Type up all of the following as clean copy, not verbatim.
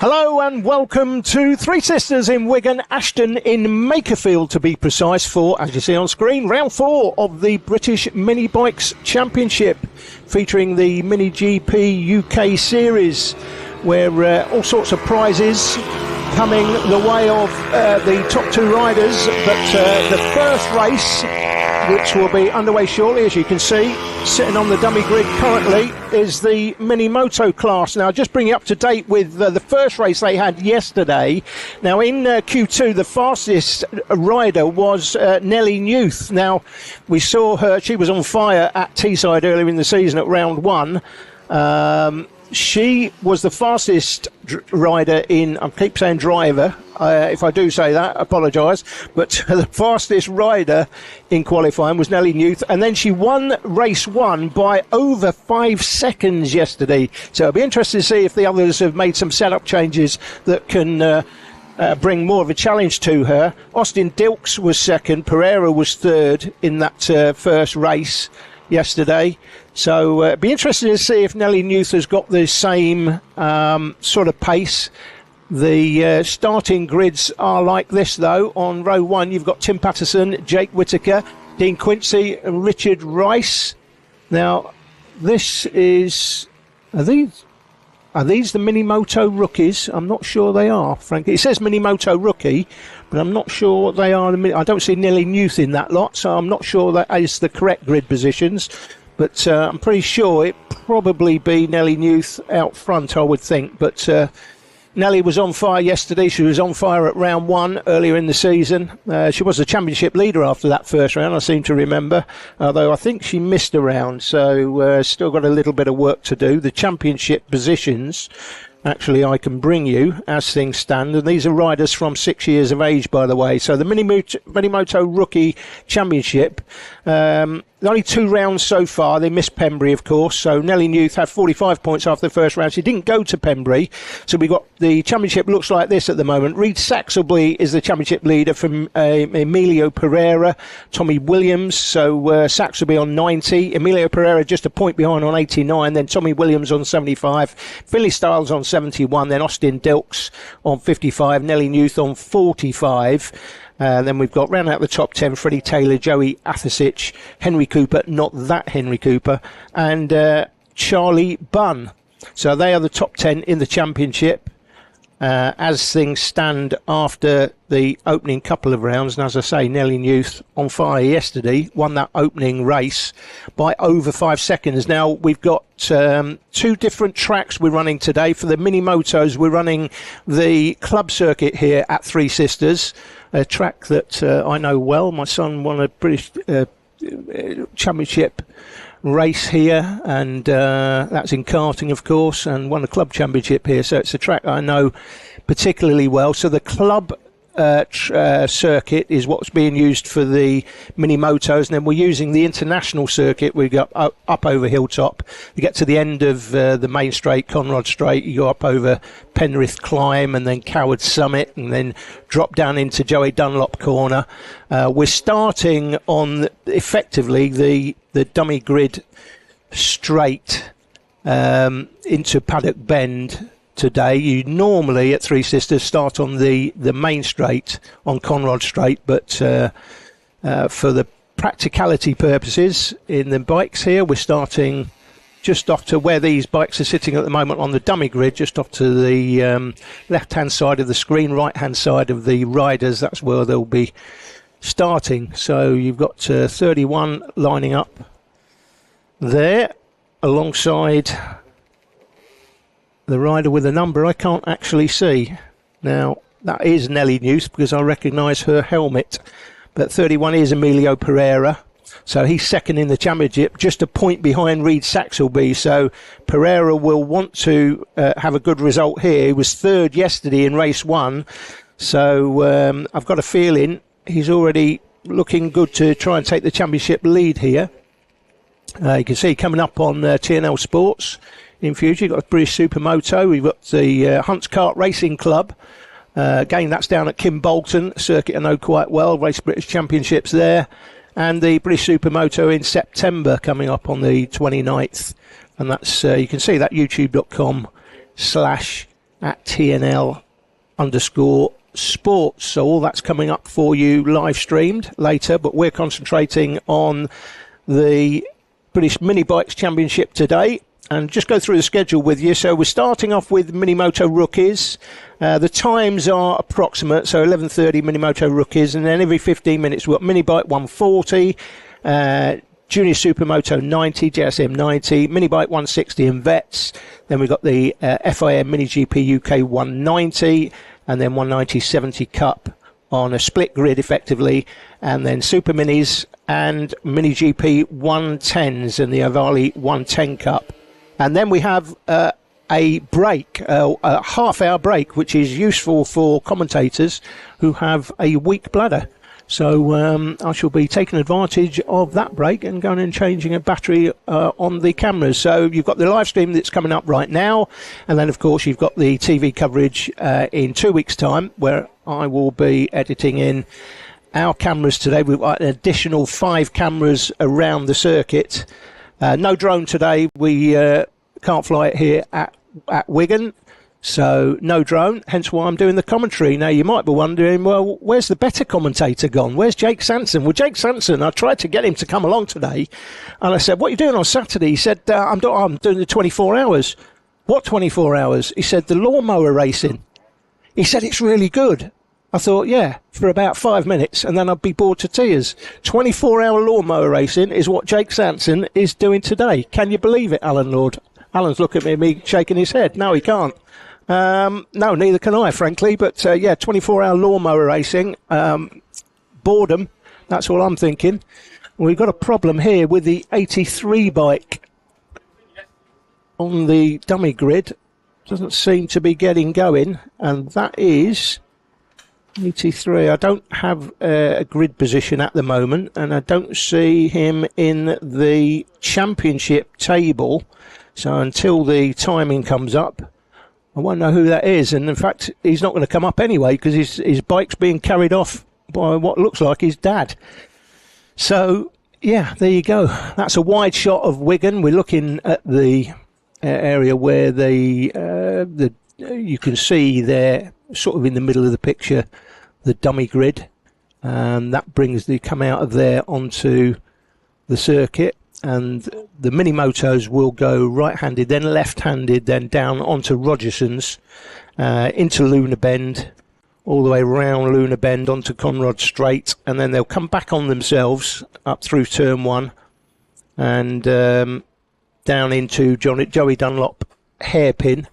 Hello and welcome to Three Sisters in Wigan, Ashton in Makerfield to be precise, for, as you see on screen, round 4 of the British Mini Bikes Championship, featuring the Mini GP UK Series, where all sorts of prizes coming the way of the top 2 riders. But the first race, which will be underway shortly, as you can see, sitting on the dummy grid currently, is the Mini Moto class. Now, just bring you up to date with the first race they had yesterday. Now, in Q2, the fastest rider was Nellie Newth. Now, we saw her, she was on fire at Teesside earlier in the season at round 1. She was the fastest rider in, I keep saying driver, if I do say that, I apologise, but the fastest rider in qualifying was Nellie Newth, and then she won race 1 by over 5 seconds yesterday. So it'll be interesting to see if the others have made some setup changes that can bring more of a challenge to her. Austin Dilks was second, Pereira was third in that first race yesterday. So it'd be interesting to see if Nellie Newth has got the same sort of pace. The starting grids are like this, though. On row 1, you've got Tim Patterson, Jake Whittaker, Dean Quincy and Richard Rice. Now, this is... Are these the Mini Moto rookies? I'm not sure they are, frankly. It says Mini Moto rookie, but I'm not sure they are. I don't see Nellie Newth in that lot, so I'm not sure that is the correct grid positions. But I'm pretty sure it probably be Nellie Newth out front, I would think. But Nellie was on fire yesterday. She was on fire at round 1 earlier in the season. She was the championship leader after that first round, I seem to remember, although I think she missed a round, so still got a little bit of work to do. The championship positions, actually, I can bring you as things stand, and these are riders from 6 years of age, by the way. So the Mini Moto Rookie Championship, only 2 rounds so far. They missed Pembrey, of course. So Nellie Newth had 45 points after the first round. She didn't go to Pembrey. So we got the championship looks like this at the moment. Reed Saxelby is the championship leader from Emilio Pereira, Tommy Williams. So Saxelby on 90. Emilio Pereira just a point behind on 89. Then Tommy Williams on 75. Finley Styles on 71. Then Austin Dilks on 55. Nellie Newth on 45. Then we've got round out the top 10, Freddie Taylor, Joey Athasich, Henry Cooper, not that Henry Cooper, and Charlie Bunn. So they are the top 10 in the championship as things stand after the opening couple of rounds. And as I say, Nellie Newth on fire yesterday, won that opening race by over 5 seconds. Now we've got 2 different tracks we're running today. For the Mini Motos, we're running the club circuit here at Three Sisters, a track that I know well. My son won a British championship race here, and that's in karting, of course, and won a club championship here. So it's a track I know particularly well. So the club circuit is what's being used for the Mini Motos, and then we're using the international circuit. We go up over Hilltop. You get to the end of the main straight, Conrod Straight, you go up over Penrith Climb and then Coward Summit, and then drop down into Joey Dunlop Corner. We're starting on effectively the dummy grid straight into Paddock Bend today. You normally at Three Sisters start on the main straight on Conrod Straight, but for the practicality purposes in the bikes here, we're starting just off to where these bikes are sitting at the moment on the dummy grid, just off to the left hand side of the screen, right hand side of the riders. That's where they'll be starting. So you've got 31 lining up there alongside the rider with a number I can't actually see. Now, that is Nellie Newth because I recognise her helmet. But 31 is Emilio Pereira. So he's second in the championship, just a point behind Reed Saxelby. So Pereira will want to have a good result here. He was third yesterday in race 1. So I've got a feeling he's already looking good to try and take the championship lead here. You can see coming up on TNL Sports in future. You've got British Super Moto. We've got the Hunts Kart Racing Club. Again, that's down at Kim Bolton, circuit I know quite well. Race British Championships there. And the British Super Moto in September coming up on the 29th. And that's, you can see that youtube.com/Ashton at TNL_sports. So all that's coming up for you live streamed later, but we're concentrating on the British Mini Bikes Championship today. And just go through the schedule with you. So we're starting off with Mini Moto Rookies. The times are approximate, so 11:30 Mini Moto Rookies, and then every 15 minutes we've got Mini Bike 140, Junior Super Moto 90, JSM 90, Mini Bike 160 and Vets. Then we've got the FIM Mini GP UK 190, and then 190/70 Cup on a split grid effectively, and then Super Minis and Mini GP 110s and the Avali 110 Cup. And then we have a break, a half-hour break, which is useful for commentators who have a weak bladder. So I shall be taking advantage of that break and going and changing a battery on the cameras. So you've got the live stream that's coming up right now, and then, of course, you've got the TV coverage in 2 weeks' time, where I will be editing in our cameras today. We've got an additional 5 cameras around the circuit. No drone today. We can't fly it here at Wigan, so no drone, hence why I'm doing the commentary. Now, you might be wondering, well, where's the better commentator gone? Where's Jake Sanson? Well, Jake Sanson, I tried to get him to come along today, and I said, what are you doing on Saturday? He said, I'm doing the 24 hours. What 24 hours? He said, the lawnmower racing. He said, it's really good. I thought, yeah, for about 5 minutes, and then I'd be bored to tears. 24-hour lawnmower racing is what Jake Sanson is doing today. Can you believe it, Alan Lord? Alan's looking at me shaking his head. No, he can't. No, neither can I, frankly. But, yeah, 24-hour lawnmower racing. Boredom. That's all I'm thinking. We've got a problem here with the 83 bike on the dummy grid. Doesn't seem to be getting going. And that is 83. I don't have a grid position at the moment, and I don't see him in the championship table. So until the timing comes up, I won't know who that is. And in fact, he's not going to come up anyway, because his bike's being carried off by what looks like his dad. So, yeah, there you go. That's a wide shot of Wigan. We're looking at the area where the you can see there, sort of in the middle of the picture, the dummy grid, and that brings the come out of there onto the circuit, and the mini motos will go right-handed, then left-handed, then down onto Rogerson's, into Luna Bend, all the way around Luna Bend onto Conrod Straight, and then they'll come back on themselves up through turn 1 and down into Joey Dunlop hairpin,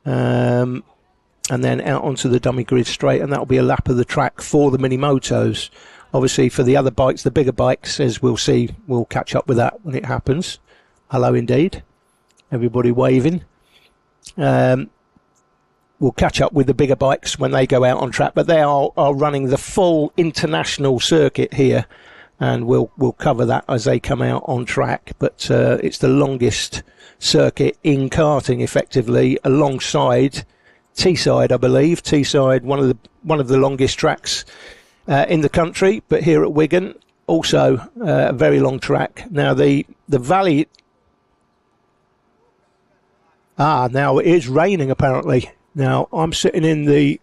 and then out onto the dummy grid straight, and that'll be a lap of the track for the mini motos. Obviously, for the other bikes, the bigger bikes, as we'll see, we'll catch up with that when it happens. Hello, indeed. Everybody waving. We'll catch up with the bigger bikes when they go out on track, but they are running the full international circuit here, and we'll cover that as they come out on track. But it's the longest circuit in karting, effectively, alongside Teesside, I believe. Teesside, one of the longest tracks in the country, but here at Wigan, also a very long track. Now the valley. Now it is raining apparently. Now I'm sitting in the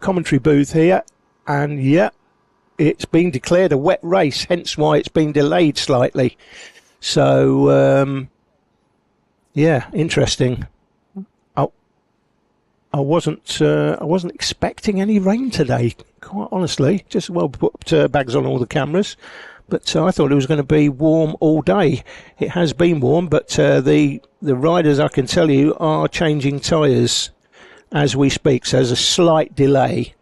commentary booth here, and yeah, it's been declared a wet race, hence why it's been delayed slightly. So yeah, interesting. I wasn't expecting any rain today, quite honestly. Just put bags on all the cameras, but I thought it was going to be warm all day. It has been warm, but the riders, I can tell you, are changing tyres as we speak. So there's a slight delay.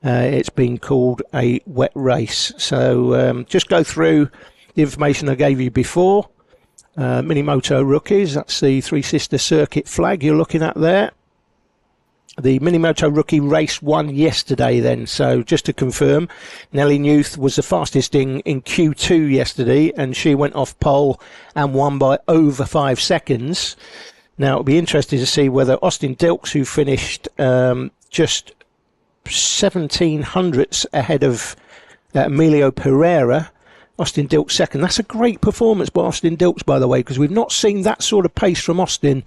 It's been called a wet race. So just go through the information I gave you before. Mini Moto Rookies. That's the Three Sister Circuit flag you're looking at there. The Mini Moto Rookie race won yesterday then. So just to confirm, Nellie Newth was the fastest in Q2 yesterday, and she went off pole and won by over 5 seconds. Now it'll be interesting to see whether Austin Dilks, who finished just 17 hundredths ahead of Emilio Pereira, Austin Dilks second. That's a great performance by Austin Dilks, by the way, because we've not seen that sort of pace from Austin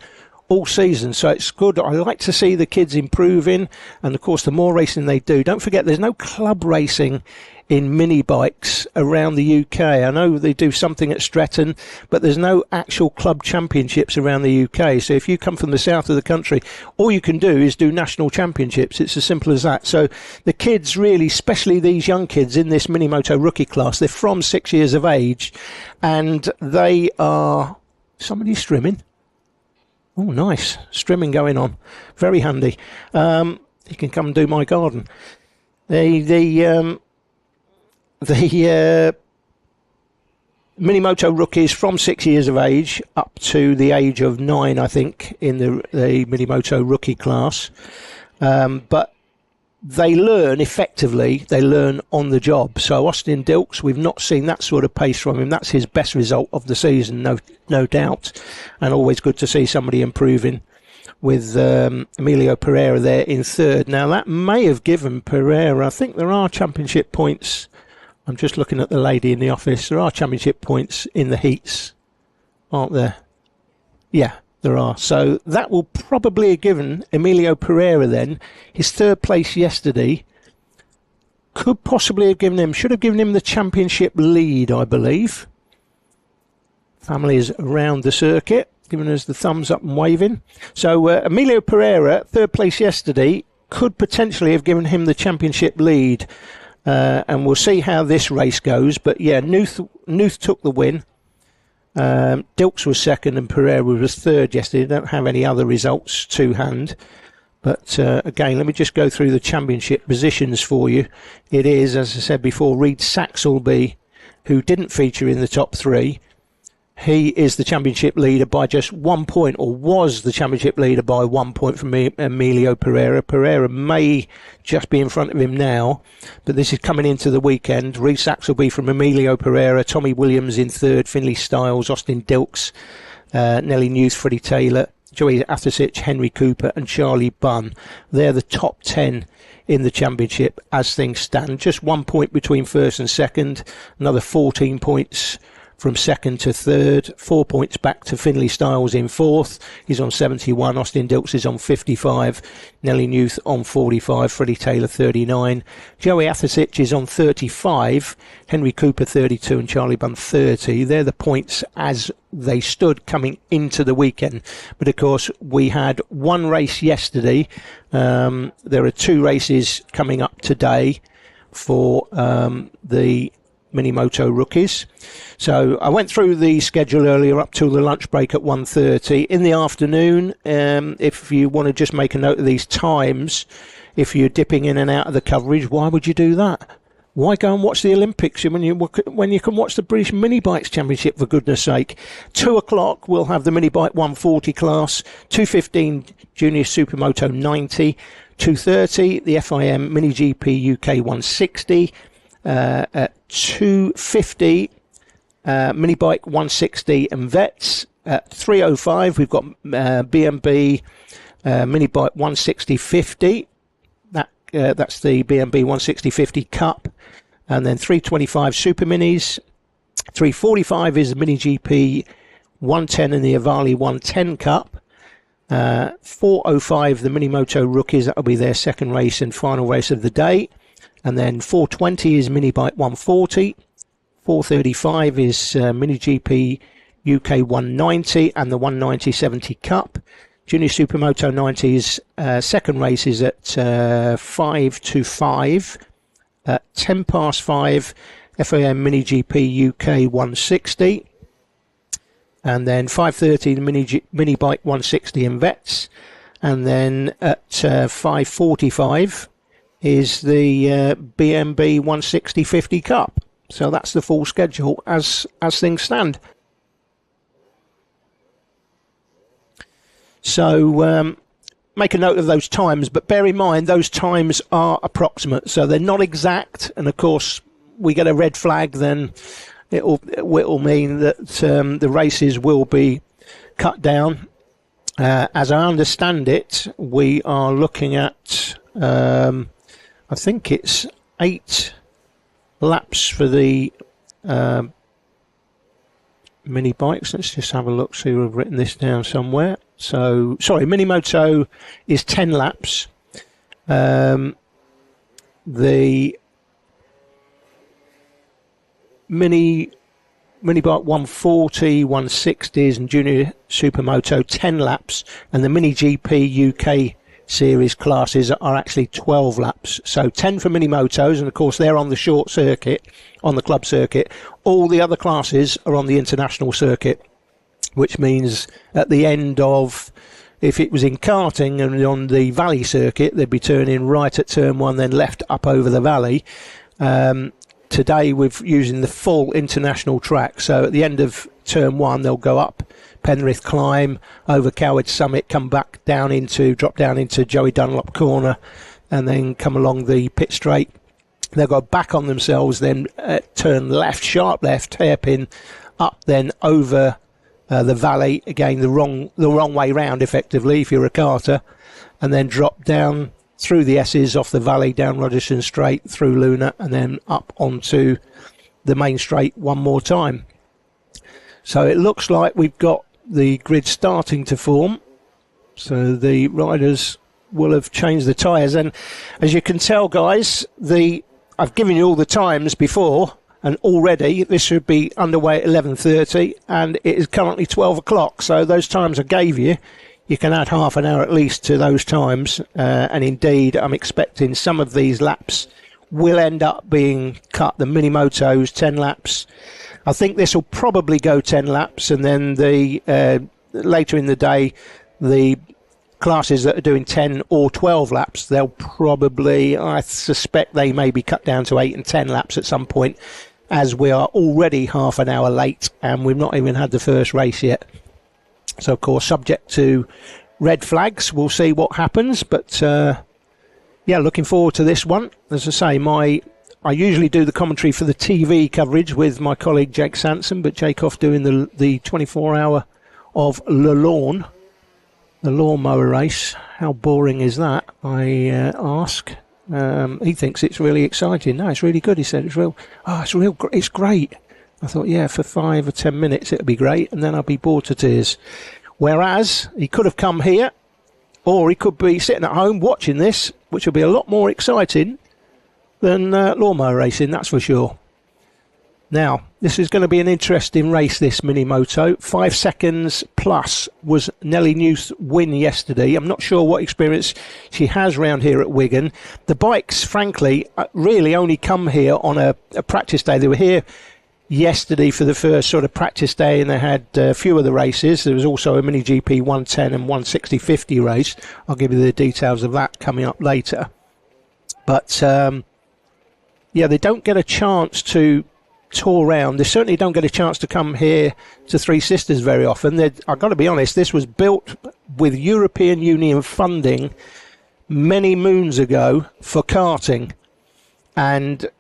all season. So it's good. I like to see the kids improving. And, of course, the more racing they do. Don't forget, there's no club racing in mini bikes around the UK. I know they do something at Stretton, but there's no actual club championships around the UK. So if you come from the south of the country, all you can do is do national championships. It's as simple as that. So the kids really, especially these young kids in this mini moto rookie class, they're from 6 years of age, and they are... Somebody's strimming. Oh, nice. Strimming going on. Very handy. You can come and do my garden. The mini moto rookies from 6 years of age up to the age of 9, I think, in the mini moto rookie class. But they learn effectively, they learn on the job. So Austin Dilks, we've not seen that sort of pace from him. That's his best result of the season, no doubt. And always good to see somebody improving with Emilio Pereira there in third. Now, that may have given Pereira, I think there are championship points. I'm just looking at the lady in the office. There are championship points in the heats, aren't there? Yeah, there are. So that will probably have given Emilio Pereira then his third place yesterday. Could possibly have given him, should have given him the championship lead, I believe. Family is around the circuit, giving us the thumbs up and waving. So Emilio Pereira, third place yesterday, could potentially have given him the championship lead. And we'll see how this race goes. But yeah, Nuth took the win. Dilks was second and Pereira was third yesterday. Don't have any other results to hand. But again, let me just go through the championship positions for you. It is, as I said before, Reed Saxelby, who didn't feature in the top three. He is the championship leader by just 1 point, or was the championship leader by 1 point from Emilio Pereira. Pereira may just be in front of him now, but this is coming into the weekend. Reed Saxelby from Emilio Pereira, Tommy Williams in third, Finley Stiles, Austin Dilks, Nelly Newth, Freddie Taylor, Joey Athasich, Henry Cooper and Charlie Bunn. They're the top 10 in the championship as things stand. Just 1 point between first and second, another 14 points from second to third, 4 points back to Finley Stiles in fourth. He's on 71. Austin Dilks is on 55. Nelly Newth on 45. Freddie Taylor 39. Joey Athasich is on 35. Henry Cooper 32 and Charlie Bunn 30. They're the points as they stood coming into the weekend. But of course, we had one race yesterday. There are two races coming up today for the Mini Moto rookies. So I went through the schedule earlier up till the lunch break at 1:30. In the afternoon, if you want to just make a note of these times, if you're dipping in and out of the coverage, why would you do that? Why go and watch the Olympics when you can watch the British Mini Bikes Championship, for goodness sake? 2 o'clock, we'll have the Mini Bike 140 class, 2:15 Junior Super Moto 90, 2:30 the FIM Mini GP UK 160, at 2:50 Mini Bike 160 and Vets. At 3:05 we've got B&B Mini Bike 160/50. That's the B&B 160/50 Cup. And then 3:25 Super Minis. 3:45 is the Mini GP 110 and the Avali 110 Cup. 4:05 the Mini Moto Rookies. That'll be their second race and final race of the day. And then 4:20 is Mini Bike 140. 4:35 is Mini GP UK 190 and the 190/70 Cup. Junior Supermoto 90's second race is at 5 to 5. At 10 past 5, FAM Mini GP UK 160. And then 5:30 the Mini Bike 160 in Vets. And then at 5:45 is the B&B 160/50 Cup. So that's the full schedule as things stand. So make a note of those times, but bear in mind those times are approximate, so they're not exact. And of course, we get a red flag, then it will mean that the races will be cut down. As I understand it, we are looking at I think it's 8 laps for the mini bikes. Let's just have a look, see if I've written this down somewhere. So, sorry, mini moto is 10 laps. The mini bike 140, 160s and junior supermoto 10 laps, and the mini GP UK series classes are actually 12 laps. So 10 for mini motos, and of course they're on the short circuit, on the club circuit. All the other classes are on the international circuit, which means at the end of, if it was in karting and on the valley circuit, they'd be turning right at turn 1, then left up over the valley. Today we're using the full international track, so at the end of turn 1 they'll go up Penrith Climb, over Coward Summit, come back drop down into Joey Dunlop Corner, and then come along the pit straight. They'll go back on themselves, then turn left, sharp left, hairpin, up then over the valley, again the wrong way round effectively if you're a karter, and then drop down through the S's off the valley, down Rogerson Straight, through Luna, and then up onto the main straight one more time. So it looks like we've got the grid starting to form. So the riders will have changed the tyres. And as you can tell, guys, I've given you all the times before, and already this should be underway at 11:30, and it is currently 12 o'clock. So those times I gave you, you can add half an hour at least to those times, and indeed I'm expecting some of these laps will end up being cut. The mini motos 10 laps, I think this will probably go 10 laps, and then later in the day the classes that are doing 10 or 12 laps, they'll probably, I suspect they may be cut down to 8 and 10 laps at some point, as we are already half an hour late and we've not even had the first race yet. So, of course, subject to red flags, we'll see what happens. But, yeah, looking forward to this one. As I say, I usually do the commentary for the TV coverage with my colleague Jake Sanson, but Jake off doing the 24-hour of the lawnmower race. How boring is that, I ask. He thinks it's really exciting. No, it's really good, he said. It's great. I thought, yeah, for 5 or 10 minutes it'll be great, and then I'll be bored to tears. Whereas he could have come here, or he could be sitting at home watching this, which will be a lot more exciting than lawnmower racing, that's for sure. Now, this is going to be an interesting race, this mini moto. 5 seconds plus was Nellie Newth's win yesterday. I'm not sure what experience she has round here at Wigan. The bikes, frankly, really only come here on a practice day. They were here yesterday for the first sort of practice day, and they had a few of the races. There was also a mini GP 110 and 160/50 race. I'll give you the details of that coming up later. But yeah, they don't get a chance to tour around. They certainly don't get a chance to come here to Three Sisters very often. I've got to be honest, this was built with European Union funding many moons ago for karting, and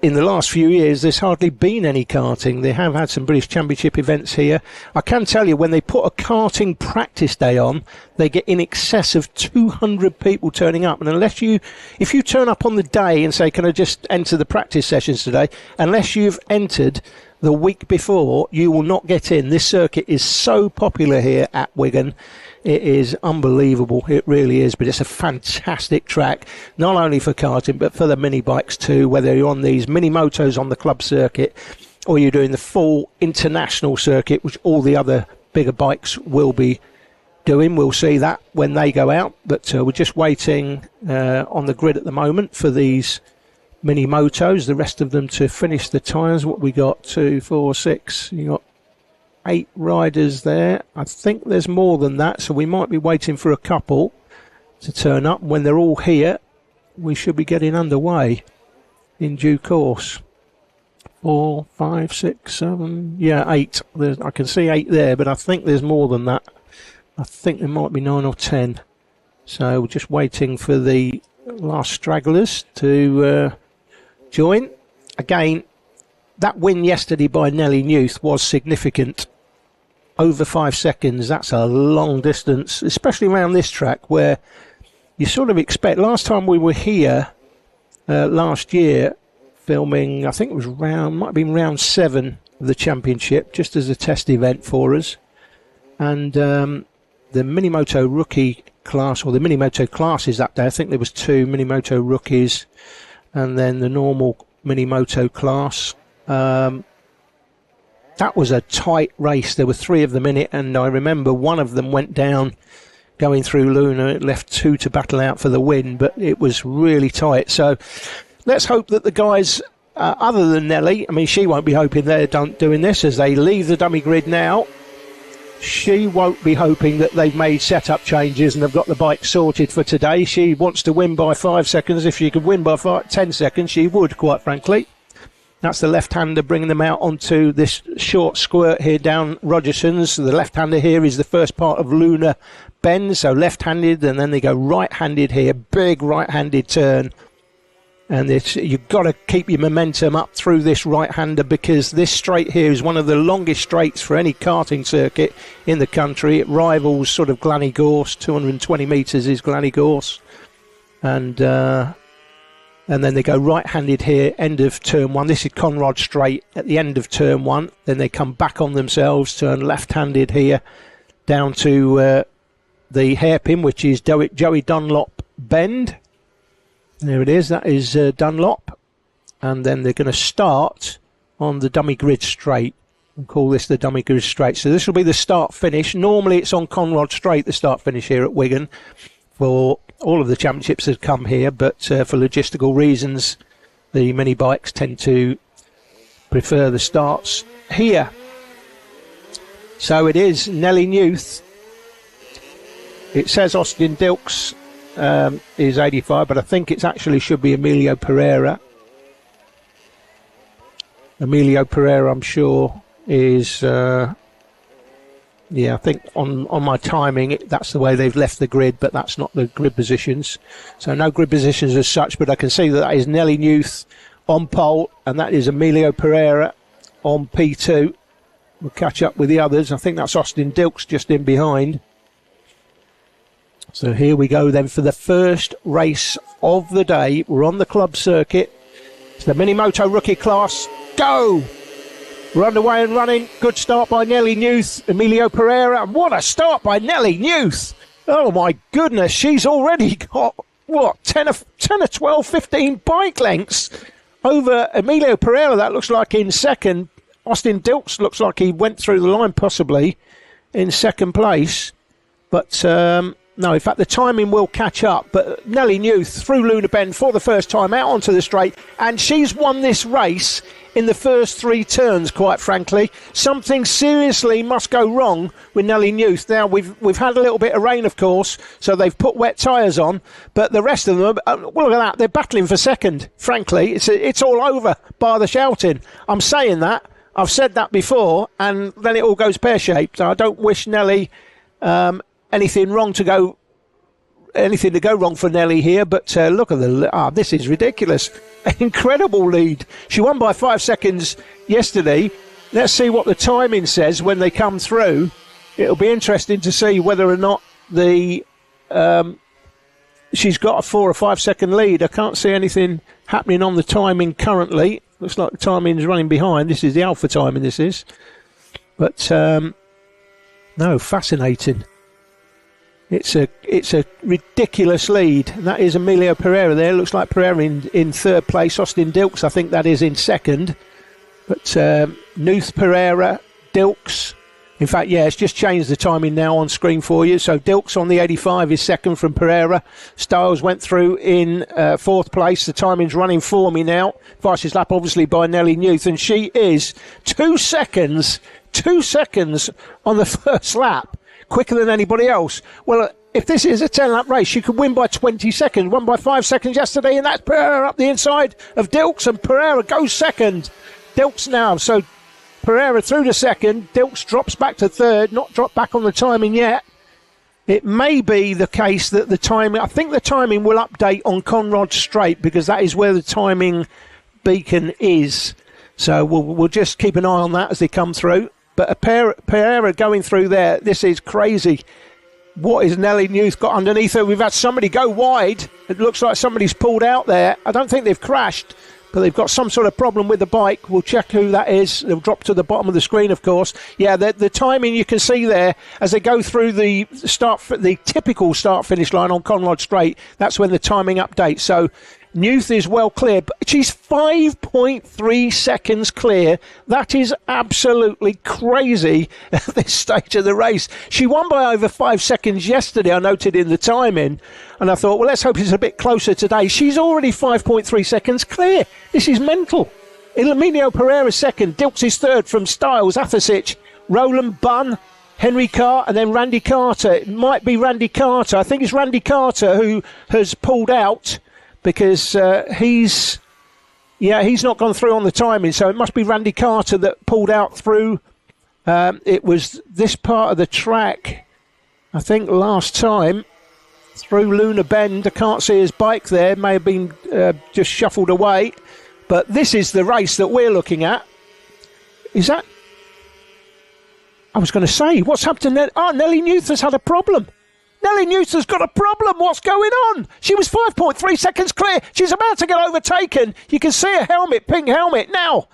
in the last few years, there's hardly been any karting. They have had some British Championship events here. I can tell you, when they put a karting practice day on, they get in excess of 200 people turning up. And if you turn up on the day and say, can I just enter the practice sessions today, unless you've entered the week before, you will not get in. This circuit is so popular here at Wigan. It is unbelievable. It really is. But it's a fantastic track, not only for karting, but for the mini bikes too, whether you're on these mini motos on the club circuit or you're doing the full international circuit, which all the other bigger bikes will be doing. We'll see that when they go out. But we're just waiting on the grid at the moment for these mini motos, the rest of them to finish the tyres. What we got? 2, 4, 6. You got 8 riders there. I think there's more than that, so we might be waiting for a couple to turn up. When they're all here, we should be getting underway in due course. 4, 5, 6, 7, yeah, 8. I can see 8 there, but I think there's more than that. I think there might be 9 or 10. So we're just waiting for the last stragglers to join. Again, that win yesterday by Nellie Newth was significant. Over 5 seconds, that's a long distance, especially around this track where you sort of expect. Last time we were here, last year, filming, I think it was might have been round 7 of the championship, just as a test event for us. And the Minimoto rookie class, or the Minimoto classes that day, I think there was 2 Minimoto rookies and then the normal Minimoto class. That was a tight race. There were 3 of them in it, and I remember one of them went down going through Luna. It left 2 to battle out for the win, but it was really tight. So let's hope that the guys, other than Nelly, I mean, she won't be hoping they're doing this as they leave the dummy grid now. She won't be hoping that they've made setup changes and have got the bike sorted for today. She wants to win by 5 seconds. If she could win by 10 seconds, she would, quite frankly. That's the left-hander bringing them out onto this short squirt here down Rogerson's. The left-hander here is the first part of Luna Bend, so left-handed, and then they go right-handed here, big right-handed turn. And you've got to keep your momentum up through this right-hander, because this straight here is one of the longest straights for any karting circuit in the country. It rivals sort of Glanny Gorse. 220 metres is Glanny Gorse. And then they go right-handed here, end of turn 1. This is Conrod Straight at the end of turn 1. Then they come back on themselves, turn left-handed here down to the hairpin, which is Joey Dunlop Bend. There it is. That is Dunlop. And then they're going to start on the dummy grid straight. We'll call this the dummy grid straight. So this will be the start-finish. Normally it's on Conrod Straight, the start-finish here at Wigan. For all of the championships have come here, but for logistical reasons, the mini bikes tend to prefer the starts here. So it is Nelly Newth. It says Austin Dilks is 85, but I think it actually should be Emilio Pereira. Emilio Pereira, I'm sure, is... yeah, I think on my timing, that's the way they've left the grid, but that's not the grid positions. So no grid positions as such, but I can see that is Nelly Newth on pole, and that is Emilio Pereira on P2. We'll catch up with the others. I think that's Austin Dilks just in behind. So here we go then for the first race of the day. We're on the club circuit. It's the Minimoto rookie class. Go! We're underway and running. Good start by Nelly Newth, Emilio Pereira. And what a start by Nelly Newth. Oh, my goodness. She's already got, what, 10 or 12, 15 bike lengths over Emilio Pereira. That looks like in second. Austin Dilks looks like he went through the line possibly in second place. But, no, in fact, the timing will catch up. But Nelly Newth through Luna Bend for the first time out onto the straight. And she's won this race in the first 3 turns, quite frankly. Something seriously must go wrong with Nelly Newth. Now, we've had a little bit of rain, of course, so they've put wet tyres on. But the rest of them, well, look at that, they're battling for second, frankly. It's all over, bar the shouting. I'm saying that. I've said that before, and then it all goes pear-shaped. So I don't wish Nelly anything to go wrong for Nelly here, but look at this is ridiculous. Incredible lead. She won by 5 seconds yesterday. Let's see what the timing says when they come through. It'll be interesting to see whether or not she's got a 4 or 5 second lead. I can't see anything happening on the timing currently. Looks like the timing's running behind. This is the alpha timing, this is. But no, fascinating. It's a ridiculous lead. And that is Emilio Pereira there. Looks like Pereira in third place. Austin Dilks, I think that is in second. But Newth, Pereira, Dilks. In fact, yeah, it's just changed the timing now on screen for you. So Dilks on the 85 is second from Pereira. Styles went through in fourth place. The timing's running for me now. Fastest lap, obviously, by Nelly Newth. And she is 2 seconds on the first lap. Quicker than anybody else. Well, if this is a 10-lap race, she could win by 20 seconds. Won by 5 seconds yesterday, and that's Pereira up the inside of Dilks, and Pereira goes second. Dilks now, so Pereira through to second. Dilks drops back to third, not dropped back on the timing yet. It may be the case that the timing, I think the timing will update on Conrod Straight, because that is where the timing beacon is. So we'll just keep an eye on that as they come through. But Pereira going through there, this is crazy. What is Nelly Newth got underneath her? We've had somebody go wide. It looks like somebody's pulled out there. I don't think they've crashed, but they've got some sort of problem with the bike. We'll check who that is. They'll drop to the bottom of the screen, of course. Yeah, the timing you can see there as they go through the typical start-finish line on Conrod Straight. That's when the timing updates. So Newth is well clear, but she's 5.3 seconds clear. That is absolutely crazy at this stage of the race. She won by over 5 seconds yesterday, I noted in the timing, and I thought, well, let's hope it's a bit closer today. She's already 5.3 seconds clear. This is mental. Illuminio Pereira second, Dilks is third from Styles, Athasic, Roland Bunn, Henry Carr, and then Randy Carter. It might be Randy Carter. I think it's Randy Carter who has pulled out, because he's not gone through on the timing, so it must be Randy Carter that pulled out through. It was this part of the track, I think, last time, through Luna Bend. I can't see his bike there, may have been just shuffled away, but this is the race that we're looking at. Is that... I was going to say, what's happened to Nelly Newth has had a problem. Nelly Newth has got a problem. What's going on? She was 5.3 seconds clear. She's about to get overtaken. You can see her helmet, pink helmet. Now,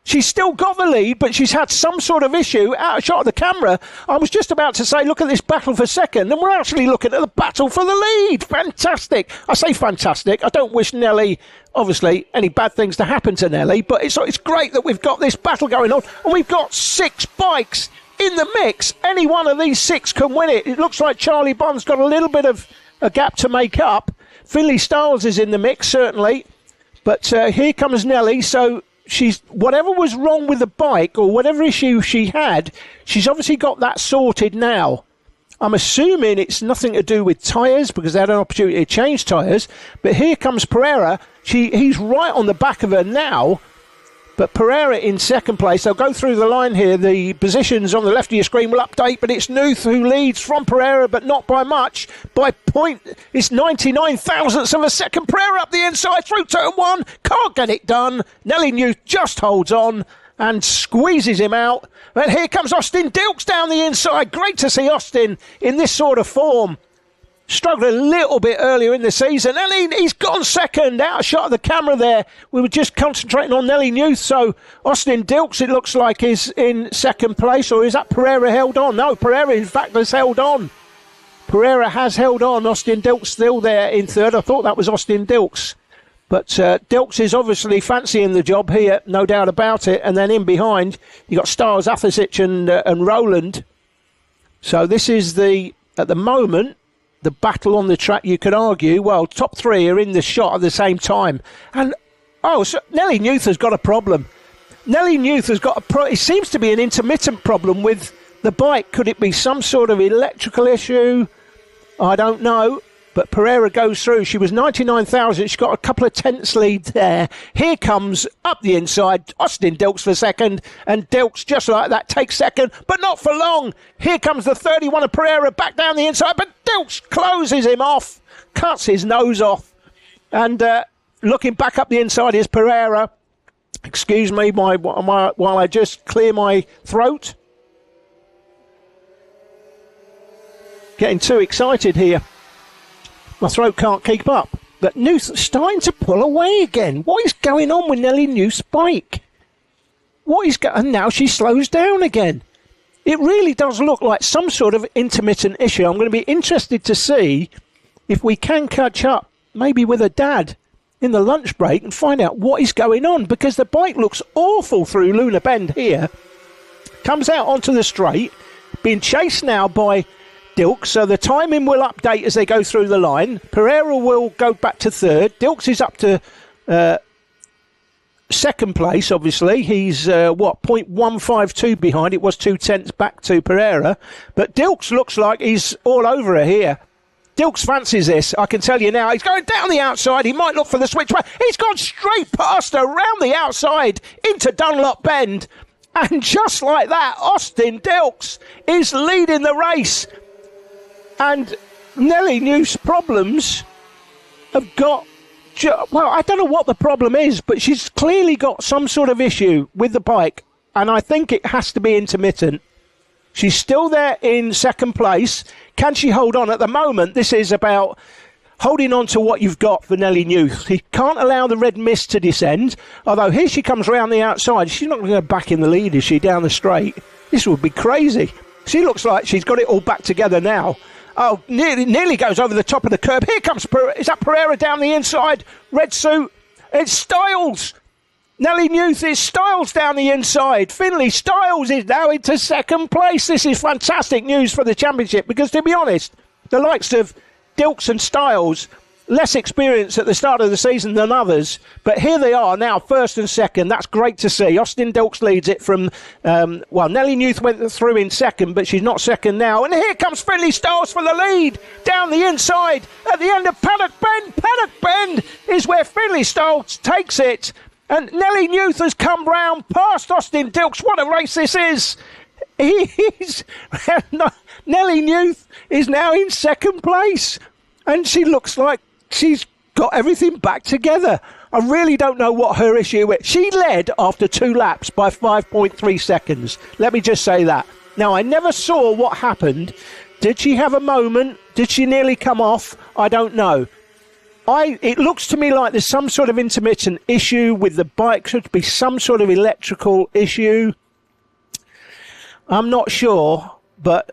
she's still got the lead, but she's had some sort of issue. Out of shot of the camera, I was just about to say, look at this battle for second, and we're actually looking at the battle for the lead. Fantastic. I say fantastic. I don't wish Nelly, obviously, any bad things to happen to Nelly, but it's great that we've got this battle going on, and we've got 6 bikes in the mix. Any one of these 6 can win it. It looks like Charlie Bond's got a little bit of a gap to make up. Finley Styles is in the mix, certainly. But here comes Nelly. So she's, whatever was wrong with the bike or whatever issue she had, she's obviously got that sorted now. I'm assuming it's nothing to do with tyres, because they had an opportunity to change tyres. But here comes Pereira. He's right on the back of her now. But Pereira in second place. They'll go through the line here. The positions on the left of your screen will update, but it's Newth who leads from Pereira, but not by much. By point, it's 99 thousandths of a second. Pereira up the inside through turn 1. Can't get it done. Nelly Newth just holds on and squeezes him out. And here comes Austin Dilks down the inside. Great to see Austin in this sort of form. Struggled a little bit earlier in the season, and he's gone second. Out of shot of the camera there. We were just concentrating on Nelly Newth, so Austin Dilks, it looks like, is in second place, or is that Pereira held on? No, Pereira, in fact, has held on. Pereira has held on. Austin Dilks still there in third. I thought that was Austin Dilks. But Dilks is obviously fancying the job here, no doubt about it. And then in behind, you got Styles, Athasic and Roland. So this is at the moment, the battle on the track. You could argue, well, top 3 are in the shot at the same time. And, so Nelly Newth has got a problem. Nelly Newth has got it seems to be an intermittent problem with the bike. Could it be some sort of electrical issue? I don't know. But Pereira goes through. She was 99,000. She's got a couple of tenths lead there. Here comes up the inside Austin Dilks for second. And Dilks, just like that, takes second, but not for long. Here comes the 31 of Pereira back down the inside. But Dilks closes him off, cuts his nose off. And looking back up the inside is Pereira. Excuse me while I just clear my throat. Getting too excited here. My throat can't keep up. But Newth's starting to pull away again. What is going on with Nelly Newth's bike? And now she slows down again. It really does look like some sort of intermittent issue. I'm going to be interested to see if we can catch up, maybe with her dad, in the lunch break and find out what is going on, because the bike looks awful through Luna Bend here. Comes out onto the straight, being chased now by Dilks, so the timing will update as they go through the line. Pereira will go back to third. Dilks is up to second place, obviously. He's, 0.152 behind. It was 2 tenths back to Pereira. But Dilks looks like he's all over her here. Dilks fancies this, I can tell you now. He's going down the outside. He might look for the switch. He's gone straight past her, round the outside, into Dunlop Bend. And just like that, Austin Dilks is leading the race. And Nelly Newth's problems have got... Well, I don't know what the problem is, but she's clearly got some sort of issue with the bike. And I think it has to be intermittent. She's still there in second place. Can she hold on? At the moment, this is about holding on to what you've got for Nelly Newth. He can't allow the red mist to descend, although here she comes round the outside. She's not going to go back in the lead, is she, down the straight? This would be crazy. She looks like she's got it all back together now. Oh, nearly goes over the top of the curb. Here comes is that Pereira down the inside? Red suit. It's Styles. Nelly Newth is Styles down the inside. Finley Styles is now into second place. This is fantastic news for the championship because, to be honest, the likes of Dilks and Styles, less experience at the start of the season than others, but here they are now, first and second. That's great to see. Austin Dilks leads it from, Nelly Newth went through in second, but she's not second now. And here comes Finley Styles for the lead down the inside at the end of Paddock Bend. Paddock Bend is where Finley Styles takes it. And Nelly Newth has come round past Austin Dilks. What a race this is. Nelly Newth is now in second place. And she looks like she's got everything back together. I really don't know what her issue is. She led after 2 laps by 5.3 seconds. Let me just say that. Now, I never saw what happened. Did she have a moment? Did she nearly come off? I don't know. It looks to me like there's some sort of intermittent issue with the bike. Should be some sort of electrical issue. I'm not sure, but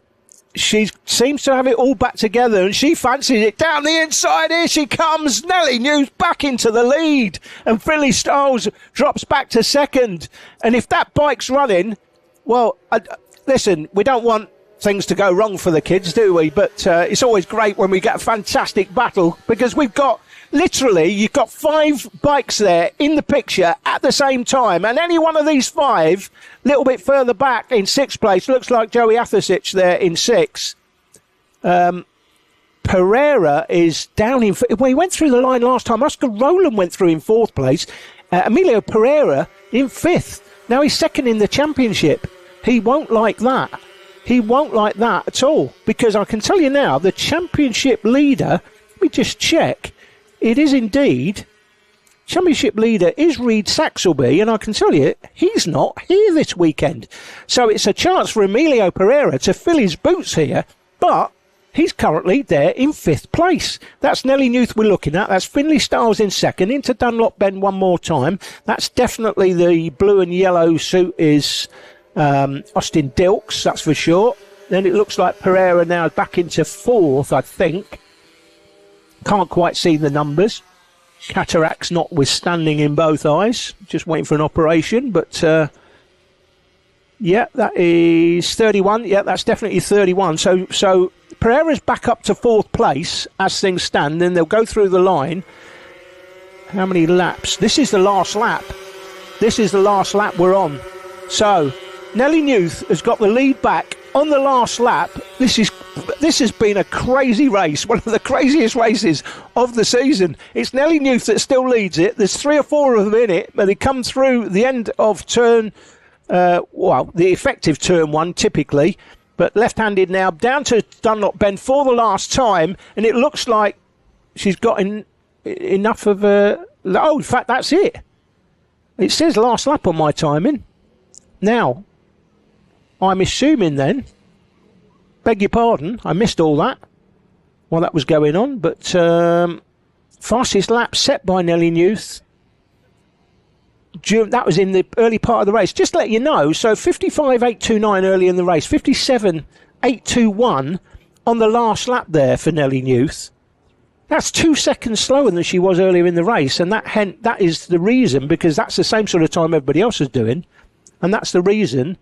she seems to have it all back together, and she fancies it down the inside. Here she comes. Nelly Newth back into the lead, and Finley Styles drops back to second. And if that bike's running, well, listen, we don't want things to go wrong for the kids, do we? But it's always great when we get a fantastic battle, because we've got you've got 5 bikes there in the picture at the same time, and any one of these 5 a little bit further back in 6th place looks like Joey Athasich there in 6th. Pereira is down in... Well, he went through the line last time. Oscar Rowland went through in 4th place. Emilio Pereira in 5th. Now he's second in the championship. He won't like that. He won't like that at all, because I can tell you now, the championship leader, let me just check, it is indeed, championship leader is Reed Saxelby, and I can tell you, he's not here this weekend. So it's a chance for Emilio Pereira to fill his boots here, but he's currently there in 5th place. That's Nelly Newth we're looking at. That's Finley Styles in second, into Dunlop Bend one more time. That's definitely the blue and yellow suit is Austin Dilks, that's for sure. Then it looks like Pereira now back into 4th, I think. Can't quite see the numbers. Cataracts notwithstanding in both eyes. Just waiting for an operation, but yeah, that is 31. Yeah, that's definitely 31. So Pereira's back up to 4th place as things stand. Then they'll go through the line. How many laps? This is the last lap. This is the last lap we're on. So Nelly Newth has got the lead back on the last lap. This has been a crazy race, one of the craziest races of the season. It's Nelly Newth that still leads it. There's 3 or 4 of them in it, but they come through the end of turn, the effective turn 1 typically, but left-handed now, down to Dunlop Bend for the last time, and it looks like she's got enough of a... Oh, in fact, that's it. It says last lap on my timing. Now, I'm assuming then, beg your pardon, I missed all that while that was going on, but fastest lap set by Nelly Newth. That was in the early part of the race. Just to let you know, so 55.829 early in the race, 57.821 on the last lap there for Nelly Newth. That's 2 seconds slower than she was earlier in the race, and that is the reason, because that's the same sort of time everybody else is doing, and that's the reason.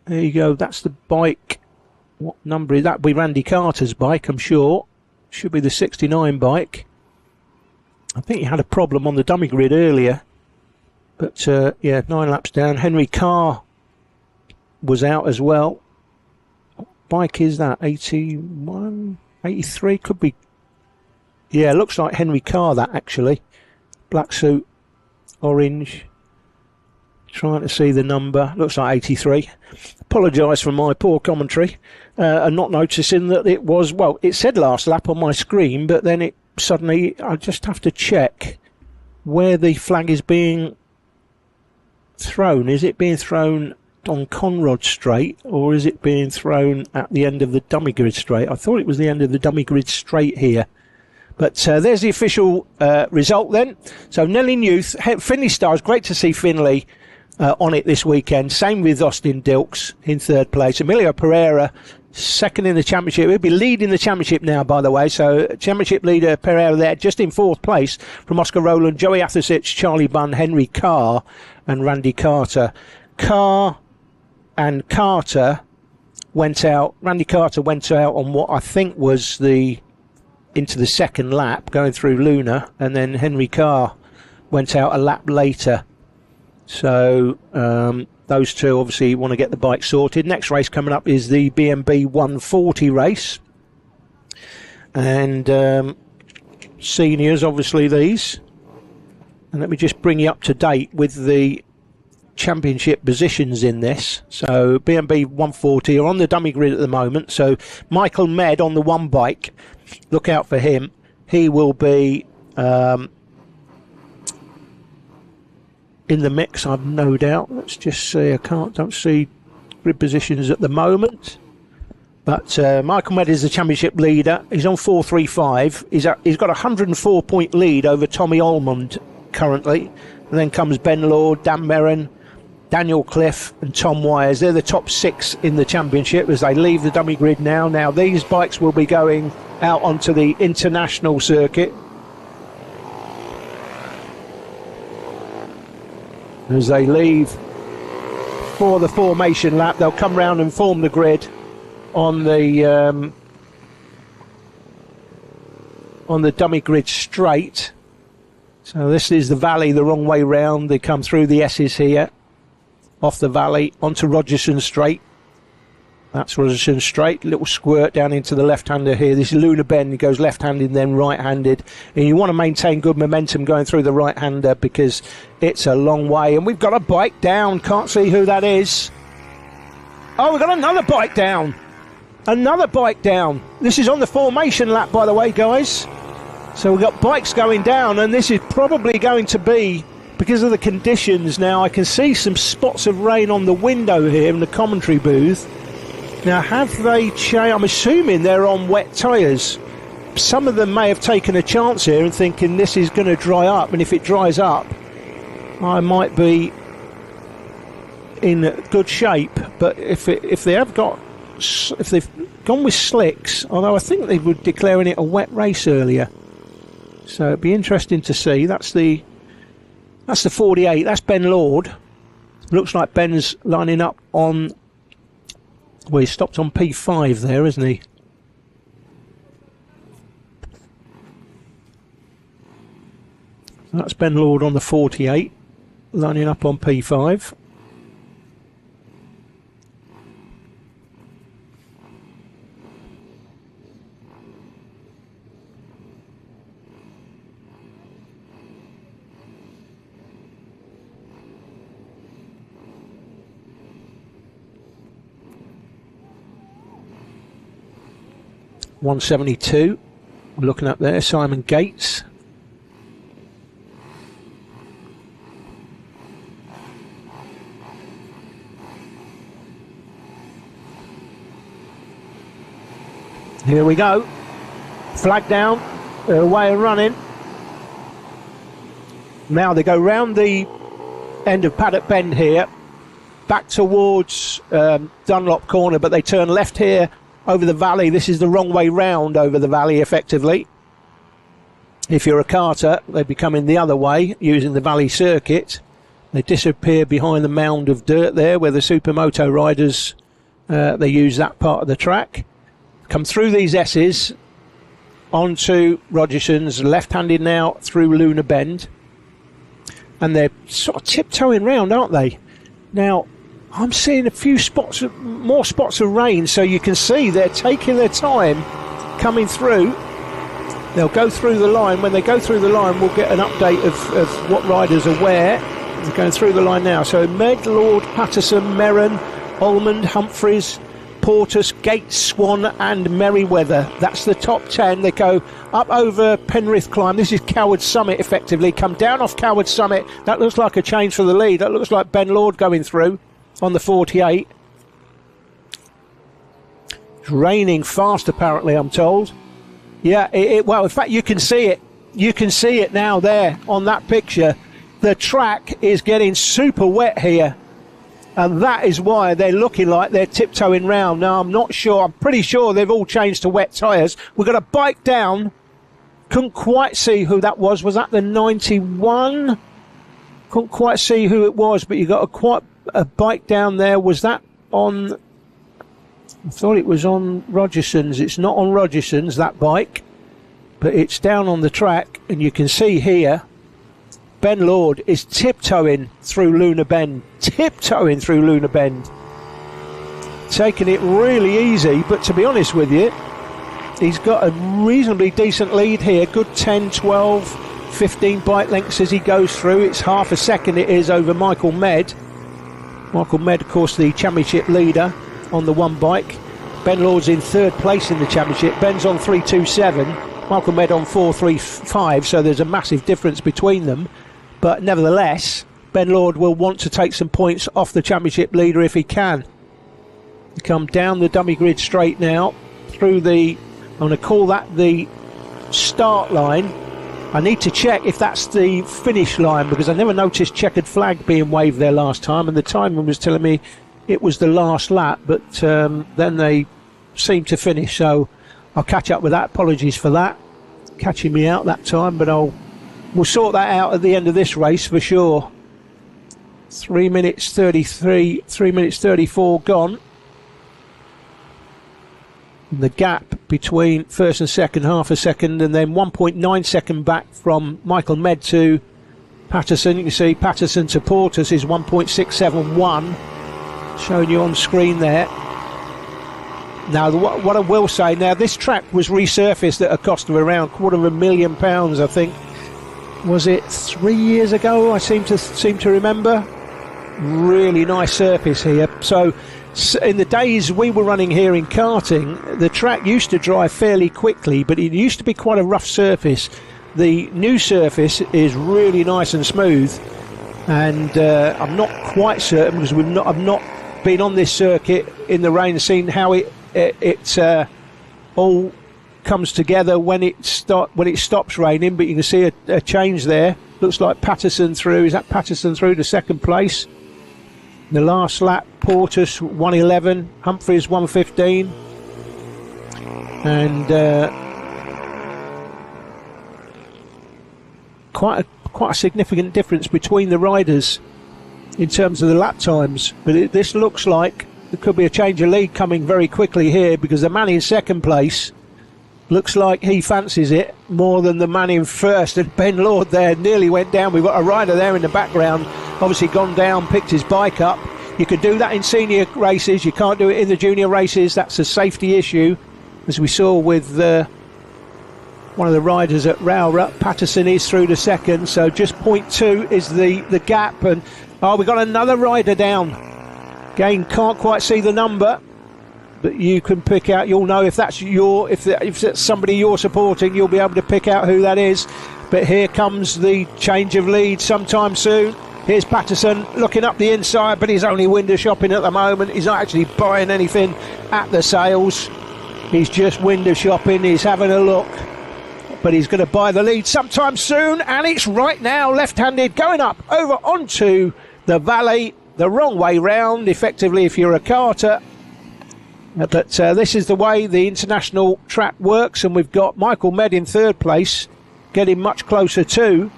There you go, that's the bike. What number is that? That'll be Randy Carter's bike, I'm sure. Should be the 69 bike. I think he had a problem on the dummy grid earlier. But, 9 laps down. Henry Carr was out as well. What bike is that? 81? 83? Could be. Yeah, looks like Henry Carr, that, actually. Black suit, orange. Trying to see the number. Looks like 83. Apologise for my poor commentary and not noticing that it was, well, it said last lap on my screen, but then it suddenly, I just have to check where the flag is being thrown. Is it being thrown on Conrod Straight, or is it being thrown at the end of the dummy grid straight? I thought it was the end of the dummy grid straight here. But there's the official result then. So Nelly Newth, Finley Stars, great to see Finley on it this weekend. Same with Austin Dilks in third place. Emilio Pereira, second in the championship. He'll be leading the championship now, by the way. So championship leader Pereira there, just in fourth place from Oscar Rowland, Joey Athasich, Charlie Bunn, Henry Carr and Randy Carter. Carr and Carter went out. Randy Carter went out on what I think was into the second lap, going through Luna, and then Henry Carr went out a lap later. So those two obviously want to get the bike sorted. Next race coming up is the BMB 140 race. And seniors, obviously, these. And let me just bring you up to date with the championship positions in this. So BMB 140 are on the dummy grid at the moment. So Michael Med on the one bike, look out for him. He will be in the mix, I've no doubt. Let's just see. Don't see grid positions at the moment. But Michael Med is the championship leader. He's on 435. He's got a 104-point lead over Tommy Almond currently. And then comes Ben Lord, Dan Merrin, Daniel Cliff and Tom Wires. They're the top 6 in the championship as they leave the dummy grid now. Now these bikes will be going out onto the international circuit. As they leave for the formation lap, they'll come round and form the grid on the dummy grid straight. So this is the valley the wrong way round. They come through the S's here, off the valley onto Rogerson Straight. That's Rogerson Straight. Little squirt down into the left-hander here. This is Luna Bend. It goes left-handed, then right-handed. And you want to maintain good momentum going through the right-hander because it's a long way. And we've got a bike down. Can't see who that is. Oh, we've got another bike down. Another bike down. This is on the formation lap, by the way, guys. So we've got bikes going down, and this is probably going to be, because of the conditions now, I can see some spots of rain on the window here in the commentary booth. Now, have they changed? I'm assuming they're on wet tyres. Some of them may have taken a chance here and thinking this is going to dry up, and if it dries up, I might be in good shape. But if they've gone with slicks, although I think they were declaring it a wet race earlier, so it'd be interesting to see. That's the 48. That's Ben Lord. Looks like Ben's lining up on. Well, he stopped on P5 there, isn't he? That's Ben Lord on the 48, lining up on P5. $172. I'm looking up there, Simon Gates. Here we go. Flag down. They're away and running. Now they go round the end of Paddock Bend here, back towards Dunlop Corner, but they turn left here over the valley. This is the wrong way round over the valley, effectively. If you're a karter, they'd be coming the other way, using the valley circuit. They disappear behind the mound of dirt there, where the Super Moto riders, they use that part of the track. Come through these S's, onto Rogerson's, left-handed now through Luna Bend. And they're sort of tiptoeing round, aren't they? Now, I'm seeing a few spots, more spots of rain, so you can see they're taking their time coming through. They'll go through the line. When they go through the line, we'll get an update of what riders are where. They're going through the line now. So Med, Lord, Patterson, Merrin, Almond, Humphreys, Portus, Gates, Swan and Merriweather. That's the top 10. They go up over Penrith Climb. This is Coward Summit, effectively. Come down off Coward Summit. That looks like a change for the lead. That looks like Ben Lord going through. on the 48. It's raining fast, apparently, I'm told. Yeah, well, in fact, you can see it. You can see it now there on that picture. The track is getting super wet here. And that is why they're looking like they're tiptoeing round. Now, I'm not sure. I'm pretty sure they've all changed to wet tyres. We've got a bike down. Couldn't quite see who that was. Was that the 91? Couldn't quite see who it was, but you got a bike down there. Was that on... I thought it was on Rogerson's. It's not on Rogerson's, that bike, but it's down on the track, and you can see here Ben Lord is tiptoeing through Luna Bend, taking it really easy. But to be honest with you, he's got a reasonably decent lead here, good 10, 12, 15 bike lengths as he goes through. It's half a second it is over Michael Med. Michael Med, of course, the championship leader on the one bike. Ben Lord's in third place in the championship. Ben's on 3.27, Michael Med on 4.35, so there's a massive difference between them. But nevertheless, Ben Lord will want to take some points off the championship leader if he can. You come down the dummy grid straight now through the, I'm going to call that the start line. I need to check if that's the finish line, because I never noticed checkered flag being waved there last time, and the timer was telling me it was the last lap, but then they seemed to finish, so I'll catch up with that. Apologies for that, catching me out that time, but we'll sort that out at the end of this race for sure. 3 minutes 33, 3 minutes 34 gone. The gap between first and second, half a second, and then 1.9 second back from Michael Med to Patterson. You can see Patterson to Portas is 1.671. Showing you on screen there. Now, what I will say, now this track was resurfaced at a cost of around £250,000, I think. Was it 3 years ago? I seem to remember. Really nice surface here. So, in the days we were running here in karting, the track used to dry fairly quickly, but it used to be quite a rough surface. The new surface is really nice and smooth, and I'm not quite certain, because I've not been on this circuit in the rain, seen how it all comes together when it stops raining. But you can see a change there. Looks like Patterson through. Is that Patterson through to second place? The last lap, Portas 1:11, Humphreys 1:15, and quite a significant difference between the riders in terms of the lap times. But this looks like there could be a change of lead coming very quickly here, because the man in second place looks like he fancies it more than the man in first. And Ben Lord there nearly went down. We've got a rider there in the background, obviously gone down, picked his bike up. You could do that in senior races, you can't do it in the junior races. That's a safety issue, as we saw with one of the riders at Rowra. Patterson is through to second, so just 0.2 is the gap. And we've got another rider down. Again, can't quite see the number, but you can pick out, you'll know if that's if that's somebody you're supporting, you'll be able to pick out who that is. But here comes the change of lead sometime soon. Here's Patterson looking up the inside, but he's only window shopping at the moment. He's not actually buying anything at the sales. He's just window shopping, he's having a look. But he's going to buy the lead sometime soon, and it's right now, left-handed, going up over onto the valley, the wrong way round, effectively, if you're a karter. But this is the way the international track works, and we've got Michael Med in third place, getting much closer too.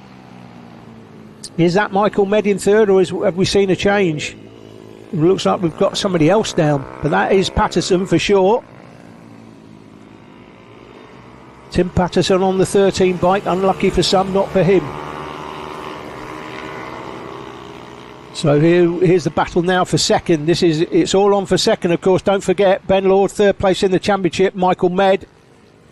Is that Michael Med in third, or have we seen a change? It looks like we've got somebody else down, but that is Patterson for sure. Tim Patterson on the 13 bike, unlucky for some, not for him. So here's the battle now for second. It's all on for second, of course. Don't forget, Ben Lord, third place in the championship. Michael Med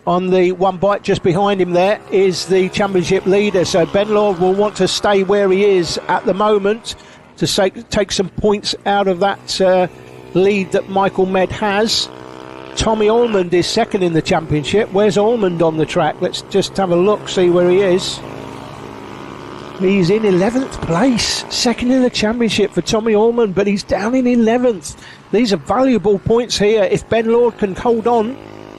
on the one bike just behind him there is the championship leader. So Ben Lord will want to stay where he is at the moment to take some points out of that lead that Michael Med has. Tommy Almond is second in the championship. Where's Almond on the track? Let's just have a look, see where he is. He's in 11th place, second in the championship for Tommy Allman, but he's down in 11th. These are valuable points here. If Ben Lord can hold on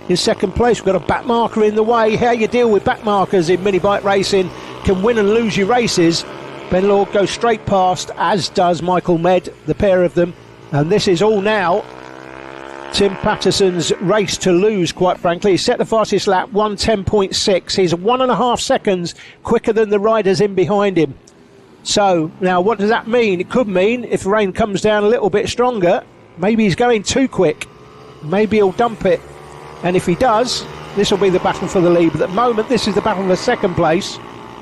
in second place, we've got a back marker in the way. How you deal with back markers in mini bike racing, can win and lose your races. Ben Lord goes straight past, as does Michael Med, the pair of them. And this is all now Tim Patterson's race to lose, quite frankly. He set the fastest lap, 1:10.6. He's 1.5 seconds quicker than the riders in behind him. So, now what does that mean? It could mean, if the rain comes down a little bit stronger, maybe he's going too quick. Maybe he'll dump it. And if he does, this will be the battle for the lead. But at the moment, this is the battle for second place.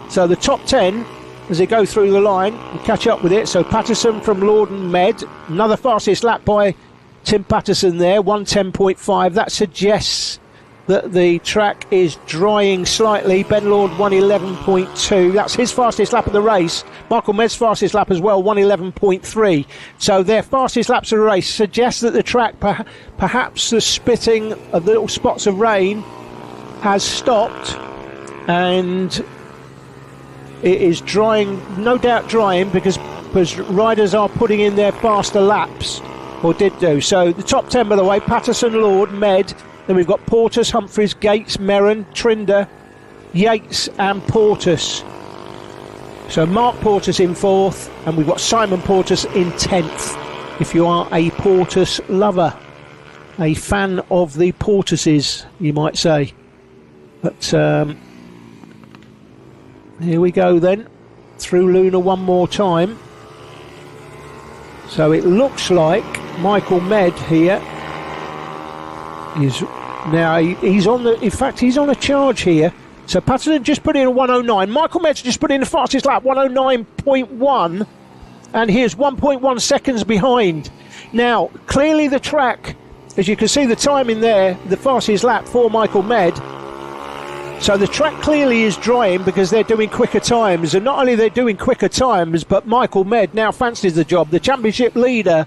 So the top 10, as they go through the line, will catch up with it. So Patterson from Lord and Med, another fastest lap by Tim Patterson there, 1:10.5. That suggests that the track is drying slightly. Ben Lord 1:11.2. That's his fastest lap of the race. Michael Med's fastest lap as well, 1:11.3. So their fastest laps of the race suggest that the track, perhaps the spitting of the little spots of rain, has stopped, and it is drying, no doubt drying, because riders are putting in their faster laps, or did do. So the top 10, by the way: Patterson, Lord, Med. Then we've got Portis, Humphries, Gates, Merrin, Trinder, Yates and Portis. So Mark Portis in 4th, and we've got Simon Portis in 10th. If you are a Portis lover, a fan of the Portises, you might say. But here we go then, through Luna one more time. So it looks like Michael Med here is now, he's on the, in fact he's on a charge here. So Patterson just put in a 109. Michael Med's just put in the fastest lap, 109.1, and here's 1.1 seconds behind. Now clearly the track, as you can see the time in there, the fastest lap for Michael Med. So the track clearly is drying because they're doing quicker times, and not only they're doing quicker times, but Michael Med now fancies the job. The championship leader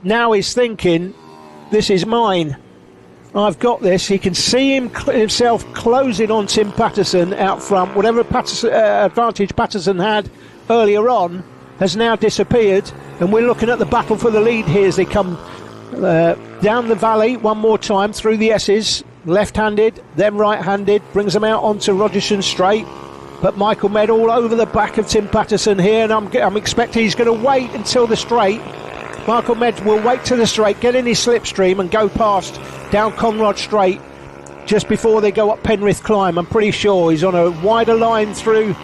now is thinking, this is mine, I've got this. He can see himself closing on Tim Patterson out front. Whatever advantage Patterson had earlier on has now disappeared, and we're looking at the battle for the lead here as they come down the valley one more time through the S's. Left-handed, then right-handed, brings them out onto Rogerson Straight. But Michael Med all over the back of Tim Patterson here, and I'm expecting he's going to wait until the straight. Michael Med will wait to the straight, get in his slipstream and go past down Conrod Straight just before they go up Penrith Climb. I'm pretty sure he's on a wider line through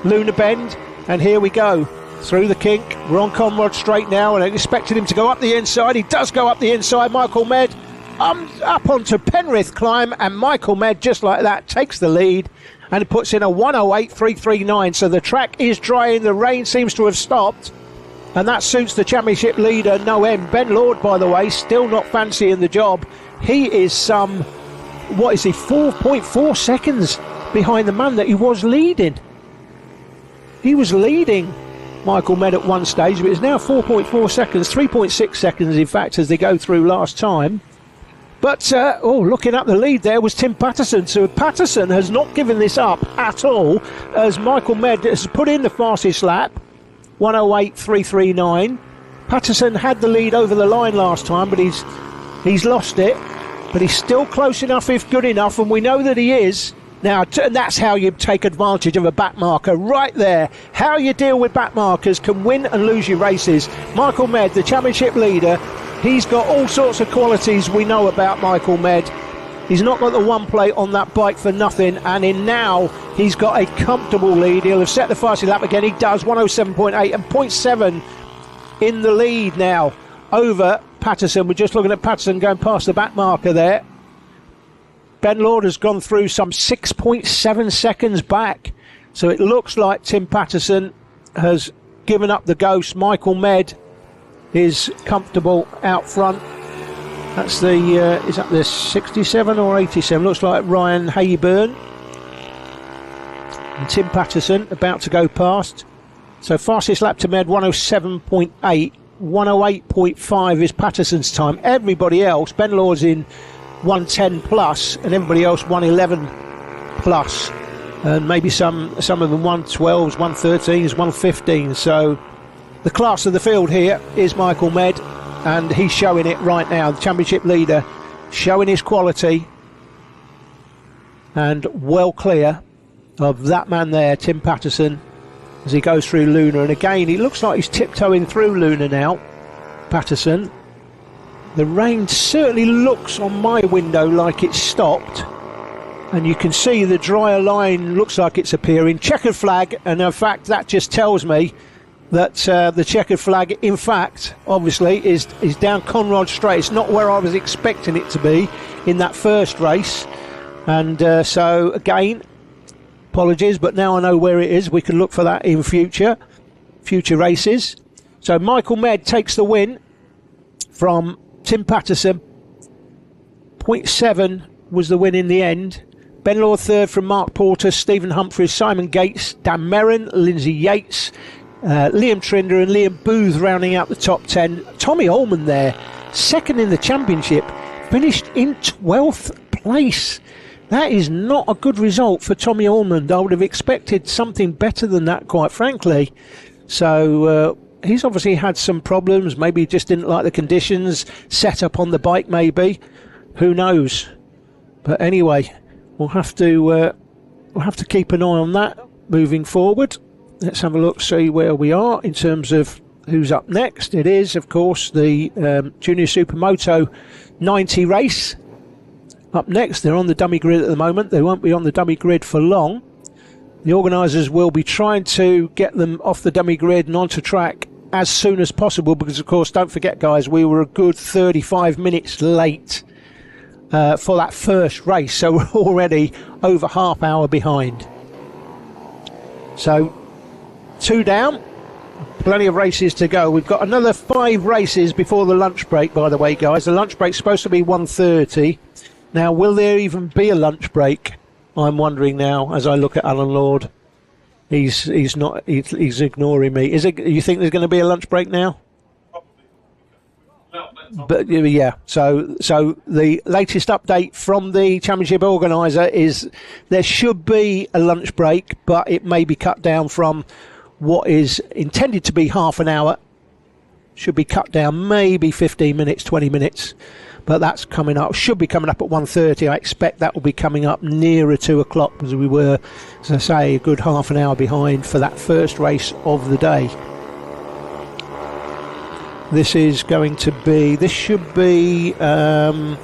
Luna Bend, and here we go through the kink. We're on Conrod Straight now, and I expected him to go up the inside. He does go up the inside. Michael Med up onto Penrith Climb, and Michael Med just like that takes the lead, and it puts in a 1:08.339. So the track is drying, the rain seems to have stopped, and that suits the championship leader no end. Ben Lord, by the way, still not fancying the job. He is some, 4.4 seconds behind the man that he was leading. He was leading Michael Med at one stage, but it's now 4.4 seconds, 3.6 seconds in fact, as they go through last time. But, looking at the lead there was Tim Patterson. So Patterson has not given this up at all, as Michael Med has put in the fastest lap, 1:08.339. Patterson had the lead over the line last time, but he's lost it. But he's still close enough, if good enough, and we know that he is. Now, that's how you take advantage of a back marker, right there. How you deal with back markers can win and lose your races. Michael Med, the championship leader, he's got all sorts of qualities we know about Michael Med. He's not got the one plate on that bike for nothing, and in now he's got a comfortable lead. He'll have set the fastest lap again. He does, 1:07.8 and 0.7 in the lead now over Patterson. We're just looking at Patterson going past the back marker there. Ben Lord has gone through some 6.7 seconds back, so it looks like Tim Patterson has given up the ghost. Michael Med is comfortable out front. That's the is that the 67 or 87? Looks like Ryan Hayburn and Tim Patterson about to go past. So fastest lap to Med, 1:07.8. 1:08.5 is Patterson's time. Everybody else, Ben Lord's in 1:10 plus, and everybody else 1:11 plus. and maybe some of them 112s, 113s, 115s. So the class of the field here is Michael Med, and he's showing it right now. The championship leader showing his quality, and well clear of that man there, Tim Patterson, as he goes through Luna. And again, he looks like he's tiptoeing through Luna now, Patterson. The rain certainly looks on my window like it's stopped, and you can see the drier line looks like it's appearing. Checkered flag, and in fact that just tells me that the checkered flag, in fact, obviously, is down Conrod Straight. It's not where I was expecting it to be in that first race. And so, again, apologies, but now I know where it is. We can look for that in future races. So Michael Med takes the win from Tim Patterson. 0.7 was the win in the end. Ben Law third from Mark Porter, Stephen Humphries, Simon Gates, Dan Merrin, Lindsay Yates, Liam Trinder and Liam Booth rounding out the top 10. Tommy Ullman there, second in the championship, finished in 12th place. That is not a good result for Tommy Ullman. I would have expected something better than that, quite frankly. So he's obviously had some problems. Maybe he just didn't like the conditions, set up on the bike maybe. Who knows? But anyway, we'll have to keep an eye on that moving forward. Let's have a look, see where we are in terms of who's up next. It is, of course, the Junior Super Moto 90 race. Up next, they're on the dummy grid at the moment. They won't be on the dummy grid for long. The organisers will be trying to get them off the dummy grid and onto track as soon as possible because, of course, don't forget, guys, we were a good 35 minutes late for that first race. So we're already over half hour behind. So 2 down, plenty of races to go. We've got another 5 races before the lunch break, by the way, guys. The lunch break's supposed to be 1:30. Now, will there even be a lunch break? I'm wondering now as I look at Alan Lord. He's ignoring me. You think there's going to be a lunch break now? But yeah, so the latest update from the championship organiser is there should be a lunch break, but it may be cut down from what is intended to be half an hour. Should be cut down maybe 15 minutes, 20 minutes. But that's coming up, should be coming up at 1:30. I expect that will be coming up nearer 2 o'clock because we were, as I say, a good half an hour behind for that first race of the day. This is going to be, this should be 10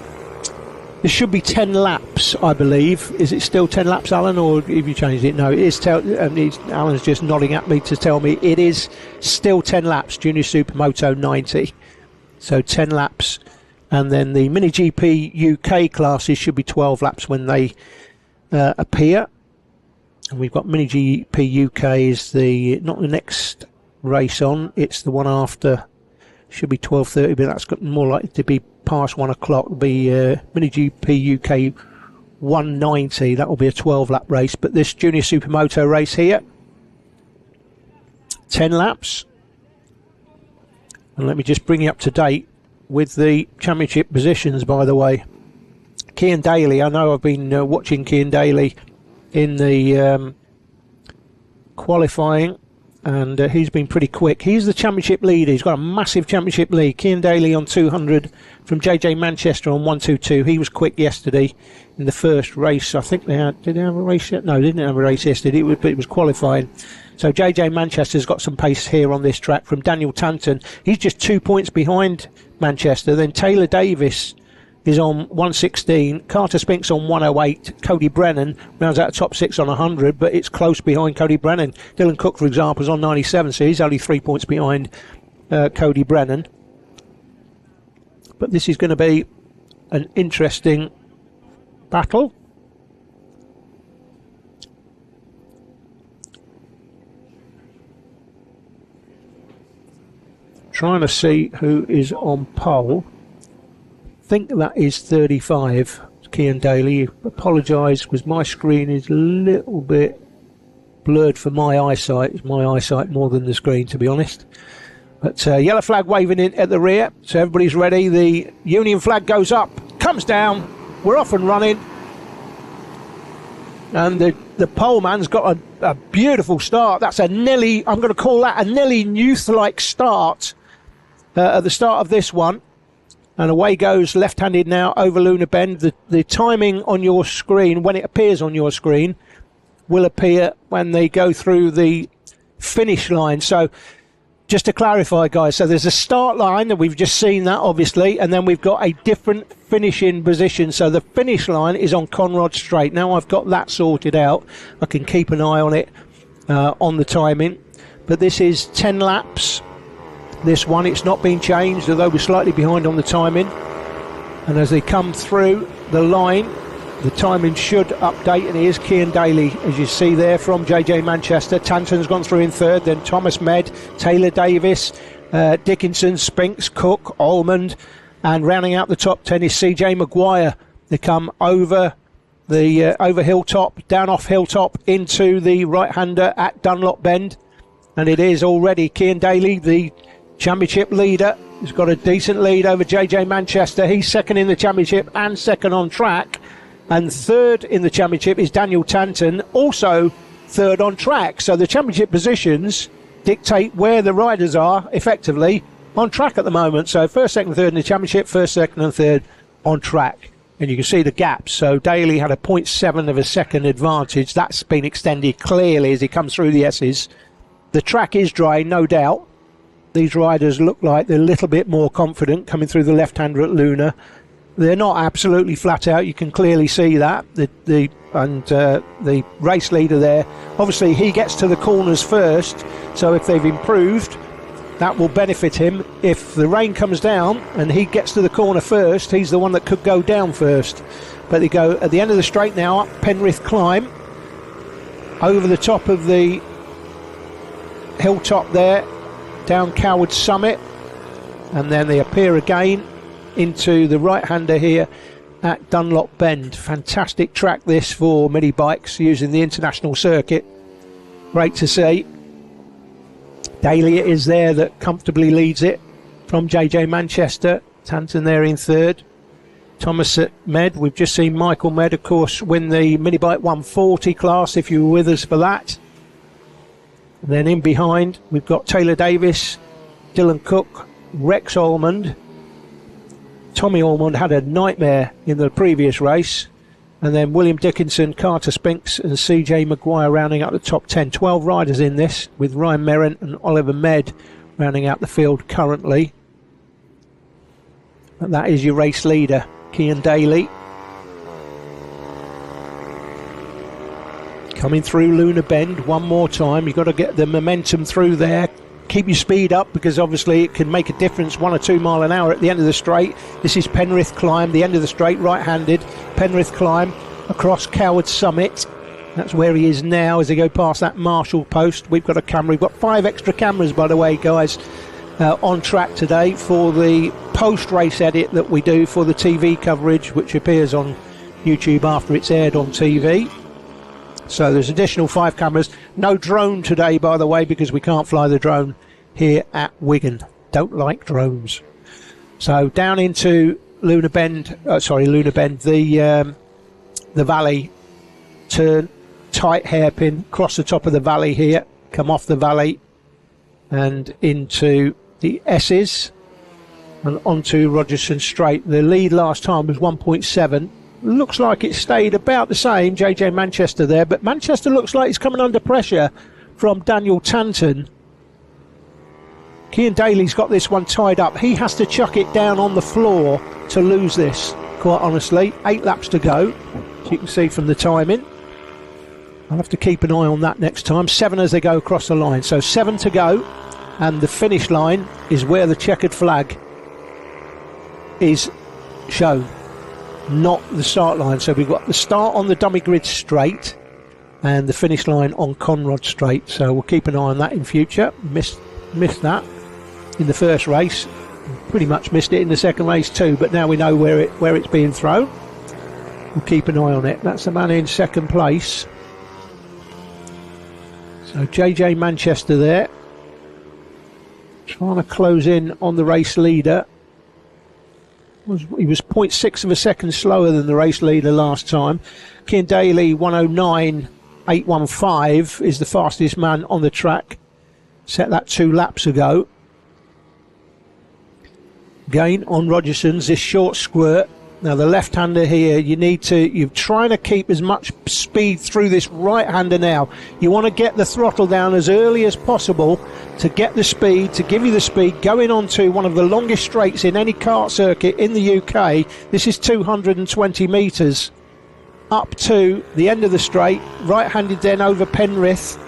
laps, I believe. Is it still 10 laps, Alan, or have you changed it? No, it is. Alan's just nodding at me to tell me it is still 10 laps, Junior Super Moto 90. So 10 laps. And then the Mini GP UK classes should be 12 laps when they appear. And we've got Mini GP UK is not the next race on, it's the one after. Should be 12:30, but that's got more likely to be past 1 o'clock. It'll be Mini GP UK 190. That will be a 12 lap race. But this Junior Supermoto race here, 10 laps. And let me just bring you up to date with the championship positions, by the way. Cian Daly, I know I've been watching Cian Daly in the qualifying, and he's been pretty quick. He's the championship leader. He's got a massive championship lead. Cian Daly on 200 from JJ Manchester on 122. He was quick yesterday in the first race. I think did they have a race yet? No, they didn't have a race yesterday. It was qualifying. So JJ Manchester's got some pace here on this track from Daniel Tanton. He's just 2 points behind Manchester. Then Taylor Davis is on 116. Carter Spink's on 108. Cody Brennan rounds out top 6 on 100, but it's close behind Cody Brennan. Dylan Cook, for example, is on 97, so he's only 3 points behind Cody Brennan. But this is going to be an interesting battle. Trying to see who is on pole. I think that is 35, Cian Daly. Apologise because my screen is a little bit blurred for my eyesight. It's my eyesight more than the screen, to be honest. But yellow flag waving in at the rear, so everybody's ready. The Union flag goes up, comes down. We're off and running. And the poleman's got a beautiful start. That's a Nelly, I'm going to call that a Nelly Newth-like start at the start of this one. And away goes left-handed now over Luna Bend. The timing on your screen, when it appears on your screen, will appear when they go through the finish line. So just to clarify, guys, so there's a start line, and we've just seen that, obviously, and then we've got a different finishing position. So the finish line is on Conrod Straight. Now I've got that sorted out, I can keep an eye on it, on the timing. But this is 10 laps. This one, it's not been changed, although we're slightly behind on the timing. And as they come through the line, the timing should update, and here's Cian Daly, as you see there, from JJ Manchester. Tanton's gone through in third, then Thomas Med, Taylor Davis, Dickinson, Spinks, Cook, Almond, and rounding out the top 10 is CJ Maguire. They come over the over Hilltop, down off Hilltop into the right-hander at Dunlop Bend, and it is already Cian Daly, the championship leader. He's got a decent lead over JJ Manchester. He's second in the championship and second on track. And third in the championship is Daniel Tanton, also third on track. So the championship positions dictate where the riders are effectively on track at the moment. So first, second, third in the championship, first, second and third on track. And you can see the gaps. So Daly had a 0.7 of a second advantage. That's been extended clearly as he comes through the S's. The track is dry, no doubt. These riders look like they're a little bit more confident coming through the left-hander at Luna. They're not absolutely flat out. You can clearly see that. The race leader there, obviously he gets to the corners first. So if they've improved, that will benefit him. If the rain comes down and he gets to the corner first, he's the one that could go down first. But they go at the end of the straight now, up Penrith Climb, over the top of the hilltop there, down Coward Summit, and then they appear again into the right-hander here at Dunlop Bend. Fantastic track this for mini bikes using the international circuit. Great to see. Daly is there that comfortably leads it from JJ Manchester. Tanton there in third. Thomas at Med. We've just seen Michael Med, of course, win the mini bike 140 class, if you were with us for that. And then in behind we've got Taylor Davis, Dylan Cook, Rex Almond. Tommy Almond had a nightmare in the previous race. And then William Dickinson, Carter Spinks and CJ Maguire rounding out the top 10. 12 riders in this, with Ryan Merrin and Oliver Med rounding out the field currently. And that is your race leader, Cian Daly. Coming through Luna Bend one more time. You've got to get the momentum through there. Keep your speed up, because obviously it can make a difference, 1 or 2 mile an hour at the end of the straight. This is Penrith Climb, the end of the straight, right-handed. Penrith Climb across Coward Summit. That's where he is now as they go past that Marshall post. We've got a camera. We've got 5 extra cameras, by the way, guys, on track today for the post-race edit that we do for the TV coverage, which appears on YouTube after it's aired on TV. So there's additional 5 cameras. No drone today, by the way, because we can't fly the drone here at Wigan. Don't like drones. So down into Luna Bend, the valley, turn, tight hairpin, cross the top of the valley here, come off the valley and into the S's and onto Rogerson Straight. The lead last time was 1.7. Looks like it stayed about the same, JJ Manchester there, but Manchester looks like he's coming under pressure from Daniel Tanton. Cian Daly's got this one tied up. He has to chuck it down on the floor to lose this, quite honestly. 8 laps to go, as you can see from the timing. I'll have to keep an eye on that next time. 7 as they go across the line. So 7 to go, and the finish line is where the checkered flag is shown, not the start line. So we've got the start on the dummy grid straight and the finish line on Conrod Straight. So we'll keep an eye on that in future. Missed that in the first race, pretty much missed it in the second race too, but now we know where it's being thrown. We'll keep an eye on it. That's the man in second place. So JJ Manchester there, trying to close in on the race leader. He was 0.6 of a second slower than the race leader last time. Cian Daly, 109.815, is the fastest man on the track. Set that 2 laps ago. Again, on Rogerson's, this short squirt. Now, the left-hander here, you're trying to keep as much speed through this right-hander now. You want to get the throttle down as early as possible to get the speed, to give you the speed, going on to one of the longest straights in any kart circuit in the UK. This is 220 metres up to the end of the straight, right-handed then over Penrith.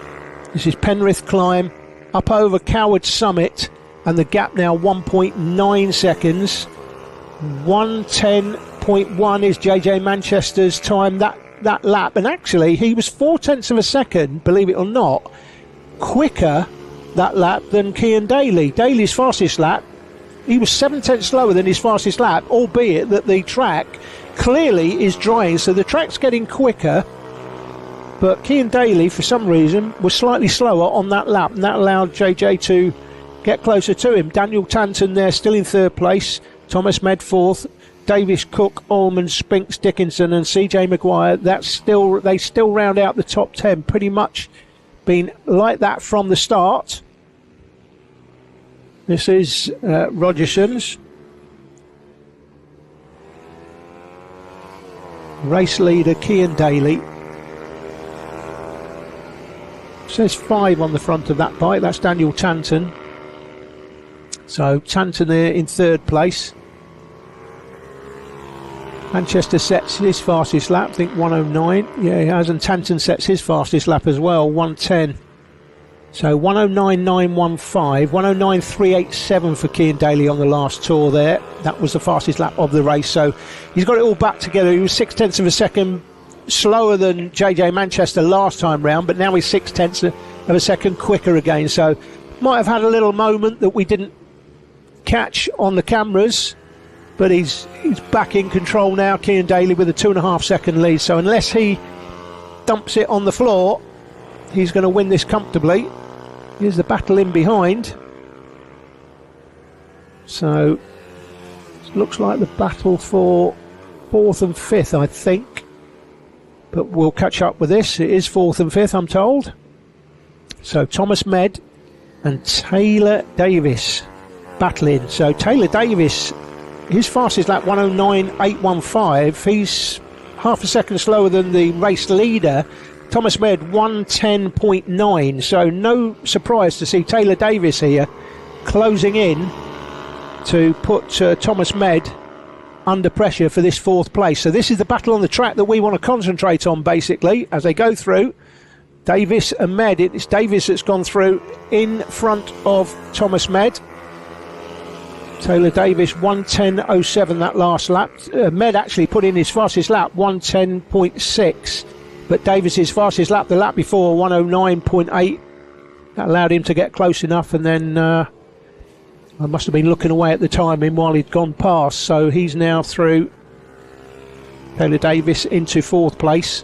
This is Penrith climb, up over Coward Summit, and the gap now 1.9 seconds. 1:10.1 is JJ Manchester's time that lap, and actually he was 0.4 of a second, believe it or not, quicker that lap than Cian Daly. Daly's fastest lap, he was 7/10 slower than his fastest lap, albeit that the track clearly is drying, so the track's getting quicker, but Cian Daly for some reason was slightly slower on that lap, and that allowed JJ to get closer to him. Daniel Tanton there still in 3rd place, Thomas Med 4th, Davis, Cook, Allman, Spinks, Dickinson and CJ Maguire. They still round out the top 10. Pretty much been like that from the start. This is Rogerson's. Race leader Cian Daly. Says 5 on the front of that bike. That's Daniel Tanton. So Tanton there in 3rd place. Manchester sets his fastest lap, I think 109. Yeah, he has, and Tanton sets his fastest lap as well, 110. So 109.915, 109.387 for Cian Daly on the last tour there. That was the fastest lap of the race. So he's got it all back together. He was 0.6 of a second slower than JJ Manchester last time round, but now he's 0.6 of a second quicker again. So might have had a little moment that we didn't catch on the cameras, but he's back in control now, Cian Daly, with a 2.5 second lead. So unless he dumps it on the floor, he's going to win this comfortably. Here's the battle in behind. So it looks like the battle for 4th and 5th, I think. But we'll catch up with this. It is 4th and 5th, I'm told. So Thomas Med and Taylor Davis battling. So Taylor Davis, his fastest lap 109.815. He's half a second slower than the race leader Thomas Med, 110.9. So no surprise to see Taylor Davis here closing in to put Thomas Med under pressure for this 4th place. So this is the battle on the track that we want to concentrate on, basically, as they go through. Davis and Med. It's Davis that's gone through in front of Thomas Med. Taylor Davis 110.07 that last lap. Med actually put in his fastest lap 110.6, but Davis's fastest lap the lap before 109.8. That allowed him to get close enough, and then I must have been looking away at the timing while he'd gone past. So he's now through. Taylor Davis into 4th place,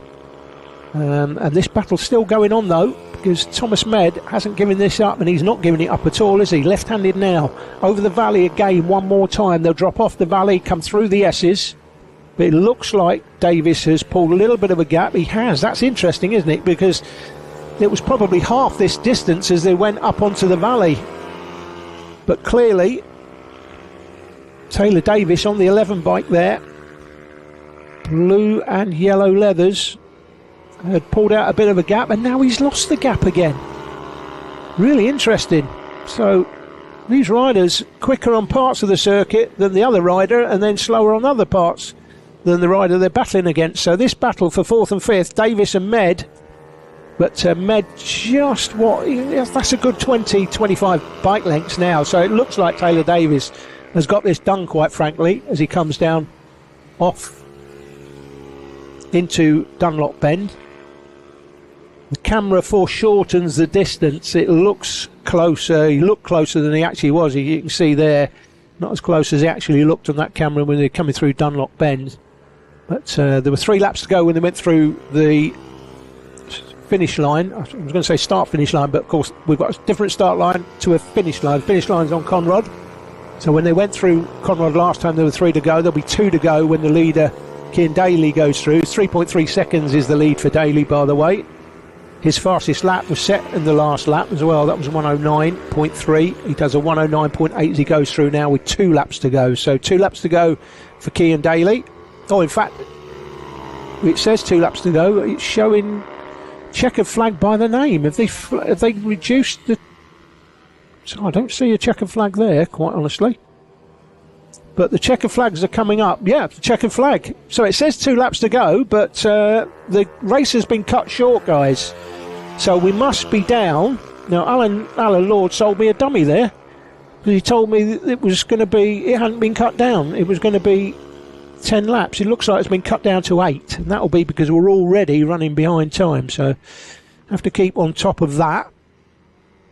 and this battle's still going on though, because Thomas Med hasn't given this up, and he's not giving it up at all, is he? Left-handed now, over the valley again one more time. They'll drop off the valley, come through the S's, but it looks like Davis has pulled a little bit of a gap. He has. That's interesting, isn't it? Because it was probably half this distance as they went up onto the valley, but clearly Taylor Davis on the 11 bike there, blue and yellow leathers, had pulled out a bit of a gap, and now he's lost the gap again. Really interesting. So these riders quicker on parts of the circuit than the other rider, and then slower on other parts than the rider they're battling against. So this battle for 4th and 5th, Davis and Med, but Med just that's a good 20-25 bike lengths now. So it looks like Taylor Davis has got this done, quite frankly, as he comes down off into Dunlop Bend. The camera foreshortens the distance. It looks closer. He looked closer than he actually was. You can see there, not as close as he actually looked on that camera when they're coming through Dunlop Bend. But there were 3 laps to go when they went through the finish line. I was going to say start-finish line, but of course we've got a different start line to a finish line. Finish line's on Conrod. So when they went through Conrad last time, there were 3 to go. There'll be 2 to go when the leader, Cian Daly, goes through. 3.3 seconds is the lead for Daly, by the way. His fastest lap was set in the last lap as well. That was 109.3. He does a 109.8 as he goes through now with 2 laps to go. So 2 laps to go for Cian Daly. Oh, in fact, it says 2 laps to go. It's showing checkered flag by the name. Have they reduced the... So I don't see a checkered flag there, quite honestly. But the checkered flags are coming up. Yeah, the checkered flag. So it says 2 laps to go, but the race has been cut short, guys. So we must be down. Now, Alan Lord sold me a dummy there. He told me that it was going to be... It hadn't been cut down. It was going to be 10 laps. It looks like it's been cut down to 8. And that'll be because we're already running behind time. So have to keep on top of that.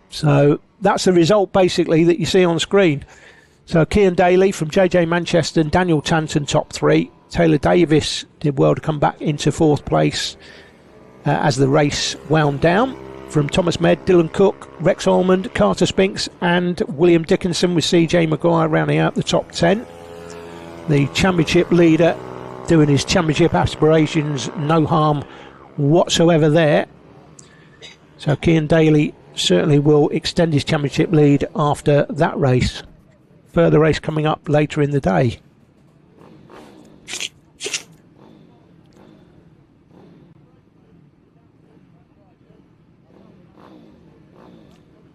So that's the result, basically, that you see on screen. So Cian Daly from JJ Manchester and Daniel Tanton top 3. Taylor Davis did well to come back into 4th place as the race wound down. From Thomas Med, Dylan Cook, Rex Almond, Carter Spinks and William Dickinson with CJ Maguire rounding out the top 10. The championship leader doing his championship aspirations, no harm whatsoever there. So Cian Daly certainly will extend his championship lead after that race. Further race coming up later in the day.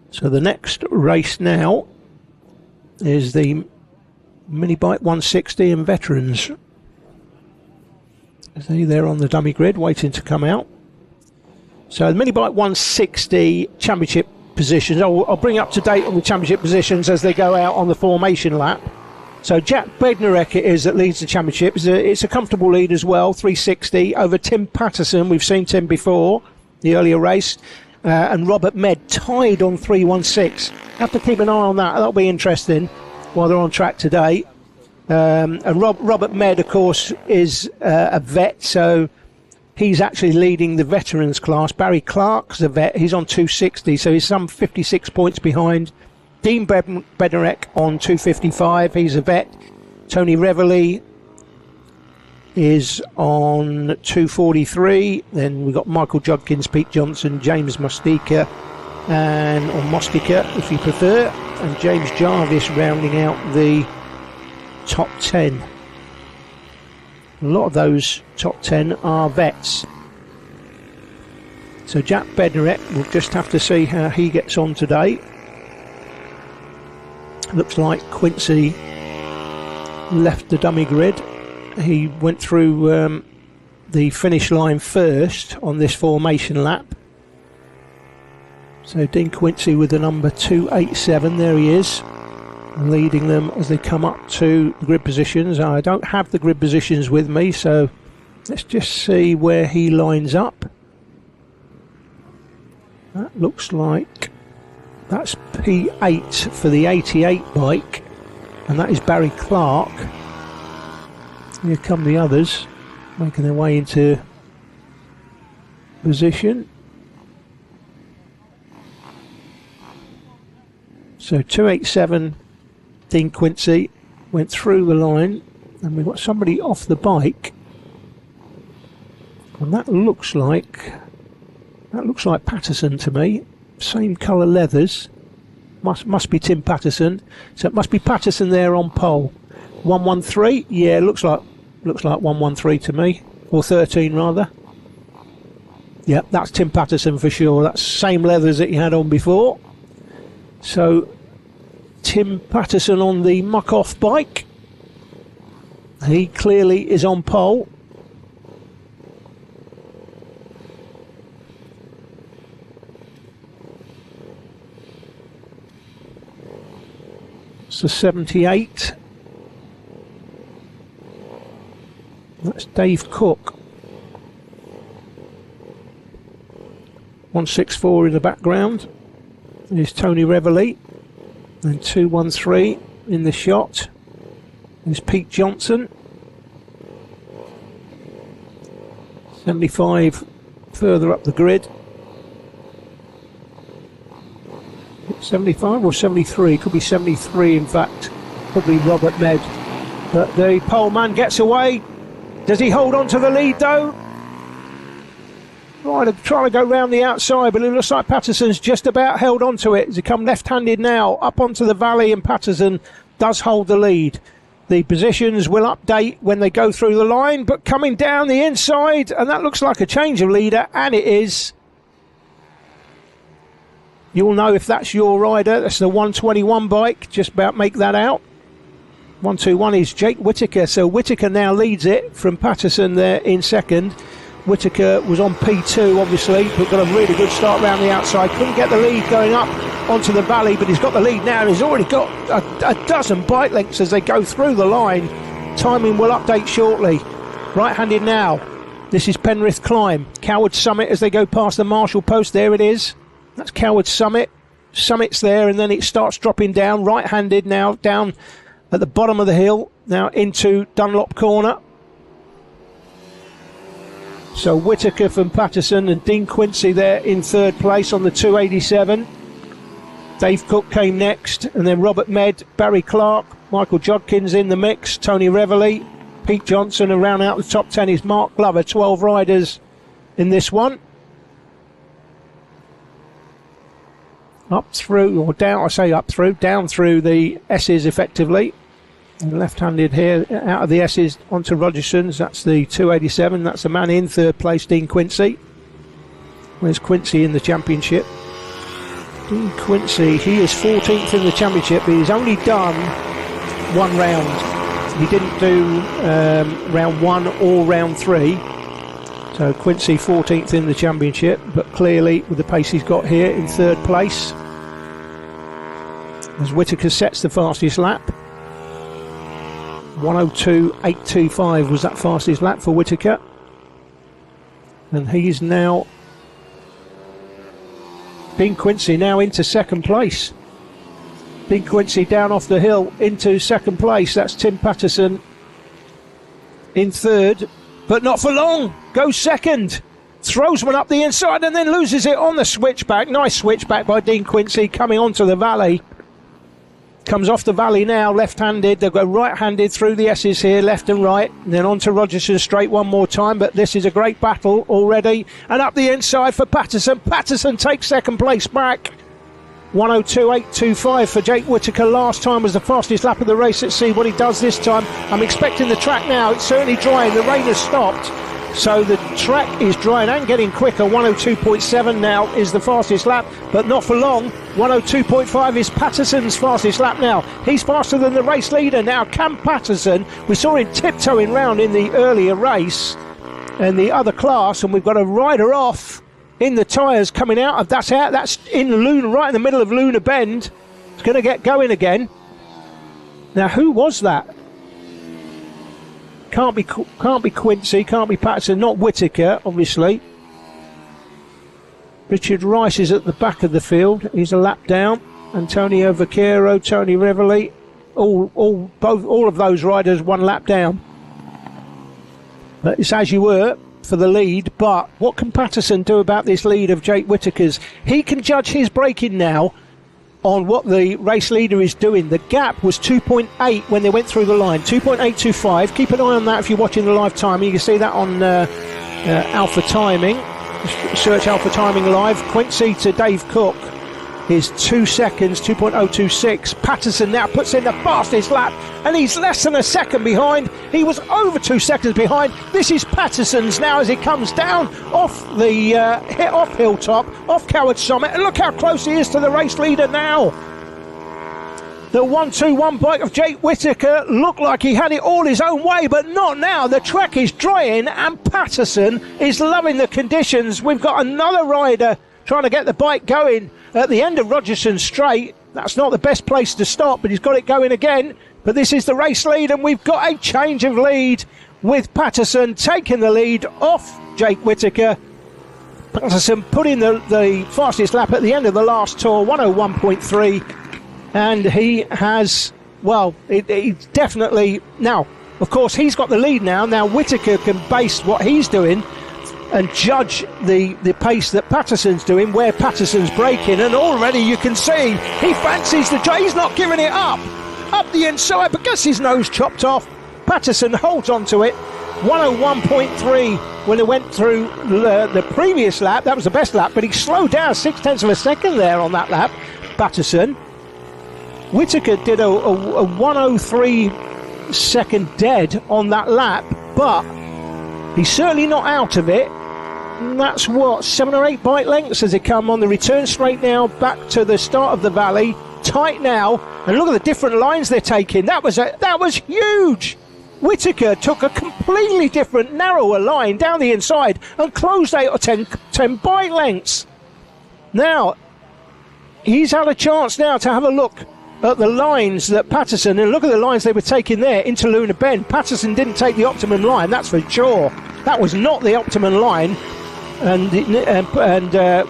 So the next race now is the Mini Bike 160 and Veterans. See, they're on the dummy grid waiting to come out. So the Mini Bike 160 championship positions. I'll bring up to date on the championship positions as they go out on the formation lap. So Jack Bednarek it is that leads the championship. It's a comfortable lead as well, 360 over Tim Patterson. We've seen Tim before, the earlier race. And Robert Med tied on 316. Have to keep an eye on that. That'll be interesting while they're on track today. And Robert Med, of course, is a vet, so he's actually leading the veterans class. Barry Clark's a vet. He's on 260, so he's some 56 points behind. Dean Bednarek on 255. He's a vet. Tony Reveley is on 243. Then we've got Michael Judkins, Pete Johnson, James Mostica, or Mostica if you prefer, and James Jarvis rounding out the top 10. A lot of those top 10 are vets. So Jack Bednarek, we'll just have to see how he gets on today. Looks like Quincy left the dummy grid. He went through the finish line first on this formation lap. So Dean Quincy with the number 287, there he is, leading them as they come up to the grid positions. I don't have the grid positions with me, so let's just see where he lines up. That looks like that's P8 for the 88 bike, and that is Barry Clark. Here come the others making their way into position. So 287 Dean Quincy went through the line, and we've got somebody off the bike, and that looks like Patterson to me. Same colour leathers. Must be Tim Patterson. So it must be Patterson there on pole. 113. Yeah, looks like 113 to me, or 13 rather. Yep, that's Tim Patterson for sure. That's the same leathers that he had on before. So Tim Patterson on the muck-off bike. He clearly is on pole. So 78. That's Dave Cook. 164 in the background. There's Tony Reveley. And 213 in the shot. There's Pete Johnson. 75 further up the grid. 75 or 73? Could be 73 in fact. Could be Robert Med. But the poleman gets away. Does he hold on to the lead though? Right, trying to go round the outside, but it looks like Patterson's just about held on to it. As he come left-handed now, up onto the valley, and Patterson does hold the lead. The positions will update when they go through the line, but coming down the inside, and that looks like a change of leader, and it is. You'll know if that's your rider. That's the 121 bike. Just about make that out. 121 is Jake Whittaker. So Whittaker now leads it from Patterson there in second. Whittaker was on P2, obviously, but got a really good start round the outside. Couldn't get the lead going up onto the valley, but he's got the lead now. He's already got a dozen bike lengths as they go through the line. Timing will update shortly. Right-handed now. This is Penrith Climb. Coward Summit as they go past the Marshall post. There it is. That's Coward Summit. Summit's there, and then it starts dropping down. Right-handed now, down at the bottom of the hill. Now into Dunlop Corner. So Whittaker from Patterson and Dean Quincy there in third place on the 287. Dave Cook came next, and then Robert Med, Barry Clark, Michael Jodkins in the mix, Tony Reveley, Pete Johnson, and round out the top 10 is Mark Glover. 12 riders in this one. Up through, or down, I say up through, down through the S's effectively. And left-handed here, out of the S's onto Rogerson's. That's the 287. That's the man in third place, Dean Quincy. Where's Quincy in the championship? Dean Quincy, he is 14th in the championship, but he's only done one round. He didn't do round one or round three. So Quincy 14th in the championship, but clearly with the pace he's got here in third place. As Whittaker sets the fastest lap. 102.825 was that fastest lap for Whittaker, and he's now Dean Quincy now into second place. Dean Quincy down off the hill into second place. That's Tim Patterson in third, but not for long. Goes second, throws one up the inside and then loses it on the switchback. Nice switchback by Dean Quincy coming onto the valley. Comes off the valley now, left-handed. They'll go right-handed through the S's here, left and right. And then on to Rogerson straight one more time. But this is a great battle already. And up the inside for Patterson. Patterson takes second place back. 102.825 for Jake Whittaker. Last time was the fastest lap of the race. Let's see what he does this time. I'm expecting the track now. It's certainly drying. The rain has stopped. So the track is drying and getting quicker. 102.7 now is the fastest lap, but not for long. 102.5 is Patterson's fastest lap now. He's faster than the race leader now. Cam Patterson, we saw him tiptoeing round in the earlier race in the other class, and we've got a rider off in the tyres coming out of that's in Luna, right in the middle of Luna Bend. It's going to get going again. Now, who was that? Can't be Quincy, can't be Patterson, not Whittaker, obviously. Richard Rice is at the back of the field. He's a lap down. Antonio Vaquero, Tony Reveley, all of those riders one lap down. But it's as you were for the lead. But what can Patterson do about this lead of Jake Whittaker's? He can judge his braking now on what the race leader is doing. The gap was 2.8 when they went through the line. 2.825. Keep an eye on that if you're watching the live timing. You can see that on Alpha Timing. Search Alpha Timing Live. Quincy to Dave Cook is 2 seconds, 2.026. Patterson now puts in the fastest lap, and he's less than a second behind. He was over 2 seconds behind. This is Patterson's now as he comes down off the off Hilltop, off Coward Summit, and look how close he is to the race leader now. The 121 bike of Jake Whittaker looked like he had it all his own way, but not now. The track is drying, and Patterson is loving the conditions. We've got another rider trying to get the bike going at the end of Rogerson Straight. That's not the best place to stop, but he's got it going again. But this is the race lead, and we've got a change of lead with Patterson taking the lead off Jake Whittaker. Patterson put in the fastest lap at the end of the last tour, 101.3. And he has, well, it's definitely, now, of course, he's got the lead now. Now Whittaker can base what he's doing and judge the pace that Patterson's doing, where Patterson's braking, and already you can see he fancies the track. He's not giving it up. up the inside, but gets his nose chopped off. Patterson holds on to it. 101.3 when it went through the previous lap. That was the best lap, but he slowed down 0.6 of a second there on that lap, Patterson. Whittaker did a 103 second dead on that lap, but he's certainly not out of it. And that's what, 7 or 8 bike lengths as it come on the return straight now back to the start of the valley. Tight now, and look at the different lines they're taking. That was huge. Whittaker took a completely different, narrower line down the inside and closed 8 or 10 bike lengths. Now, he's had a chance now to have a look at the lines that Patterson, and look at the lines they were taking there into Luna Bend. Patterson didn't take the optimum line, that's for sure. That was not the optimum line. And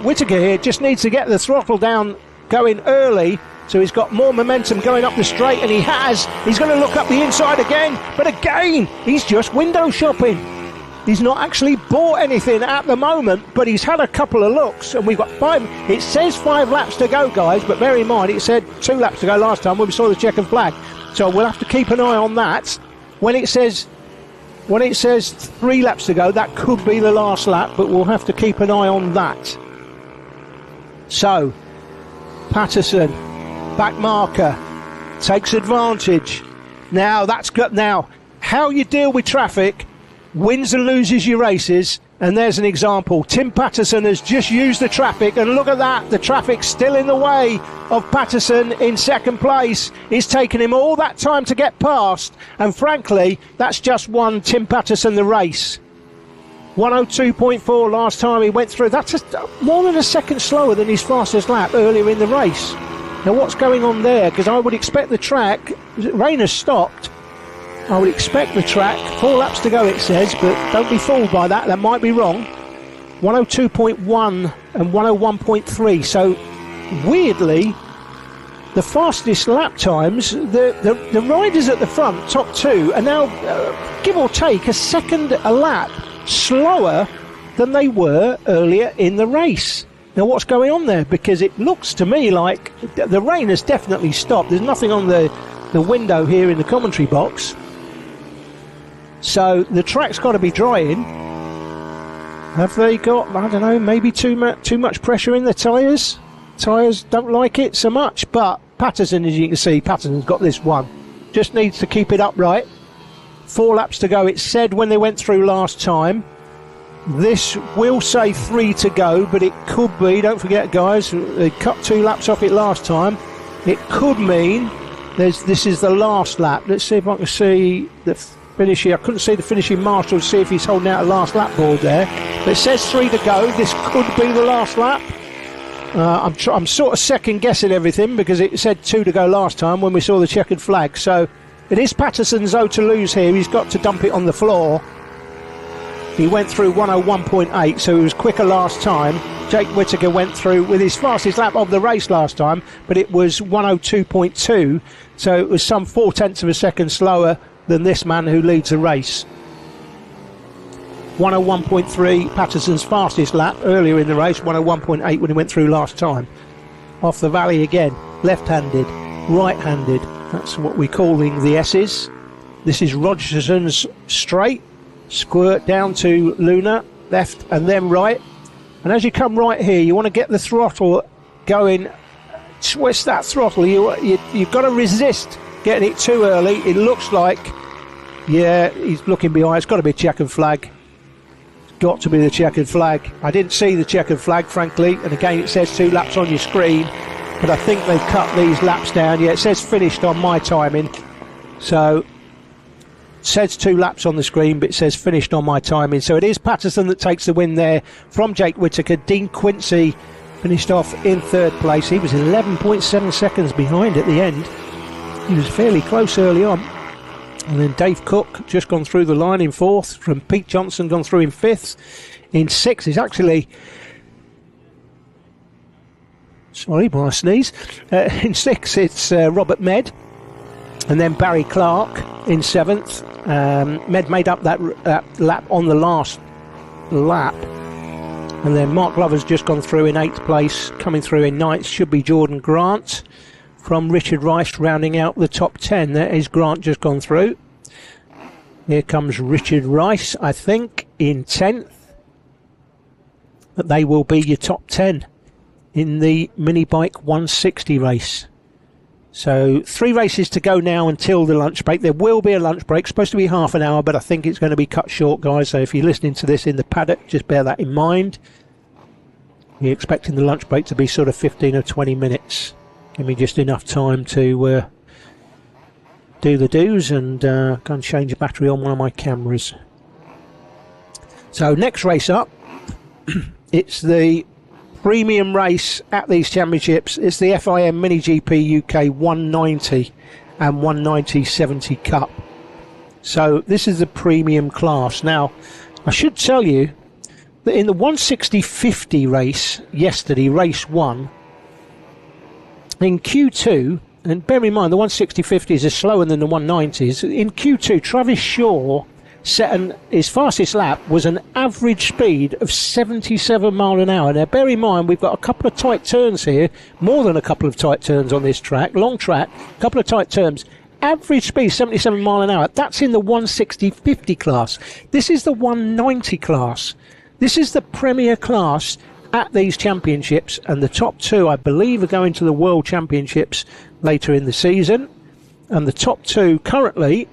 Whittaker here just needs to get the throttle down going early, so he's got more momentum going up the straight, and he has. He's going to look up the inside again, but again, he's just window shopping. He's not actually bought anything at the moment, but he's had a couple of looks, and we've got 5. It says 5 laps to go, guys, but bear in mind, it said 2 laps to go last time when we saw the checkered flag. So we'll have to keep an eye on that. When it says 3 laps to go, that could be the last lap, but we'll have to keep an eye on that. So, Patterson, back marker, takes advantage. Now, that's good. Now, how you deal with traffic, wins and loses your races, and there's an example. Tim Patterson has just used the traffic, and look at that, the traffic's still in the way of Patterson in second place. It's taken him all that time to get past, and frankly, that's just won Tim Patterson the race. 102.4 last time he went through. That's more than a second slower than his fastest lap earlier in the race. Now what's going on there? Because I would expect the track, rain has stopped, I would expect the track, 4 laps to go it says, but don't be fooled by that, that might be wrong. 102.1 and 101.3, so weirdly, the fastest lap times, the riders at the front, top 2, are now, give or take, a second a lap slower than they were earlier in the race. Now what's going on there? Because it looks to me like the rain has definitely stopped. There's nothing on the window here in the commentary box. So the track's got to be drying. Have they got, I don't know, maybe too much pressure in the tyres? Tyres don't like it so much, but Patterson, as you can see, Patterson's got this one. Just needs to keep it upright. 4 laps to go, it said when they went through last time. This will say 3 to go, but it could be, don't forget guys, they cut 2 laps off it last time. It could mean this is the last lap. Let's see if I can see the finish here. I couldn't see the finishing marshal to see if he's holding out a last lap board there. But it says 3 to go. This could be the last lap. I'm sort of second guessing everything because it said 2 to go last time when we saw the checkered flag. So it is Patterson's O to lose here. He's got to dump it on the floor. He went through 101.8, so he was quicker last time. Jake Whittaker went through with his fastest lap of the race last time, but it was 102.2, so it was some 0.4 of a second slower than this man who leads the race. 101.3, Patterson's fastest lap earlier in the race, 101.8 when he went through last time. Off the valley again, left-handed, right-handed, that's what we're calling the S's. This is Rogerson's straight. Squirt down to Luna, left and then right. And as you come right here, you want to get the throttle going. Twist that throttle. You've got to resist getting it too early. It looks like, yeah, he's looking behind. It's got to be a checkered flag. It's got to be the checkered flag. I didn't see the checkered flag, frankly. And again, it says 2 laps on your screen. But I think they've cut these laps down. Yeah, it says finished on my timing. So it says 2 laps on the screen, but it says finished on my timing. So it is Patterson that takes the win there from Jake Whittaker. Dean Quincy finished off in 3rd place. He was 11.7 seconds behind at the end. He was fairly close early on. And then Dave Cook just gone through the line in 4th. From Pete Johnson gone through in 5th. In 6th is actually... Sorry, my sneeze. In 6th it's Robert Med. And then Barry Clark in 7th. Med made up that lap on the last lap. And then Mark Glover's just gone through in 8th place. Coming through in 9th should be Jordan Grant from Richard Rice rounding out the top 10. There is Grant just gone through. Here comes Richard Rice, I think, in 10th. But they will be your top 10 in the mini bike 160 race. So 3 races to go now until the lunch break. There will be a lunch break, supposed to be half an hour, but I think it's going to be cut short, guys. So if you're listening to this in the paddock, just bear that in mind. We're expecting the lunch break to be sort of 15 or 20 minutes. Give me just enough time to do the do's and go and change the battery on one of my cameras. So next race up, it's the premium race at these championships. It's the FIM Mini GP UK 190 and 190/70 Cup. So this is the premium class. Now, I should tell you that in the 160/50 race yesterday, race 1, in Q2, and bear in mind the 160/50s are slower than the 190s. In Q2, Travis Shaw set his fastest lap was an average speed of 77 mile an hour. Now bear in mind we've got a couple of tight turns here, more than a couple of tight turns on this track, long track, a couple of tight turns. Average speed 77 mile an hour. That's in the 160/50 class. This is the 190 class. This is the premier class at these championships, and the top 2 I believe are going to the World Championships later in the season. And the top 2 currently,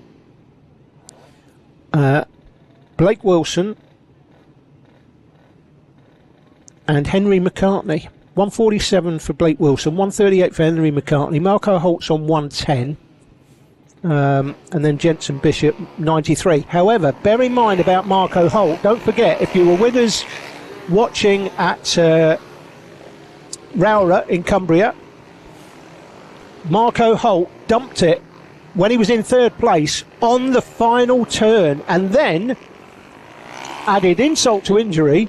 Blake Wilson and Henry McCartney. 147 for Blake Wilson, 138 for Henry McCartney. Marco Holt's on 110, and then Jensen Bishop 93. However, bear in mind about Marco Holt, don't forget, if you were with us watching at Rowra in Cumbria, Marco Holt dumped it when he was in 3rd place on the final turn, and then added insult to injury.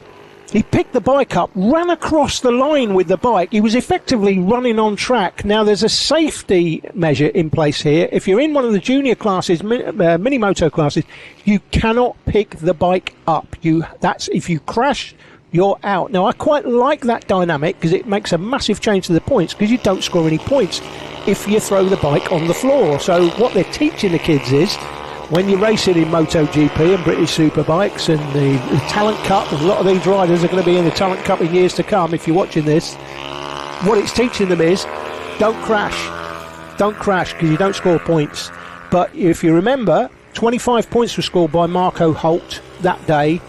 He picked the bike up, ran across the line with the bike. He was effectively running on track. Now, there's a safety measure in place here. If you're in one of the junior classes, mini moto classes, you cannot pick the bike up. If you crash, you're out. Now, I quite like that dynamic because it makes a massive change to the points, because you don't score any points if you throw the bike on the floor. So what they're teaching the kids is, when you're racing in MotoGP and British Superbikes and the Talent Cup, and a lot of these riders are going to be in the Talent Cup in years to come if you're watching this, what it's teaching them is, don't crash. Don't crash, because you don't score points. But if you remember, 25 points were scored by Marco Holt that day,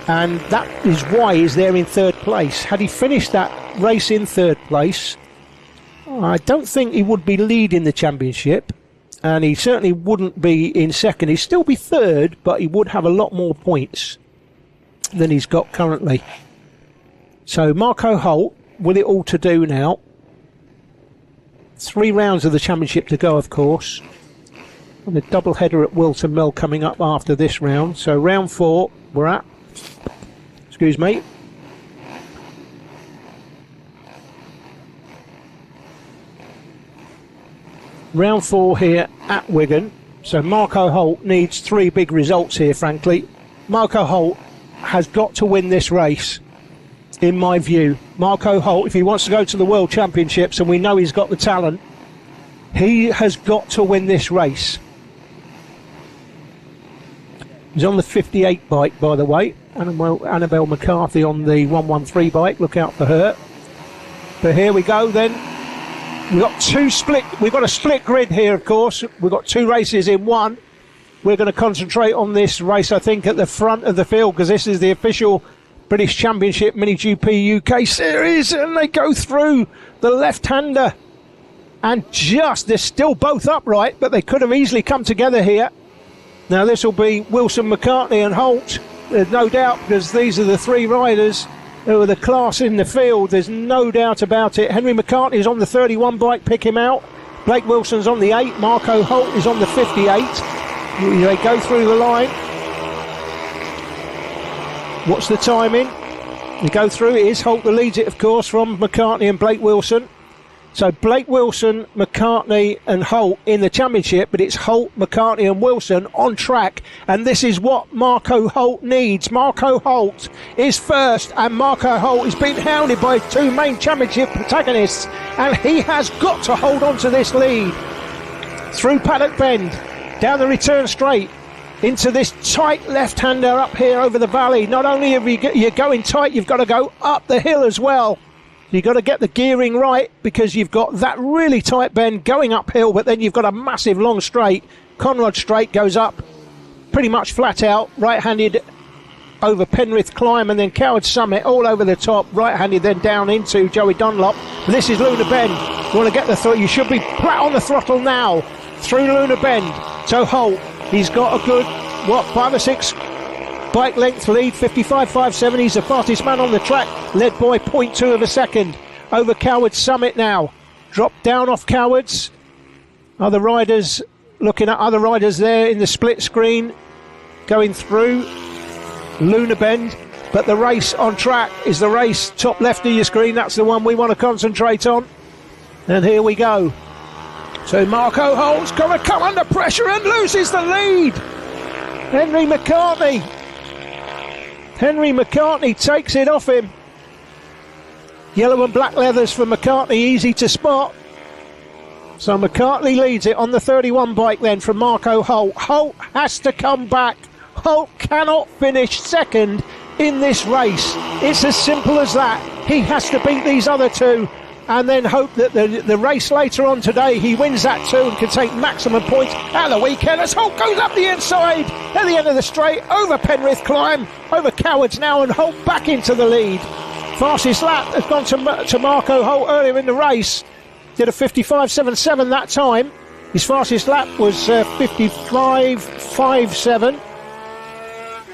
and that is why he's there in 3rd place. Had he finished that race in 3rd place, I don't think he would be leading the championship, and he certainly wouldn't be in 2nd. He'd still be 3rd, but he would have a lot more points than he's got currently. So Marco Holt, with it all to do now. 3 rounds of the championship to go, of course. And a double header at Wilton Mill coming up after this round. So round 4 we're at. Excuse me. Round 4 here at Wigan. So Marco Holt needs 3 big results here, frankly. Marco Holt has got to win this race, in my view. Marco Holt, if he wants to go to the World Championships, and we know he's got the talent, he has got to win this race. He's on the 58 bike, by the way. Annabelle McCarthy on the 113 bike. Look out for her. But here we go then. We've got a split grid here, of course. We've got 2 races in one. We're going to concentrate on this race, I think, at the front of the field, because this is the official British Championship Mini GP UK Series, and they go through the left-hander. And they're still both upright, but they could have easily come together here. Now, this will be Wilson, McCartney and Holt. There's no doubt, because these are the 3 riders who are the class in the field. There's no doubt about it. Henry McCartney is on the 31 bike, pick him out. Blake Wilson's on the 8. Marco Holt is on the 58. They go through the line. What's the timing? They go through. It is Holt that leads it, of course, from McCartney and Blake Wilson. So Blake Wilson, McCartney and Holt in the championship, but it's Holt, McCartney and Wilson on track, and this is what Marco Holt needs. Marco Holt is first, and Marco Holt is being hounded by two main championship protagonists, and he has got to hold on to this lead. Through Paddock Bend, down the return straight, into this tight left-hander up here over the valley. Not only are you're going tight, you've got to go up the hill as well. You've got to get the gearing right because you've got that really tight bend going uphill, but then you've got a massive long straight. Conrod Straight goes up pretty much flat out, right-handed over Penrith Climb, and then Coward Summit all over the top, right-handed then down into Joey Dunlop. This is Luna Bend. You want to get the throttle, you should be flat on the throttle now through Luna Bend. So Holt, he's got a good, 5 or 6 bike length lead, 55.57. He's the fastest man on the track, led by 0.2 of a second over Cowards Summit now. Drop down off Cowards. Other riders, looking at other riders there in the split screen, going through Luna Bend. But the race on track is the race top left of your screen. That's the one we want to concentrate on. And here we go. So Marco Holt's going to come under pressure and loses the lead. Henry McCartney takes it off him. Yellow and black leathers for McCartney, easy to spot. So McCartney leads it on the 31 bike then from Marco Holt. Holt has to come back. Holt cannot finish second in this race. It's as simple as that. He has to beat these other two and then hope that the race later on today he wins that too and can take maximum points at the weekend as Holt goes up the inside at the end of the straight over Penrith Climb, over Cowards now, and Holt back into the lead. Fastest lap has gone to Marco Holt earlier in the race. Did a 55.77 that time. His fastest lap was 55.57.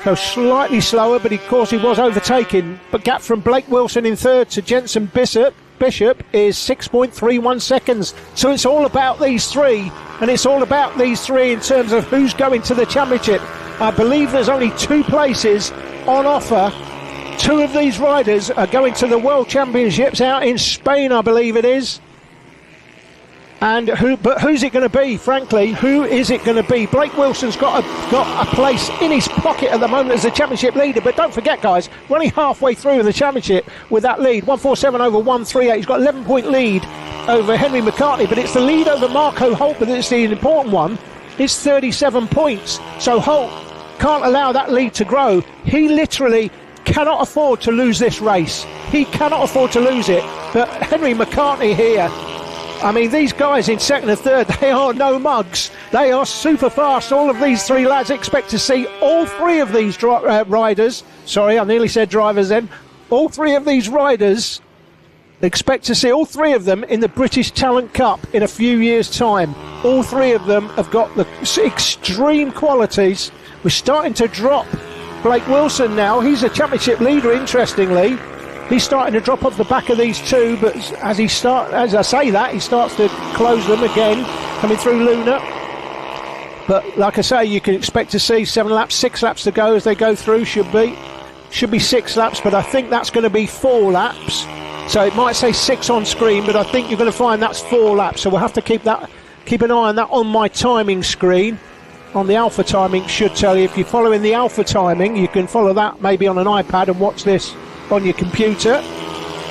So slightly slower, but of course he was overtaken. But gap from Blake Wilson in third to Jensen Bishop is 6.31 seconds. So it's all about these three, and it's all about these three in terms of who's going to the championship. I believe there's only 2 places on offer. 2 of these riders are going to the World Championships out in Spain, I believe it is. And who's it going to be, frankly? Who is it going to be? Blake Wilson's got a place in his pocket at the moment as the championship leader, but don't forget, guys, we're only halfway through the championship with that lead. 147 over 138. He's got 11-point lead over Henry McCartney, but it's the lead over Marco Holt, but it's the important one. It's 37 points. So Holt can't allow that lead to grow. He literally cannot afford to lose this race. He cannot afford to lose it. But Henry McCartney here, I mean, these guys in second and third, they are no mugs. They are super fast. All of these 3 lads expect to see all 3 of these riders. Sorry, I nearly said drivers then. All 3 of these riders expect to see all 3 of them in the British Talent Cup in a few years' time. All 3 of them have got the extreme qualities. We're starting to drop Blake Wilson now. He's a championship leader, interestingly. He's starting to drop off the back of these 2, but as I say that, he starts to close them again, coming through Luna. But like I say, you can expect to see 6 laps to go as they go through. Should be 6 laps, but I think that's going to be 4 laps. So it might say 6 on screen, but I think you're going to find that's 4 laps. So we'll have to keep an eye on that on my timing screen. On the Alpha timing should tell you. If you're following the Alpha timing, you can follow that maybe on an iPad and watch this on your computer.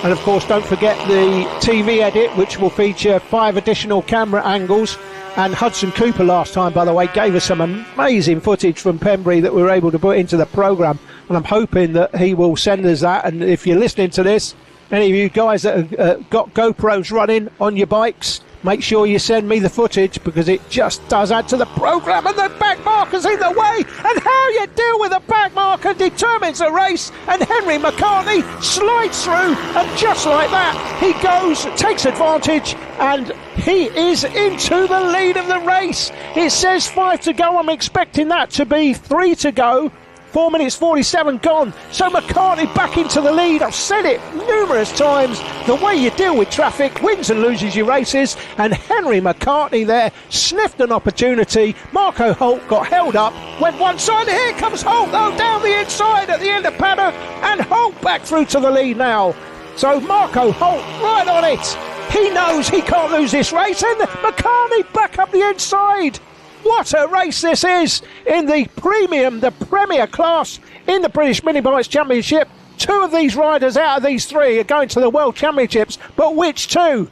And of course, don't forget the TV edit, which will feature 5 additional camera angles. And Hudson Cooper last time, by the way, gave us some amazing footage from Pembrey that we were able to put into the programme, and I'm hoping that he will send us that. And if you're listening to this, any of you guys that have got GoPros running on your bikes, make sure you send me the footage, because it just does add to the programme. And the back marker's in the way, and how you deal with a back marker determines the race. And Henry McCartney slides through, and just like that, he goes, takes advantage, and he is into the lead of the race. It says 5 to go. I'm expecting that to be 3 to go. 4 minutes 47 gone. So McCartney back into the lead. I've said it numerous times. The way you deal with traffic wins and loses your races. And Henry McCartney there sniffed an opportunity. Marco Holt got held up, went one side. Here comes Holt though, down the inside at the end of Paddock. And Holt back through to the lead now. So Marco Holt right on it. He knows he can't lose this race, and McCartney back up the inside. What a race this is in the Premier class in the British Mini Bikes Championship. 2 of these riders out of these 3 are going to the World Championships, but which 2?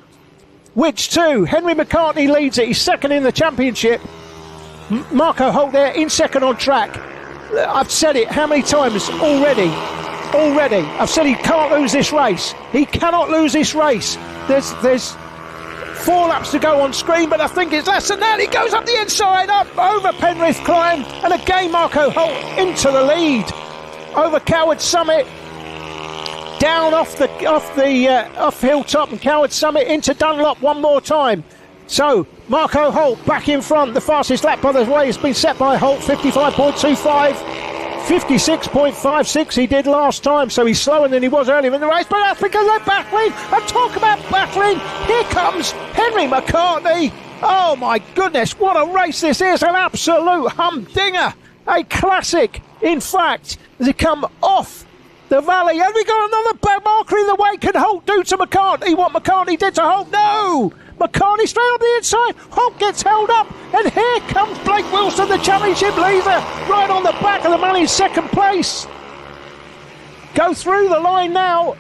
Which 2? Henry McCartney leads it. He's second in the championship. Marco Holt there in second on track. I've said it how many times already? I've said he can't lose this race. He cannot lose this race. There's 4 laps to go on screen, but I think it's less than that. He goes up the inside, up over Penrith Climb, and again Marco Holt into the lead over Coward Summit, down off Hilltop and Coward Summit into Dunlop one more time. So Marco Holt back in front. The fastest lap by the way has been set by Holt, 55.25. 56.56 he did last time, so he's slower than he was earlier in the race, but that's because they're battling. And talk about battling, here comes Henry McCartney. Oh my goodness, what a race this is, an absolute humdinger, a classic. In fact, as he come off the valley, and we got another back marker in the way. Can Holt do to McCartney what McCartney did to Holt? No! McCartney straight up the inside. Holt gets held up, and here comes Blake Wilson, the championship leader, right on the back of the man in second place. Go through the line now.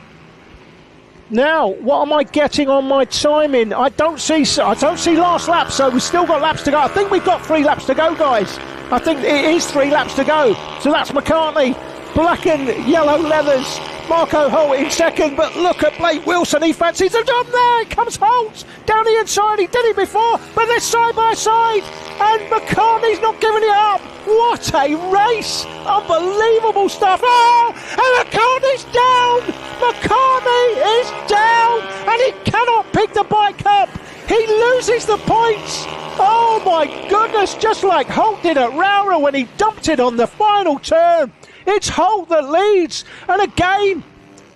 Now, what am I getting on my timing? I don't see last lap, so we've still got laps to go. I think we've got 3 laps to go, guys. I think it is 3 laps to go. So that's McCartney, black and yellow leathers. Marco Holt in second, but look at Blake Wilson, he fancies a jump. There comes Holt down the inside. He did it before, but they're side by side, and McCartney's not giving it up. What a race! Unbelievable stuff. Oh, and McCartney's down. McCartney is down, and he cannot pick the bike up. He loses the points. Oh my goodness, just like Holt did at Rowra when he dumped it on the final turn. It's Holt that leads, and again,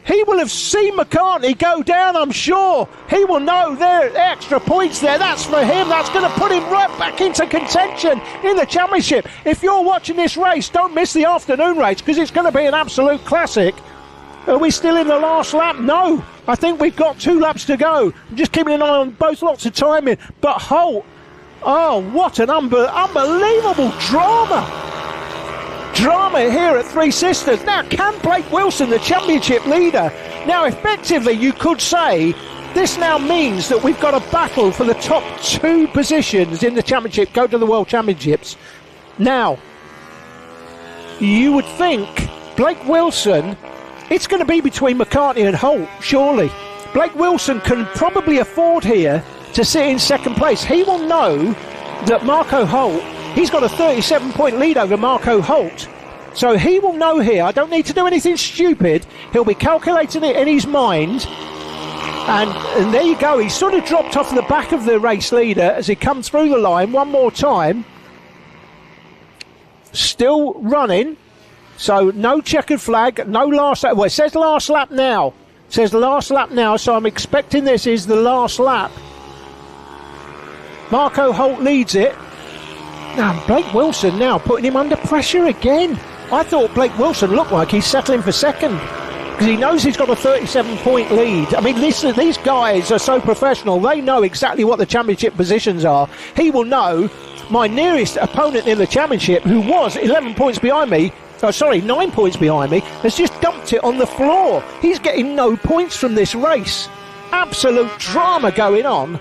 he will have seen McCartney go down, I'm sure. He will know there are extra points there. That's for him. That's going to put him right back into contention in the championship. If you're watching this race, don't miss the afternoon race, because it's going to be an absolute classic. Are we still in the last lap? No. I think we've got 2 laps to go. I'm just keeping an eye on both lots of timing. But Holt, oh, what an unbelievable drama here at Three Sisters. Now, can Blake Wilson, the championship leader, now effectively you could say this now means that we've got a battle for the top 2 positions in the championship, go to the World Championships. Now, you would think Blake Wilson, it's going to be between McCartney and Holt, surely. Blake Wilson can probably afford here to sit in second place. He will know that Marco Holt, he's got a 37-point lead over Marco Holt. So he will know here, I don't need to do anything stupid. He'll be calculating it in his mind. And there you go. He's sort of dropped off the back of the race leader as he comes through the line one more time. Still running. So no checkered flag, no last lap. Well, it says last lap now. It says last lap now, so I'm expecting this is the last lap. Marco Holt leads it. Now, Blake Wilson now putting him under pressure again. I thought Blake Wilson looked like he's settling for second because he knows he's got a 37-point lead. I mean, these guys are so professional. They know exactly what the championship positions are. He will know my nearest opponent in the championship, who was 11 points behind me, 9 points behind me, has just dumped it on the floor. He's getting no points from this race. Absolute drama going on.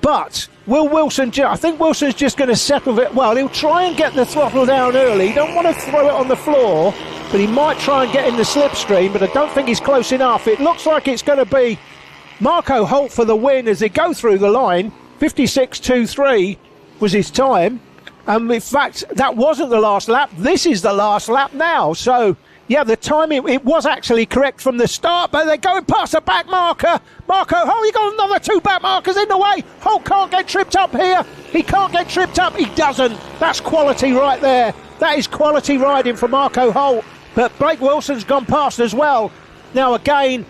But will Wilson, I think Wilson's just going to settle it. Well, he'll try and get the throttle down early. He don't want to throw it on the floor, but he might try and get in the slipstream, but I don't think he's close enough. It looks like it's going to be Marco Holt for the win as they go through the line. 56.23 was his time. And in fact, that wasn't the last lap. This is the last lap now. So, yeah, the timing, it was actually correct from the start, but they're going past the back marker. Marco Holt, he got another 2 back markers in the way. Holt can't get tripped up here. He can't get tripped up. He doesn't. That's quality right there. That is quality riding from Marco Holt. But Blake Wilson's gone past as well. Now, again,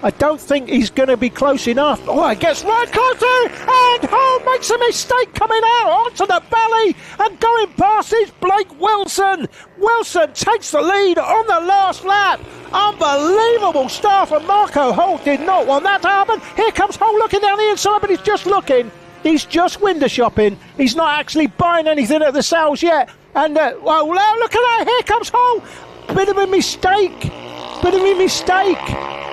I don't think he's going to be close enough. Oh, it gets right closer, and Hull makes a mistake coming out onto the belly and going past is Blake Wilson. Wilson takes the lead on the last lap. Unbelievable stuff, and Marco Hull did not want that to happen. Here comes Hull looking down the inside, but he's just looking. He's just window shopping. He's not actually buying anything at the sales yet. And, well, look at that. Here comes Hull. Bit of a mistake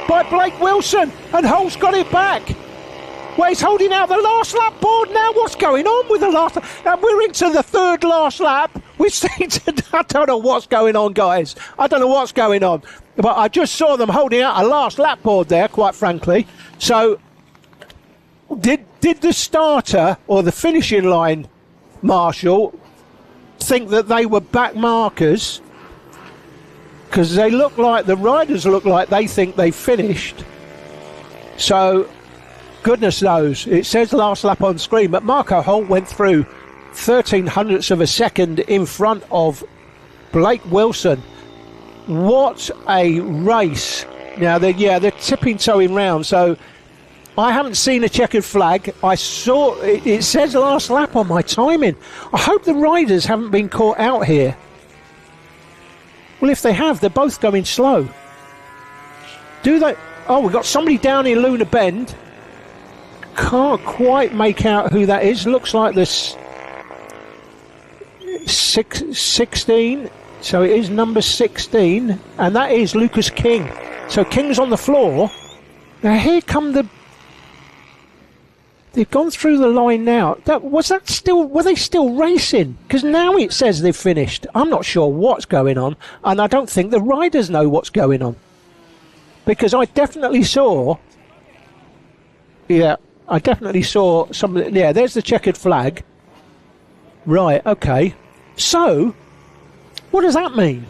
by Blake Wilson, and Hull's got it back. Well, he's holding out the last lap board now. What's going on with the last lap? And we're into the third last lap. We seem to, I don't know what's going on, guys. I don't know what's going on. But I just saw them holding out a last lap board there, quite frankly. So, did the starter or the finishing line marshal think that they were back markers? Because they look like, the riders look like they think they finished. So, goodness knows. It says last lap on screen, but Marco Holt went through 13 hundredths of a second in front of Blake Wilson. What a race. Now, they're tipping-toeing round, so I haven't seen a checkered flag. I saw, it says last lap on my timing. I hope the riders haven't been caught out here. Well, if they have, they're both going slow. Do they? Oh, we've got somebody down in Luna Bend. Can't quite make out who that is. Looks like this 16. So it is number 16. And that is Lucas King. So King's on the floor. Now here come the... They've gone through the line now. Were they still racing? Because now it says they've finished. I'm not sure what's going on, and I don't think the riders know what's going on. Because I definitely saw... Yeah, I definitely saw some... Yeah, there's the checkered flag. Right, okay. So, what does that mean?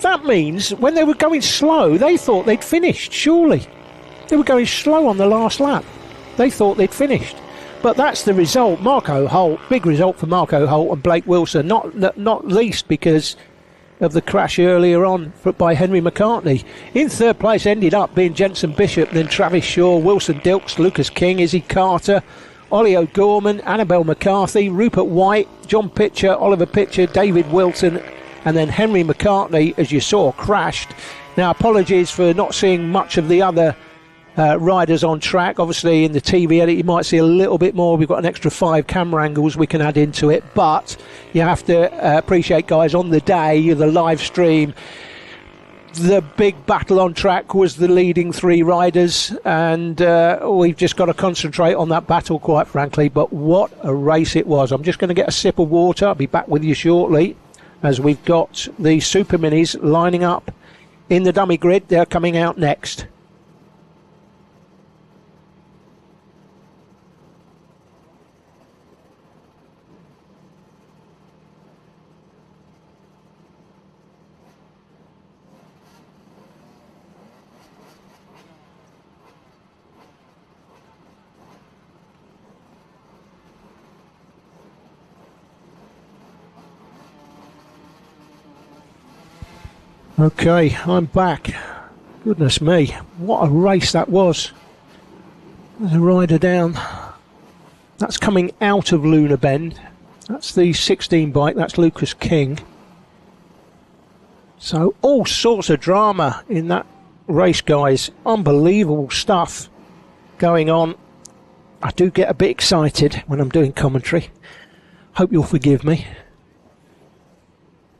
That means when they were going slow, they thought they'd finished, surely. They were going slow on the last lap. They thought they'd finished. But that's the result. Marco Holt, big result for Marco Holt and Blake Wilson, not least because of the crash earlier on by Henry McCartney. In third place ended up being Jensen Bishop, then Travis Shaw, Wilson Dilks, Lucas King, Izzy Carter, Ollie O'Gorman, Annabelle McCarthy, Rupert White, John Pitcher, Oliver Pitcher, David Wilton, and then Henry McCartney, as you saw, crashed. Now, apologies for not seeing much of the other riders on track. Obviously in the TV edit you might see a little bit more. We've got an extra 5 camera angles we can add into it, but you have to appreciate, guys, on the day, the live stream, the big battle on track was the leading 3 riders, and we've just got to concentrate on that battle, quite frankly. But what a race it was. I'm just going to get a sip of water. I'll be back with you shortly as we've got the Super Minis lining up in the dummy grid. They're coming out next. Okay, I'm back. Goodness me, what a race that was. There's a rider down. That's coming out of Luna Bend. That's the 16 bike, that's Lucas King. So all sorts of drama in that race, guys. Unbelievable stuff going on. I do get a bit excited when I'm doing commentary. Hope you'll forgive me.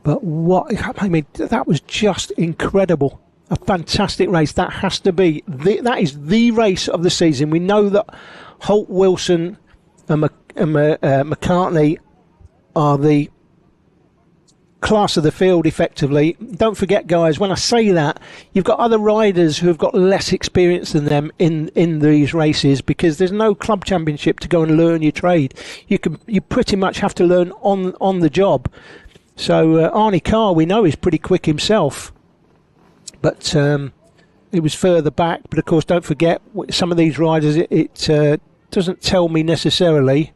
But I mean, that was just incredible. A fantastic race. That has to be, that is the race of the season. We know that Holt, Wilson and McCartney are the class of the field, effectively. Don't forget, guys, when I say that, you've got other riders who have got less experience than them in these races, because there's no club championship to go and learn your trade. You pretty much have to learn on the job. So Arnie Carr, we know, is pretty quick himself, but it was further back. But of course, don't forget, some of these riders, it doesn't tell me necessarily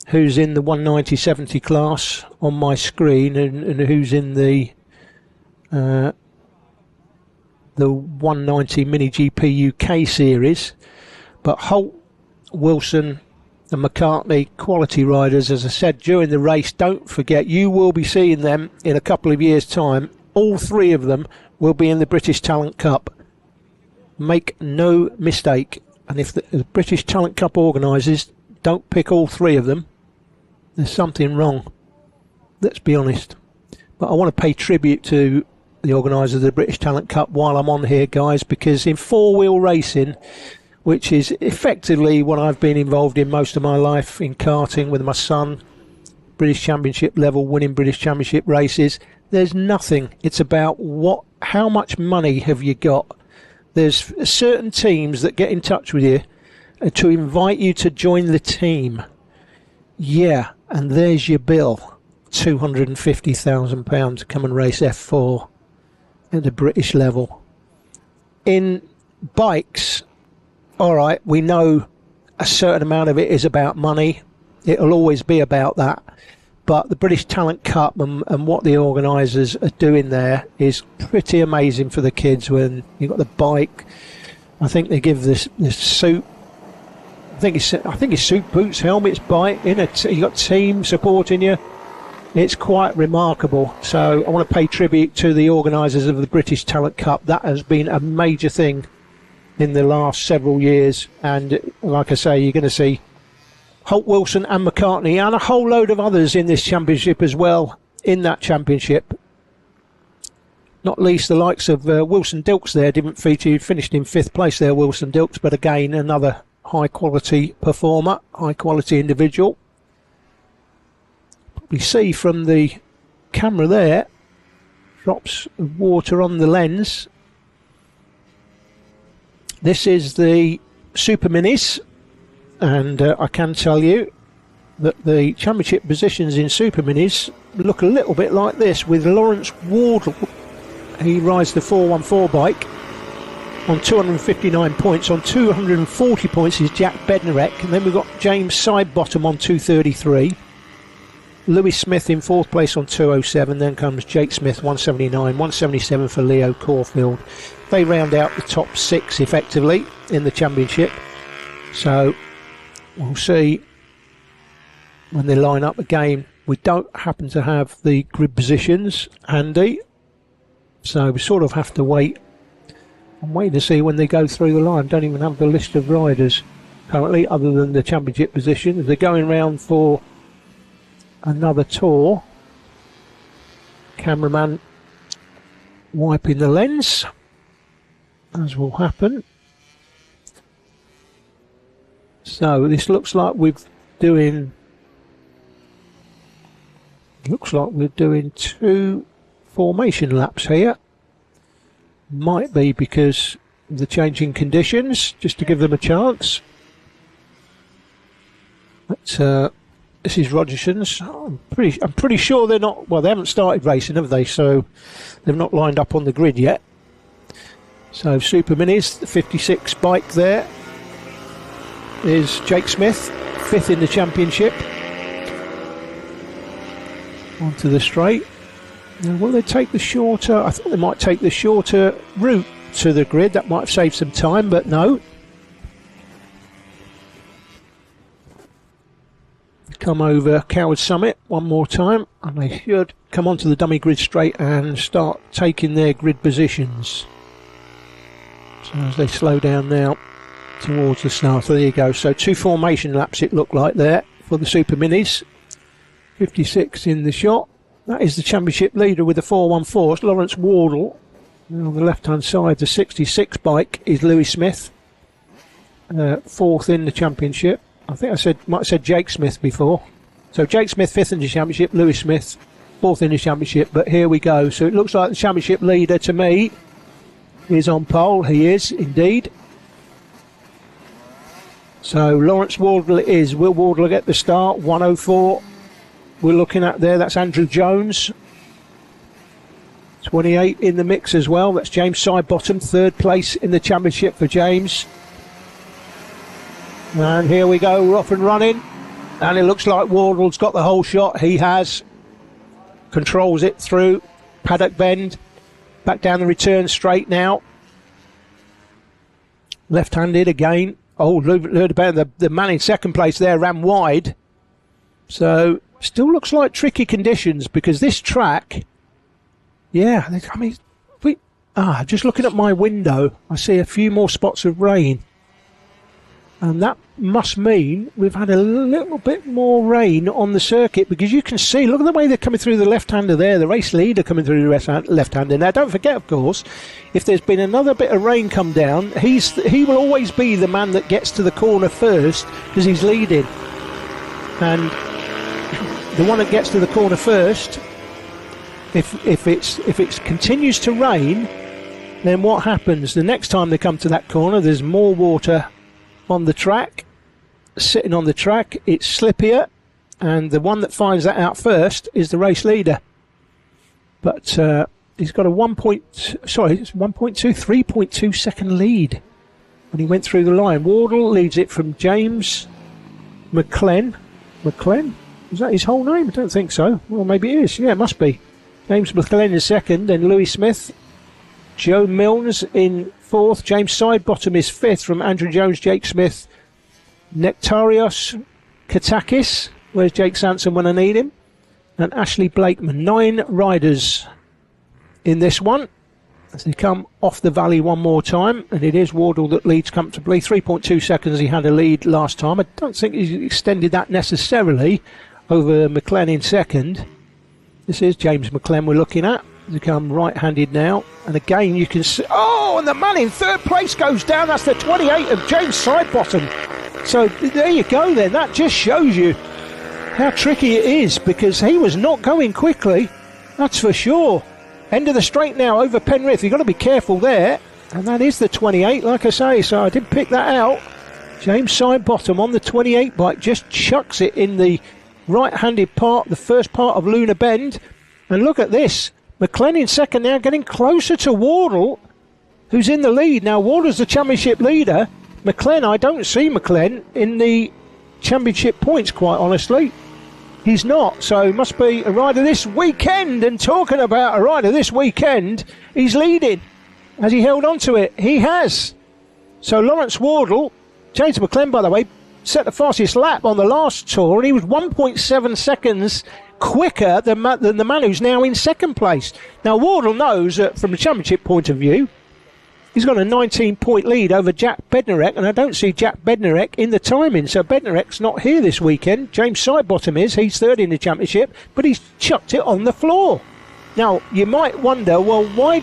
who's in the 190/70 class on my screen and who's in the the 190 Mini GP UK series. But Holt, Wilson and McCartney, quality riders, as I said during the race. Don't forget, you will be seeing them in a couple of years' time. All three of them will be in the British Talent Cup. Make no mistake. And if the British Talent Cup organisers don't pick all three of them, there's something wrong. Let's be honest. But I want to pay tribute to the organisers of the British Talent Cup while I'm on here, guys, because in four-wheel racing, which is effectively what I've been involved in most of my life, in karting with my son, British Championship level, winning British Championship races, there's nothing. It's about how much money have you got. There's certain teams that get in touch with you to invite you to join the team. Yeah, and there's your bill. £250,000 to come and race F4 at the British level. In bikes, all right, we know a certain amount of it is about money. It'll always be about that. But the British Talent Cup and what the organisers are doing there is pretty amazing for the kids. When you've got the bike, I think they give this suit. I think it's suit, boots, helmets, bike. You got team supporting you. It's quite remarkable. So I want to pay tribute to the organisers of the British Talent Cup. That has been a major thing in the last several years. And like I say, you're going to see Holt, Wilson and McCartney and a whole load of others in this championship as well, in that championship. Not least the likes of Wilson Dilks there didn't feature. He finished in 5th place there, Wilson Dilks, but again, another high quality performer, high quality individual. We see from the camera there, drops of water on the lens. This is the Super Minis, and I can tell you that the championship positions in Super Minis look a little bit like this, with Lawrence Wardle. He rides the 414 bike on 259 points. On 240 points is Jack Bednarek, and then we've got James Sidebottom on 233. Lewis Smith in 4th place on 207. Then comes Jake Smith 179, 177 for Leo Caulfield. They round out the top 6 effectively in the championship. So we'll see when they line up again. We don't happen to have the grid positions handy, so we sort of have to wait. I'm waiting to see when they go through the line. Don't even have the list of riders currently, other than the championship positions. They're going round for another tour. Cameraman wiping the lens, as will happen. So this looks like we're doing 2 formation laps here. Might be because of the changing conditions, just to give them a chance. But this is Rogerson's. I'm pretty sure they're not. Well, they haven't started racing, have they? So they've not lined up on the grid yet. So Super Minis, the 56 bike there is Jake Smith, 5th in the championship. Onto the straight. Now, will they take the shorter? I thought they might take the shorter route to the grid. That might have saved some time, but no. Come over Coward Summit one more time, and they should come onto the dummy grid straight and start taking their grid positions. So as they slow down now towards the start. So there you go. So 2 formation laps it looked like there for the Super Minis. 56 in the shot. That is the championship leader with the 414. It's Lawrence Wardle. And on the left hand side, the 66 bike is Louis Smith, 4th in the championship. I think might have said Jake Smith before. So Jake Smith 5th in the championship, Louis Smith 4th in the championship. But here we go. So it looks like the championship leader to me is on pole. He is indeed. So Lawrence Wardle it is. Will Wardle get the start? 104 we're looking at there. That's Andrew Jones. 28 in the mix as well. That's James Sidebottom, 3rd place in the championship for James. And here we go, we're off and running. And it looks like Wardle's got the whole shot. He has. Controls it through Paddock Bend. Back down the return straight now. Left-handed again. Oh, learned about the man in second place there, ran wide. So, still looks like tricky conditions because this track, yeah, I mean, just looking at my window, I see a few more spots of rain. And that must mean we've had a little bit more rain on the circuit because you can see, look at the way they're coming through the left-hander there, the race leader coming through the left-hander. Now, don't forget, of course, if there's been another bit of rain come down, he will always be the man that gets to the corner first because he's leading. And the one that gets to the corner first, if it continues to rain, then what happens? The next time they come to that corner, there's more water on the track, sitting on the track, it's slippier, and the one that finds that out first is the race leader. But he's got a 3.2 second lead when he went through the line. Wardle leads it from James McLean. McLean? Is that his whole name? I don't think so. Well, maybe it is. Yeah, it must be. James McLean is second, then Louis Smith. Joe Milnes in fourth. James Sidebottom is fifth from Andrew Jones, Jake Smith, Nectarios Katakis. Where's Jake Sanson when I need him? And Ashley Blakeman. 9 riders in this one as they come off the valley one more time. And it is Wardle that leads comfortably. 3.2 seconds he had a lead last time. I don't think he's extended that necessarily over McLean in second. This is James McLean we're looking at. They come right-handed now, and again you can see, and the man in third place goes down. That's the 28 of James Sidebottom. So there you go then. That just shows you how tricky it is because he was not going quickly, that's for sure. End of the straight now over Penrith. You've got to be careful there, and that is the 28, like I say, so I did pick that out. James Sidebottom on the 28 bike just chucks it in the right-handed part, the first part of Luna Bend, and look at this. McLean in second now, getting closer to Wardle, who's in the lead. Now, Wardle's the championship leader. McLean, I don't see McLean in the championship points, quite honestly. He's not, so must be a rider this weekend. And talking about a rider this weekend, he's leading. Has he held on to it? He has. So Lawrence Wardle, James McLean, by the way, set the fastest lap on the last tour, and he was 1.7 seconds quicker than the man who's now in second place. Now, Wardle knows that from the championship point of view, he's got a 19-point lead over Jack Bednarek, and I don't see Jack Bednarek in the timing, so Bednarek's not here this weekend. James Sidebottom is. He's third in the championship, but he's chucked it on the floor. Now, you might wonder, well, why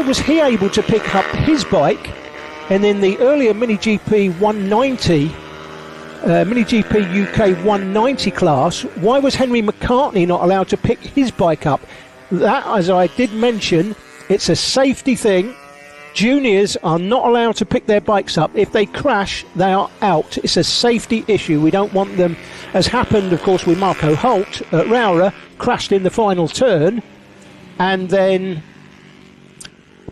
was he able to pick up his bike, and in the earlier Mini-GP 190 Mini-GP UK 190 class, why was Henry McCartney not allowed to pick his bike up? That, as I did mention, it's a safety thing. Juniors are not allowed to pick their bikes up. If they crash, they are out. It's a safety issue. We don't want them, as happened, of course, with Marco Holt at Rowra, crashed in the final turn and then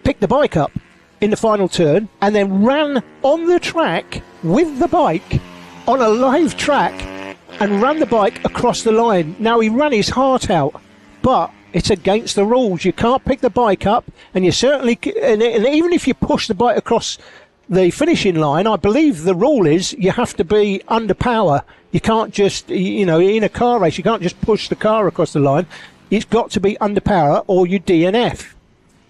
picked the bike up in the final turn and then ran on the track with the bike on a live track and ran the bike across the line. Now, he ran his heart out, but it's against the rules. You can't pick the bike up, and you certainly, and even if you push the bike across the finishing line, I believe the rule is you have to be under power. You can't just, in a car race, you can't just push the car across the line. It's got to be under power or you DNF.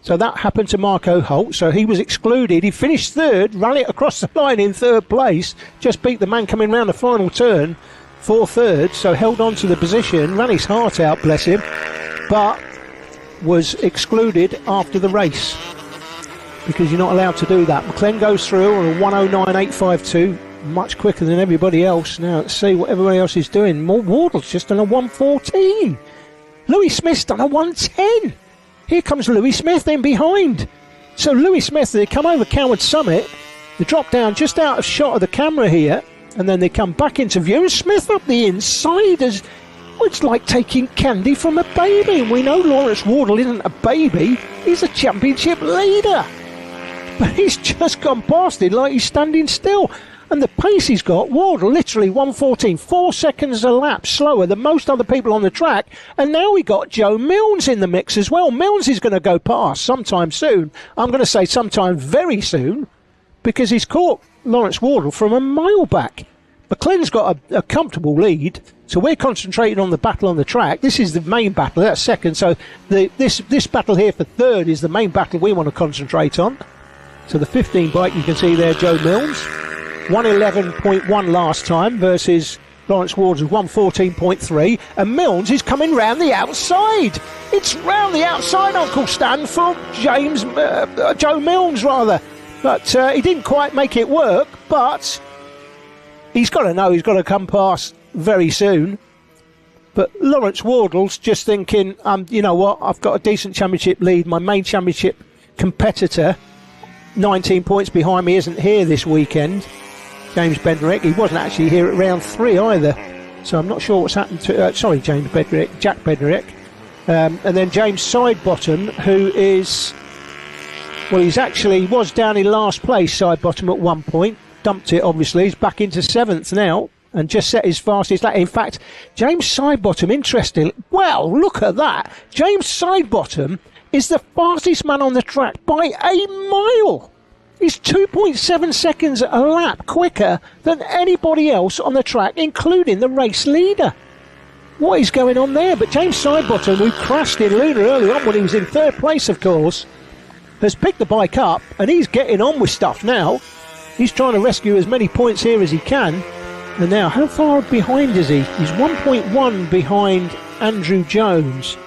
So that happened to Marco Holt, so he was excluded. He finished third, ran it across the line in third place, just beat the man coming round the final turn for third, so held on to the position, ran his heart out, bless him, but was excluded after the race because you're not allowed to do that. McLean goes through on a 109.852, much quicker than everybody else. Now let's see what everybody else is doing. Wardle's just done a 114. Louis Smith's done a 110. Here comes Louis Smith then behind. So Louis Smith, they come over Coward Summit, they drop down just out of shot of the camera here, and then they come back into view. And Smith up the inside as it's like taking candy from a baby. And we know Lawrence Wardle isn't a baby, he's a championship leader. But he's just gone past it like he's standing still. And the pace he's got, Wardle literally 1:14, 4 seconds a lap slower than most other people on the track. And now we got Joe Milnes in the mix as well. Milnes is going to go past sometime soon. I'm going to say sometime very soon, because he's caught Lawrence Wardle from a mile back. McLenn's got a comfortable lead, so we're concentrating on the battle on the track. This is the main battle, that's second, so this battle here for third is the main battle we want to concentrate on. So the 15 bike, you can see there, Joe Milnes, 111.1 last time versus Lawrence Wardle's 114.3, and Milnes is coming round the outside. It's round the outside, Uncle Stan, for Joe Milnes rather. But he didn't quite make it work, but he's got to know he's got to come past very soon. But Lawrence Wardle's just thinking, you know what, I've got a decent championship lead. My main championship competitor, 19 points behind me, isn't here this weekend. James Bednarek, he wasn't actually here at round 3 either. So I'm not sure what's happened to, Jack Bednarek. And then James Sidebottom, who is, well, he was down in last place, Sidebottom, at one point. Dumped it, obviously. He's back into 7th now and just set his fastest lap. In fact, James Sidebottom, interesting. Well, look at that. James Sidebottom is the fastest man on the track by a mile. He's 2.7 seconds a lap quicker than anybody else on the track, including the race leader. What is going on there? But James Sidebottom, who crashed in Luna early on when he was in 3rd place, of course, has picked the bike up and he's getting on with stuff now. He's trying to rescue as many points here as he can. And now, how far behind is he? He's 1.1 behind Andrew Jones,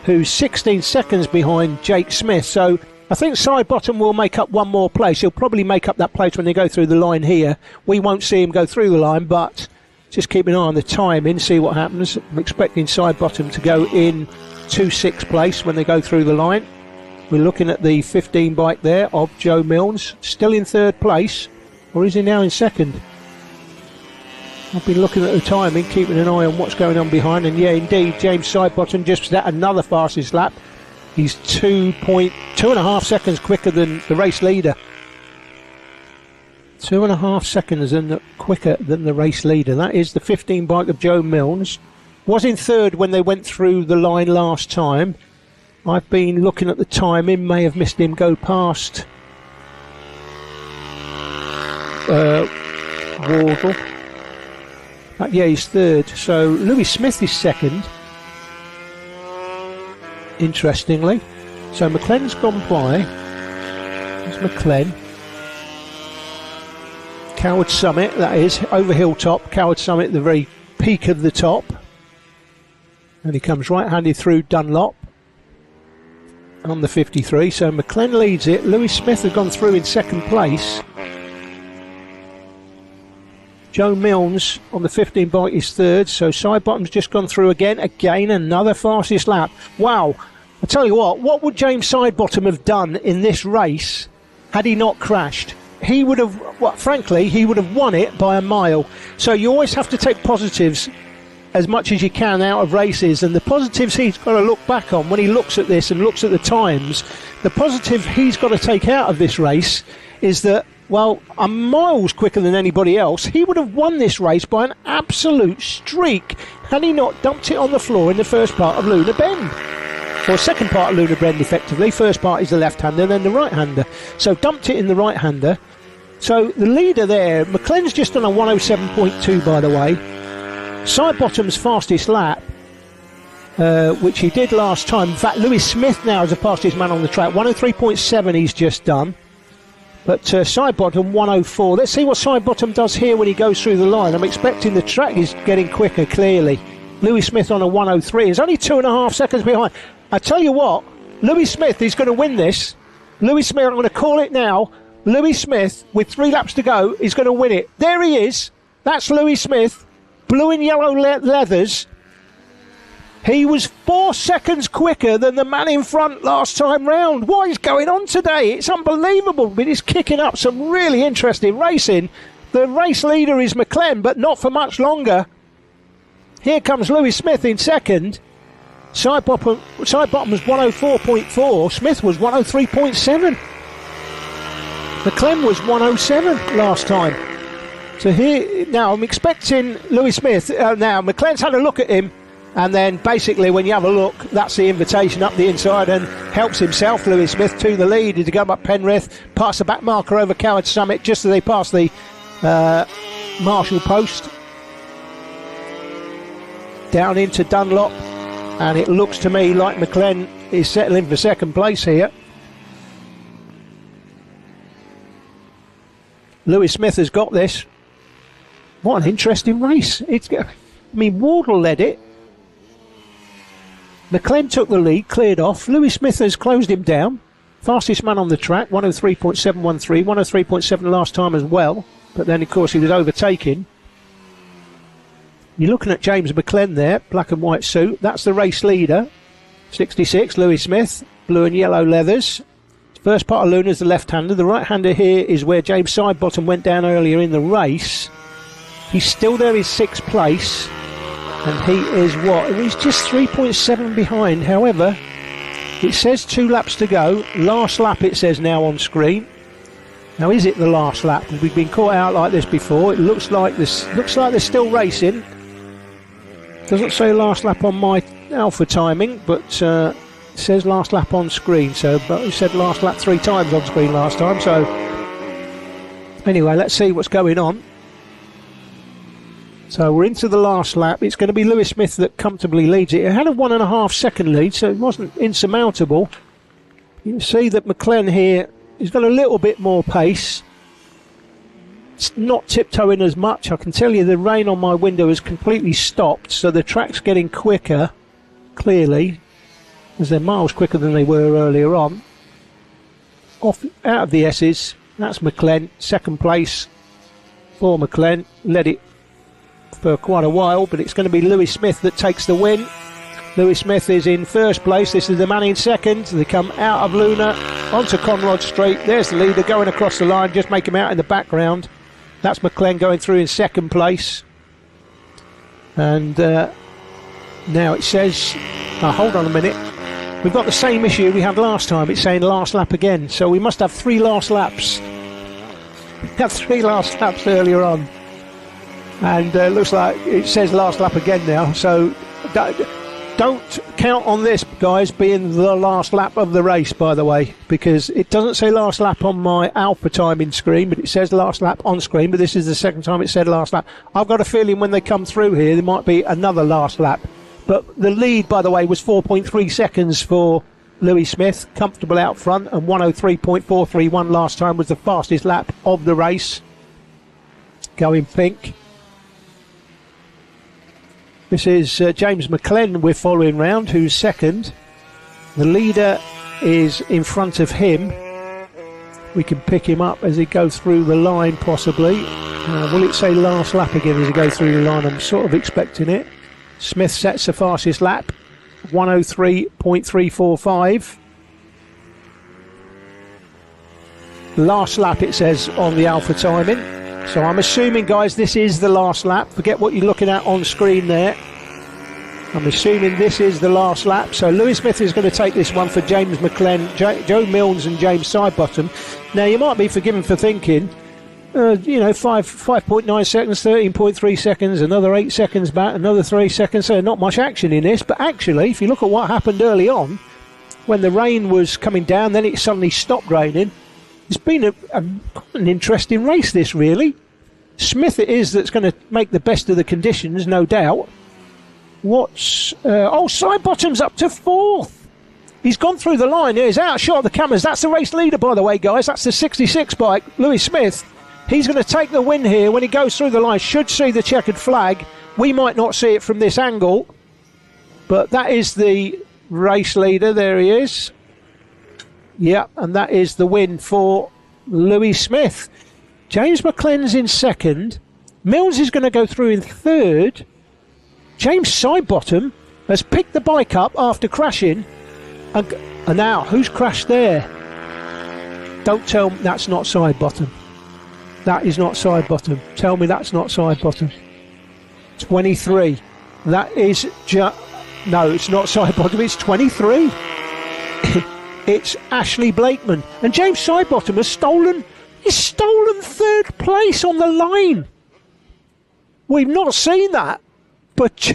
who's 16 seconds behind Jake Smith. So I think Sidebottom will make up one more place. He'll probably make up that place when they go through the line here. We won't see him go through the line, but just keep an eye on the timing, see what happens. I'm expecting Sidebottom to go in to 6th place when they go through the line. We're looking at the 15 bike there of Joe Milnes, still in 3rd place, or is he now in 2nd? I've been looking at the timing, keeping an eye on what's going on behind, and yeah, indeed, James Sidebottom just at another fastest lap. He's 2.5 seconds quicker than the race leader. 2.5 seconds quicker than the race leader. That is the 15 bike of Joe Milnes. Was in 3rd when they went through the line last time. I've been looking at the timing, may have missed him go past Wardle. Yeah, he's 3rd. So Lewis Smith is 2nd. Interestingly. So McLenn's gone by. There's McLenn. Coward Summit, that is, over Hilltop. Coward Summit, the very peak of the top. And he comes right-handed through Dunlop on the 53. So McLenn leads it. Lewis Smith has gone through in 2nd place. Joe Milnes on the 15 bike is 3rd. So Sidebottom's just gone through again. Again, another fastest lap. Wow. I tell you what would James Sidebottom have done in this race had he not crashed? He would have, frankly, he would have won it by a mile. So you always have to take positives as much as you can out of races, and the positives he's got to look back on when he looks at this and looks at the times. The positive he's got to take out of this race is that, well, I'm miles quicker than anybody else. He would have won this race by an absolute streak had he not dumped it on the floor in the first part of Luna Bend. Or second part of Luna Bend, effectively. First part is the left-hander, then the right-hander. So dumped it in the right-hander. So the leader there, McLenn's just on a 107.2, by the way. Sidebottom's fastest lap, which he did last time. In fact, Lewis Smith now is the fastest man on the track. 103.7 he's just done. But Sidebottom 104. Let's see what Sidebottom does here when he goes through the line. I'm expecting the track is getting quicker, clearly. Lewis Smith on a 103. He's only 2.5 seconds behind. I tell you what, Lewis Smith is going to win this. Lewis Smith, I'm going to call it now. Lewis Smith, with 3 laps to go, is going to win it. There he is. That's Lewis Smith. Blue and yellow leathers. He was 4 seconds quicker than the man in front last time round. What is going on today? It's unbelievable, but he's kicking up some really interesting racing. The race leader is McLenn, but not for much longer. Here comes Lewis Smith in 2nd. Sidebottom was 104.4. Smith was 103.7. McLenn was 107 last time. So here, now I'm expecting Lewis Smith. Now McLenn's had a look at him. And then basically when you have a look, that's the invitation up the inside, and helps himself, Lewis Smith, to the lead. To go up Penrith, pass the back marker over Coward Summit just as they pass the Marshall post. Down into Dunlop, and it looks to me like McLean is settling for second place here. Lewis Smith has got this. What an interesting race. Wardle led it. McLean took the lead, cleared off. Lewis Smith has closed him down. Fastest man on the track, 103.713, 103.7 last time as well. But then, of course, he was overtaken. You're looking at James McLean there, black and white suit. That's the race leader. 66, Lewis Smith, blue and yellow leathers. First part of Luna's the left-hander. The right-hander here is where James Sidebottom went down earlier in the race. He's still there in sixth place. And he is what? He's just 3.7 behind. However, it says 2 laps to go. Last lap, it says now on screen. Now, is it the last lap? We've been caught out like this before. It looks like they're still racing. Doesn't say last lap on my alpha timing, but it says last lap on screen. But it said last lap 3 times on screen last time. So anyway, let's see what's going on. So we're into the last lap. It's going to be Lewis Smith that comfortably leads it. It had a 1.5 second lead, so it wasn't insurmountable. You can see that McLean here has got a little bit more pace. It's not tiptoeing as much. I can tell you the rain on my window has completely stopped, so the track's getting quicker, clearly, as they're miles quicker than they were earlier on. Off out of the S's, that's McLean, second place for McLean. Led it for quite a while, but it's going to be Lewis Smith that takes the win. Lewis Smith is in first place. This is the man in second. They come out of Luna onto Conrod Street. There's the leader going across the line. Just make him out in the background. That's McLean going through in second place. And now it says, hold on a minute. We've got the same issue we had last time. It's saying last lap again. So we must have 3 last laps. We had 3 last laps earlier on. And looks like it says last lap again now. So don't count on this, guys, being the last lap of the race, by the way, because it doesn't say last lap on my alpha timing screen, but it says last lap on screen. But this is the second time it said last lap. I've got a feeling when they come through here, there might be another last lap. But the lead, by the way, was 4.3 seconds for Lewis Smith, comfortable out front, and 103.431 last time was the fastest lap of the race. Going pink. This is James McLean we're following round, who's second. The leader is in front of him. We can pick him up as he goes through the line, possibly. Will it say last lap again as he goes through the line? I'm sort of expecting it. Smith sets the fastest lap, 103.345. Last lap, it says on the alpha timing. So I'm assuming, guys, this is the last lap. Forget what you're looking at on screen there. I'm assuming this is the last lap. So Lewis Smith is going to take this one for James McLean, Joe Milnes and James Sidebottom. Now, you might be forgiven for thinking, 5.9 seconds, 13.3 seconds, another 8 seconds back, another 3 seconds. So not much action in this. But actually, if you look at what happened early on, when the rain was coming down, then it suddenly stopped raining. It's been an interesting race, this, really. Smith it is that's going to make the best of the conditions, no doubt. Sidebottom's up to 4th. He's gone through the line. He's out shot of the cameras. That's the race leader, by the way, guys. That's the 66 bike, Lewis Smith. He's going to take the win here when he goes through the line. Should see the checkered flag. We might not see it from this angle, but that is the race leader. There he is. Yeah, and that is the win for Lewis Smith. James McLean's in second. Milnes is going to go through in third. James Sidebottom has picked the bike up after crashing. And now, who's crashed there? Don't tell me that's not Sidebottom. That is not Sidebottom. Tell me that's not Sidebottom. 23. That is no, it's not Sidebottom. It's 23. It's Ashley Blakeman. And James Sidebottom has stolen third place on the line. We've not seen that. But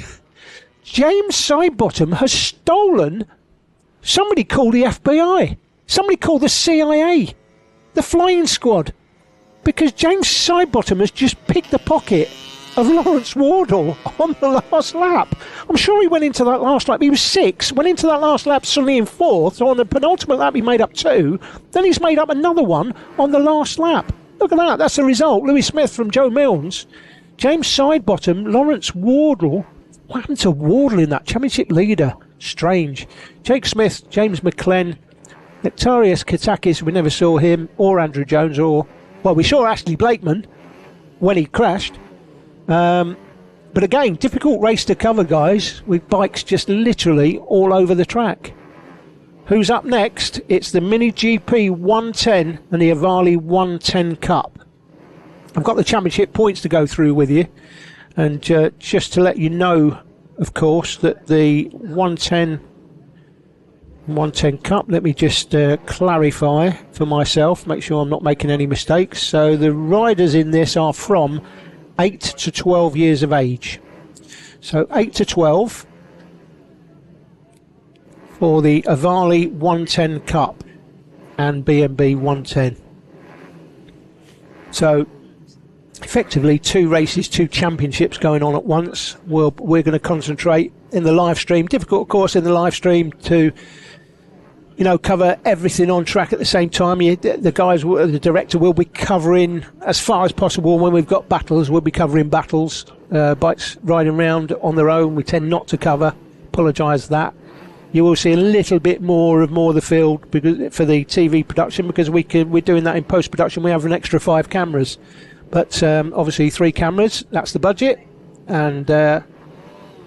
James Sidebottom has stolen. Somebody called the FBI. Somebody called the CIA. The flying squad. Because James Sidebottom has just picked the pocket of Lawrence Wardle on the last lap. I'm sure he went into that last lap. He was 6, went into that last lap suddenly in 4th. So on the penultimate lap, he made up 2. Then he's made up another one on the last lap. Look at that. That's the result. Louis Smith from Joe Milnes. James Sidebottom, Lawrence Wardle. What happened to Wardle in that? Championship leader. Strange. Jake Smith, James McLean, Nectarius Katakis, we never saw him, or Andrew Jones, or... Well, we saw Ashley Blakeman when he crashed. But again, difficult race to cover, guys, with bikes just literally all over the track. Who's up next? It's the Mini GP 110 and the Avali 110 Cup. I've got the championship points to go through with you. And just to let you know, of course, that the 110 Cup, let me just clarify for myself, make sure I'm not making any mistakes. So the riders in this are from 8 to 12 years of age. So 8 to 12 for the Avali 110 Cup and BMB 110. So effectively 2 races, 2 championships going on at once. We're going to concentrate in the live stream. Difficult, of course, in the live stream to, cover everything on track at the same time. The guys, the director will be covering as far as possible. When we've got battles, we'll be covering battles. Bikes riding around on their own, we tend not to cover. Apologise for that. You will see a little bit more of the field because for the TV production, because we're doing that in post production. We have an extra 5 cameras. But obviously 3 cameras, that's the budget, and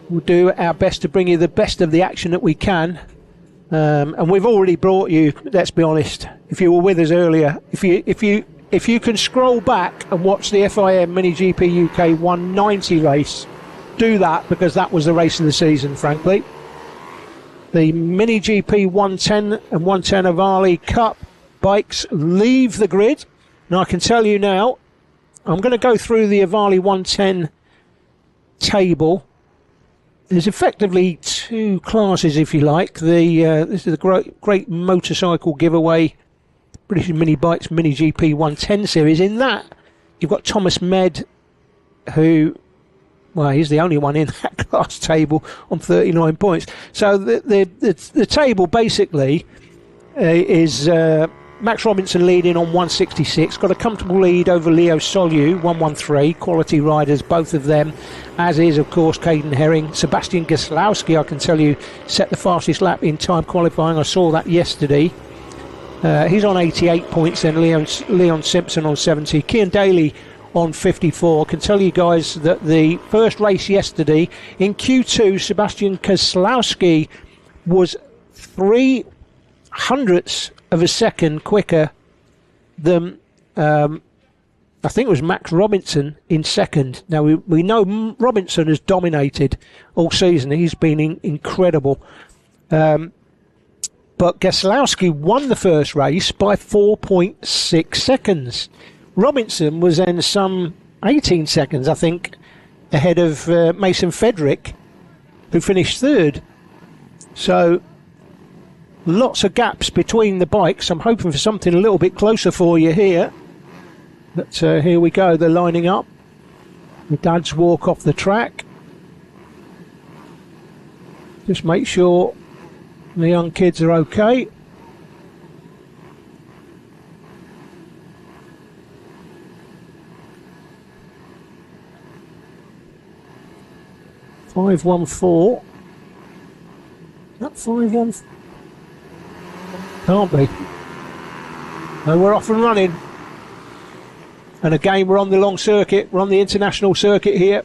we'll do our best to bring you the best of the action that we can. And we've already brought you, let's be honest, if you were with us earlier, if you can scroll back and watch the FIM Mini GP UK 190 race, do that, because that was the race of the season, frankly. The Mini GP 110 and 110 Avali Cup bikes leave the grid. Now I can tell you now, I'm going to go through the Avali 110 table. There's effectively 2 classes, if you like. This is the great motorcycle giveaway, British Mini Bikes Mini GP 110 series. In that, you've got Thomas Med, who, well, he's the only one in that class table on 39 points. So the table basically is Max Robinson leading on 166, got a comfortable lead over Leo Solu, 113, quality riders, both of them, as is, of course, Caden Herring. Sebastian Gaslowski, I can tell you, set the fastest lap in time qualifying. I saw that yesterday. He's on 88 points, then Leon Simpson on 70. Cian Daly on 54. I can tell you guys that the first race yesterday in Q2, Sebastian Gaslowski was 0.03 of a second quicker than I think it was Max Robinson in second. Now we know Robinson has dominated all season. He's been incredible. But Gaslowski won the first race by 4.6 seconds. Robinson was then some 18 seconds, I think, ahead of Mason Fedrick, who finished third. So lots of gaps between the bikes. I'm hoping for something a little bit closer for you here. But here we go. They're lining up. The dads walk off the track. Just make sure the young kids are okay. .514. That 514. Can't be. No, we're off and running. And again, we're on the long circuit. We're on the international circuit here.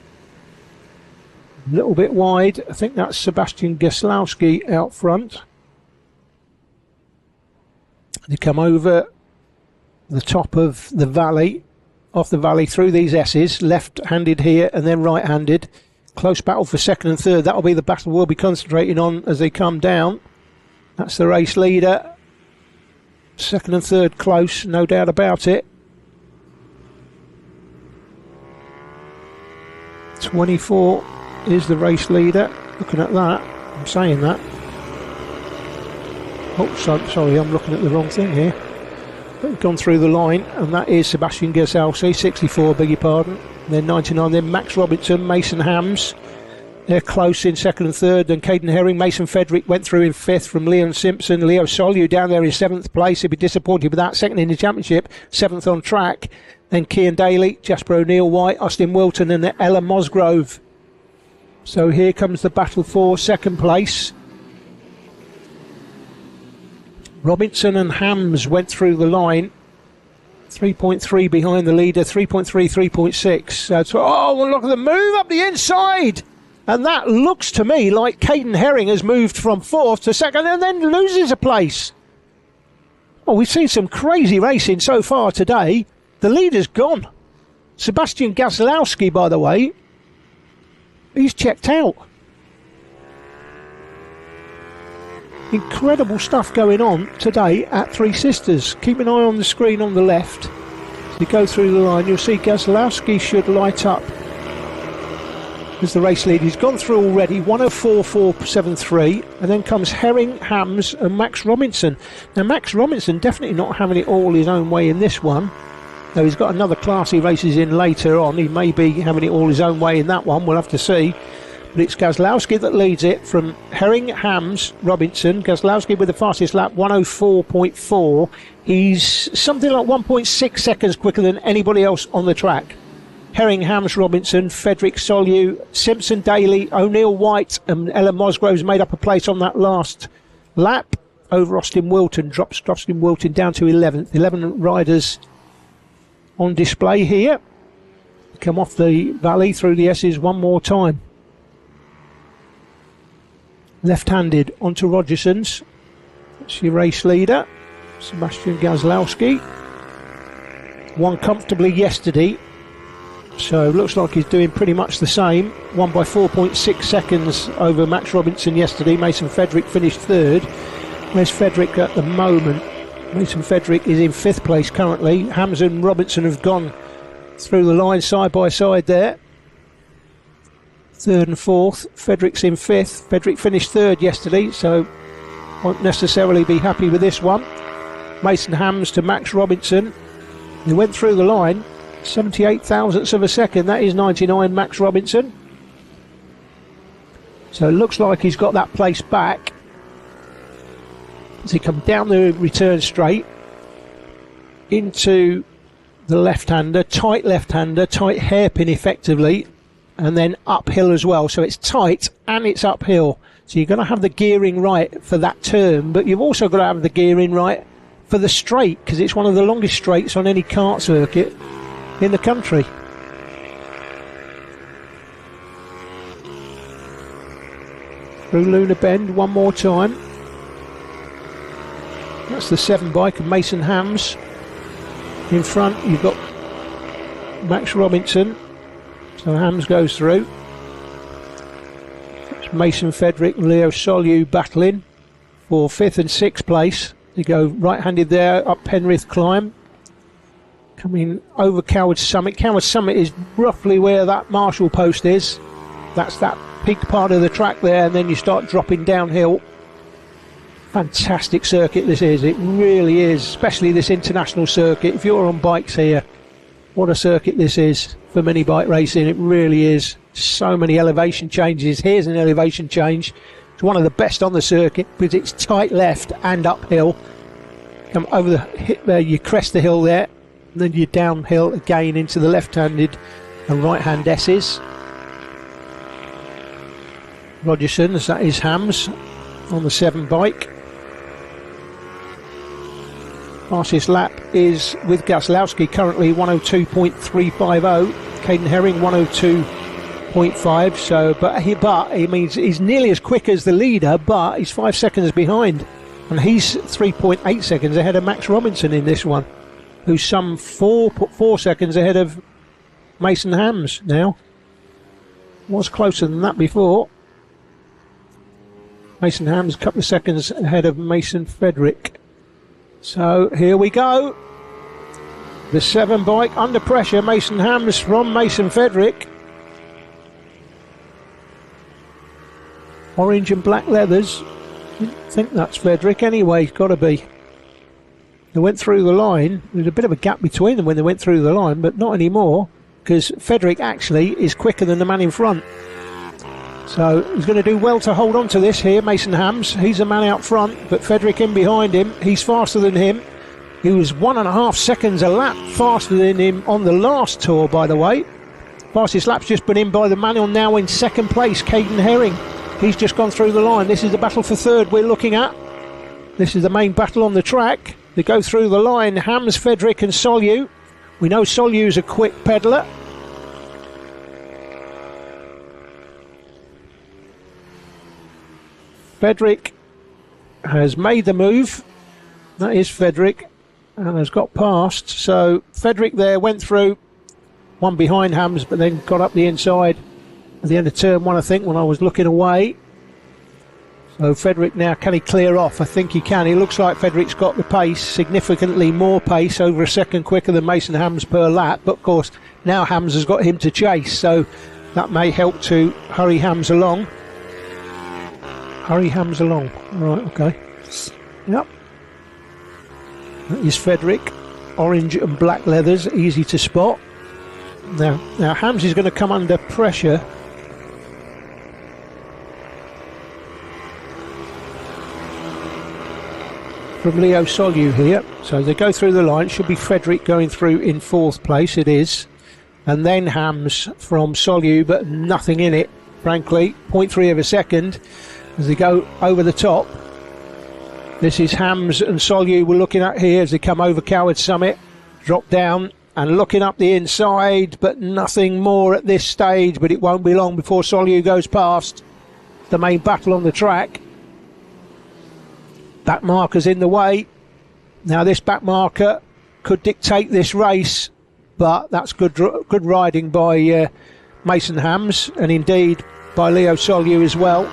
A little bit wide. I think that's Sebastian Gaslowski out front. They come over the top of the valley, off the valley through these S's, left-handed here and then right-handed. Close battle for second and third. That'll be the battle we'll be concentrating on as they come down. That's the race leader. Second and third close, no doubt about it. 24 is the race leader. Looking at that, I'm saying that. Oh, sorry, I'm looking at the wrong thing here. We've gone through the line, and that is Sebastian Gesalsi, 64, beg your pardon. Then 99, then Max Robinson, Mason Hams. They're close in second and third. Then Caden Herring, Mason Frederick went through in fifth from Leon Simpson. Leo Solu down there in seventh place. He'd be disappointed with that. Second in the championship, seventh on track. Then Cian Daly, Jasper O'Neill White, Austin Wilton, and Ella Mosgrove. So here comes the battle for second place. Robinson and Hams went through the line. 3.3 behind the leader, 3.3, 3.6. Oh, look at the move up the inside. And that looks to me like Caden Herring has moved from fourth to second and then loses a place. Well, we've seen some crazy racing so far today. The leader's gone. Sebastian Gaslowski, by the way, he's checked out. Incredible stuff going on today at Three Sisters. Keep an eye on the screen on the left. As you go through the line, you'll see Gaslowski should light up as the race lead. He's gone through already, 104.473, and then comes Herring, Hams and Max Robinson. Now Max Robinson definitely not having it all his own way in this one. Though he's got another class he races in later on. He may be having it all his own way in that one, we'll have to see. But it's Gaslowski that leads it from Herring, Hams, Robinson. Gaslowski with the fastest lap, 104.4. He's something like 1.6 seconds quicker than anybody else on the track. Herring, Hams, Robinson, Frederick, Solu, Simpson, Daly, O'Neill, White and Ella Mosgrove's made up a place on that last lap over Austin Wilton. Drops Austin Wilton down to 11th. 11 riders on display here. Come off the valley through the S's one more time. Left-handed onto Rogerson's. That's your race leader, Sebastian Gaslowski. Won comfortably yesterday, so looks like he's doing pretty much the same. Won by 4.6 seconds over Max Robinson yesterday. Mason Frederick finished third. Where's Frederick at the moment? Mason Frederick is in fifth place currently. Hams and Robinson have gone through the line side by side there. Third and fourth. Frederick's in fifth. Frederick finished third yesterday, so won't necessarily be happy with this one. Mason Hams to Max Robinson. He went through the line, 78 thousandths of a second. That is 99 Max Robinson. So it looks like he's got that place back as he comes down the return straight into the left-hander, tight hairpin effectively, and then uphill as well. So it's tight and it's uphill. So you're going to have the gearing right for that turn, but you've also got to have the gearing right for the straight, because it's one of the longest straights on any kart circuit in the country. Through Luna Bend one more time. That's the 7 bike of Mason Hams. In front you've got Max Robinson. So Hams goes through. It's Mason Frederick and Leo Solu battling for 5th and 6th place. They go right-handed there up Penrith Climb. Coming over Coward Summit. Coward Summit is roughly where that Marshall post is. That's that peak part of the track there, and then you start dropping downhill. Fantastic circuit this is. It really is, especially this international circuit. If you're on bikes here, what a circuit this is for mini bike racing. It really is. So many elevation changes. Here's an elevation change. It's one of the best on the circuit because it's tight left and uphill. Come over the hip there, you crest the hill there, and then you're downhill again into the left-handed and right-hand S's. Rogerson, as that is Hams on the 7 bike. Fastest lap is with Gaslowski currently 102.350. Caden Herring 102.5. So, but he means he's nearly as quick as the leader, but he's 5 seconds behind, and he's 3.8 seconds ahead of Max Robinson in this one, who's some 4 seconds ahead of Mason Hams now. Was closer than that before. Mason Hams a couple of seconds ahead of Mason Frederick. So here we go. The 7 bike under pressure. Mason Hams from Mason Frederick. Orange and black leathers. I think that's Frederick anyway, got to be. They went through the line. There's a bit of a gap between them when they went through the line, but not anymore, because Frederick actually is quicker than the man in front. So he's going to do well to hold on to this here, Mason Hams. He's the man out front, but Frederick in behind him. He's faster than him. He was 1.5 seconds a lap faster than him on the last tour, by the way. Fastest lap's just been in by the man on now in second place, Caden Herring. He's just gone through the line. This is the battle for third we're looking at. This is the main battle on the track. They go through the line, Hams, Frederick and Solyu. We know Solyu's a quick peddler. Frederick has made the move. That is Frederick, and has got past. So Frederick there went through, one behind Hams, but then got up the inside at the end of turn one, I think, when I was looking away. So Frederick now, can he clear off? I think he can. He looks like Frederick's got the pace, significantly more pace, over a second quicker than Mason Hams per lap. But of course, now Hams has got him to chase, so that may help to hurry Hams along. Hurry Hams along. Right, okay. Yep. That is Frederick. Orange and black leathers, easy to spot. Now Hams is going to come under pressure. From Leo Solyu here. So they go through the line. Should be Frederick going through in fourth place. It is. And then Hams from Solyu, but nothing in it, frankly. 0.3 of a second as they go over the top. This is Hams and Solyu we're looking at here as they come over Coward Summit. Drop down and looking up the inside, but nothing more at this stage. But it won't be long before Solyu goes past. The main battle on the track. Back marker's in the way. Now this back marker could dictate this race, but that's good riding by Mason Hams, and indeed by Leo Solyu as well.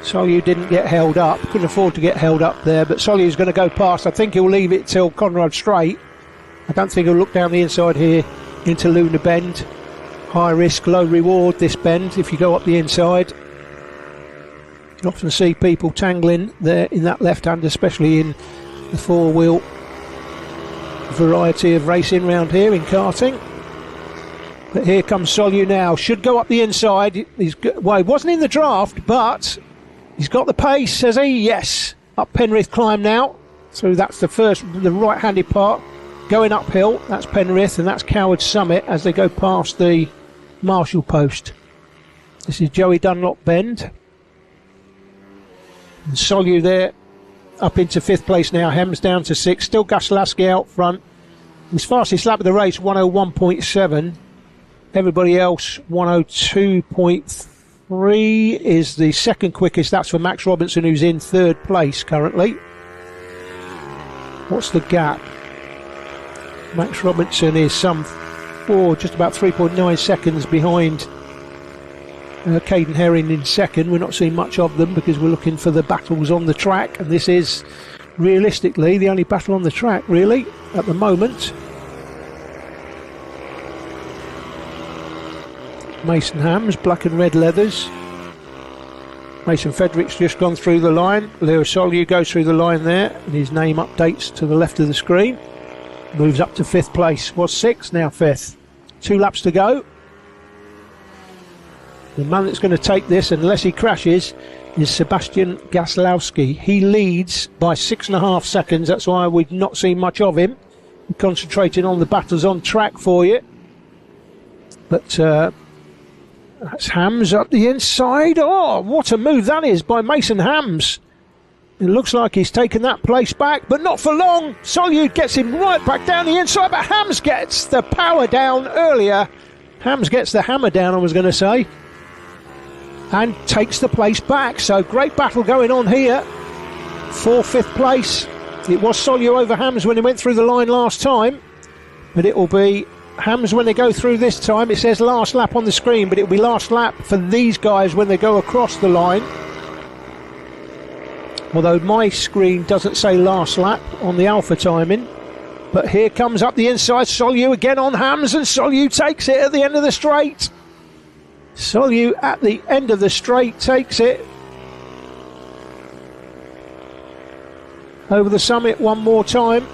Solyu didn't get held up, couldn't afford to get held up there, but Solyu's going to go past. I think he'll leave it till Conrad Straight. I don't think he'll look down the inside here into Luna Bend. High risk, low reward this bend if you go up the inside. You often see people tangling there in that left hand, especially in the four-wheel variety of racing round here in karting. But here comes Solyu now. Should go up the inside. Well, he wasn't in the draft, but he's got the pace, has he? Yes. Up Penrith climb now. So that's the right-handed part going uphill. That's Penrith, and that's Coward Summit as they go past the Marshall post. This is Joey Dunlop Bend. And Solyu there up into fifth place now. Hems down to sixth. Still Gus Lasky out front. His fastest lap of the race, 101.7. Everybody else, 102.3 is the second quickest. That's for Max Robinson, who's in third place currently. What's the gap? Max Robinson is just about 3.9 seconds behind Caden Herring in second. We're not seeing much of them because we're looking for the battles on the track, and this is realistically the only battle on the track really at the moment. Mason Hams, black and red leathers. Mason Frederick's just gone through the line. Leo Solyu goes through the line there, and his name updates to the left of the screen. Moves up to fifth place. Was sixth, now fifth. 2 laps to go. The man that's going to take this, unless he crashes, is Sebastian Gaslowski. He leads by 6.5 seconds. That's why we've not seen much of him. We're concentrating on the battles on track for you. But that's Hams up the inside. Oh, what a move that is by Mason Hams. It looks like he's taken that place back, but not for long. Solyu gets him right back down the inside, but Hams gets the power down earlier. Hams gets the hammer down, I was going to say, and takes the place back. So great battle going on here for fifth place. It was Solyu over Hams when he went through the line last time, but it will be Hams when they go through this time. It says last lap on the screen, but it will be last lap for these guys when they go across the line. Although my screen doesn't say last lap on the alpha timing. But here comes up the inside Solyu again on Hams, and Solyu takes it at the end of the straight. Solyu at the end of the straight takes it. over the summit one more time.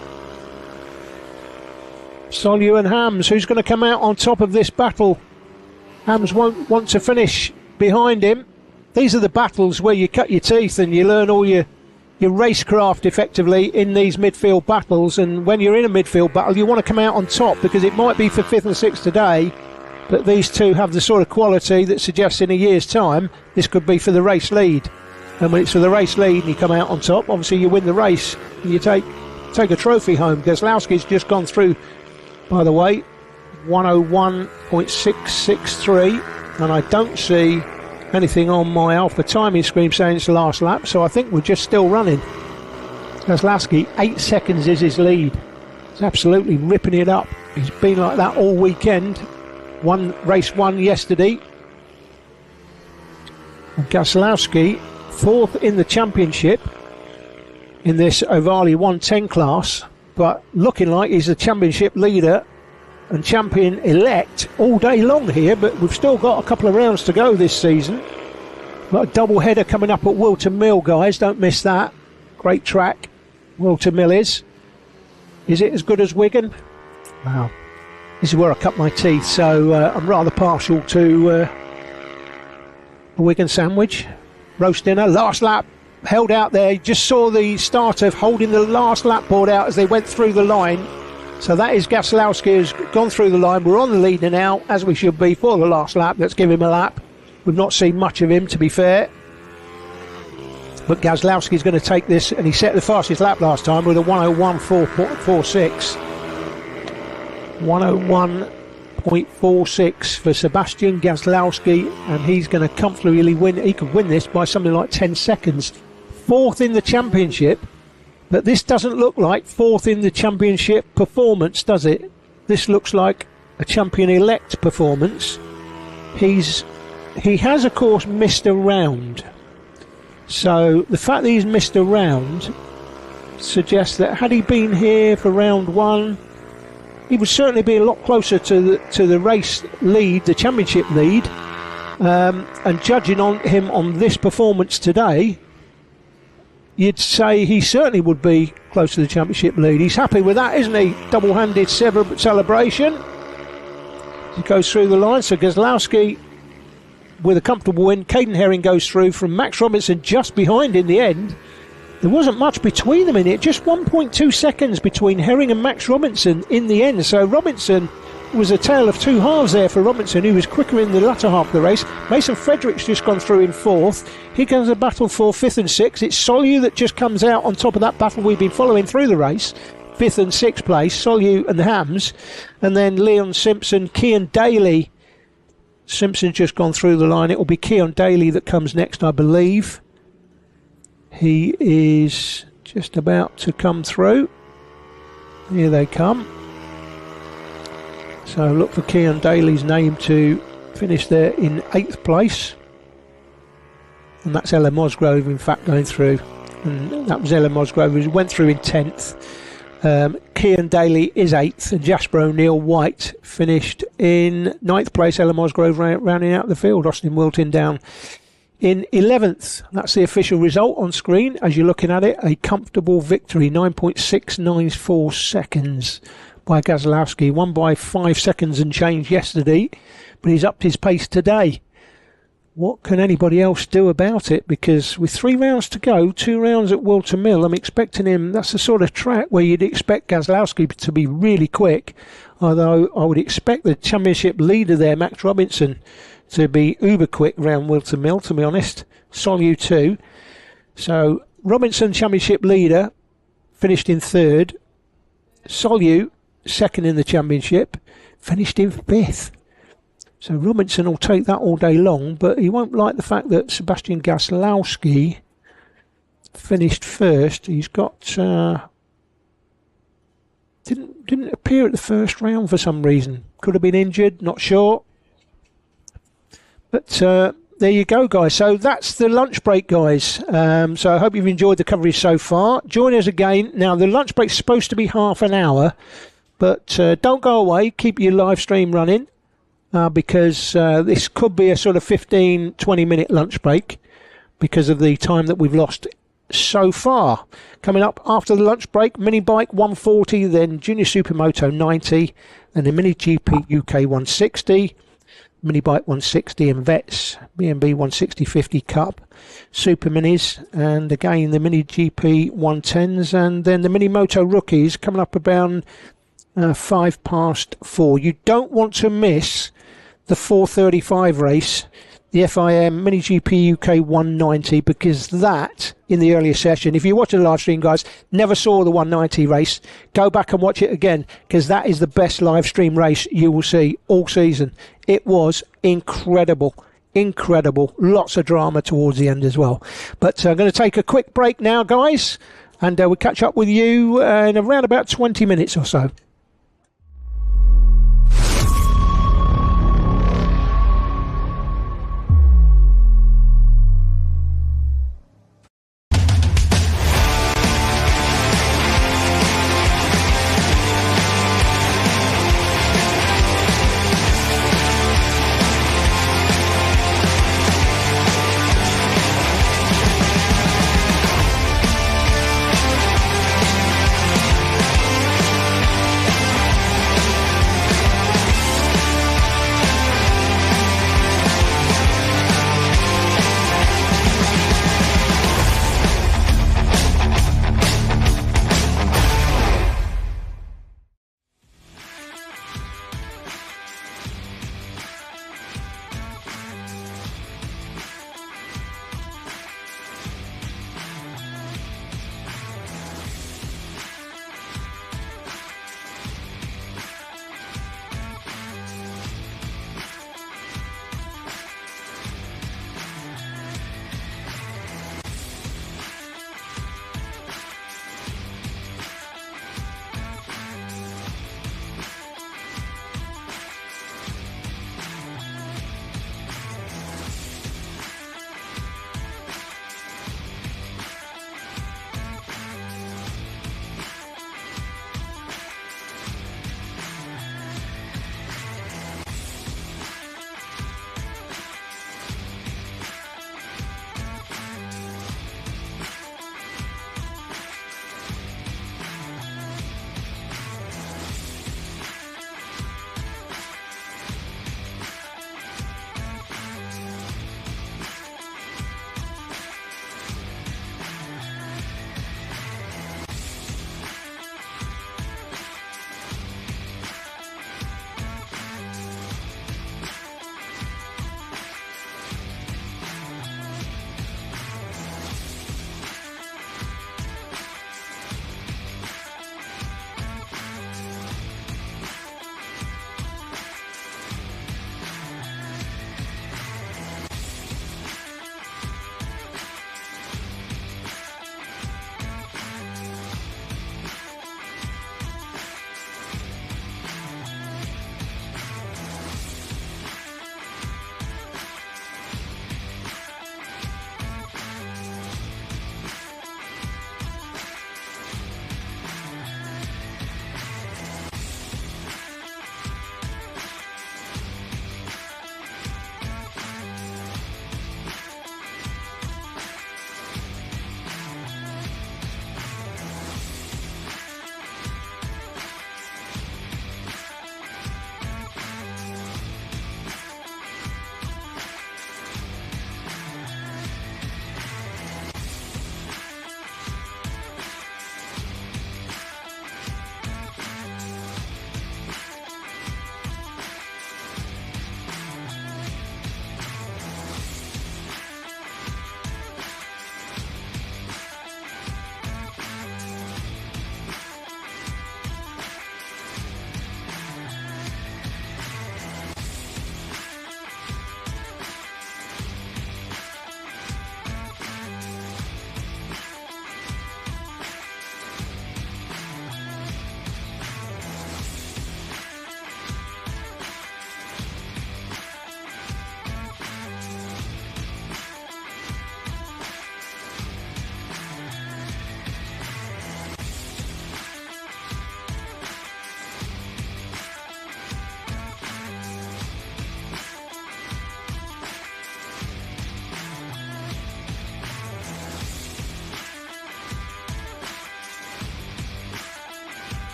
Solyu and Hams, who's going to come out on top of this battle? Hams won't want to finish behind him. These are the battles where you cut your teeth and you learn all your racecraft effectively in these midfield battles. And when you're in a midfield battle, you want to come out on top, because it might be for 5th and 6th today, but these two have the sort of quality that suggests in a year's time this could be for the race lead. And when it's for the race lead and you come out on top, obviously you win the race and you take a trophy home. Gaslowski's just gone through, by the way, 101.663, and I don't see anything on my Alpha timing screen saying it's the last lap, so I think we're just still running. Gaslowski, 8 seconds is his lead. He's absolutely ripping it up. He's been like that all weekend. Race one yesterday. And Gaslowski, 4th in the championship in this Ovali 110 class, but looking like he's the championship leader and champion elect all day long here. But we've still got a couple of rounds to go this season. Got a double header coming up at Wilton Mill, guys, don't miss that. Great track Wilton Mill is. Is it as good as Wigan? Wow, this is where I cut my teeth, so I'm rather partial to a Wigan sandwich. Roast dinner, last lap, held out there. You just saw the start of holding the last lap board out as they went through the line. So that is Gaslowski has gone through the line. We're on the lead now, as we should be, for the last lap. Let's give him a lap. We've not seen much of him, to be fair. But Gaslowski's going to take this, and he set the fastest lap last time with a 101.46. 101.46 for Sebastian Gaslowski, and he's going to comfortably win. He could win this by something like 10 seconds. 4th in the championship. But this doesn't look like 4th in the championship performance, does it? This looks like a champion-elect performance. He has, of course, missed a round. So the fact that he's missed a round suggests that had he been here for round one, he would certainly be a lot closer to the race lead, the championship lead. And judging on him on this performance today, you'd say he certainly would be close to the championship lead. He's happy with that, isn't he? Double-handed celebration. He goes through the line. So Gaslowski with a comfortable win. Caden Herring goes through from Max Robinson just behind in the end. There wasn't much between them in it. Just 1.2 seconds between Herring and Max Robinson in the end. So Robinson was a tale of two halves there for Robinson, who was quicker in the latter half of the race. Mason Fredericks just gone through in 4th. Here comes a battle for 5th and 6th. It's Solyu that just comes out on top of that battle we've been following through the race. 5th and 6th place, Solyu and Hams. And then Leon Simpson, Kean Daly. Simpson's just gone through the line. It will be Keon Daly that comes next, I believe. He is just about to come through. Here they come. So look for Keon Daly's name to finish there in 8th place. And that's Ella Mosgrove, in fact, going through. And that was Ella Mosgrove, who went through in 10th. Kean Daly is 8th, and Jasper O'Neill White finished in 9th place. Ella Mosgrove rounding out the field. Austin Wilton down in 11th. That's the official result on screen as you're looking at it. A comfortable victory, 9.694 seconds by Gaslowski. Won by 5 seconds and change yesterday, but he's upped his pace today. What can anybody else do about it? Because with 3 rounds to go, 2 rounds at Wilton Mill, I'm expecting him. That's the sort of track where you'd expect Gaslowski to be really quick. Although I would expect the championship leader there, Max Robinson, to be uber quick round Wilton Mill, to be honest. Solyu too. So Robinson, championship leader, finished in 3rd. Solyu, 2nd in the championship, finished in 5th. So Robinson will take that all day long, but he won't like the fact that Sebastian Gaslowski finished 1st. He's got didn't appear at the first round for some reason. Could have been injured, not sure. But there you go, guys. So that's the lunch break, guys. So I hope you've enjoyed the coverage so far. Join us again. Now, the lunch break's supposed to be half an hour, but don't go away. Keep your live stream running. Because this could be a sort of 15-20 minute lunch break because of the time that we've lost so far. Coming up after the lunch break, Mini Bike 140, then Junior Super Moto 90, then the Mini GP UK 160, Mini Bike 160 and Vets, B&B 160 50 Cup, Super Minis, and again the Mini GP 110s, and then the Mini Moto Rookies coming up around 4:05. You don't want to miss the 4:35 race, the FIM Mini GP UK 190, because that, in the earlier session, if you watch the live stream, guys, never saw the 190 race, go back and watch it again, because that is the best live stream race you will see all season. It was incredible. Lots of drama towards the end as well. But I'm going to take a quick break now, guys, and we'll catch up with you in around about 20 minutes or so.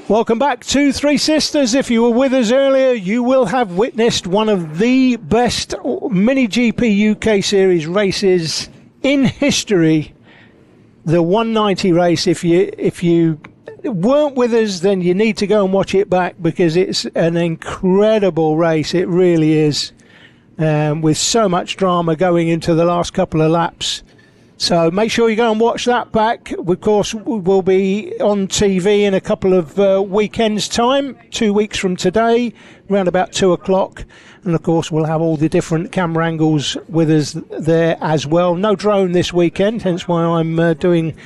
Welcome back to Three Sisters. If you were with us earlier, you will have witnessed one of the best Mini GP UK Series races in history. The 190 race. If you weren't with us, then you need to go and watch it back, because it's an incredible race. It really is, with so much drama going into the last couple of laps. So make sure you go and watch that back. Of course, we'll be on TV in a couple of weekends' time, 2 weeks from today, around about 2 o'clock. And of course, we'll have all the different camera angles with us there as well. No drone this weekend, hence why I'm doing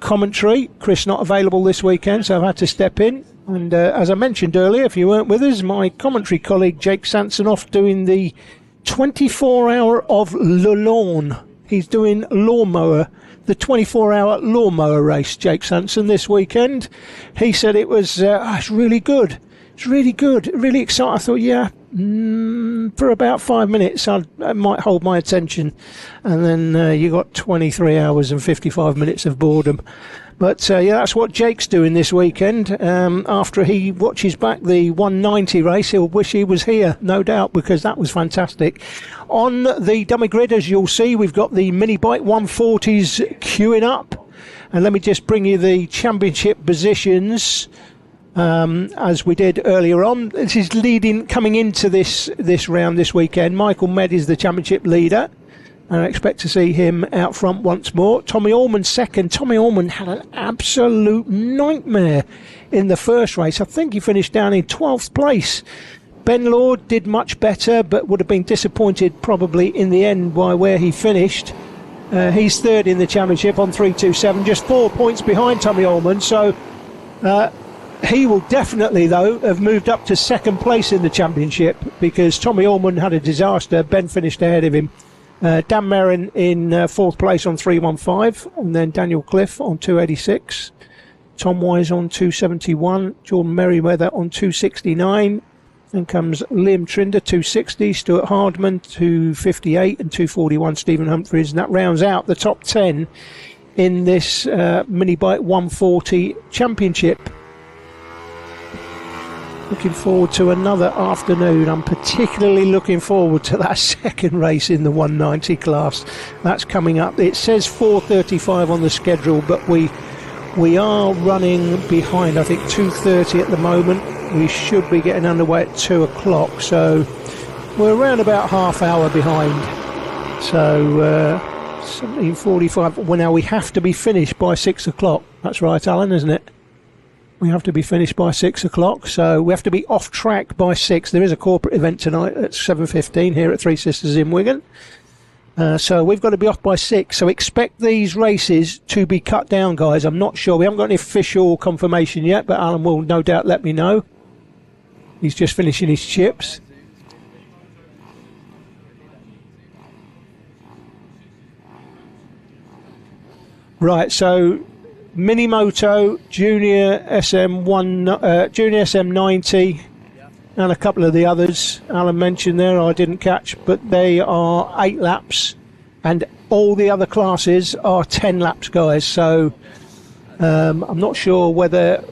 commentary. Chris not available this weekend, so I've had to step in. And as I mentioned earlier, if you weren't with us, my commentary colleague Jake Sanson off doing the 24-hour of Le Lawn. He's doing the 24-hour lawnmower race, Jake Sanson, this weekend. He said it was it's really good. It's really good, really exciting. I thought, yeah, for about 5 minutes I might hold my attention. And then you got 23 hours and 55 minutes of boredom. But yeah, that's what Jake's doing this weekend. After he watches back the 190 race, he'll wish he was here, no doubt, because that was fantastic. On the dummy grid, as you'll see, we've got the mini bike 140s queuing up. And let me just bring you the championship positions, as we did earlier on. This is coming into this round this weekend. Michael Med is the championship leader. And I expect to see him out front once more. Tommy Allman second. Tommy Allman had an absolute nightmare in the first race. I think he finished down in 12th place. Ben Lord did much better, but would have been disappointed probably in the end by where he finished. He's third in the championship on 3.27, just 4 points behind Tommy Allman. So he will definitely, though, have moved up to second place in the championship, because Tommy Allman had a disaster. Ben finished ahead of him. Dan Merrin in fourth place on 3.15, and then Daniel Cliff on 2.86, Tom Wise on 2.71, Jordan Merriweather on 2.69, then comes Liam Trinder 2.60, Stuart Hardman 2.58 and 2.41 Stephen Humphries, and that rounds out the top 10 in this mini bike 140 championship. Looking forward to another afternoon. I'm particularly looking forward to that second race in the 190 class. That's coming up. It says 4:35 on the schedule, but we are running behind. I think 2:30 at the moment. We should be getting underway at 2 o'clock, so we're around about half hour behind. So 17:45. Well, now we have to be finished by 6 o'clock. That's right, Alan, isn't it? We have to be finished by 6 o'clock, so we have to be off track by 6. There is a corporate event tonight at 7:15 here at Three Sisters in Wigan. So we've got to be off by 6. So expect these races to be cut down, guys. I'm not sure. We haven't got any official confirmation yet, but Alan will no doubt let me know. He's just finishing his chips. Right, so Mini Moto, Junior SM1, Junior SM90, and a couple of the others Alan mentioned there I didn't catch, but they are 8 laps, and all the other classes are 10 laps, guys. So I'm not sure whether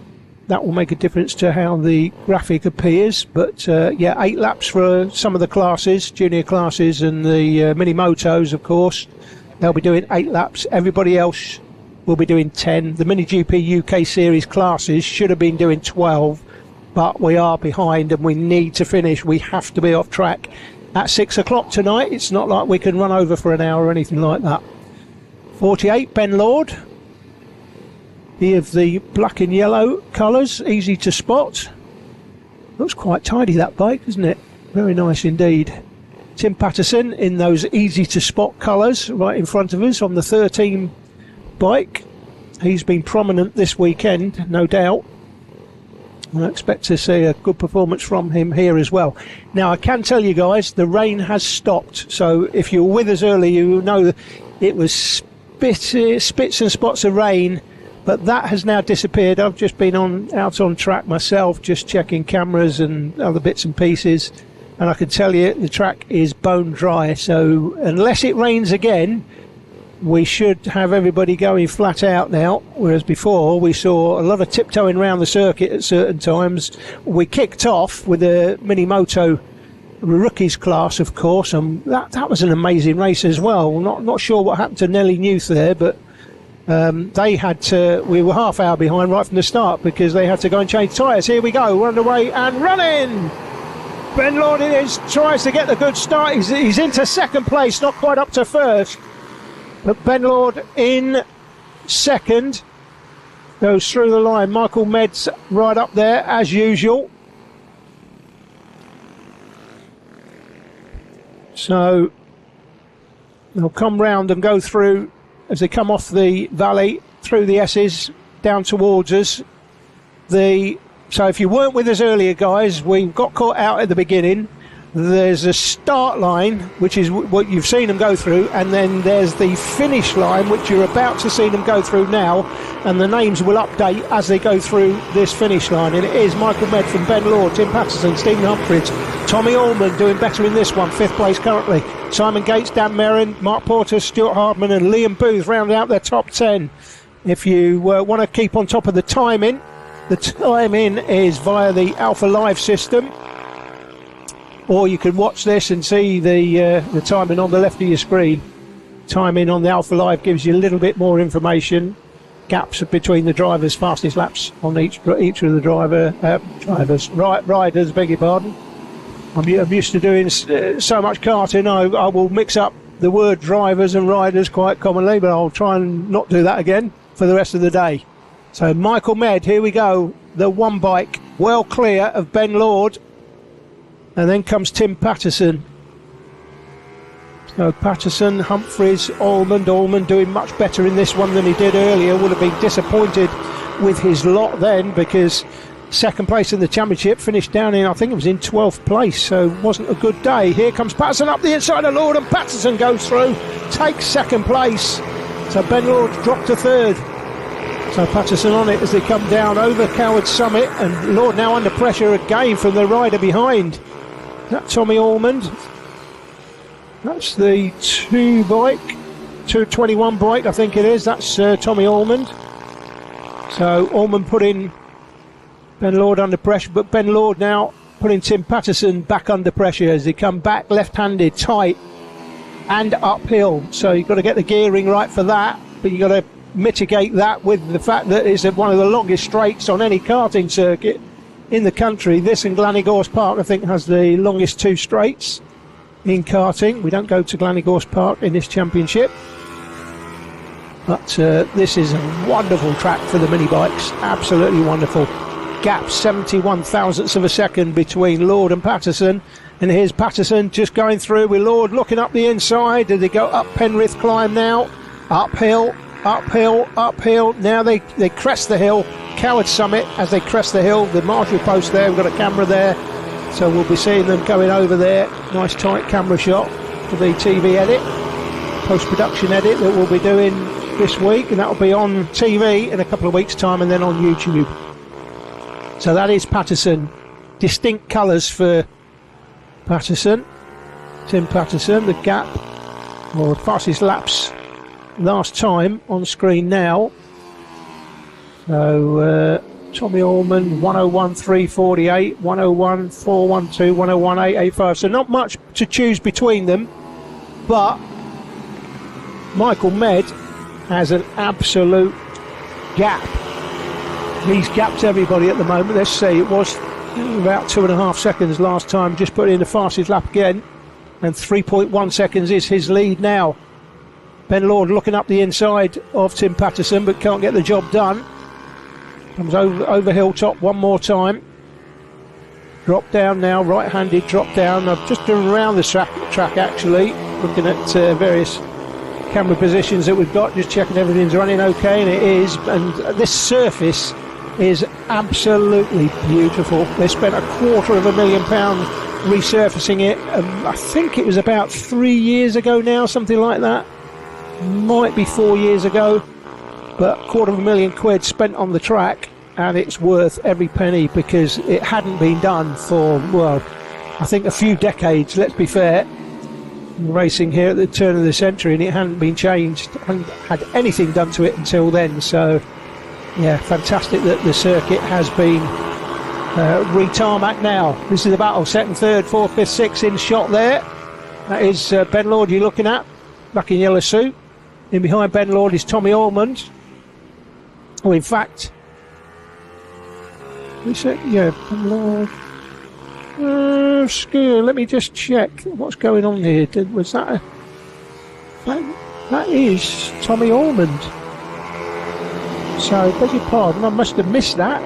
that will make a difference to how the graphic appears, but yeah, 8 laps for some of the classes, junior classes, and the Mini Motos, of course. They'll be doing 8 laps. Everybody else will be doing 10. The Mini GP UK Series classes should have been doing 12, but we are behind and we need to finish. We have to be off track at 6 o'clock tonight. It's not like we can run over for an hour or anything like that. 48, Ben Lord. He of the black and yellow colours, easy to spot. Looks quite tidy, that bike, isn't it? Very nice indeed. Tim Patterson in those easy to spot colours right in front of us on the 13 bike. He's been prominent this weekend, no doubt. I expect to see a good performance from him here as well. Now, I can tell you guys, the rain has stopped. So if you were with us earlier, you know that it was spits and spots of rain, but that has now disappeared. I've just been out on track myself, just checking cameras and other bits and pieces, and I can tell you the track is bone dry. So unless it rains again, we should have everybody going flat out now, whereas before we saw a lot of tiptoeing around the circuit at certain times. We kicked off with the Mini Moto rookies class, of course, and that was an amazing race as well. Not sure what happened to Nelly Newth there, but they had to. We were half hour behind right from the start because they had to go and change tyres. Here we go, we're underway and running. Ben Lord tries to get the good start. He's into second place, not quite up to first. But Ben Lord in second, goes through the line. Michael Med's right up there as usual. So they'll come round and go through as they come off the valley through the S's down towards us. So if you weren't with us earlier, guys, we got caught out at the beginning. There's a start line, which is what you've seen them go through, and then there's the finish line, which you're about to see them go through now, and the names will update as they go through this finish line. And it is Michael Med from Ben Lord, Tim Patterson, Stephen Humphries, Tommy Allman doing better in this one, 5th place currently. Simon Gates, Dan Merrin, Mark Porter, Stuart Hardman and Liam Booth rounding out their top 10. If you want to keep on top of the timing is via the Alpha Live system, or you can watch this and see the timing on the left of your screen. Timing on the Alpha Live gives you a little bit more information. Gaps between the drivers, fastest laps on each of the riders, beg your pardon. I'm used to doing so much karting, I will mix up the word drivers and riders quite commonly, but I'll try and not do that again for the rest of the day. So Michael Med, here we go, the one bike, well clear of Ben Lord. And then comes Tim Patterson. So Patterson, Humphries, Allman doing much better in this one than he did earlier. Would have been disappointed with his lot then, because second place in the championship, finished down in, I think it was in 12th place, so it wasn't a good day. Here comes Patterson up the inside of Lord, and Patterson goes through, takes second place. So Ben Lord dropped to third. So Patterson on it as they come down over Coward Summit, and Lord now under pressure again from the rider behind. That's Tommy Allman. That's the 221 bike, I think it is. That's Tommy Allman. So Allman putting Ben Lord under pressure, but Ben Lord now putting Tim Patterson back under pressure as they come back left-handed, tight and uphill. So you've got to get the gearing right for that, but you've got to mitigate that with the fact that it's one of the longest straights on any karting circuit in the country. This and Glanigorse Park, I think, has the longest two straights in karting. We don't go to Glanigorse Park in this championship, but this is a wonderful track for the mini bikes, absolutely wonderful. Gap 71 thousandths of a second between Lord and Patterson, and here's Patterson just going through with Lord looking up the inside. Did they go up Penrith climb now? Uphill. Now they crest the hill. Coward Summit as they crest the hill. The marshal post there, we've got a camera there, so we'll be seeing them going over there. Nice tight camera shot for the TV edit, post-production edit that we'll be doing this week, and that'll be on TV in a couple of weeks' time and then on YouTube. So that is Patterson. Distinct colours for Patterson. Tim Patterson, the gap, or fastest laps last time on screen now. So Tommy Allman 101.348, 101.412, 101.885. So not much to choose between them, but Michael Med has an absolute gap. He's gapped everybody at the moment. Let's see, it was about 2.5 seconds last time, just put in the fastest lap again, and 3.1 seconds is his lead now. Ben Lord looking up the inside of Tim Patterson, but can't get the job done. Comes over hilltop one more time. Drop down now, right-handed drop down. I've just driven around the track actually, looking at various camera positions that we've got, just checking everything's running okay, and it is. And this surface is absolutely beautiful. They spent £250,000 resurfacing it. I think it was about 3 years ago now, something like that. Might be 4 years ago, but £250,000 spent on the track, and it's worth every penny because it hadn't been done for, well, I think a few decades, let's be fair. racing here at the turn of the century, and it hadn't been changed. Hadn't had anything done to it until then. So, yeah, fantastic that the circuit has been re-tarmac now. This is the battle. Second, third, fourth, fifth, sixth in shot there. That is Ben Lord you're looking at, black and yellow suit. In behind Ben Lord is Tommy Allmond. Oh, in fact, yeah, Ben Lord. Let me just check what's going on here. Was that that is Tommy Allmond. So, beg your pardon, I must have missed that.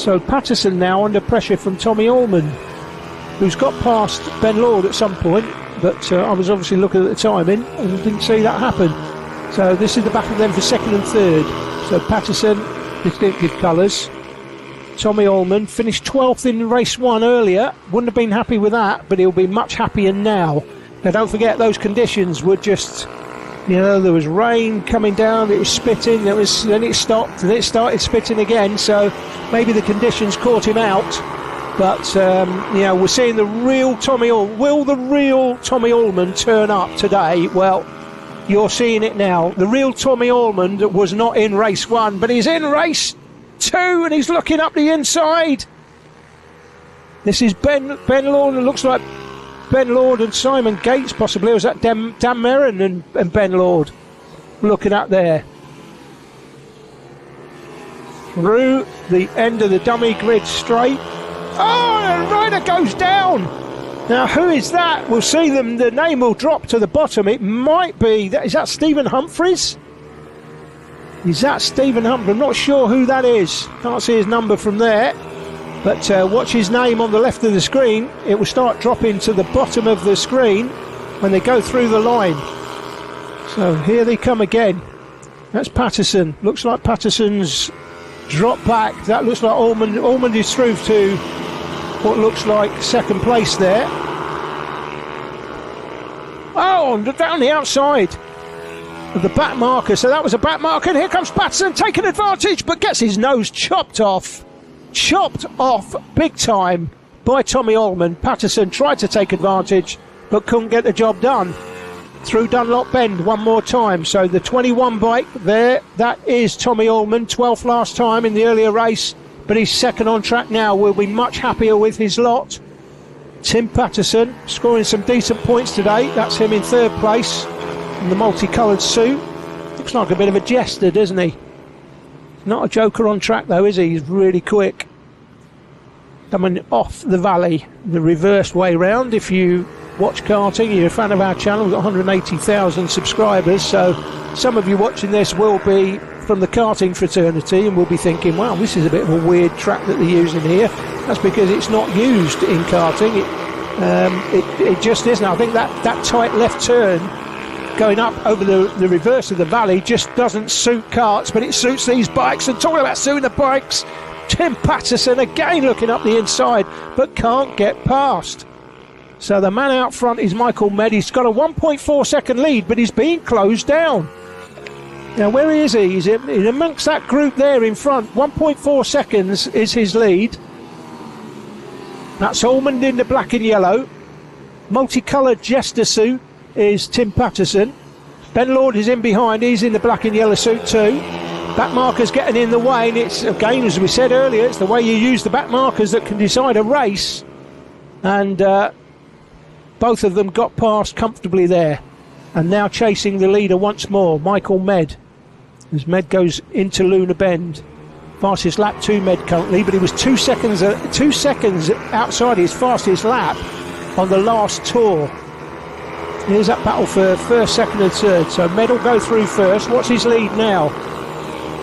So Patterson now under pressure from Tommy Allmond, who's got past Ben Lord at some point, but I was obviously looking at the timing and didn't see that happen. So this is the battle then for second and third. So Patterson, distinctive colours. Tommy Allmond finished 12th in race 1 earlier. Wouldn't have been happy with that, but he'll be much happier now. Now don't forget, those conditions were just, there was rain coming down, it was spitting, then it stopped, and it started spitting again, so maybe the conditions caught him out. But, we're seeing the real Tommy Allmond. Will the real Tommy Allmond turn up today? Well, you're seeing it now. The real Tommy Allmond was not in race 1, but he's in race 2, and he's looking up the inside. This is Ben Lord, and it looks like Ben Lord and Simon Gates possibly. Or was that Dan Merrin and Ben Lord looking up there? Through the end of the dummy grid straight. Oh, the rider goes down. Now, who is that? We'll see them. The name will drop to the bottom. It might be. Is that Stephen Humphries? Is that Stephen Humphries? I'm not sure who that is. Can't see his number from there. But watch his name on the left of the screen. It will start dropping to the bottom of the screen when they go through the line. So here they come again. That's Patterson. Looks like Patterson's dropped back. That looks like Allmond. Allmond is through to what looks like second place there. Oh, down the outside of the back marker. So that was a back marker. And here comes Patterson taking advantage, but gets his nose chopped off. Chopped off big time by Tommy Allmond. Patterson tried to take advantage, but couldn't get the job done. Through Dunlop Bend one more time. So the 21 bike there, that is Tommy Allmond, 12th last time in the earlier race, but he's second on track now. Will be much happier with his lot. Tim Patterson scoring some decent points today. That's him in third place in the multicoloured suit. Looks like a bit of a jester, doesn't he? Not a joker on track though, is he? He's really quick. Coming off the valley, the reverse way round. If you watch karting, you're a fan of our channel, we've got 180,000 subscribers, so some of you watching this will be from the karting fraternity and will be thinking, wow, this is a bit of a weird track that they're using here. That's because it's not used in karting. It just isn't. I think that tight left turn going up over the reverse of the valley just doesn't suit karts, but it suits these bikes. And talking about suiting the bikes, Tim Patterson again looking up the inside, but can't get past. So the man out front is Michael Med. He's got a 1.4 second lead, but he's being closed down. Now, where is he? He's in amongst that group there in front. 1.4 seconds is his lead. That's Allmond in the black and yellow. Multicoloured jester suit is Tim Patterson. Ben Lord is in behind. He's in the black and yellow suit too. Back markers getting in the way, and it's, again, as we said earlier, it's the way you use the back markers that can decide a race. And both of them got past comfortably there. And now chasing the leader once more, Michael Med. As Med goes into Luna Bend. Fastest lap to Med currently, but he was 2 seconds outside his fastest lap on the last tour. Here's that battle for first, second and third. So Med will go through first. What's his lead now?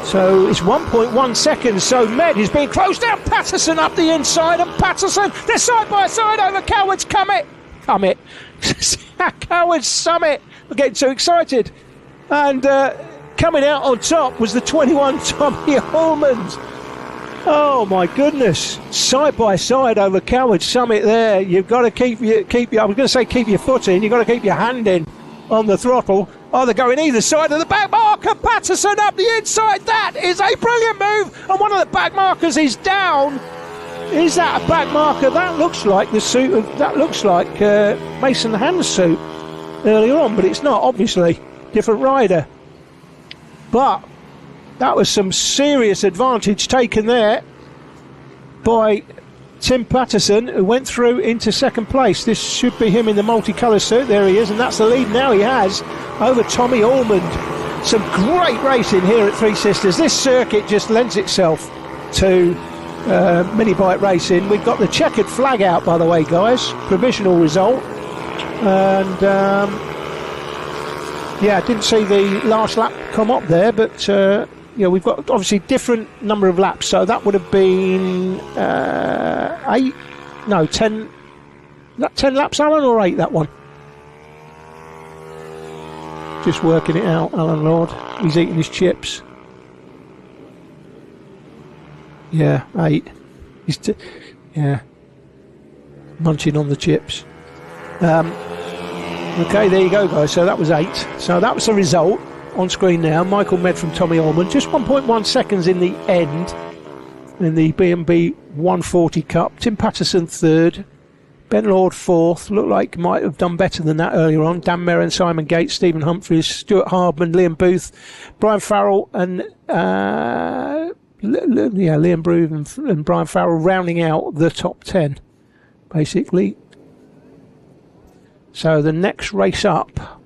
So it's 1.1 seconds. So Med is being closed down. Patterson up the inside, and Patterson, they're side by side over Coward's Comet. Coward's Summit. We're getting too excited. And coming out on top was the 21 Tommy Allmond. Oh my goodness! Side by side over Coward's Summit. There, you've got to keep your. I was going to say keep your foot in. You've got to keep your hand in on the throttle. Oh, they're going either side of the back marker. Patterson up the inside. That is a brilliant move. And one of the back markers is down. Is that a back marker? That looks like the suit of. That looks like Mason Hand's suit. earlier on, but it's not, obviously. Different rider. But that was some serious advantage taken there by Tim Patterson, who went through into second place. This should be him in the multicolour suit. There he is, and that's the lead now he has over Tommy Ormond. Some great racing here at Three Sisters. This circuit just lends itself to mini bike racing. We've got the checkered flag out, by the way, guys. Provisional result. And yeah, I didn't see the last lap come up there, but yeah, we've got obviously different number of laps, so that would have been 10. That 10 laps, Alan, or 8? That one. Just working it out, Alan Lord. He's eating his chips. Yeah, 8. Yeah, munching on the chips. Okay, there you go, guys. So that was 8. So that was the result on screen now. Michael Med from Tommy Ormond. Just 1.1 seconds in the end in the B&B 140 Cup. Tim Patterson third. Ben Lord fourth. Looked like might have done better than that earlier on. Dan Merrin, Simon Gates, Stephen Humphries, Stuart Hardman, Liam Booth, Brian Farrell and Liam Booth and Brian Farrell rounding out the top 10 basically. So the next race up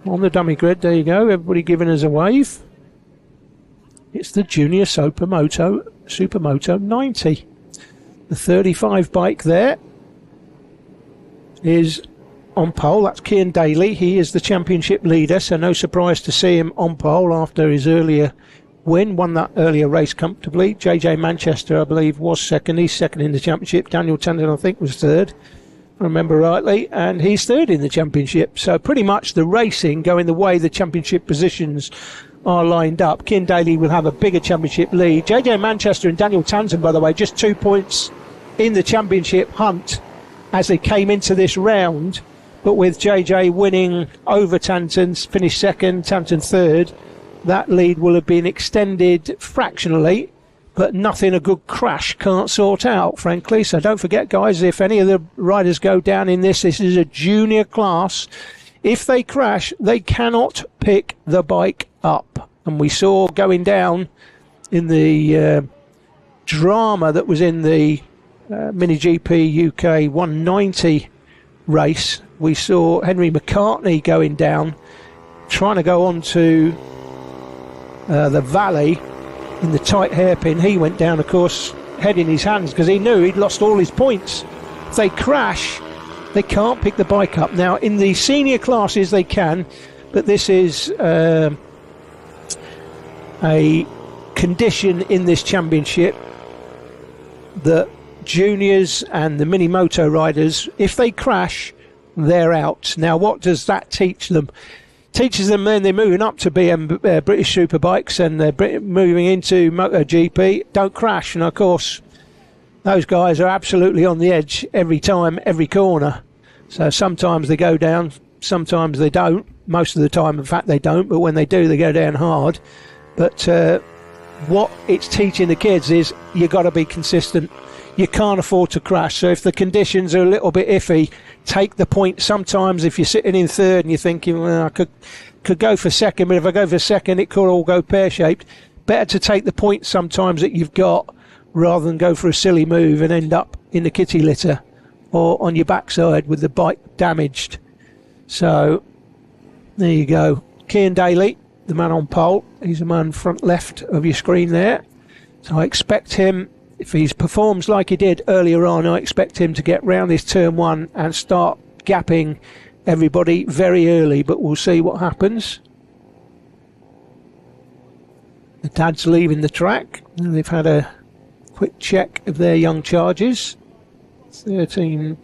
on the dummy grid, there you go, everybody giving us a wave. It's the Junior Super Moto 90. The 35 bike there is on pole. That's Cian Daly. He is the championship leader, so no surprise to see him on pole after his earlier win. Won that earlier race comfortably. JJ Manchester, I believe, was second. He's second in the championship. Daniel Tandon, I think, was third, if I remember rightly, and he's third in the championship. So pretty much the racing going the way the championship positions are lined up. Cian Daly will have a bigger championship lead. JJ Manchester and Daniel Tanton, by the way, just 2 points in the championship hunt as they came into this round, but with JJ winning over Tanton, finished second, Tanton third, that lead will have been extended fractionally, but nothing a good crash can't sort out, frankly. So don't forget, guys, if any of the riders go down in this is a junior class. If they crash, they cannot pick the bike up. And we saw going down in the drama that was in the Mini GP UK 190 race, we saw Henry McCartney going down, trying to go on to the valley in the tight hairpin. He went down, of course, head in his hands because he knew he'd lost all his points. If they crash, they can't pick the bike up. Now, in the senior classes, they can, but this is a condition in this championship that juniors and the mini moto riders, if they crash, they're out. Now, what does that teach them? Teaches them then they're moving up to British Superbikes and they're moving into MotoGP. Don't crash. And of course, those guys are absolutely on the edge every time, every corner. So sometimes they go down, sometimes they don't. Most of the time, in fact, they don't. But when they do, they go down hard. But what it's teaching the kids is you've got to be consistent. You can't afford to crash. So if the conditions are a little bit iffy, take the point. Sometimes if you're sitting in third and you're thinking, well, I could go for second, but if I go for second, it could all go pear-shaped. Better to take the point sometimes that you've got rather than go for a silly move and end up in the kitty litter or on your backside with the bike damaged. So there you go. Cian Daly, the man on pole. He's the man front left of your screen there. So I expect him, if he performs like he did earlier on, I expect him to get round this turn one and start gapping everybody very early, but we'll see what happens. The dad's leaving the track, and they've had a quick check of their young charges. 13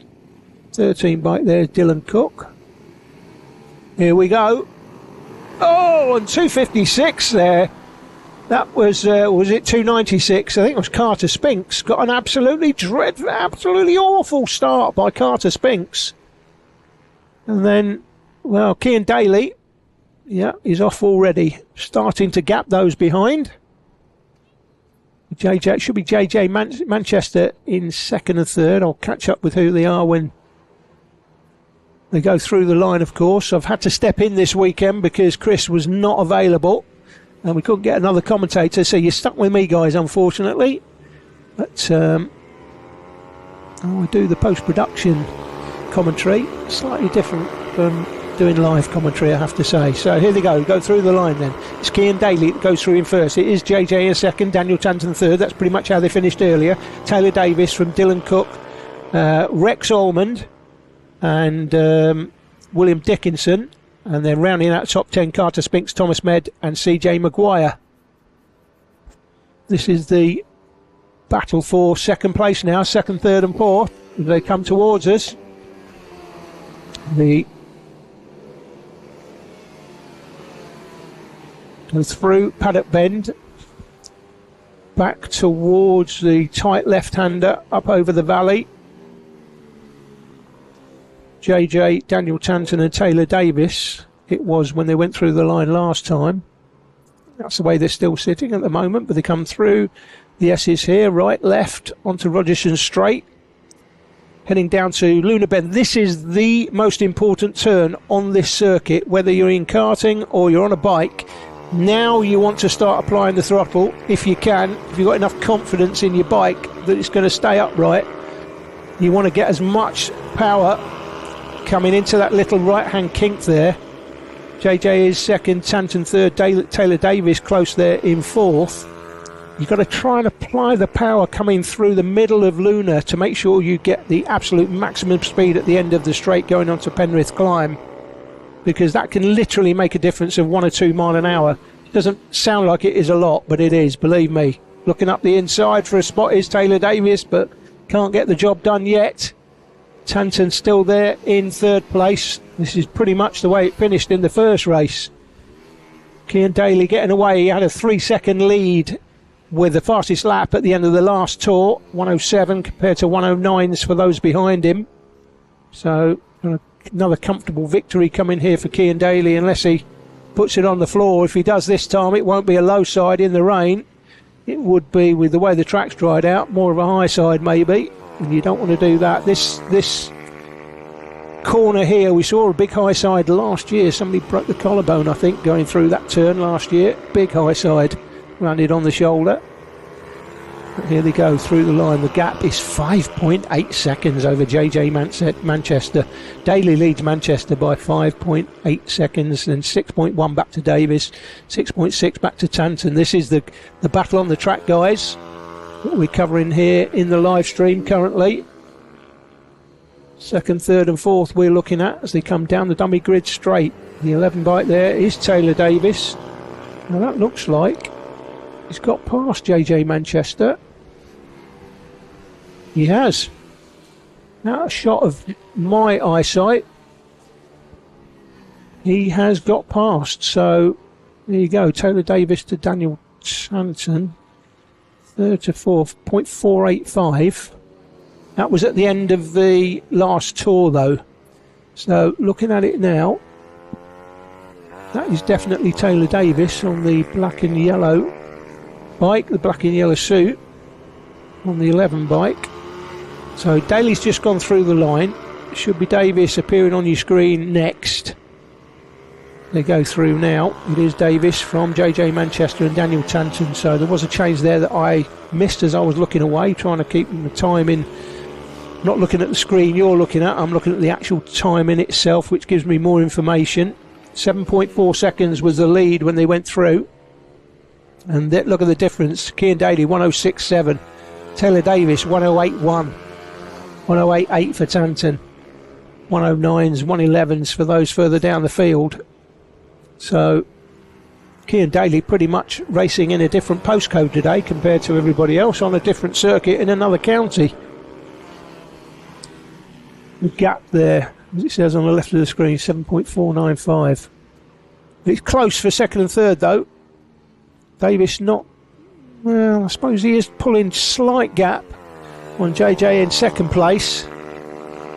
bike there, Dylan Cook. Here we go. Oh, and 256 there. That was it 296? I think it was Carter Spinks. Got an absolutely awful start by Carter Spinks. And then, well, Cian Daly, yeah, he's off already. Starting to gap those behind. Should be JJ Manchester in second and third. I'll catch up with who they are when They go through the line, of course. I've had to step in this weekend because Chris was not available and we couldn't get another commentator, so you're stuck with me, guys, unfortunately. But I do the post-production commentary, slightly different from doing live commentary, I have to say. So here they go through the line then. It's Cian Daly that goes through in first. It is JJ in second, Daniel Tanton third. That's pretty much how they finished earlier. Taylor Davis from Dylan Cook, Rex Almond and William Dickinson, and then rounding out top 10, Carter Spinks, Thomas Med and CJ Maguire. This is the battle for second place now, second, third and fourth. They come towards us. The through Paddock Bend, back towards the tight left-hander, up over the valley. JJ, Daniel Tanton and Taylor Davis, it was when they went through the line last time. That's the way they're still sitting at the moment, but they come through the S's here, right, left, onto Rogerson Straight, heading down to Luna Bend. This is the most important turn on this circuit, whether you're in karting or you're on a bike. Now you want to start applying the throttle if you can, if you've got enough confidence in your bike that it's going to stay upright. You want to get as much power coming into that little right hand kink there. JJ is second, Tanton third, Taylor Davis close there in fourth. You've got to try and apply the power coming through the middle of Luna to make sure you get the absolute maximum speed at the end of the straight going on to Penrith Climb, because that can literally make a difference of 1 or 2 miles an hour. It doesn't sound like it is a lot, but it is, believe me. Looking up the inside for a spot is Taylor Davis, but can't get the job done yet. Tanton still there in third place. This is pretty much the way it finished in the first race. Cian Daly getting away. He had a 3-second lead with the fastest lap at the end of the last tour, 107 compared to 109s for those behind him. So another comfortable victory coming here for Cian Daly, unless he puts it on the floor. If he does this time, it won't be a low side in the rain. It would be, with the way the track's dried out, more of a high side maybe, and you don't want to do that. This corner here, we saw a big high side last year. Somebody broke the collarbone, I think, going through that turn last year. Big high side, landed on the shoulder. But here they go through the line. The gap is 5.8 seconds over JJ Manchester. Daly leads Manchester by 5.8 seconds, and 6.1 back to Davis, 6.6 back to Tanton. This is the battle on the track, guys, what we're covering here in the live stream currently. Second, third and fourth we're looking at as they come down the dummy grid straight. The 11 bike there is Taylor Davis. Now that looks like he's got past JJ Manchester. He has. Now a shot of my eyesight, he has got past. So there you go. Taylor Davis to Daniel Tanton, third to fourth, 0.485. That was at the end of the last tour though. So looking at it now, that is definitely Taylor Davis on the black and yellow bike, the black and yellow suit on the 11 bike. So Daly's just gone through the line. It should be Davis appearing on your screen next. They go through now. It is Davis from JJ Manchester and Daniel Tanton. So there was a change there that I missed as I was looking away, trying to keep the time in. Not looking at the screen you're looking at, I'm looking at the actual time in itself, which gives me more information. 7.4 seconds was the lead when they went through. And look at the difference. Cian Daly 106.7, Taylor Davis 108.1, 108.8 for Tanton, 109s, 111s for those further down the field. So Cian Daly pretty much racing in a different postcode today compared to everybody else, on a different circuit in another county. The gap there, as it says on the left of the screen, 7.495. It's close for second and third though. Davis not, well, I suppose he is pulling slight gap on JJ in second place.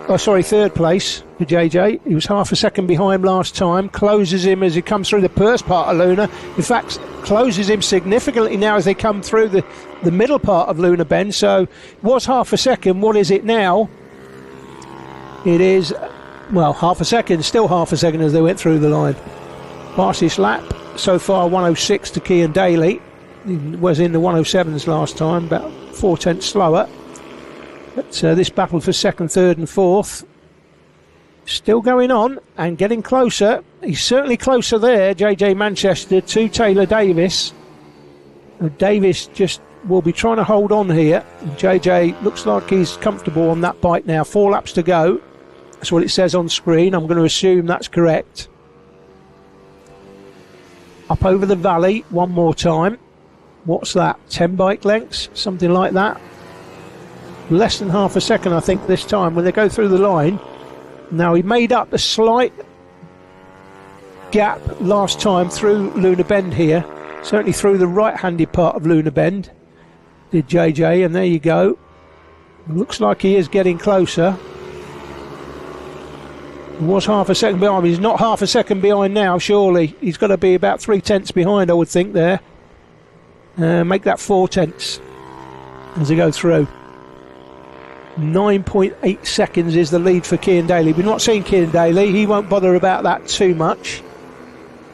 Oh, sorry, third place for JJ. He was half a second behind last time. Closes him as he comes through the first part of Luna. In fact, closes him significantly now as they come through the middle part of Luna Bend. So it was half a second. What is it now? It is well, half a second, still half a second as they went through the line. Fastest lap so far, 106 to Cian Daly. He was in the 107s last time, about 4 tenths slower. But this battle for second, third and fourth still going on and getting closer. He's certainly closer there, JJ Manchester, to Taylor Davis. Davis just will be trying to hold on here. JJ looks like he's comfortable on that bike now. 4 laps to go. That's what it says on screen. I'm going to assume that's correct. Up over the valley one more time. What's that? 10 bike lengths? Something like that. Less than half a second, I think, this time when they go through the line. Now, he made up a slight gap last time through Luna Bend here. Certainly through the right-handed part of Luna Bend. Did JJ, and there you go. Looks like he is getting closer. He was half a second behind. He's not half a second behind now, surely. He's got to be about 3 tenths behind, I would think, there. Make that 4 tenths as they go through. 9.8 seconds is the lead for Cian Daly. We're not seeing Cian Daly. He won't bother about that too much.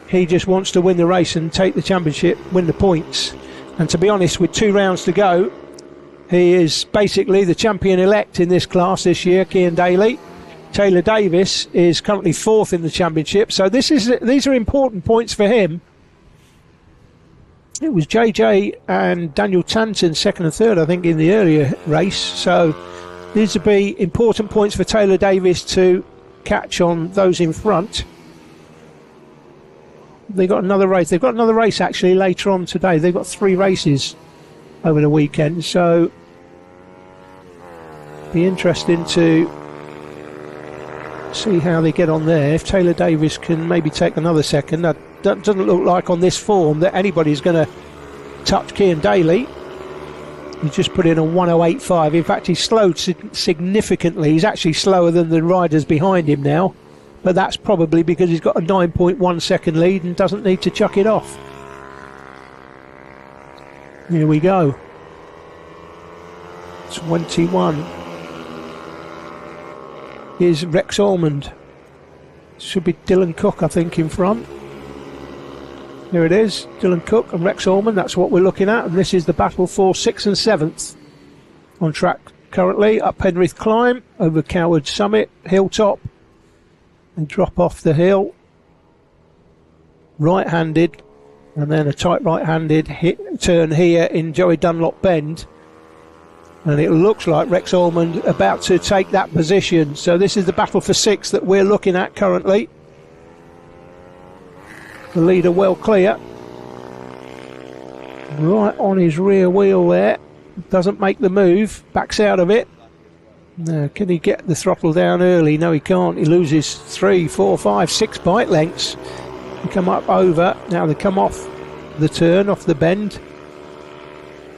He just wants to win the race and take the championship, win the points. And to be honest, with 2 rounds to go, he is basically the champion-elect in this class this year, Cian Daly. Taylor Davis is currently 4th in the championship, so these are important points for him. It was JJ and Daniel Tanton 2nd and 3rd, I think, in the earlier race, so these would be important points for Taylor Davis to catch on those in front. They've got another race actually later on today. They've got 3 races over the weekend, so be interesting to see how they get on there. If Taylor Davis can maybe take another second, that doesn't look like on this form that anybody's going to touch Cian Daly. He's just put in a 108.5. In fact, he's slowed significantly. He's actually slower than the riders behind him now, but that's probably because he's got a 9.1 second lead and doesn't need to chuck it off. Here we go. 21 is Rex Ormond. Should be Dylan Cook, I think, in front. Here it is, Dylan Cook and Rex Ormond. That's what we're looking at, and this is the battle for 6th and 7th on track currently. Up Penrith Climb, over Coward Summit, Hilltop, and drop off the hill. Right-handed, and then a tight right-handed turn here in Joey Dunlop Bend. And it looks like Rex Ormond about to take that position. So this is the battle for 6th that we're looking at currently. The leader well clear. Right on his rear wheel there. Doesn't make the move. Backs out of it. Now, can he get the throttle down early? No, he can't. He loses 3, 4, 5, 6 bike lengths. They come up over. Now they come off the turn, off the bend.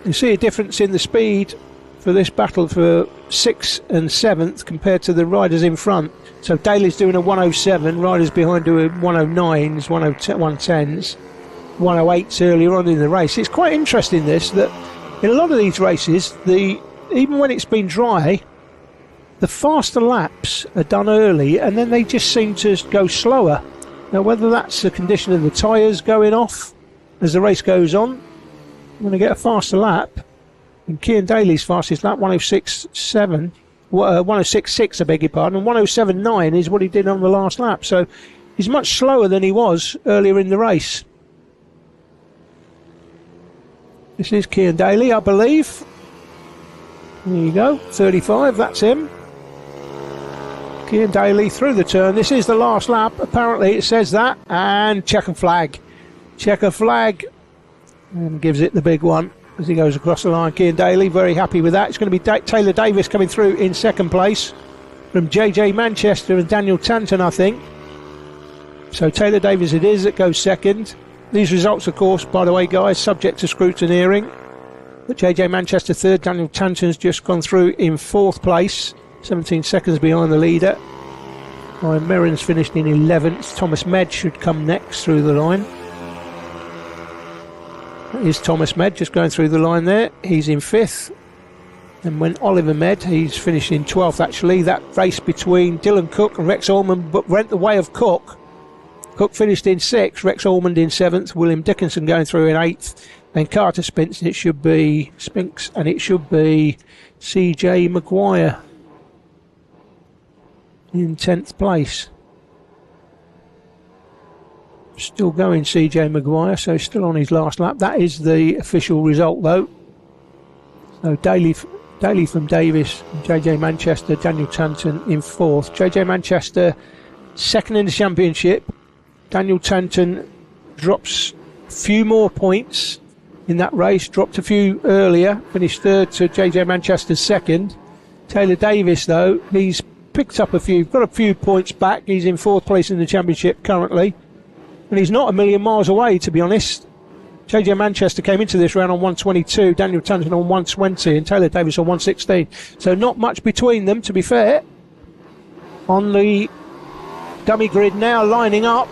You see a difference in the speed for this battle for 6th and 7th compared to the riders in front. So Daly's doing a 107, riders behind doing 109s, 110s, 108s earlier on in the race. It's quite interesting this, that in a lot of these races, even when it's been dry, the faster laps are done early and then they just seem to go slower. Now whether that's the condition of the tyres going off as the race goes on, I'm going to get a faster lap. And Cian Daly's fastest lap, 106.7, 106.6, I beg your pardon, and 107.9 is what he did on the last lap. So he's much slower than he was earlier in the race. This is Cian Daly, I believe. There you go, 35, that's him. Cian Daly through the turn. This is the last lap, apparently it says that. And checker flag. Checker flag. And gives it the big one as he goes across the line. Cian Daly very happy with that. It's going to be Taylor Davis coming through in 2nd place from JJ Manchester and Daniel Tanton, I think. So Taylor Davis it is that goes 2nd. These results, of course, by the way, guys, subject to scrutineering. But JJ Manchester 3rd, Daniel Tanton's just gone through in 4th place, 17 seconds behind the leader. Ryan Merrin's finished in 11th. Thomas Med should come next through the line. Is Thomas Med just going through the line there. He's in 5th. And when Oliver Med, he's finished in 12th actually. That race between Dylan Cook and Rex Ormond but went the way of Cook. Cook finished in 6th, Rex Ormond in 7th, William Dickinson going through in 8th. Then Carter Spinks, and it should be CJ Maguire in 10th place. Still going CJ Maguire, so still on his last lap. That is the official result though. So Daly from Davis, JJ Manchester, Daniel Tanton in 4th. JJ Manchester 2nd in the championship. Daniel Tanton drops a few more points in that race, dropped a few earlier, finished 3rd to JJ Manchester's 2nd. Taylor Davis though, he's picked up got a few points back. He's in 4th place in the championship currently, and he's not a million miles away, to be honest. JJ Manchester came into this round on 122, Daniel Tanton on 120 and Taylor Davis on 116, so not much between them, to be fair. On the dummy grid now, lining up,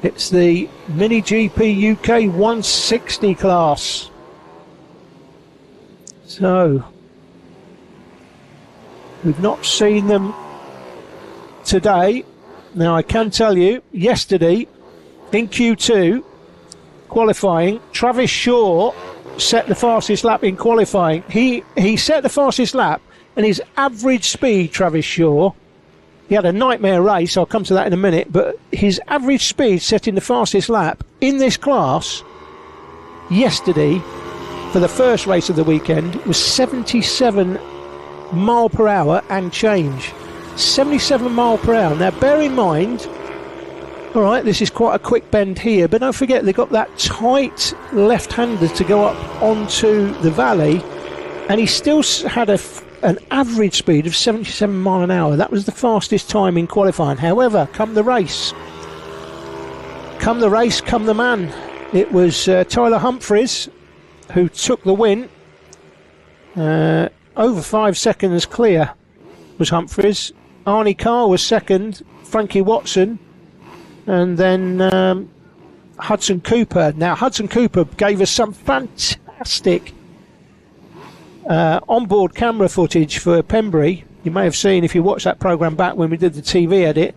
it's the Mini GP UK 160 class. So we've not seen them today. Now I can tell you, yesterday in Q2 qualifying, Travis Shaw set the fastest lap in qualifying. He set the fastest lap, and his average speed, Travis Shaw, he had a nightmare race, I'll come to that in a minute, but his average speed setting the fastest lap in this class yesterday for the first race of the weekend was 77 mile per hour and change. 77 mile per hour. Now bear in mind, all right, this is quite a quick bend here, but don't forget they've got that tight left-hander to go up onto the valley, and he still had an average speed of 77 mile an hour. That was the fastest time in qualifying. However, come the race, come the man. It was Tyler Humphries who took the win. Over 5 seconds clear was Humphries. Arnie Carr was 2nd, Frankie Watson, and then Hudson Cooper. Now Hudson Cooper gave us some fantastic onboard camera footage for Pembury. You may have seen, if you watched that programme back when we did the TV edit,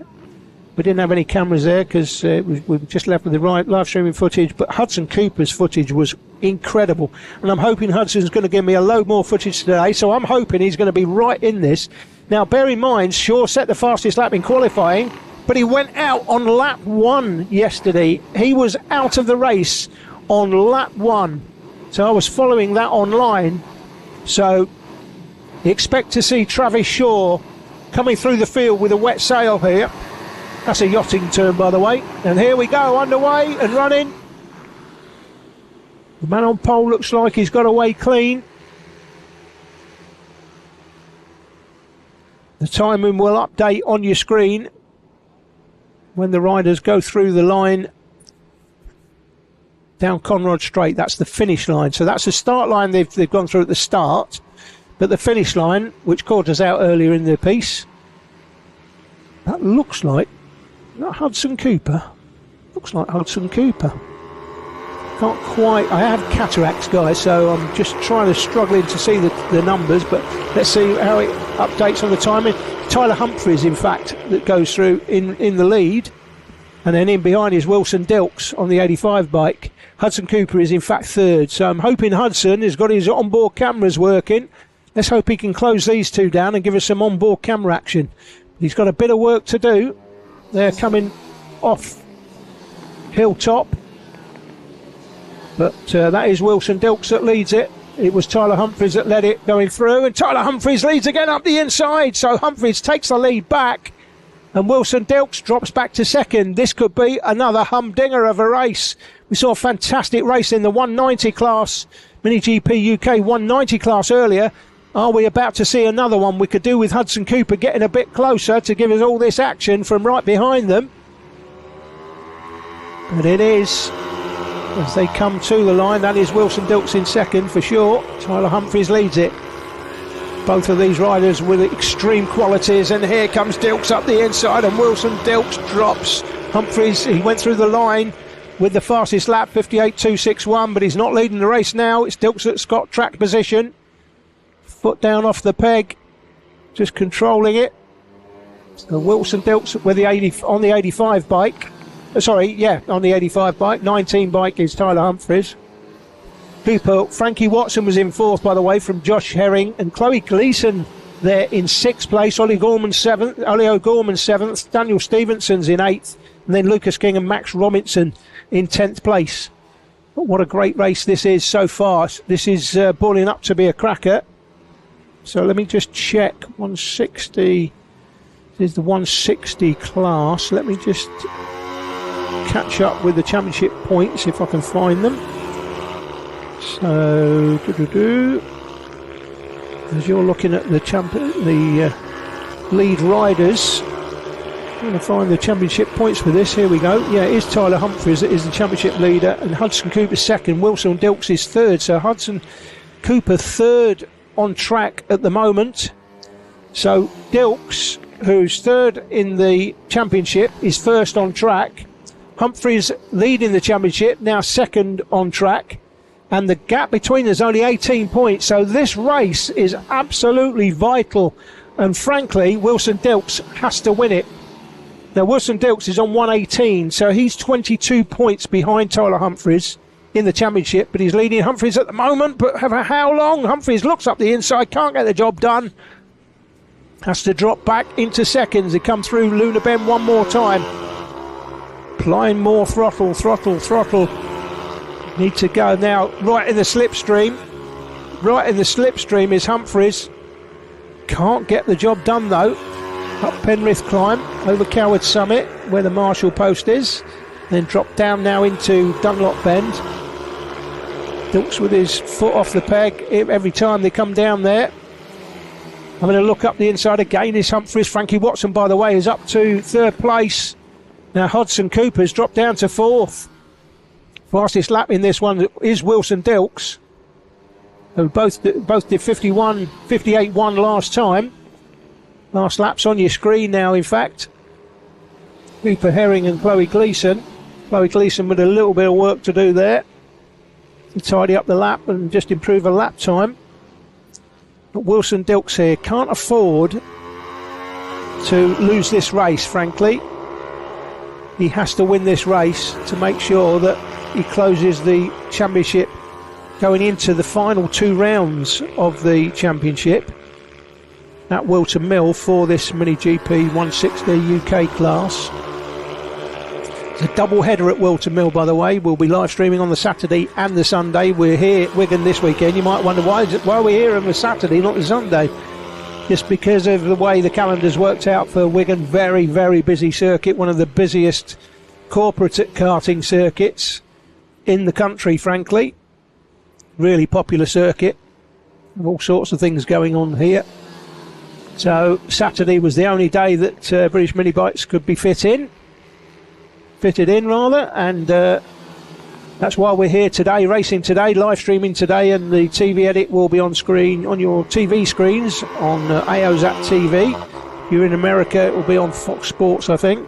we didn't have any cameras there because we were just left with the live streaming footage, but Hudson Cooper's footage was incredible, and I'm hoping Hudson's going to give me a load more footage today, so I'm hoping he's going to be right in this. Now bear in mind, Shaw set the fastest lap in qualifying, but he went out on lap 1 yesterday. He was out of the race on lap 1, so I was following that online. So expect to see Travis Shaw coming through the field with a wet sail here. That's a yachting term, by the way. And here we go, underway and running. The man on pole looks like he's got away clean. The timing will update on your screen when the riders go through the line down Conrod Straight. That's the finish line. So that's the start line they've gone through at the start. But the finish line, which caught us out earlier in the piece, that looks like not Hudson Cooper. Looks like Hudson Cooper. Can't quite. I have cataracts, guys, so I'm just struggling to see the numbers, but let's see how it updates on the timing. Tyler Humphries, in fact, that goes through in the lead, and then in behind is Wilson Dilks on the 85 bike. Hudson Cooper is in fact 3rd, so I'm hoping Hudson has got his onboard cameras working. Let's hope he can close these two down and give us some onboard camera action. He's got a bit of work to do. They're coming off Hilltop, but that is Wilson Dilks that leads it. It was Tyler Humphries that led it going through, and Tyler Humphries leads again up the inside, so Humphries takes the lead back, and Wilson Dilks drops back to 2nd. This could be another humdinger of a race. We saw a fantastic race in the 190 class, Mini GP UK 190 class earlier. Are we about to see another one? We could do with Hudson Cooper getting a bit closer to give us all this action from right behind them. But it is, as they come to the line, that is Wilson Dilks in 2nd for sure. Tyler Humphries leads it. Both of these riders with extreme qualities, and here comes Dilks up the inside, and Wilson Dilks drops. Humphries, he went through the line with the fastest lap, 58.261, but he's not leading the race now. It's Dilks that's got track position. Foot down off the peg, just controlling it. So Wilson Dilks with on the 85 bike. On the 85 bike. 19 bike is Tyler Humphries. Frankie Watson was in 4th, by the way, from Josh Herring, and Chloe Gleeson there in 6th place. Ollie O'Gorman 7th. Daniel Stevenson's in 8th, and then Lucas King and Max Robinson in 10th place. But what a great race this is so far. This is boiling up to be a cracker. So let me just check. 160 is the 160 class. Let me just catch up with the championship points if I can find them. So, as you're looking at the lead riders, I'm going to find the championship points for this. Here we go. Yeah, it is Tyler Humphries that is the championship leader, and Hudson Cooper 2nd. Wilson Dilks is 3rd. So Hudson Cooper 3rd on track at the moment. So Dilks, who's 3rd in the championship, is 1st on track. Humphries leading the championship, now 2nd on track. And the gap between us is only 18 points. So this race is absolutely vital. And frankly, Wilson Dilks has to win it. Now, Wilson Dilks is on 118, so he's 22 points behind Tyler Humphries in the championship, but he's leading Humphries at the moment. But for how long? Humphries looks up the inside, can't get the job done. Has to drop back into seconds. He come through Luna Bend one more time. Applying more throttle. Need to go now right in the slipstream. Right in the slipstream is Humphries. Can't get the job done though. Up Penrith climb, over Coward Summit, where the Marshall post is. Then drop down now into Dunlop Bend. Dilks with his foot off the peg every time they come down there. Having a look up the inside again is Humphries. Frankie Watson, by the way, is up to 3rd place. Now Hudson Cooper's dropped down to 4th. Fastest lap in this one is Wilson Dilks, who both did 58.1 last time. Last lap's on your screen now, in fact. Cooper Herring and Chloe Gleeson. Chloe Gleeson with a little bit of work to do there to tidy up the lap and just improve a lap time. But Wilson Dilks here can't afford to lose this race, frankly. He has to win this race to make sure that he closes the championship going into the final 2 rounds of the championship at Wilton Mill for this Mini GP 160 UK class. It's a double header at Wilton Mill, by the way. We'll be live streaming on the Saturday and the Sunday. We're here at Wigan this weekend. You might wonder why we're here on the Saturday, not the Sunday. Just because of the way the calendar's worked out for Wigan. Very, very busy circuit. One of the busiest corporate karting circuits in the country, frankly. Really popular circuit. All sorts of things going on here. So Saturday was the only day that British Mini Bikes could be fitted in, and that's why we're here today, racing today, live streaming today, and the TV edit will be on screen on your TV screens on AOZAT TV. If you're in America, it will be on Fox Sports, I think,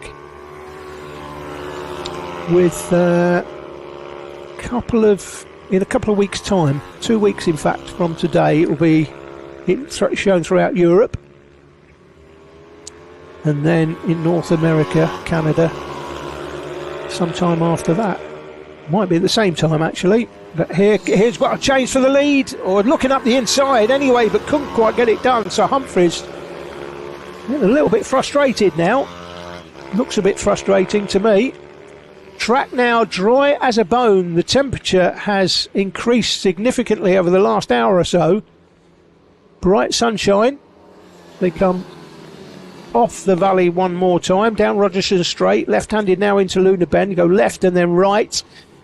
with in a couple of weeks' time, 2 weeks in fact from today, it will be shown throughout Europe, and then in North America, Canada, sometime after that. Might be at the same time actually, but here's what I changed for the lead, or looking up the inside anyway, but couldn't quite get it done. So Humphries a little bit frustrated now. Looks a bit frustrating to me. Track now dry as a bone. The temperature has increased significantly over the last hour or so. Bright sunshine. They come off the valley one more time, down Rogerson Straight, left-handed now into Luna Bend, go left and then right.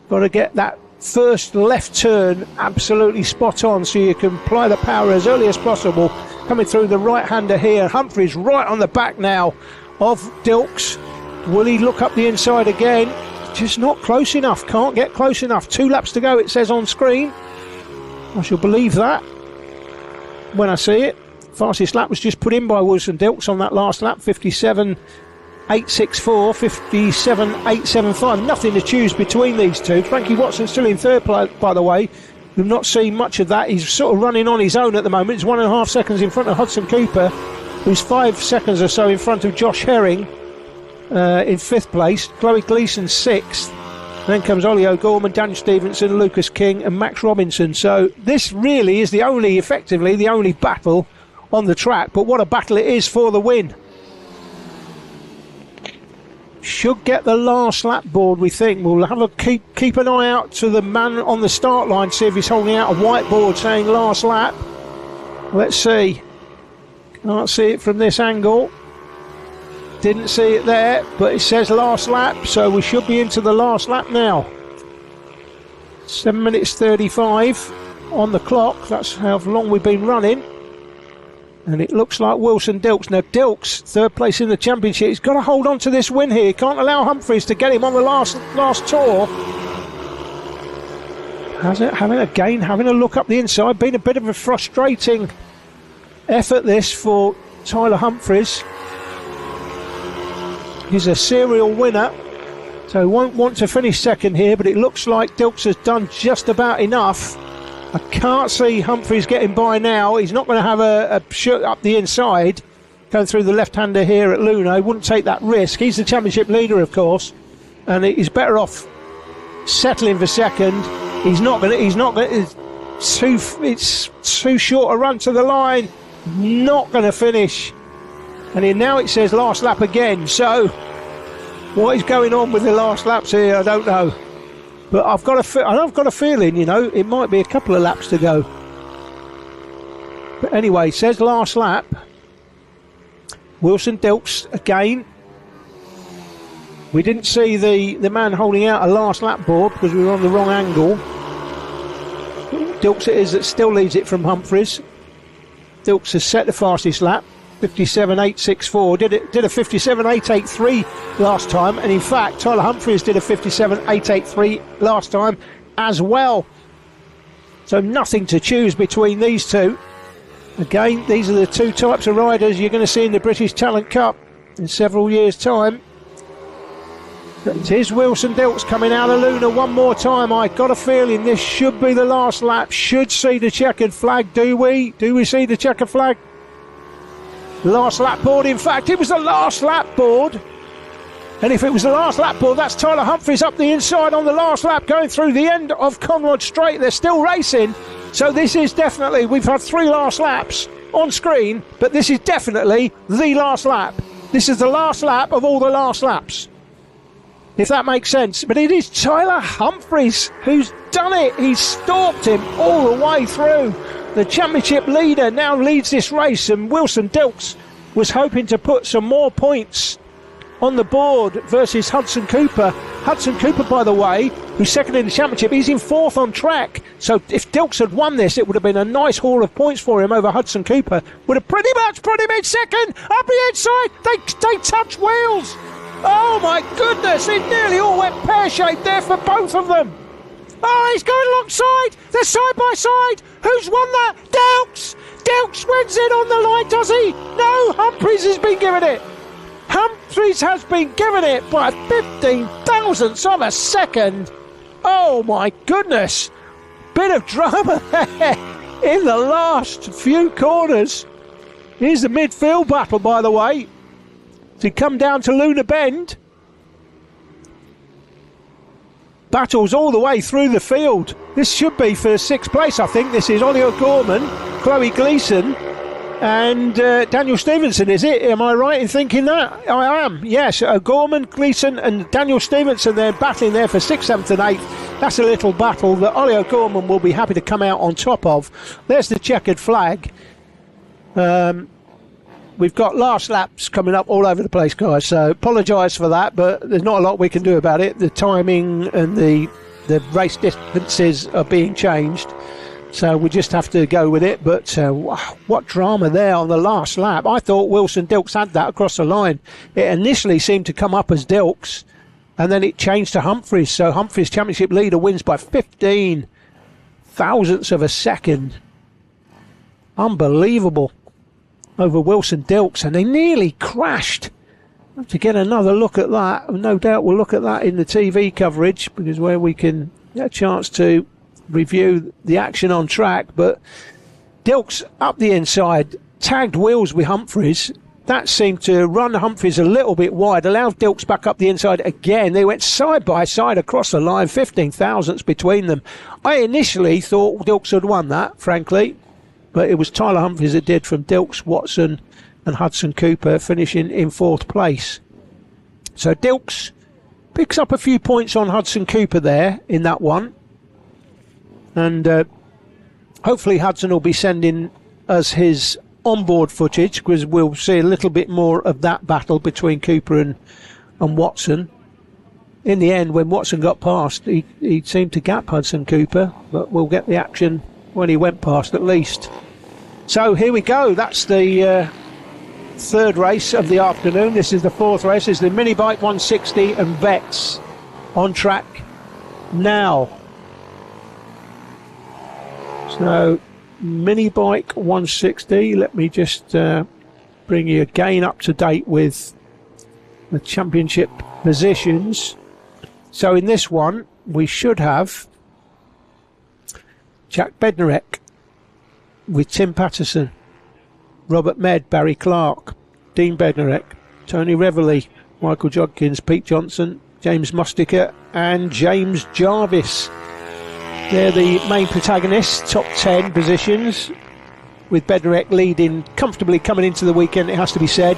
Got to get that first left turn absolutely spot on so you can apply the power as early as possible. Coming through the right-hander here, Humphries right on the back now of Dilks. Will he look up the inside again? Just not close enough, can't get close enough. 2 laps to go, it says on screen. I shall believe that when I see it. Fastest lap was just put in by Wilson Dilks on that last lap, 57 864, 57, 875. Nothing to choose between these two. Frankie Watson still in third, by the way. We've not seen much of that. He's sort of running on his own at the moment. He's 1.5 seconds in front of Hudson Cooper, who's 5 seconds or so in front of Josh Herring in 5th place. Chloe Gleeson 6th. Then comes Ollie O'Gorman, Daniel Stevenson, Lucas King and Max Robinson. So this really is effectively the only battle on the track. But what a battle it is for the win. Should get the last lap board, we think. We'll have a keep an eye out to the man on the start line, see if he's holding out a whiteboard saying last lap. Let's see. Can't see it from this angle. Didn't see it there, but it says last lap, so we should be into the last lap now. 7 minutes 35 on the clock. That's how long we've been running. And it looks like Wilson Dilks. Now Dilks, 3rd place in the championship, he's got to hold on to this win here. He can't allow Humphries to get him on the last tour. Having a look up the inside, been a bit of a frustrating effort this for Tyler Humphries. He's a serial winner, so he won't want to finish second here, but it looks like Dilks has done just about enough. I can't see Humphries getting by now. He's not going to have a shot up the inside going through the left-hander here at Luna. He wouldn't take that risk. He's the championship leader, of course, and he's better off settling for second. It's too short a run to the line. Not going to finish. And now it says last lap again. So what is going on with the last laps here, I don't know. But I've got a feeling, it might be a couple of laps to go. But anyway, it says last lap. Wilson Dilks again. We didn't see the man holding out a last lap board because we were on the wrong angle. Dilks it is that still leads it from Humphries. Dilks has set the fastest lap. 57.864, did a 57.883 last time, and in fact Tyler Humphries did a 57.883 last time as well. So nothing to choose between these two. Again, these are the two types of riders you're going to see in the British Talent Cup in several years' time. It is Wilson Dilks coming out of Luna one more time. I got a feeling this should be the last lap. Should see the checkered flag. Do we see the checkered flag? Last lap board, in fact, it was the last lap board. And if it was the last lap board, that's Tyler Humphries up the inside on the last lap going through the end of Conrod Straight. They're still racing. So this is definitely, we've had 3 last laps on screen, but this is definitely the last lap. This is the last lap of all the last laps, if that makes sense. But it is Tyler Humphries who's done it. He's stalked him all the way through. The championship leader now leads this race, and Wilson Dilks was hoping to put some more points on the board versus Hudson Cooper. Hudson Cooper, by the way, who's second in the championship, he's in 4th on track. So if Dilks had won this, it would have been a nice haul of points for him over Hudson Cooper. Would have pretty much put him in second. Up the inside, they touch wheels. Oh my goodness, it nearly all went pear-shaped there for both of them. Oh, he's going alongside. They're side by side. Who's won that? Dilks. Dilks wins it on the line, does he? No, Humphries has been given it. Humphries has been given it by 15 thousandths of a second. Oh my goodness. Bit of drama there in the last few corners. Here's the midfield battle, by the way, to come down to Luna Bend. Battles all the way through the field. This should be for 6th place, I think. This is Ollie O'Gorman, Chloe Gleeson and Daniel Stevenson, is it? Am I right in thinking that? I am, yes. O'Gorman, Gleeson and Daniel Stevenson, they're battling there for 6th, 7th and 8th. That's a little battle that Ollie O'Gorman will be happy to come out on top of. There's the checkered flag. We've got last laps coming up all over the place, guys, so apologise for that, but there's not a lot we can do about it. The timing and the race distances are being changed, so we just have to go with it. But what drama there on the last lap. I thought Wilson Dilks had that across the line. It initially seemed to come up as Dilks, and then it changed to Humphries, so Humphries, championship leader, wins by 15 thousandths of a second. Unbelievable. Over Wilson Dilks, and they nearly crashed to get another look at that. No doubt we'll look at that in the TV coverage, because where we can get a chance to review the action on track. But Dilks up the inside, tagged wheels with Humphries. That seemed to run Humphries a little bit wide, allowed Dilks back up the inside again. They went side by side across the line, 15 thousandths between them. I initially thought Dilks had won that, frankly, but it was Tyler Humphries that did, from Dilks, Watson and Hudson Cooper, finishing in 4th place. So Dilks picks up a few points on Hudson Cooper there in that one. And hopefully Hudson will be sending us his onboard footage, because we'll see a little bit more of that battle between Cooper and Watson. In the end, when Watson got past, he seemed to gap Hudson Cooper, but we'll get the action when he went past at least. So here we go. That's the 3rd race of the afternoon. This is the 4th race. It's the Mini Bike 160 and Vets on track now. So Mini Bike 160, let me just bring you again up to date with the championship positions. So in this one we should have Jack Bednarek with Tim Patterson, Robert Med, Barry Clark, Dean Bednarek, Tony Reveley, Michael Jodkins, Pete Johnson, James Musticker and James Jarvis. They're the main protagonists, top 10 positions, with Bednarek leading comfortably coming into the weekend, it has to be said.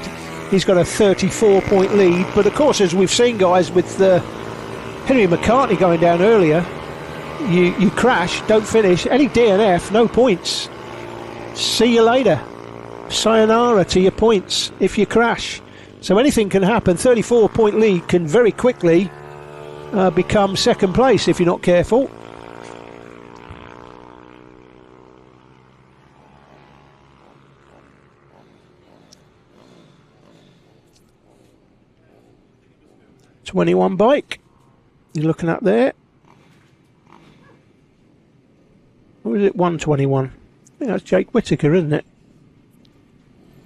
He's got a 34-point lead, but of course, as we've seen, guys, with Henry McCartney going down earlier, you crash, don't finish, any DNF, no points. See you later. Sayonara to your points if you crash. So anything can happen. 34-point lead can very quickly become 2nd place if you're not careful. '21 bike you're looking at there. Or is it 121? I think that's Jake Whittaker, isn't it?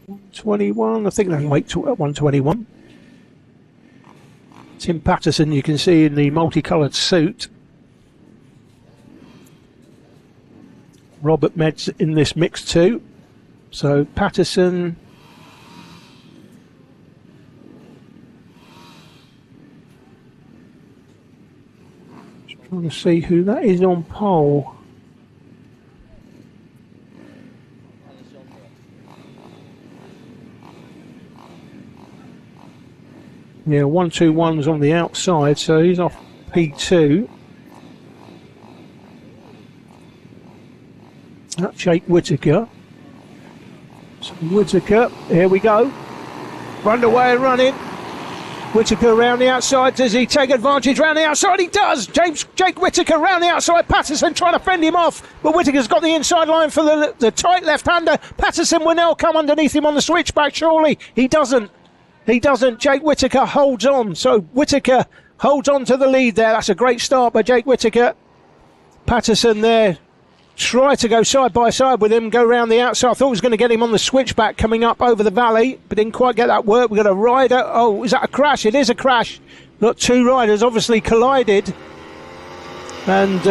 121, I think they can wait to 121. Tim Patterson, you can see in the multicoloured suit. Robert Med's in this mix too. So Patterson, just trying to see who that is on pole. Yeah, 121's on the outside, so he's off P2. That's Jake Whittaker. So Whittaker, here we go. Underway and running. Whittaker around the outside. Does he take advantage around the outside? He does! Jake Whittaker around the outside. Patterson trying to fend him off. But Whittaker's got the inside line for the tight left-hander. Patterson will now come underneath him on the switchback, surely. He doesn't. He doesn't. Jake Whittaker holds on. So Whittaker holds on to the lead there. That's a great start by Jake Whittaker. Patterson there. Try to go side by side with him, go round the outside. I thought he was going to get him on the switchback coming up over the valley, but didn't quite get that work. We've got a rider. Oh, is that a crash? It is a crash. Got two riders obviously collided. And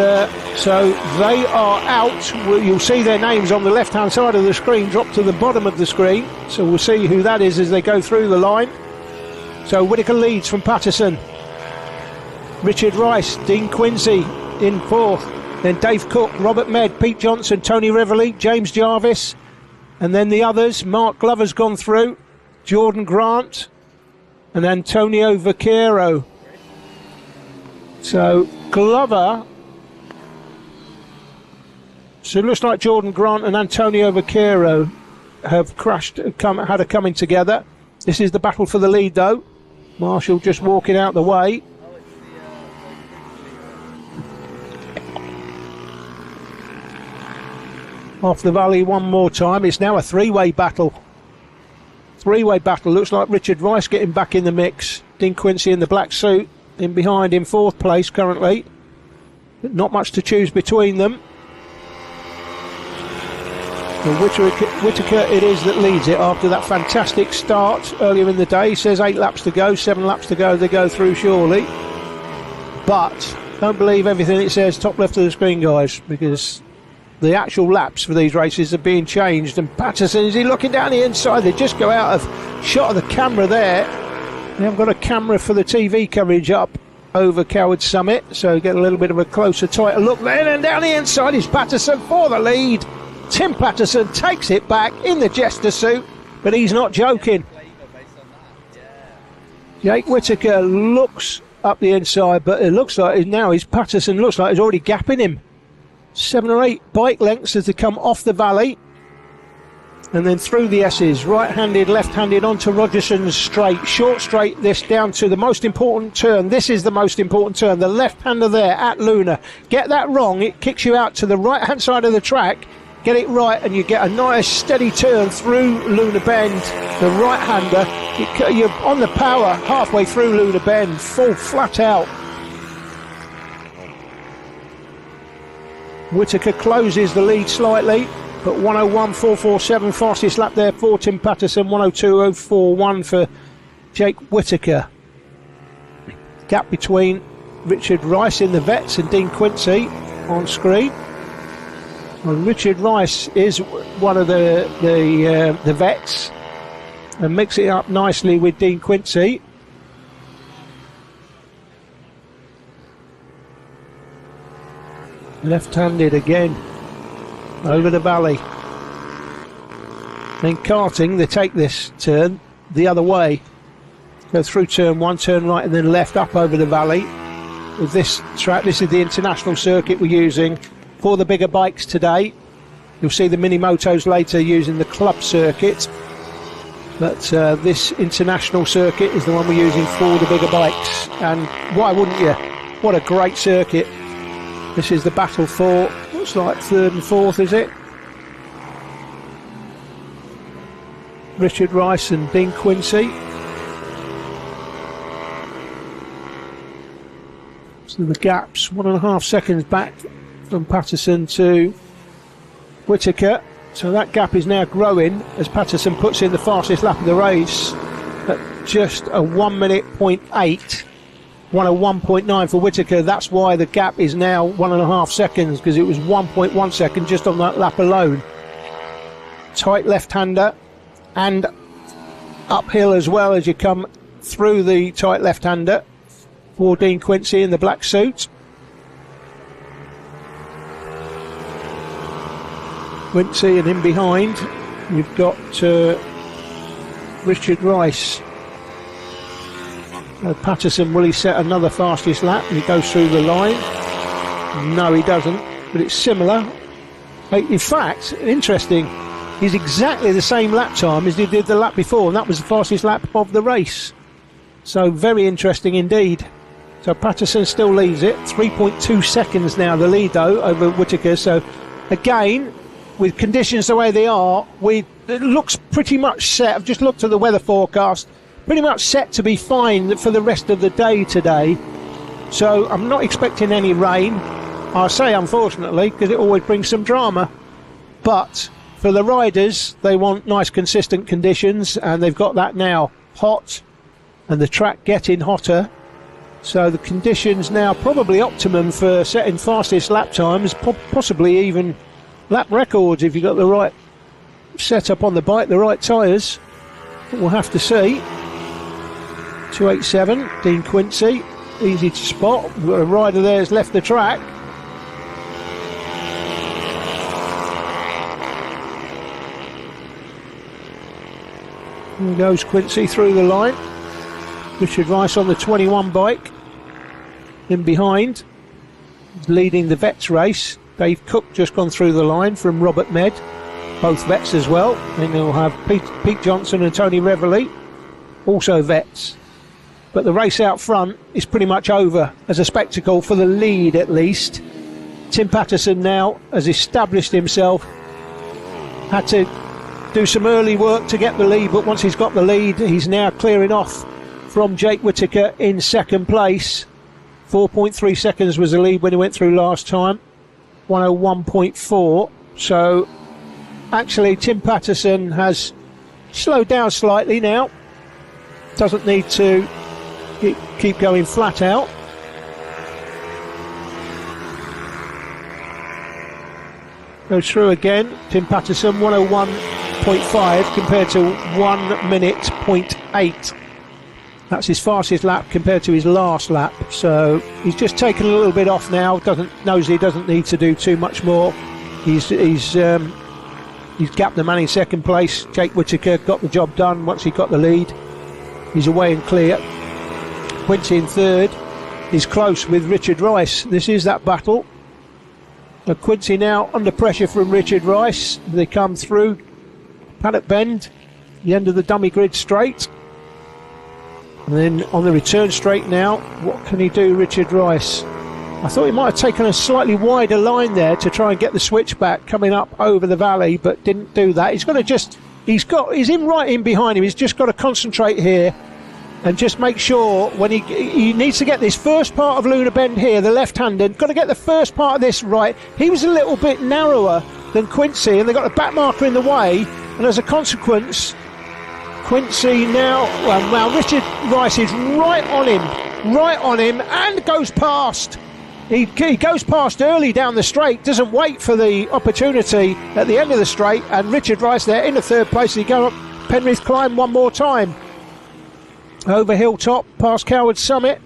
so they are out. You'll see their names on the left-hand side of the screen, drop to the bottom of the screen. So we'll see who that is as they go through the line. So Whittaker leads from Patterson. Richard Rice, Dean Quincy in fourth. Then Dave Cook, Robert Med, Pete Johnson, Tony Reveley, James Jarvis. And then the others. Mark Glover's gone through. Jordan Grant and Antonio Vaquero. So Glover. So it looks like Jordan Grant and Antonio Vaquero have crashed, had a coming together. This is the battle for the lead though. Marshall just walking out the way. Off the valley one more time. It's now a three-way battle. Three-way battle. Looks like Richard Rice getting back in the mix. Dean Quincy in the black suit in behind in fourth place currently. But not much to choose between them. And Whittaker it is that leads it after that fantastic start earlier in the day. He says 8 laps to go, 7 laps to go, they go through surely. But don't believe everything it says top left of the screen, guys, because the actual laps for these races are being changed. And Patterson, is he looking down the inside? They just go out of shot of the camera there. They haven't got a camera for the TV coverage up over Coward Summit, so get a little bit of a closer, tighter look there. And down the inside is Patterson for the lead. Tim Patterson takes it back in the jester suit, but he's not joking. Jake Whittaker looks up the inside, but it looks like now Patterson looks like he's already gapping him. 7 or 8 bike lengths as they come off the valley and then through the S's, right-handed, left-handed onto Rogerson's straight, short straight, this down to the most important turn. This is the most important turn, the left-hander there at Luna. Get that wrong, it kicks you out to the right-hand side of the track. Get it right and you get a nice steady turn through Luna Bend. The right-hander, you're on the power halfway through Luna Bend, full flat out. Whittaker closes the lead slightly, but 101.447 fastest lap there for Tim Patterson, 102.041 for Jake Whittaker. Gap between Richard Rice in the Vets and Dean Quincy on screen. Well, Richard Rice is one of the Vets and mixing it up nicely with Dean Quincy. Left-handed again over the valley. Then karting, they take this turn the other way. Go through turn 1, turn right and then left up over the valley. With this track, this is the international circuit we're using for the bigger bikes today. You'll see the mini motos later using the club circuit, but this international circuit is the one we're using for the bigger bikes. And why wouldn't you? What a great circuit. This is the battle for, looks like 3rd and 4th, is it? Richard Rice and Dean Quincy. So the gaps 1.5 seconds back from Patterson to Whittaker. So that gap is now growing as Patterson puts in the fastest lap of the race at just a 1 minute 0.8. 101.9 for Whittaker. That's why the gap is now 1.5 seconds, because it was 1.1 second just on that lap alone. Tight left-hander and uphill as well as you come through the tight left-hander for Dean Quincy in the black suit. Quincy and in behind you've got Richard Rice. Patterson, will he set another fastest lap and he goes through the line? No, he doesn't, but it's similar. In fact, interesting, he's exactly the same lap time as he did the lap before, and that was the fastest lap of the race. So very interesting indeed. So Patterson still leads it, 3.2 seconds now the lead though over Whittaker. So again, with conditions the way they are, it looks pretty much set. I've just looked at the weather forecast, pretty much set to be fine for the rest of the day today. So I'm not expecting any rain. I say unfortunately because it always brings some drama, but for the riders they want nice consistent conditions, and they've got that now. Hot and the track getting hotter, so the conditions now probably optimum for setting fastest lap times, possibly even lap records if you've got the right setup on the bike, the right tyres. We'll have to see. 287, Dean Quincy, easy to spot. We've got a rider there who's left the track. There goes Quincy through the line. Richard Rice on the 21 bike. In behind, leading the Vets race. Dave Cook just gone through the line from Robert Med. Both Vets as well. Then they'll have Pete Johnson and Tony Reveley, also Vets. But the race out front is pretty much over as a spectacle for the lead at least. Tim Patterson now has established himself. Had to do some early work to get the lead, but once he's got the lead, he's now clearing off from Jake Whittaker in second place. 4.3 seconds was the lead when he went through last time. 101.4. So actually Tim Patterson has slowed down slightly now. Doesn't need to keep going flat out. Goes through again. Tim Patterson 101.5 compared to 1 minute 0.8. That's his fastest lap compared to his last lap. So he's just taken a little bit off now. Knows he doesn't need to do too much more. He's gapped the man in second place. Jake Whittaker got the job done once he got the lead. He's away and clear. Quincy in third is close with Richard Rice. This is that battle. Quincy now under pressure from Richard Rice. They come through Paddock Bend, the end of the dummy grid straight. And then on the return straight now, what can he do, Richard Rice? I thought he might have taken a slightly wider line there to try and get the switch back coming up over the valley, but didn't do that. He's right in behind him. He's just got to concentrate here and just make sure when he needs to get this first part of Luna Bend here, the left-handed, got to get the first part of this right. He was a little bit narrower than Quincy, and they got the back marker in the way, and as a consequence, Quincy now, well, Richard Rice is right on him, and goes past. He goes past early down the straight, doesn't wait for the opportunity at the end of the straight, and Richard Rice there in the third place. He go up Penrith Climb one more time. Over Hilltop, past Coward Summit,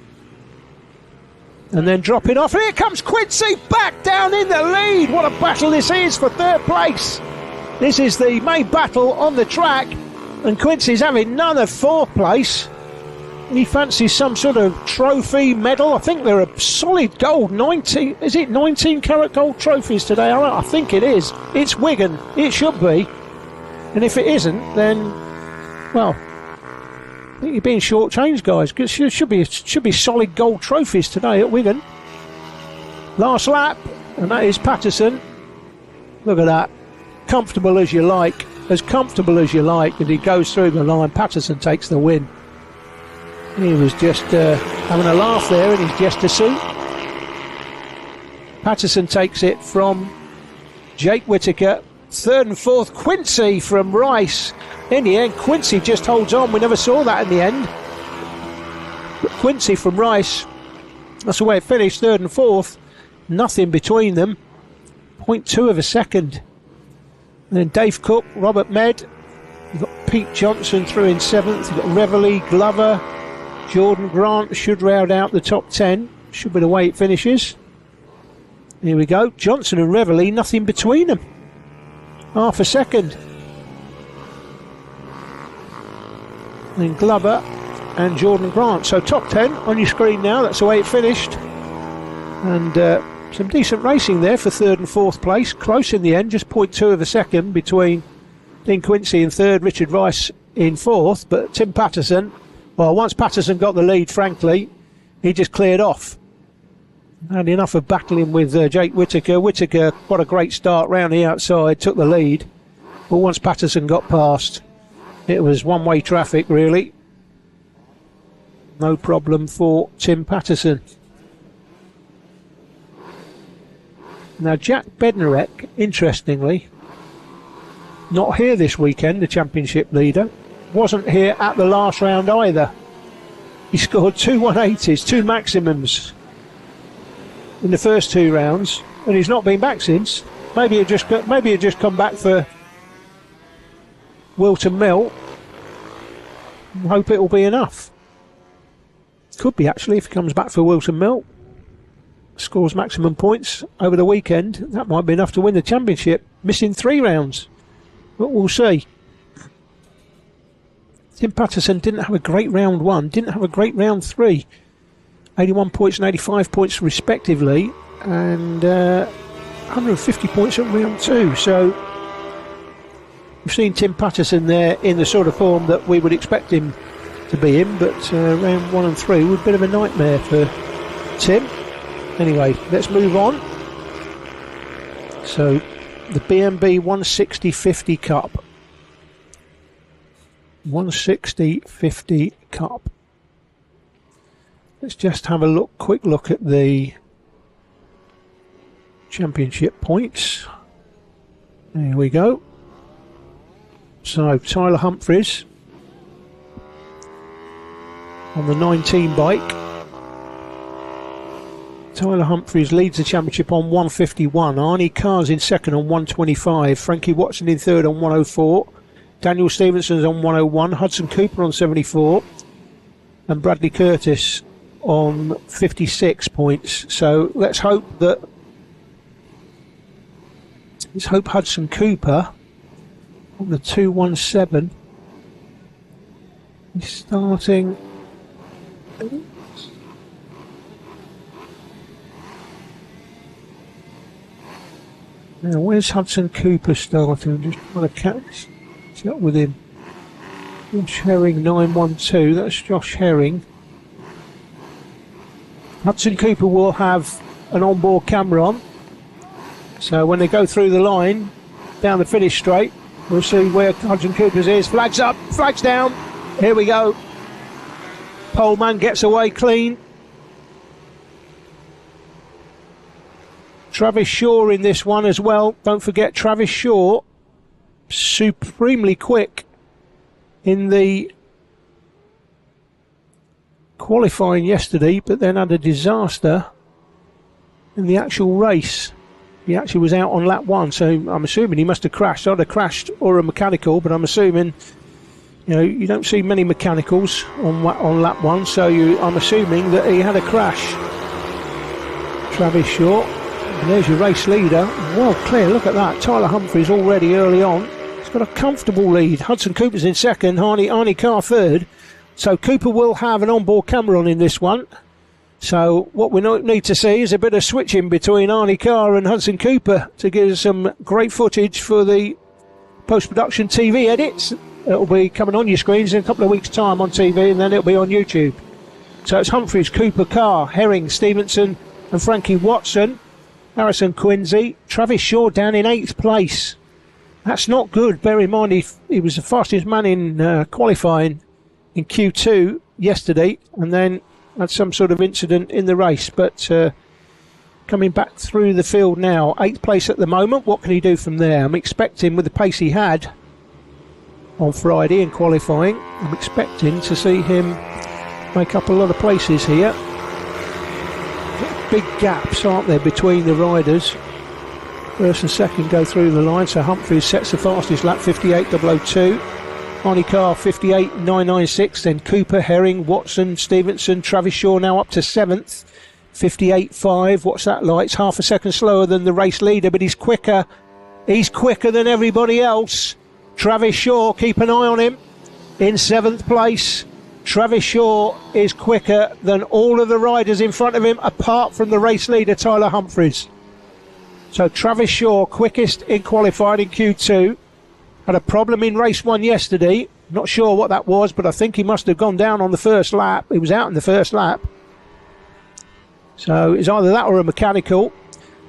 and then dropping off. Here comes Quincy back down in the lead. What a battle this is for third place. This is the main battle on the track, and Quincy's having none of fourth place. He fancies some sort of trophy, medal. I think they're a solid gold 19. Is it 19 carat gold trophies today? I think it is. It's Wigan. It should be. And if it isn't, then, well, I think you're being shortchanged, guys. It should be solid gold trophies today at Wigan. Last lap, and that is Patterson. Look at that. Comfortable as you like. As comfortable as you like. And he goes through the line. Patterson takes the win. He was just having a laugh there in his jester suit. Patterson takes it from Jake Whittaker. Third and fourth, Quincy from Rice. In the end, Quincy just holds on. We never saw that in the end. But Quincy from Rice, that's the way it finished, third and fourth. Nothing between them. 0.2 of a second. And then Dave Cook, Robert Med. You've got Pete Johnson through in seventh. You've got Reveley, Glover, Jordan Grant should round out the top 10. Should be the way it finishes. Here we go. Johnson and Reveley, nothing between them. Half a second. Then Glover and Jordan Grant. So top 10 on your screen now. That's the way it finished. And some decent racing there for third and fourth place. Close in the end. Just 0.2 of a second between Dean Quincy in third, Richard Rice in fourth. But Tim Patterson, well, once Patterson got the lead, frankly, he just cleared off. Had enough of battling with Jake Whittaker. Whittaker got a great start round the outside, took the lead. But once Patterson got past, it was one-way traffic, really. No problem for Tim Patterson. Now, Jack Bednarek, interestingly, not here this weekend, the championship leader. Wasn't here at the last round either. He scored 2 180s, 2 maximums in the first 2 rounds, and he's not been back since. Maybe he'd just come back for Wilton Mill. Hope it'll be enough. Could be, actually, if he comes back for Wilton Mill. Scores maximum points over the weekend. That might be enough to win the championship. Missing 3 rounds. But we'll see. Tim Patterson didn't have a great round 1, didn't have a great round 3. 81 points and 85 points respectively, and 150 points at round 2. So we've seen Tim Patterson there in the sort of form that we would expect him to be in, but round 1 and 3 were a bit of a nightmare for Tim. Anyway, let's move on. So the BMB 160-50 Cup. 160-50 Cup. Let's just have a quick look at the championship points. There we go. So Tyler Humphries on the 19 bike. Tyler Humphries leads the championship on 151. Arnie Carr's in second on 125. Frankie Watson in third on 104. Daniel Stevenson's on 101. Hudson Cooper on 74. And Bradley Curtis on 56 points. So let's hope Hudson Cooper on the 217 is starting. Now, where's Hudson Cooper starting? I'm just trying to catch up with him. Josh Herring 912. That's Josh Herring. Hudson Cooper will have an onboard camera on. So when they go through the line, down the finish straight, we'll see where Hudson Cooper's is. Flags up, flags down. Here we go. Poleman gets away clean. Travis Shaw in this one as well. Don't forget Travis Shaw, supremely quick in the qualifying yesterday, but then had a disaster in the actual race. He actually was out on lap 1, so I'm assuming he must have crashed. Either crashed or a mechanical, but I'm assuming, you don't see many mechanicals on lap 1, so I'm assuming that he had a crash. Travis Shaw. And there's your race leader. Well clear, look at that. Tyler Humphries already early on. He's got a comfortable lead. Hudson Cooper's in second, Arnie Carr third. So Cooper will have an onboard camera on in this one. So what we need to see is a bit of switching between Arnie Carr and Hudson Cooper to give us some great footage for the post-production TV edits. It'll be coming on your screens in a couple of weeks' time on TV, and then it'll be on YouTube. So it's Humphries, Cooper, Carr, Herring, Stevenson and Frankie Watson. Harrison Quincy, Travis Shaw down in 8th place. That's not good. Bear in mind he was the fastest man in qualifying in Q2 yesterday, and then had some sort of incident in the race. But coming back through the field now, 8th place at the moment. What can he do from there? I'm expecting, with the pace he had on Friday in qualifying, I'm expecting to see him make up a lot of places here. Big gaps, aren't there, between the riders? First and second go through the line, so Humphries sets the fastest lap, 58.002. Arnie Carr, 58.996. Then Cooper, Herring, Watson, Stevenson, Travis Shaw now up to 7th, 58.5. What's that like? It's half a second slower than the race leader, but he's quicker. He's quicker than everybody else. Travis Shaw, keep an eye on him, in 7th place. Travis Shaw is quicker than all of the riders in front of him, apart from the race leader, Tyler Humphries. So Travis Shaw, quickest in qualifying in Q2. Had a problem in race 1 yesterday. Not sure what that was, but I think he must have gone down on the first lap. He was out in the first lap. So it's either that or a mechanical.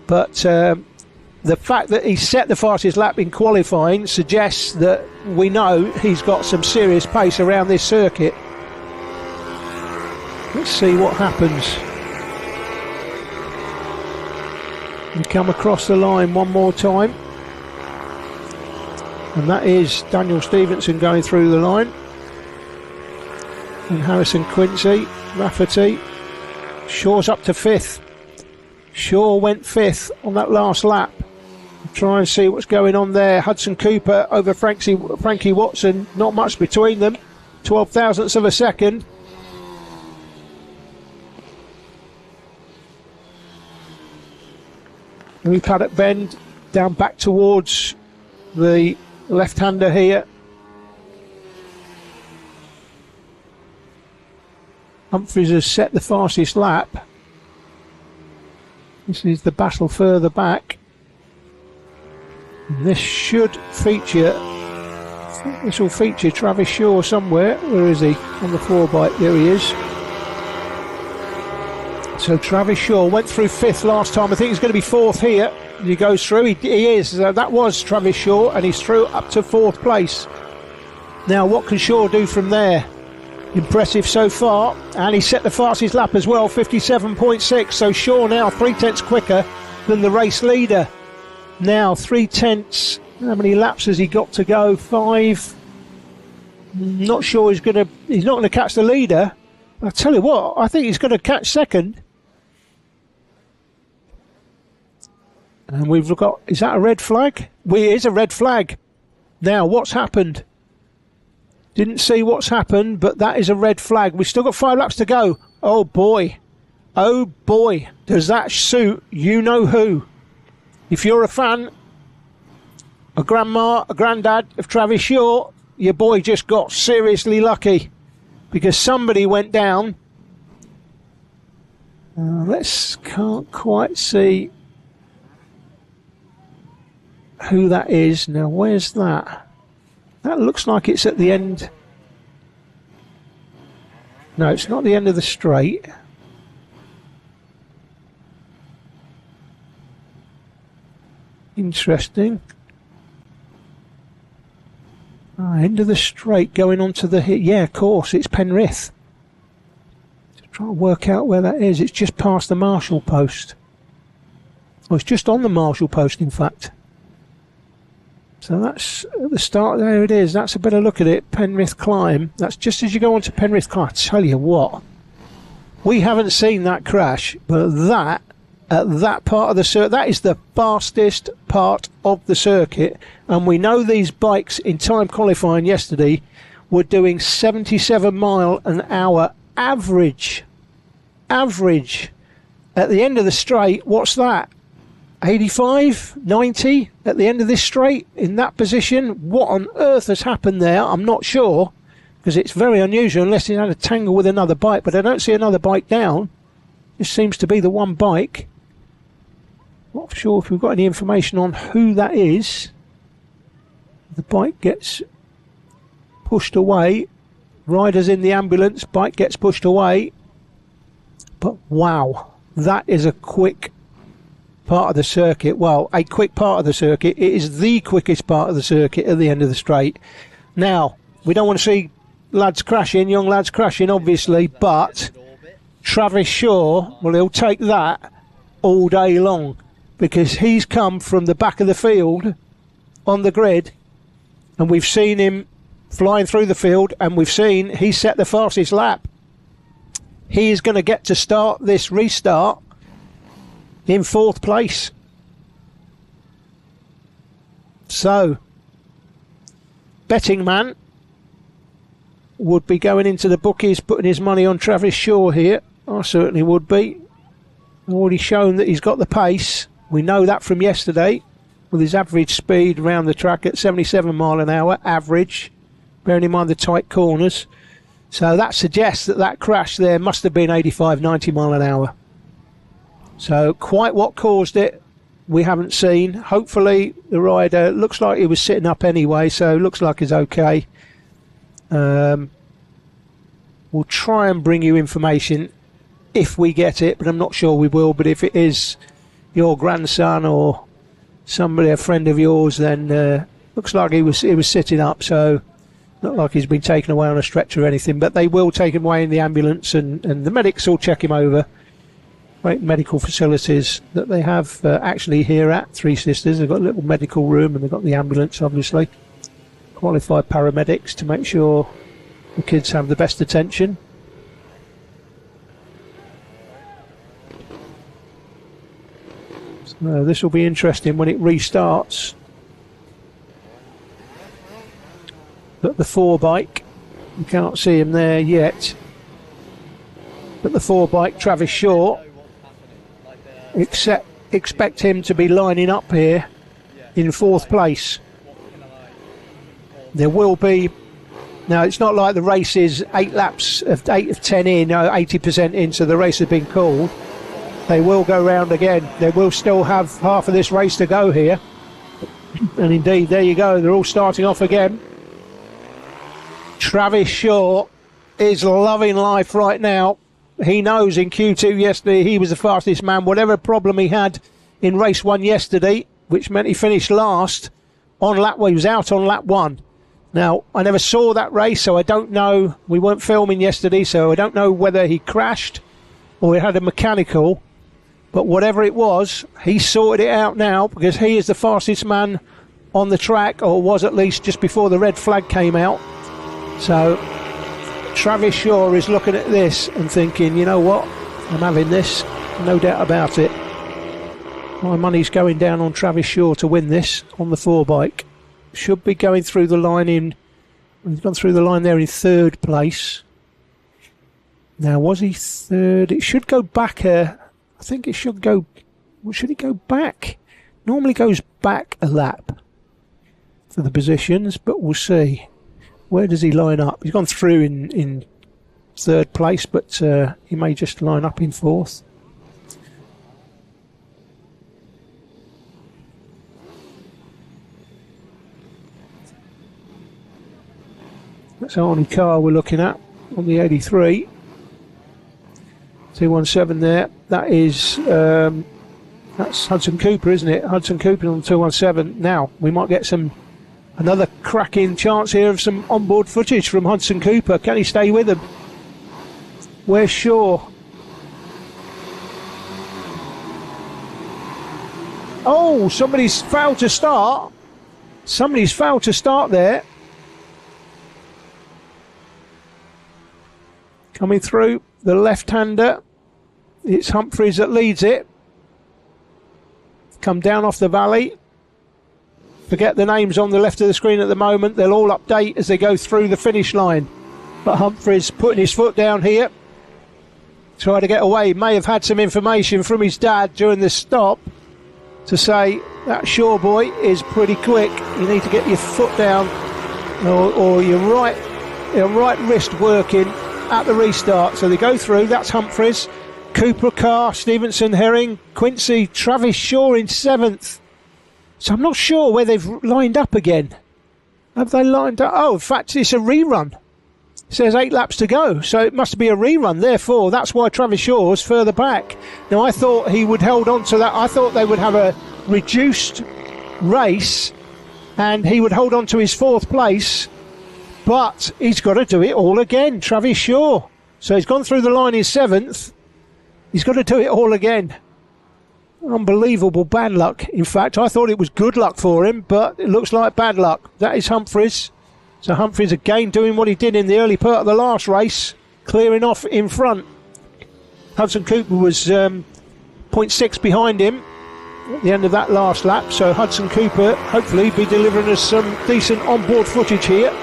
But the fact that he set the fastest lap in qualifying suggests that we know he's got some serious pace around this circuit. Let's see what happens. We come across the line one more time. And that is Daniel Stevenson going through the line. And Harrison Quincy, Rafferty. Shaw's up to 5th. Shaw went 5th on that last lap. Try and see what's going on there. Hudson Cooper over Frankie Watson. Not much between them. 12 thousandths of a second. New paddock bend down back towards the left-hander here. Humphries has set the fastest lap. This is the battle further back. And this should feature, I think this will feature Travis Shaw somewhere. Where is he? On the 4 bike, there he is. So Travis Shaw went through 5th last time. I think he's going to be 4th here. He goes through, he is. That was Travis Shaw, and he's through up to 4th place. Now what can Shaw do from there? Impressive so far, and he set the fastest lap as well, 57.6. So Shaw now 3 tenths quicker than the race leader. Now 3 tenths How many laps has he got to go? 5. Not sure he's not going to catch the leader. I'll tell you what, I think he's going to catch second. And we've got, is that a red flag? It is a red flag. Now, what's happened? Didn't see what's happened, but that is a red flag. We've still got 5 laps to go. Oh boy. Oh boy. Does that suit you know who? If you're a fan, a grandma, a granddad of Travis Shaw, your boy just got seriously lucky because somebody went down. Can't quite see who that is. Now, where's that? That looks like it's at the end. No, it's not the end of the straight. Interesting. End of the straight going on to the hit. Yeah, of course, it's Penrith. Just trying to work out where that is. It's just past the Marshall post. Oh, it's just on the Marshall post, in fact. So that's at the start. There it is. That's a better look at it. Penrith climb. That's just as you go on to Penrith climb. I tell you what, we haven't seen that crash, but that at that part of the circuit, that is the fastest part of the circuit. And we know these bikes in time qualifying yesterday were doing 77 mile an hour average. Average. At the end of the straight, what's that? 85, 90 at the end of this straight in that position. What on earth has happened there? I'm not sure, because it's very unusual unless he had a tangle with another bike, but I don't see another bike down. This seems to be the one bike. Not sure if we've got any information on who that is. The bike gets pushed away. Rider's in the ambulance. Bike gets pushed away. But wow, that is a quick part of the circuit. Well, a quick part of the circuit. It is the quickest part of the circuit at the end of the straight. Now, we don't want to see lads crashing, young lads crashing, obviously, but Travis Shaw, well, he'll take that all day long, because he's come from the back of the field on the grid, and we've seen him flying through the field, and we've seen he set the fastest lap. He is going to get to start this restart in 4th place. So, betting man would be going into the bookies, putting his money on Travis Shaw here. I certainly would be. Already shown that he's got the pace. We know that from yesterday, with his average speed around the track at 77 mile an hour, average, bearing in mind the tight corners. So that suggests that that crash there must have been 85, 90 mile an hour. So quite what caused it, we haven't seen. Hopefully the rider, looks like he was sitting up anyway, so looks like he's okay. We'll try and bring you information if we get it, but I'm not sure we will. But if it is your grandson or somebody, a friend of yours, then looks like he was sitting up, so not like he's been taken away on a stretcher or anything, but they will take him away in the ambulance, and the medics will check him over. Great medical facilities that they have actually here at Three Sisters. They've got a little medical room, and they've got the ambulance, obviously. Qualified paramedics to make sure the kids have the best attention. So this will be interesting when it restarts. But the 4 bike, you can't see him there yet, but the 4 bike, Travis Shaw, expect him to be lining up here in 4th place. There will be, now it's not like the race is 8 laps of 8 of 10 in, 80% in, so the race has been called. They will go round again. They will still have half of this race to go here. And indeed, there you go, they're all starting off again. Travis Shaw is loving life right now. He knows in Q2 yesterday he was the fastest man. Whatever problem he had in race 1 yesterday, which meant he finished last on lap 1, he was out on lap 1. Now, I never saw that race, so I don't know. We weren't filming yesterday, so I don't know whether he crashed or he had a mechanical. But whatever it was, he sorted it out now, because he is the fastest man on the track, or was at least just before the red flag came out. So Travis Shaw is looking at this and thinking, you know what, I'm having this, no doubt about it. My money's going down on Travis Shaw to win this on the 4-bike. Should be going through the line he's gone through the line there in 3rd place. Now, was he 3rd? It should go back I think it should go, should it go back? Normally goes back a lap for the positions, but we'll see. Where does he line up? He's gone through in 3rd place, but he may just line up in 4th. That's Arnie Carr we're looking at on the 83. 217 there. That is that's Hudson Cooper, isn't it? Hudson Cooper on 217. Now we might get another cracking chance here of some onboard footage from Hudson Cooper. Can he stay with him? Where's Shaw? Oh, somebody's failed to start. Somebody's failed to start there. Coming through, the left-hander. It's Humphreys that leads it. Come down off the valley. Forget the names on the left of the screen at the moment. They'll all update as they go through the finish line. But Humphreys putting his foot down here. Try to get away. May have had some information from his dad during this stop to say that Shaw boy is pretty quick. You need to get your foot down or your right wrist working at the restart. So they go through. That's Humphreys, Cooper, Carr, Stevenson, Herring, Quincy, Travis Shaw in 7th. So I'm not sure where they've lined up again. Have they lined up? Oh, in fact, it's a rerun. It says 8 laps to go, so it must be a rerun. Therefore, that's why Travis Shaw's further back. Now, I thought he would hold on to that. I thought they would have a reduced race and he would hold on to his 4th place. But he's got to do it all again, Travis Shaw. So he's gone through the line in 7th. He's got to do it all again. Unbelievable bad luck. In fact, I thought it was good luck for him, but it looks like bad luck. That is Humphreys. So Humphreys again doing what he did in the early part of the last race, clearing off in front. Hudson Cooper was 0.6 behind him at the end of that last lap. So Hudson Cooper hopefully be delivering us some decent onboard footage here.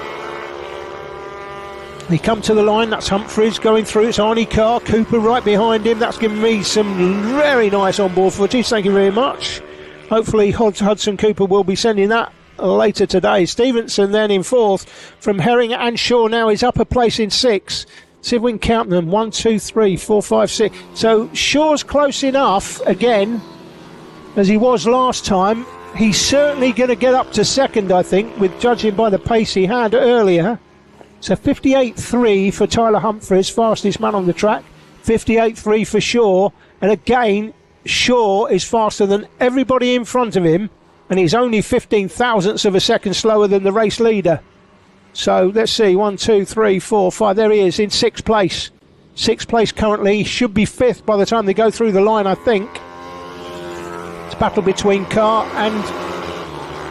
He come to the line, that's Humphreys going through, it's Arnie Carr, Cooper right behind him. That's given me some very nice onboard footage, thank you very much. Hopefully Hudson Cooper will be sending that later today. Stevenson then in 4th from Herring and Shaw. Now he's up a place in 6th. See if we can count them, 1, 2, 3, 4, 5, 6. So Shaw's close enough again as he was last time. He's certainly going to get up to 2nd, I think, with judging by the pace he had earlier. So 58.3 for Tyler Humphreys, fastest man on the track. 58.3 for Shaw. And again, Shaw is faster than everybody in front of him. And he's only 15 thousandths of a second slower than the race leader. So let's see, 1, 2, 3, 4, 5. There he is in 6th place. 6th place currently. He should be 5th by the time they go through the line, I think. It's a battle between Carr and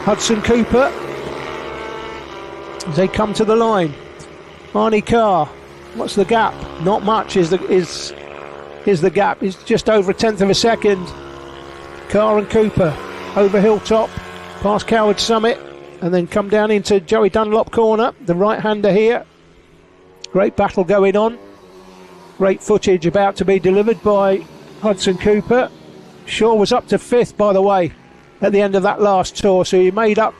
Hudson Cooper as they come to the line. Arnie Carr, what's the gap? Not much is the gap. It's just over 1/10 of a second. Carr and Cooper over Hilltop, past Coward Summit, and then come down into Joey Dunlop corner, the right-hander here. Great battle going on. Great footage about to be delivered by Hudson Cooper. Shaw was up to 5th, by the way, at the end of that last tour, so he made up,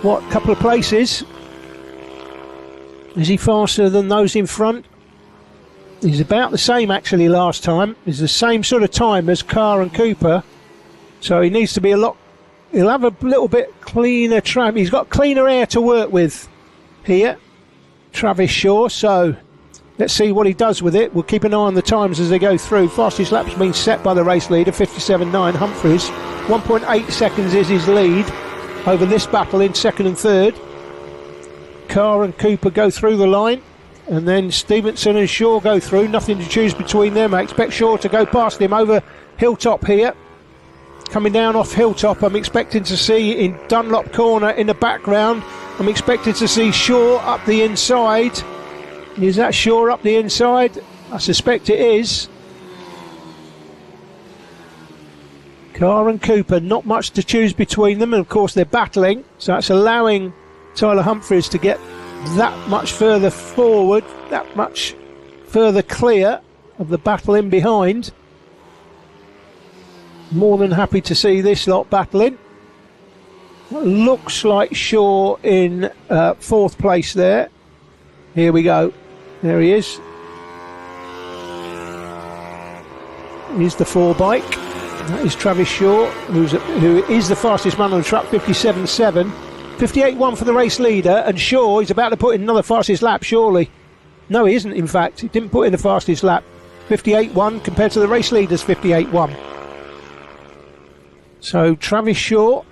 a couple of places. Is he faster than those in front? He's about the same actually last time. He's the same sort of time as Carr and Cooper. So he needs to be he'll have a little bit cleaner track. He's got cleaner air to work with here, Travis Shaw. So let's see what he does with it. We'll keep an eye on the times as they go through. Fastest lap's been set by the race leader, 57.9. Humphreys, 1.8 seconds is his lead over this battle in 2nd and 3rd. Carr and Cooper go through the line, and then Stevenson and Shaw go through. Nothing to choose between them. I expect Shaw to go past him over Hilltop here. coming down off Hilltop. I'm expecting to see in Dunlop Corner in the background. I'm expecting to see Shaw up the inside. Is that Shaw up the inside? I suspect it is. Carr and Cooper, not much to choose between them, and of course they're battling, so it's allowing Tyler Humphries to get that much further forward, that much further clear of the battle in behind. More than happy to see this lot battling. Looks like Shaw in fourth place there. Here we go. There he is. Here's the 4 bike. That is Travis Shaw, who is the fastest man on the track, 57.7. 58.1 for the race leader, and Shaw is about to put in another fastest lap, surely. No, he isn't, in fact. He didn't put in the fastest lap. 58.1 compared to the race leader's 58.1. So Travis Shaw,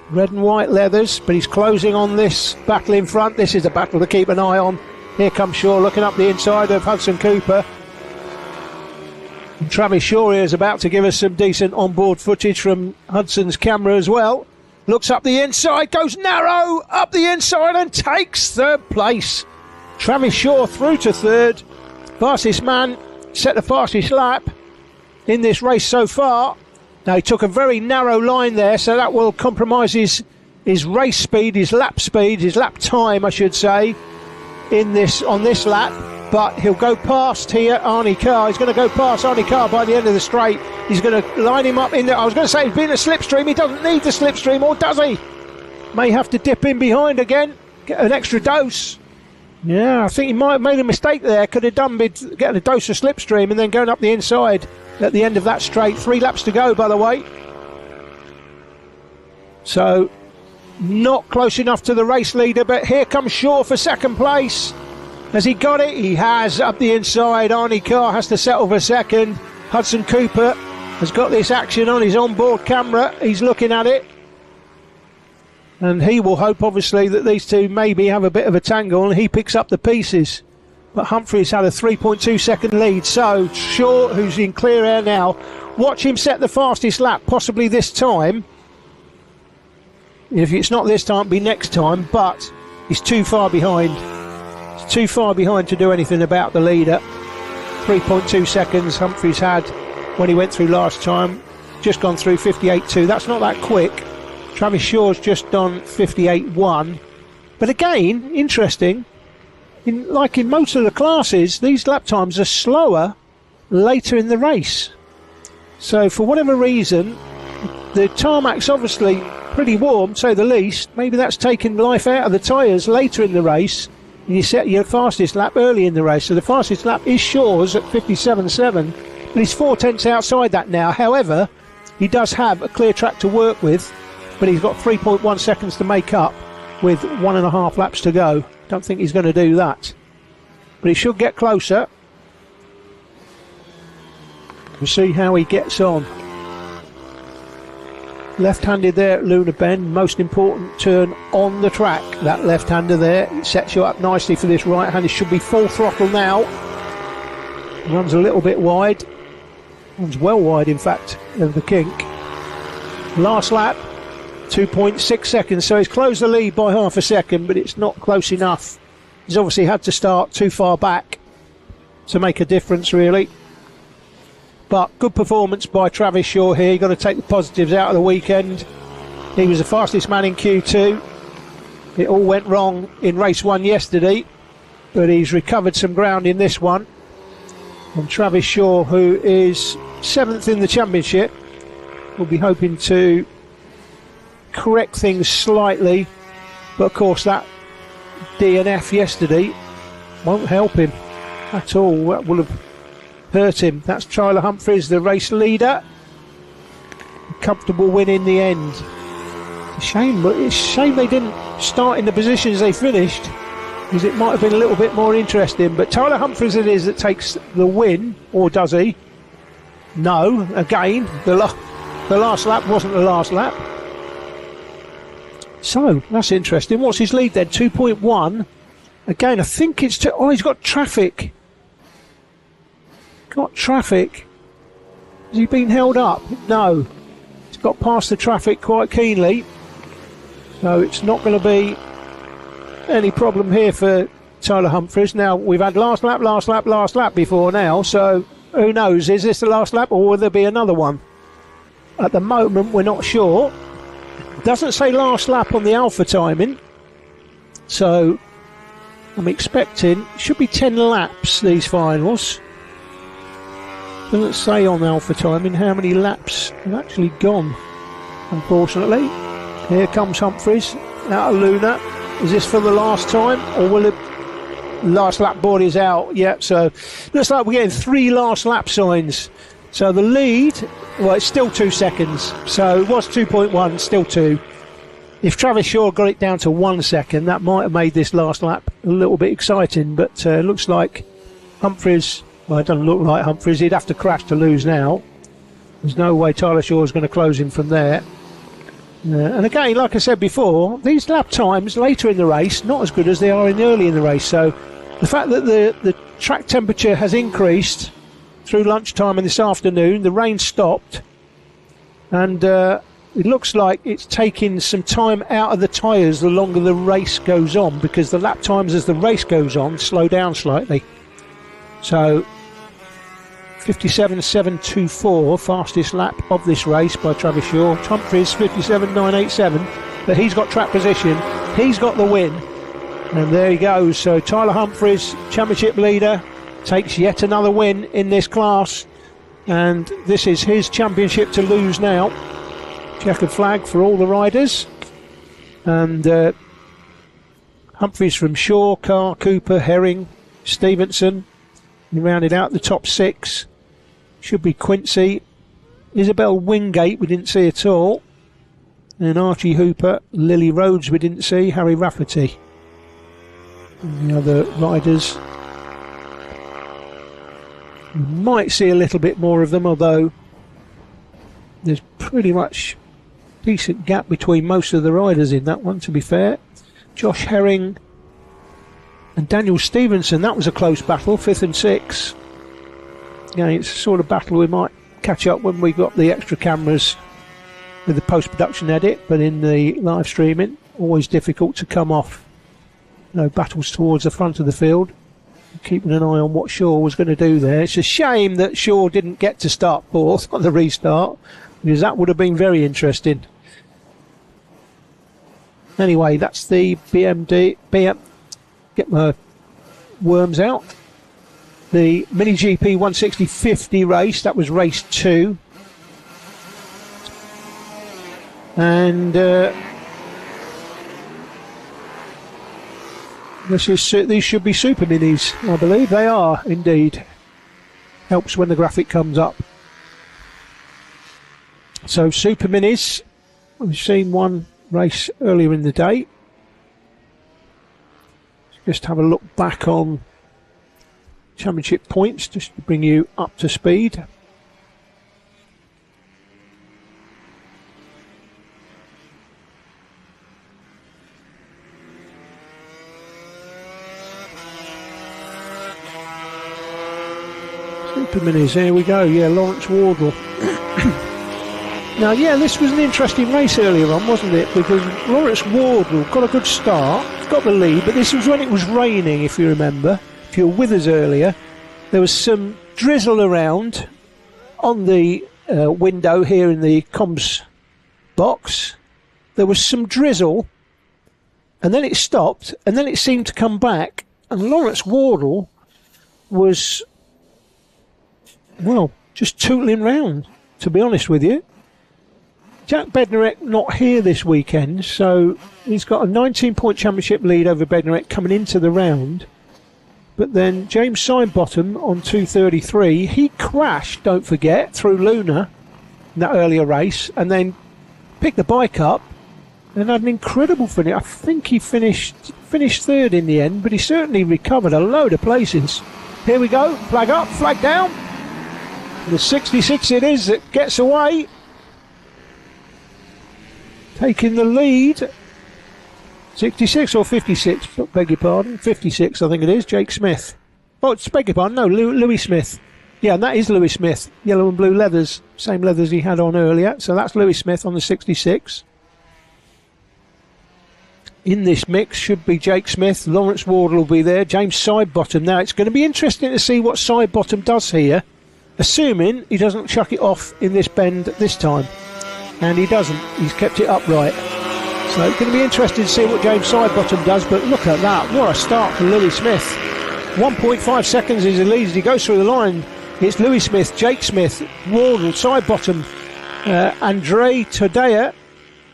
red and white leathers, but he's closing on this battle in front. This is a battle to keep an eye on. Here comes Shaw looking up the inside of Hudson Cooper. And Travis Shaw is about to give us some decent onboard footage from Hudson's camera as well. Looks up the inside, goes narrow up the inside and takes third place. Travis Shaw through to third. Fastest man, set the fastest lap in this race so far. Now he took a very narrow line there, so that will compromise his race speed, his lap time I should say, on this lap. But he'll go past here Arnie Carr. He's going to go past Arnie Carr by the end of the straight. He's going to line him up in there. I was going to say he's been a slipstream. He doesn't need the slipstream, or does he? May have to dip in behind again, get an extra dose. Yeah, I think he might have made a mistake there. Could have done with getting a dose of slipstream and then going up the inside at the end of that straight. 3 laps to go, by the way. So, not close enough to the race leader, but here comes Shaw for second place. Has he got it? He has, up the inside. Arnie Carr has to settle for second. Hudson Cooper has got this action on his onboard camera. He's looking at it. And he will hope, obviously, that these two maybe have a bit of a tangle and he picks up the pieces. But Humphries had a 3.2 second lead. So, Shaw, who's in clear air now, watch him set the fastest lap, possibly this time. If it's not this time, it'll be next time. But he's too far behind. Too far behind to do anything about the leader. 3.2 seconds Humphries had when he went through last time. Just gone through 58.2. That's not that quick. Travis Shaw's just done 58.1. But again, interesting, like in most of the classes, these lap times are slower later in the race. So for whatever reason, the tarmac's obviously pretty warm, to say the least. Maybe that's taken life out of the tyres later in the race. You set your fastest lap early in the race. So the fastest lap is Shaw's at 57.7, but he's 4 tenths outside that now. However, he does have a clear track to work with, but he's got 3.1 seconds to make up with 1.5 laps to go. Don't think he's going to do that, but he should get closer. We'll see how he gets on. Left-handed there at Luna Bend, most important turn on the track. That left-hander there, it sets you up nicely for this right-hander. Should be full throttle now. Runs a little bit wide. Runs well wide, in fact, of the kink. Last lap, 2.6 seconds, so he's closed the lead by half a second, but it's not close enough. He's obviously had to start too far back to make a difference, really. But good performance by Travis Shaw here. You've got to take the positives out of the weekend. He was the fastest man in Q2. It all went wrong in race 1 yesterday, but he's recovered some ground in this one. And Travis Shaw, who is 7th in the championship, will be hoping to correct things slightly. But of course that DNF yesterday won't help him at all. That will have hurt him. That's Tyler Humphries, the race leader. A comfortable win in the end. It's a shame, but it's a shame they didn't start in the positions they finished, because it might have been a little bit more interesting. But Tyler Humphries it is that takes the win, or does he? No, again, the last lap wasn't the last lap. So, that's interesting. What's his lead then? 2.1. Again, I think it's... he's got traffic. Got traffic. Has he been held up? No. got past the traffic quite keenly, so it's not going to be any problem here for Tyler Humphries. Now, we've had last lap before now, so who knows, is this the last lap or will there be another one? At the moment, we're not sure. Doesn't say last lap on the Alpha timing, so I'm expecting, should be 10 laps, these finals. Doesn't say on Alpha timing how many laps have actually gone, unfortunately. Here comes Humphries out of Luna. Is this for the last time, or will it? Last lap board is out. Yeah, so looks like we're getting 3 last lap signs. So the lead, well, it's still 2 seconds. So it was 2.1, still 2. If Travis Shaw got it down to 1 second, that might have made this last lap a little bit exciting. But looks like Humphries, well, it doesn't look like Humphries. He'd have to crash to lose now. There's no way Tyler Shaw is going to close him from there. And again, like I said before, these lap times later in the race, not as good as they are early in the race. So the fact that the track temperature has increased through lunchtime and this afternoon, the rain stopped, and it looks like it's taking some time out of the tyres the longer the race goes on, because the lap times as the race goes on slow down slightly. So 57.724, fastest lap of this race by Travis Shaw. Humphries 57.987, but he's got track position, he's got the win, and there he goes. So Tyler Humphries, championship leader, takes yet another win in this class, and this is his championship to lose now. Checkered flag for all the riders, and Humphries from Shaw, Carr, Cooper, Herring, Stevenson. He rounded out the top 6. Should be Quincy, Isabel Wingate we didn't see at all, and Archie Hooper, Lily Rhodes we didn't see, Harry Rafferty. And the other riders, we might see a little bit more of them, although there's pretty much decent gap between most of the riders in that one, to be fair. Josh Herring and Daniel Stevenson, that was a close battle, 5th and 6th. Yeah, it's the sort of battle we might catch up when we got the extra cameras with the post-production edit, but in the live streaming, always difficult to come off. You know, battles towards the front of the field, keeping an eye on what Shaw was going to do there. It's a shame that Shaw didn't get to start 4th on the restart, because that would have been very interesting. Anyway, that's the get my worms out. The Mini GP 160/50 race, that was race 2. And these should be Super Minis, I believe. They are, indeed. Helps when the graphic comes up. So Super Minis, we've seen one race earlier in the day. Just have a look back on championship points, just to bring you up to speed. Super Minis, here we go. Yeah, Lawrence Wardle. Now, yeah, this was an interesting race earlier on, wasn't it? Because Lawrence Wardle got a good start, got the lead, but this was when it was raining, if you remember. If you were with us earlier, there was some drizzle around on the window here in the comms box. There was some drizzle, and then it stopped, and then it seemed to come back, and Lawrence Wardle was, well, just tootling round, to be honest with you. Jack Bednarek not here this weekend, so he's got a 19-point championship lead over Bednarek coming into the round. But then James Sidebottom on 2:33, he crashed, don't forget, through Luna in that earlier race, and then picked the bike up and had an incredible finish. I think he finished 3rd in the end, but he certainly recovered a load of places. Here we go, flag up, flag down. The 66 it is that gets away. Taking the lead, 66 or 56, beg your pardon, 56 I think it is, Jake Smith. Oh, beg your pardon, no, Louis Smith. Yeah, and that is Louis Smith. Yellow and blue leathers. Same leathers he had on earlier. So that's Louis Smith on the 66. In this mix should be Jake Smith. Lawrence Wardle will be there. James Sidebottom. Now, it's going to be interesting to see what Sidebottom does here, assuming he doesn't chuck it off in this bend this time. And he doesn't. He's kept it upright. So it's going to be interesting to see what James Sidebottom does. But look at that. What a start for Louis Smith. 1.5 seconds as he leads. He goes through the line. It's Louis Smith, Jake Smith, Wardle, Sidebottom, Andre Todea,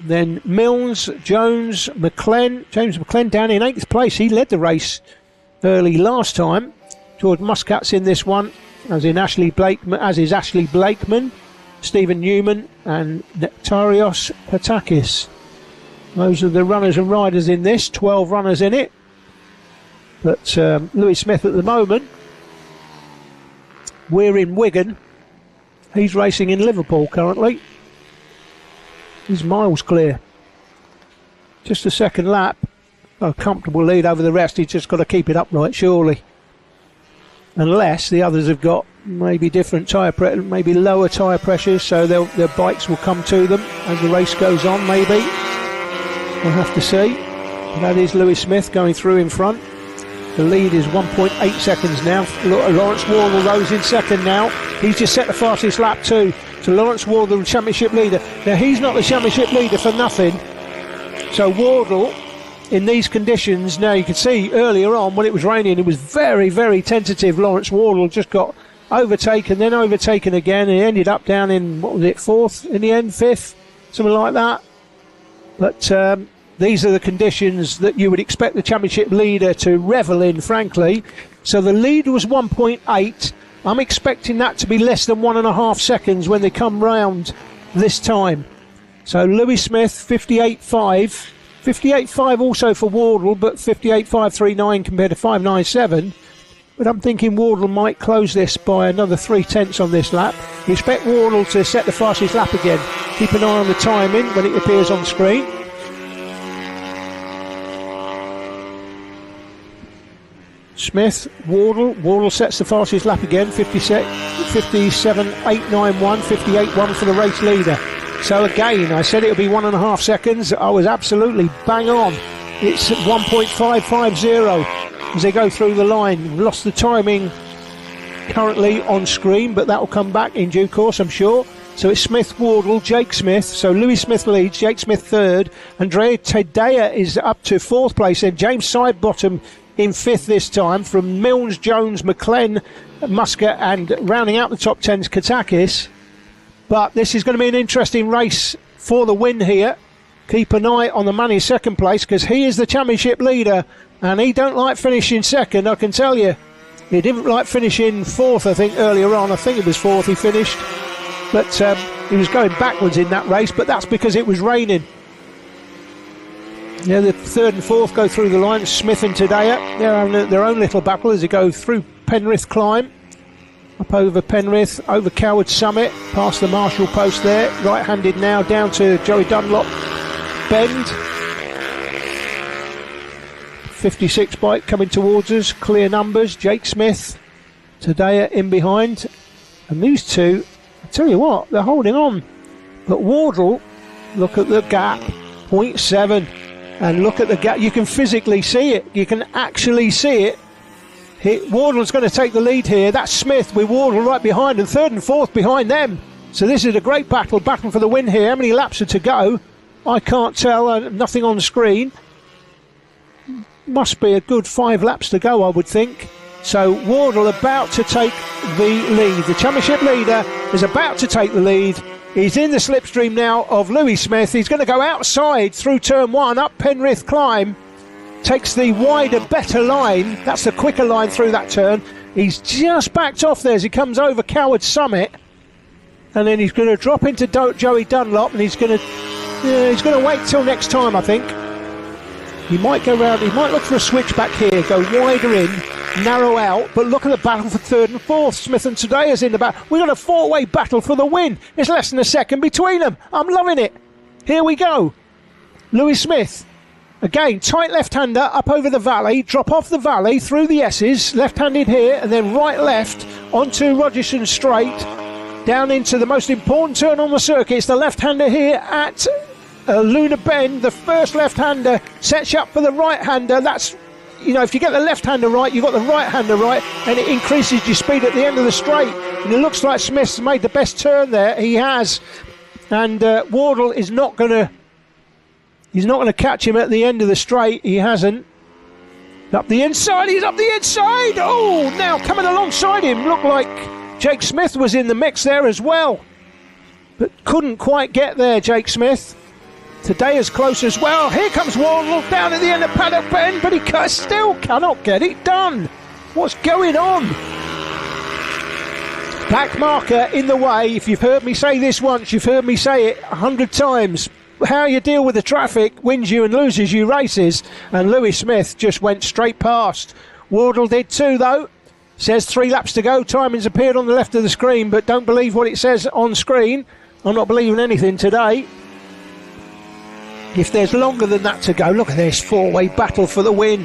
then Milnes, Jones, McLean. James McLean down in 8th place. He led the race early last time. George Muscat's in this one, as is Ashley Blakeman, Stephen Newman, and Nectarios Patakis. Those are the runners and riders in this. 12 runners in it. But Louis Smith at the moment, we're in Wigan. He's racing in Liverpool currently. He's miles clear. Just a second lap. A comfortable lead over the rest. He's just got to keep it upright, surely. Unless the others have got maybe different tyre pressure, maybe lower tyre pressures, so their bikes will come to them as the race goes on, maybe. We'll have to see. That is Louis Smith going through in front. The lead is 1.8 seconds now. Lawrence Wardle rose in second now. He's just set the fastest lap too. So Lawrence Wardle, the championship leader. Now he's not the championship leader for nothing. So Wardle, in these conditions, now you can see earlier on when it was raining, it was very, very tentative. Lawrence Wardle just got overtaken, then overtaken again, and he ended up down in, what was it, 4th in the end, 5th, something like that. But these are the conditions that you would expect the championship leader to revel in, frankly. So the lead was 1.8. I'm expecting that to be less than 1.5 seconds when they come round this time. So Louis Smith, 58.5. 58.5 also for Wardle, but 58.539 compared to 5.97. But I'm thinking Wardle might close this by another 0.3 on this lap. You expect Wardle to set the fastest lap again. Keep an eye on the timing when it appears on screen. Smith, Wardle sets the fastest lap again, 57.891, 58.1 for the race leader. So again, I said it would be 1.5 seconds. I was absolutely bang on. It's 1.550 as they go through the line. Lost the timing currently on screen, but that will come back in due course, I'm sure. So it's Smith, Wardle, Jake Smith. So Louis Smith leads, Jake Smith third. Andre Tedea is up to 4th place, and James Sidebottom in 5th this time, from Milnes, Jones, McLean, Muscat, and rounding out the top 10's Katakis. But this is going to be an interesting race for the win here. Keep an eye on the man in 2nd place, because he is the championship leader, and he don't like finishing 2nd, I can tell you. He didn't like finishing 4th, I think, earlier on. I think it was 4th he finished. But he was going backwards in that race, but that's because it was raining. Yeah, the 3rd and 4th go through the line. Smith and Tadea, they're having their own little battle as they go through Penrith Climb. Up over Penrith, over Coward Summit, past the Marshall post there. Right-handed now down to Joey Dunlop Bend. 56 bike coming towards us. Clear numbers. Jake Smith, Tadea in behind. And these two, I tell you what, they're holding on. But Wardle, look at the gap, 0.7. And look at the gap. You can physically see it. You can actually see it. Wardle's going to take the lead here. That's Smith with Wardle right behind, and 3rd and 4th behind them. So this is a great battle for the win here. How many laps are to go? I can't tell. Nothing on the screen. Must be a good 5 laps to go, I would think. So Wardle about to take the lead. The championship leader is about to take the lead. He's in the slipstream now of Louis Smith. He's going to go outside through turn 1, up Penrith Climb. Takes the wider, better line. That's the quicker line through that turn. He's just backed off there as he comes over Coward Summit. And then he's going to drop into Joey Dunlop, and he's going to wait till next time, I think. He might go round, he might look for a switchback here, go wider in, narrow out, but look at the battle for 3rd and 4th. Smith and Tadea's in the battle. We've got a 4-way battle for the win. It's less than a second between them. I'm loving it. Here we go. Louis Smith Again, tight left-hander up over the valley, drop off the valley through the S's, left-handed here, and then right-left onto Rogerson Straight, down into the most important turn on the circuit. It's the left-hander here at Luna Bend. The first left-hander sets you up for the right-hander. That's, you know, if you get the left-hander right, you've got the right-hander right, and it increases your speed at the end of the straight. And it looks like Smith's made the best turn there. He has. And Wardle is not going to... He's not going to catch him at the end of the straight. He hasn't. Up the inside. He's up the inside. Oh, now coming alongside him. Looked like Jake Smith was in the mix there as well. But couldn't quite get there, Jake Smith. Today is close as well. Here comes Wardle down at the end of Paddock Bend, but he still cannot get it done. What's going on? Back marker in the way. If you've heard me say this once, you've heard me say it 100 times. How you deal with the traffic wins you and loses you races, and Louis Smith just went straight past. Wardle did too, though. Says 3 laps to go. Timing's appeared on the left of the screen, but don't believe what it says on screen. I'm not believing anything today. If there's longer than that to go, look at this 4-way battle for the win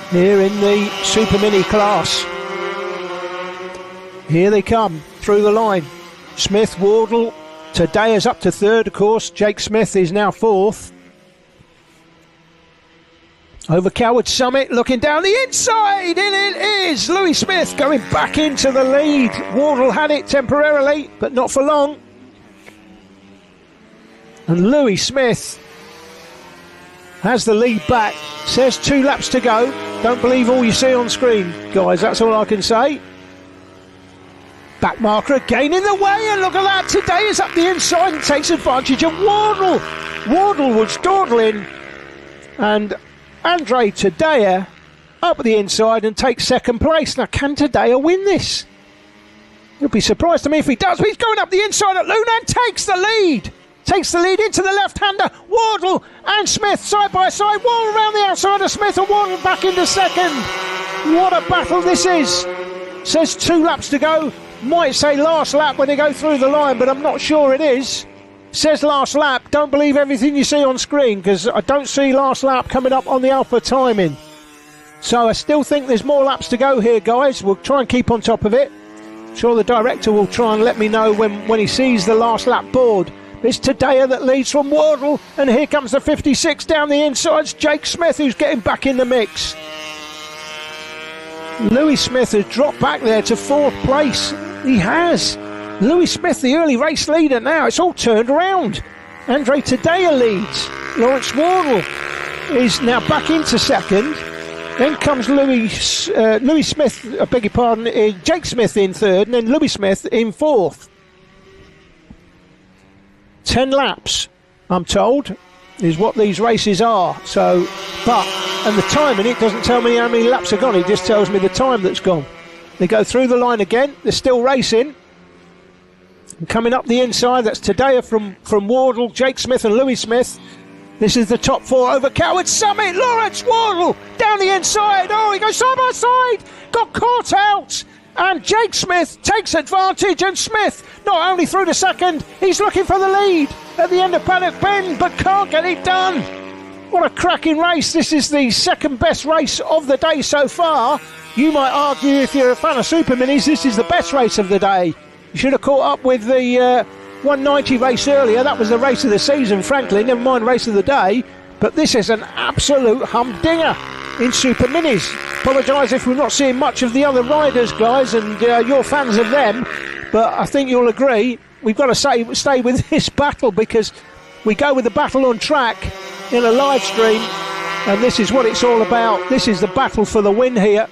here in the Super Mini class. Here they come through the line. Smith, Wardle. Today is up to third, of course. Jake Smith is now fourth. Over Coward Summit, looking down the inside, and it is Louis Smith going back into the lead. Wardle had it temporarily, but not for long. And Louis Smith has the lead back. Says 2 laps to go. Don't believe all you see on screen, guys. That's all I can say. Back marker again in the way, and look at that. Today is up the inside and takes advantage of Wardle. Wardle was dawdling, and Andre Tadea up the inside and takes second place. Now, can Tadea win this? You'll be surprised to me if he does, but he's going up the inside at Luna and takes the lead. Takes the lead into the left-hander. Wardle and Smith side by side. Wardle around the outside of Smith and Wardle back into second. What a battle this is. Says 2 laps to go. Might say last lap when they go through the line, but I'm not sure it is. Says last lap. Don't believe everything you see on screen, because I don't see last lap coming up on the Alpha timing. So I still think there's more laps to go here, guys. We'll try and keep on top of it. I'm sure the director will try and let me know when he sees the last lap board. It's Tadea that leads from Wardle, and here comes the 56 down the inside. It's Jake Smith who's getting back in the mix. Louis Smith has dropped back there to 4th place. He has. Louis Smith, the early race leader now. It's all turned around. Andre Tadea leads. Lawrence Wardle is now back into second. Then comes Louis Smith, I beg your pardon, Jake Smith in third, and then Louis Smith in 4th. 10 laps, I'm told, is what these races are. So, and the timing, it doesn't tell me how many laps are gone, it just tells me the time that's gone. They go through the line again, they're still racing. And coming up the inside, that's Tadea from Wardle, Jake Smith and Louis Smith. This is the top 4 over Coward Summit. Lawrence Wardle down the inside. Oh, he goes side by side. Got caught out. And Jake Smith takes advantage. And Smith not only through the second, he's looking for the lead at the end of Paddock Bend, but can't get it done. What a cracking race. This is the second best race of the day so far. You might argue, if you're a fan of Super Minis, this is the best race of the day. You should have caught up with the 190 race earlier. That was the race of the season, frankly, never mind race of the day. But this is an absolute humdinger in Super Minis. Apologise if we're not seeing much of the other riders, guys, and you're fans of them, but I think you'll agree we've got to stay with this battle, because we go with the battle on track in a live stream, and this is what it's all about. This is the battle for the win here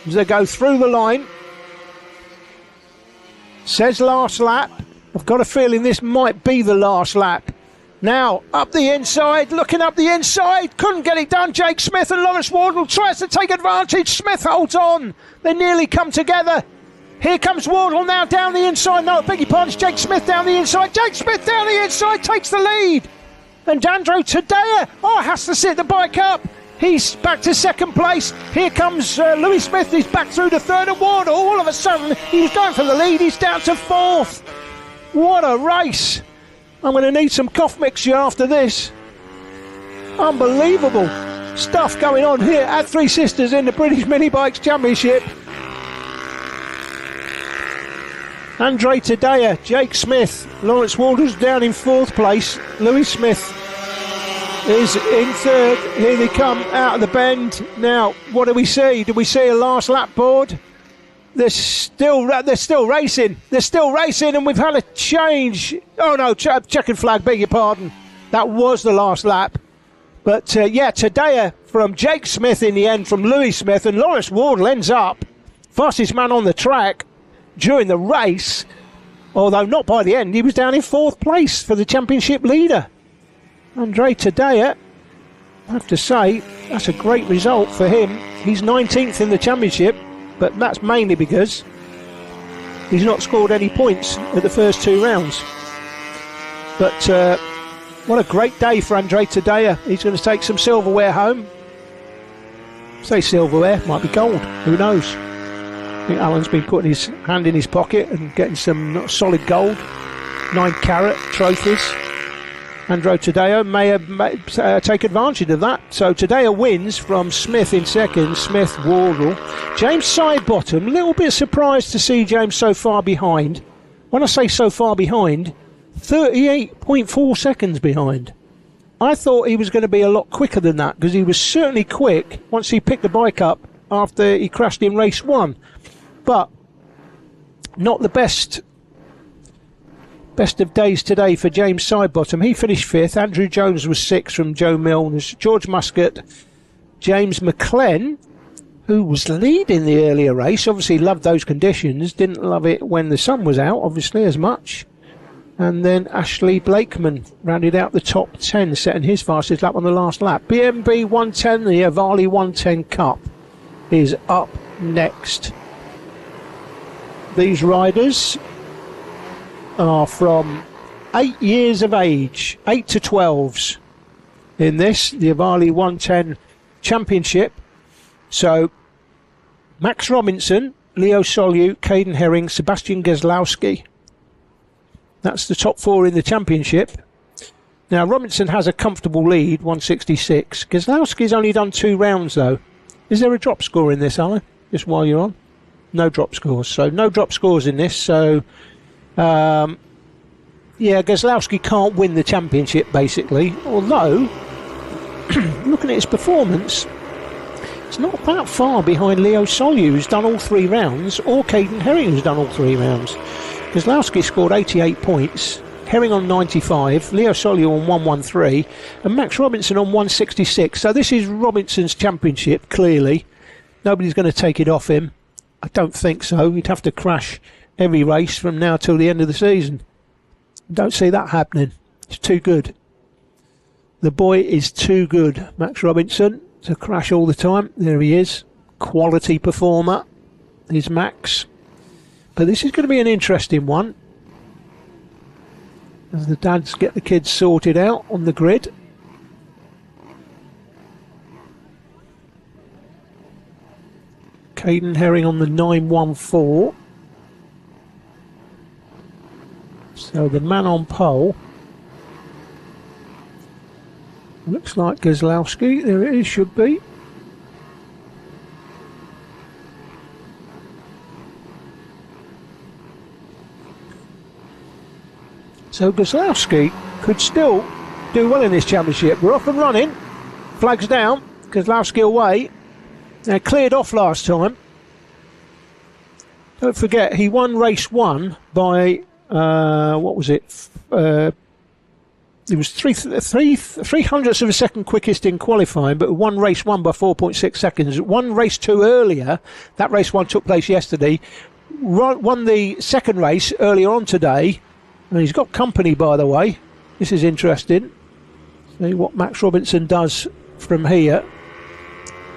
as they go through the line. Says last lap. I've got a feeling this might be the last lap. Now, up the inside, looking up the inside, couldn't get it done. Jake Smith and Lawrence Wardle tries to take advantage. Smith holds on. They nearly come together. Here comes Wardle now down the inside. No, beg your pardon, Jake Smith down the inside. Jake Smith down the inside takes the lead. And Andre Tadea, has to sit the bike up. He's back to second place. Here comes Louis Smith. He's back through to third, and Wardle, all of a sudden, he's going for the lead. He's down to 4th. What a race. I'm going to need some cough mixture after this. Unbelievable stuff going on here at Three Sisters in the British Mini Bikes Championship. Andre Tadea, Jake Smith, Lawrence Walders down in 4th place. Louis Smith is in 3rd. Here they come out of the bend. Now, what do we see? Do we see a last lap board? They're still racing. They're still racing, and we've had a change. Oh no, checkered flag, beg your pardon. That was the last lap. But yeah, Tadea from Jake Smith in the end from Louis Smith, and Lawrence Wardle ends up fastest man on the track during the race, although not by the end. He was down in 4th place for the championship leader. Andre Tadea, I have to say, that's a great result for him. He's 19th in the championship, but that's mainly because he's not scored any points at the first 2 rounds. But what a great day for Andre Tadea. He's going to take some silverware home. Say silverware, might be gold, who knows. I think Alan's been putting his hand in his pocket and getting some solid gold, 9-carat trophies. Andre Tadea may take advantage of that. So Tadea wins from Smith in 2nd, Smith, Wardle. James Sidebottom, a little bit surprised to see James so far behind. When I say so far behind, 38.4 seconds behind. I thought he was going to be a lot quicker than that, because he was certainly quick once he picked the bike up after he crashed in race 1. But not the best of days today for James Sidebottom. He finished 5th. Andrew Jones was 6th from Joe Mills. George Muscat, James McLean, who was leading the earlier race, obviously loved those conditions, didn't love it when the sun was out, obviously, as much. And then Ashley Blakeman rounded out the top 10, setting his fastest lap on the last lap. BMB 110, the Avali 110 Cup, is up next. These riders are from 8 years of age, 8 to 12s in this, the Avali 110 Championship. So Max Robinson, Leo Solu, Caden Herring, Sebastian Geslowski. That's the top 4 in the championship. Now Robinson has a comfortable lead, 166. Geslowski's only done 2 rounds though. Is there a drop score in this, Alan? Just while you're on? No drop scores. So no drop scores in this. So yeah, Geslowski can't win the championship basically. Although, looking at his performance, it's not that far behind Leo Solu, who's done all 3 rounds, or Caden Herring, who's done all 3 rounds. Geslowski scored 88 points, Herring on 95, Leo Solu on 113, and Max Robinson on 166. So this is Robinson's championship, clearly. Nobody's going to take it off him. I don't think so. He'd have to crash every race from now till the end of the season. Don't see that happening. It's too good. The boy is too good, Max Robinson, to crash all the time. There he is. Quality performer is Max. But this is going to be an interesting one, as the dads get the kids sorted out on the grid. Caden Herring on the 914. So the man on pole looks like Geslowski. There it is, should be. So Geslowski could still do well in this championship. We're off and running. Flags down. Geslowski away. Now cleared off last time. Don't forget, he won race 1 by, what was it? It was 300ths of a second quickest in qualifying, but won race 1 by 4.6 seconds. Won race 2 earlier. That race 1 took place yesterday. Won the second race earlier on today. And he's got company, by the way. This is interesting. See what Max Robinson does from here.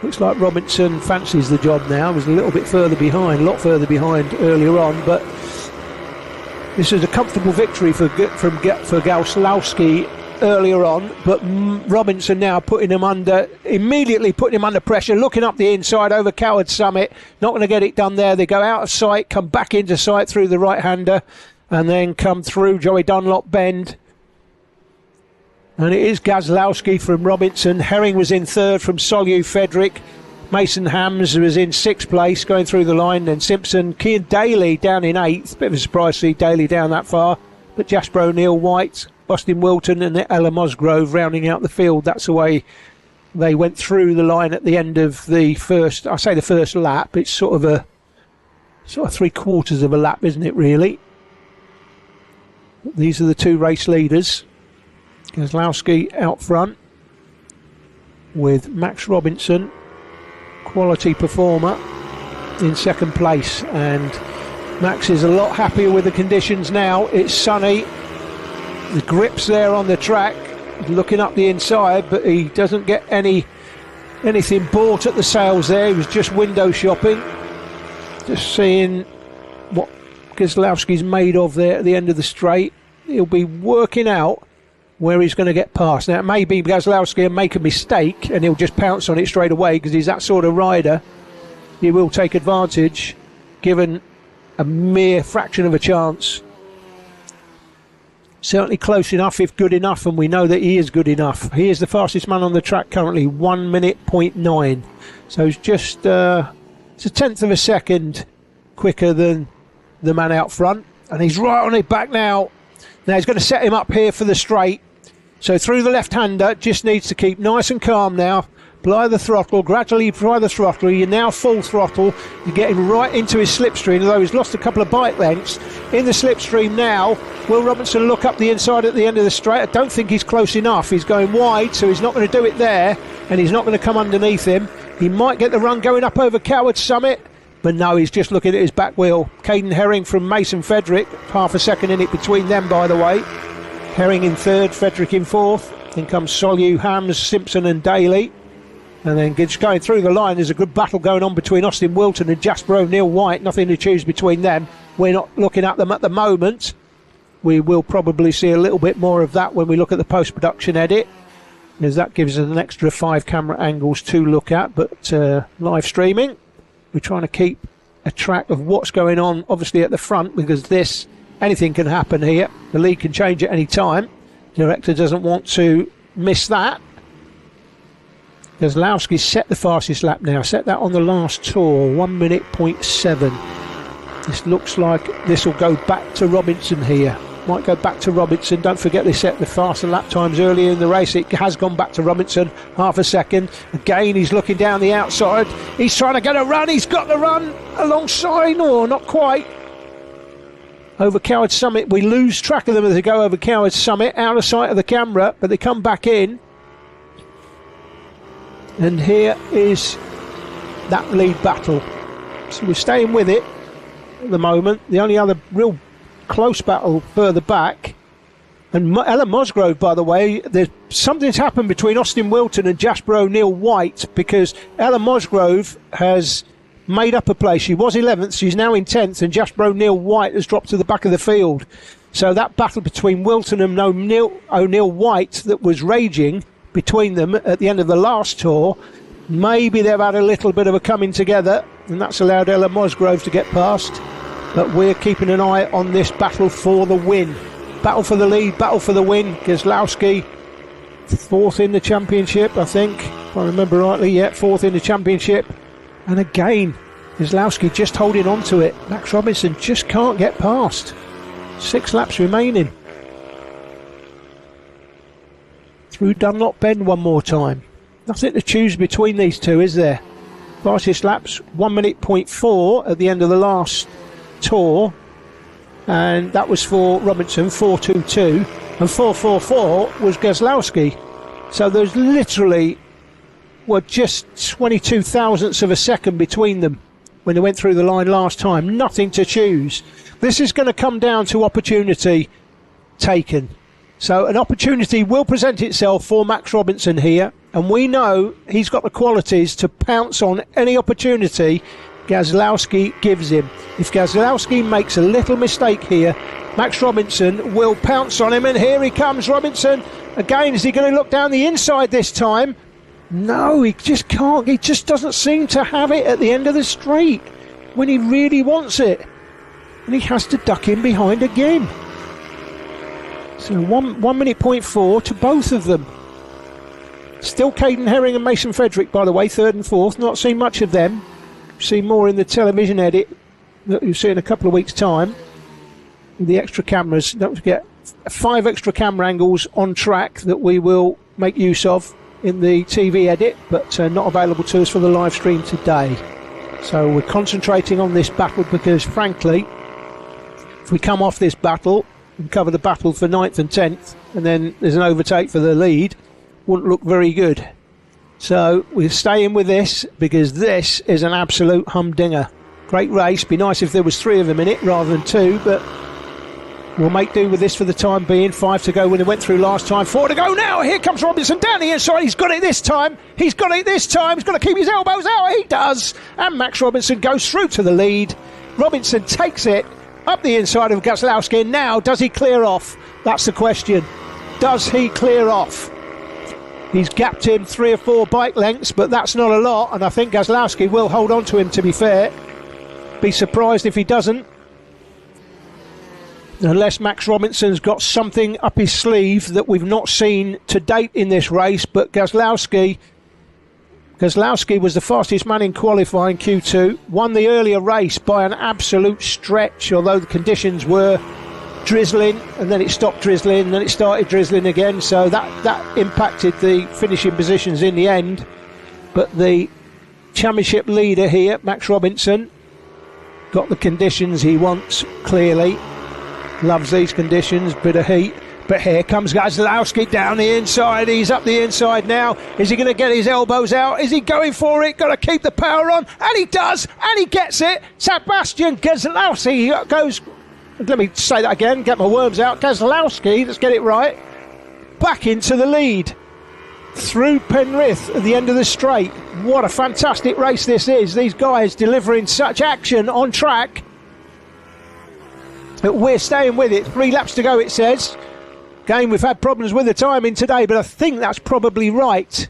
Looks like Robinson fancies the job now. He was a little bit further behind, a lot further behind earlier on, but this is a comfortable victory for Geslowski earlier on. But Robinson now immediately putting him under pressure, looking up the inside over Coward Summit. Not going to get it done there. They go out of sight, come back into sight through the right-hander, and then come through Joey Dunlop Bend. And it is Gazlowski from Robinson. Herring was in third from Solyu Frederick. Mason Hams was in sixth place going through the line. Then Simpson. Kean Daly down in eighth. Bit of a surprise to see Daly down that far. But Jasper O'Neill White, Austin Wilton and Ella Mosgrove rounding out the field. That's the way they went through the line at the end of the first, I say the first lap. It's sort of 3/4 of a lap, isn't it, really? These are the two race leaders. Gazlowski out front with Max Robinson, quality performer, in second place. And Max is a lot happier with the conditions now. It's sunny. The grip's there on the track. Looking up the inside, but he doesn't get anything bought at the sales there. He was just window shopping. Just seeing what Gazlowski's made of there at the end of the straight. He'll be working out where he's going to get past. Now, it may be Gazlowski and make a mistake, and he'll just pounce on it straight away because he's that sort of rider. He will take advantage, given a mere fraction of a chance. Certainly close enough, if good enough, and we know that he is good enough. He is the fastest man on the track currently, 1 minute 0.9. So it's just it's a tenth of a second quicker than the man out front, and he's right on it back now. Now he's going to set him up here for the straight. So through the left-hander, just needs to keep nice and calm now. Apply the throttle, gradually apply the throttle. You're now full throttle. You're getting right into his slipstream, although he's lost a couple of bike lengths. In the slipstream now, will Robinson look up the inside at the end of the straight? I don't think he's close enough. He's going wide, so he's not going to do it there, and he's not going to come underneath him. He might get the run going up over Coward Summit, but no, he's just looking at his back wheel. Caden Herring from Mason Frederick, half a second in it between them, by the way. Herring in third, Frederick in fourth. Then comes Solyu, Hams, Simpson and Daly. And then just going through the line, there's a good battle going on between Austin Wilton and Jasper O'Neill White. Nothing to choose between them. We're not looking at them at the moment. We will probably see a little bit more of that when we look at the post-production edit, as that gives us an extra 5 camera angles to look at. But live streaming, we're trying to keep a track of what's going on, obviously at the front, because anything can happen here. The lead can change at any time. The director doesn't want to miss that. Gazlowski set the fastest lap now, set that on the last tour, 1 minute 0.7. This looks like this will go back to Robinson here. Might go back to Robinson. Don't forget they set the faster lap times earlier in the race. It has gone back to Robinson, half a second. Again, he's looking down the outside. He's trying to get a run. He's got the run alongside, or not quite. Over Coward Summit, we lose track of them as they go over Coward Summit, out of sight of the camera, but they come back in. And here is that lead battle. So we're staying with it at the moment. The only other real close battle further back. And Ella Mosgrove, by the way, something's happened between Austin Wilton and Jasper O'Neill White, because Ella Mosgrove has made up a place. She was 11th, she's now in 10th, and Jasper O'Neill White has dropped to the back of the field. So that battle between Wilton and O'Neill White that was raging between them at the end of the last tour, maybe they've had a little bit of a coming together, and that's allowed Ella Mosgrove to get past. But we're keeping an eye on this battle for the win. Battle for the lead, battle for the win. Gazlowski, fourth in the championship, I think, if I remember rightly. Yeah, fourth in the championship. And again, Gazlowski just holding on to it. Max Robinson just can't get past. 6 laps remaining. Through Dunlop Bend one more time. Nothing to choose between these two, is there? Fastest laps, 1 minute 0.4 at the end of the last tour. And that was for Robinson, 4.22. And 4.44 was Gazlowski. So there's literally, just 22 thousandths of a second between them when they went through the line last time. Nothing to choose. This is going to come down to opportunity taken. So an opportunity will present itself for Max Robinson here, and we know he's got the qualities to pounce on any opportunity Gazlowski gives him. If Gazlowski makes a little mistake here, Max Robinson will pounce on him, and here he comes, Robinson. Again, is he going to look down the inside this time? No, he just can't. He just doesn't seem to have it at the end of the straight when he really wants it. And he has to duck in behind again. So 1 minute 0.4 to both of them. Still Caden Herring and Mason Frederick, by the way, third and fourth. Not seen much of them. See more in the television edit that you'll see in a couple of weeks' time. The extra cameras. Don't forget, 5 extra camera angles on track that we will make use of in the TV edit, but not available to us for the live stream today. So we're concentrating on this battle because, frankly, if we come off this battle and cover the battle for 9th and 10th, and then there's an overtake for the lead, wouldn't look very good. So we're staying with this because this is an absolute humdinger. Great race. Be nice if there was 3 of them in it rather than 2, but we'll make do with this for the time being. 5 to go when it went through last time. 4 to go now. Here comes Robinson down the inside. He's got it this time. He's got it this time. He's got to keep his elbows out. He does. And Max Robinson goes through to the lead. Robinson takes it up the inside of Gazlowski. Now, does he clear off? That's the question. Does he clear off? He's gapped him 3 or 4 bike lengths, but that's not a lot, and I think Gazlowski will hold on to him, to be fair. Be surprised if he doesn't. Unless Max Robinson's got something up his sleeve that we've not seen to date in this race, but Gazlowski was the fastest man in qualifying Q2, won the earlier race by an absolute stretch, although the conditions were drizzling, and then it stopped drizzling, and then it started drizzling again, so that impacted the finishing positions in the end. But the championship leader here, Max Robinson, got the conditions he wants, clearly. Loves these conditions, bit of heat. But here comes Gazlowski down the inside. He's up the inside now. Is he going to get his elbows out? Is he going for it? Got to keep the power on. And he does. And he gets it. Sebastian Gazlowski goes... Let me say that again, get my worms out. Gazlowski, let's get it right, back into the lead through Penrith at the end of the straight. What a fantastic race this is. These guys delivering such action on track. But we're staying with it. 3 laps to go, it says. Again, we've had problems with the timing today, but I think that's probably right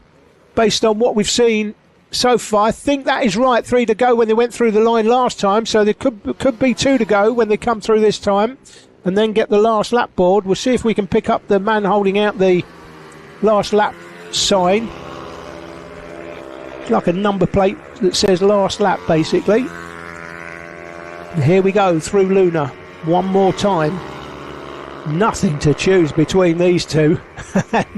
based on what we've seen so far. I think that is right. 3 to go when they went through the line last time, so there could be 2 to go when they come through this time, and then get the last lap board. We'll see if we can pick up the man holding out the last lap sign. It's like a number plate that says last lap, basically. And here we go through Luna one more time. Nothing to choose between these two.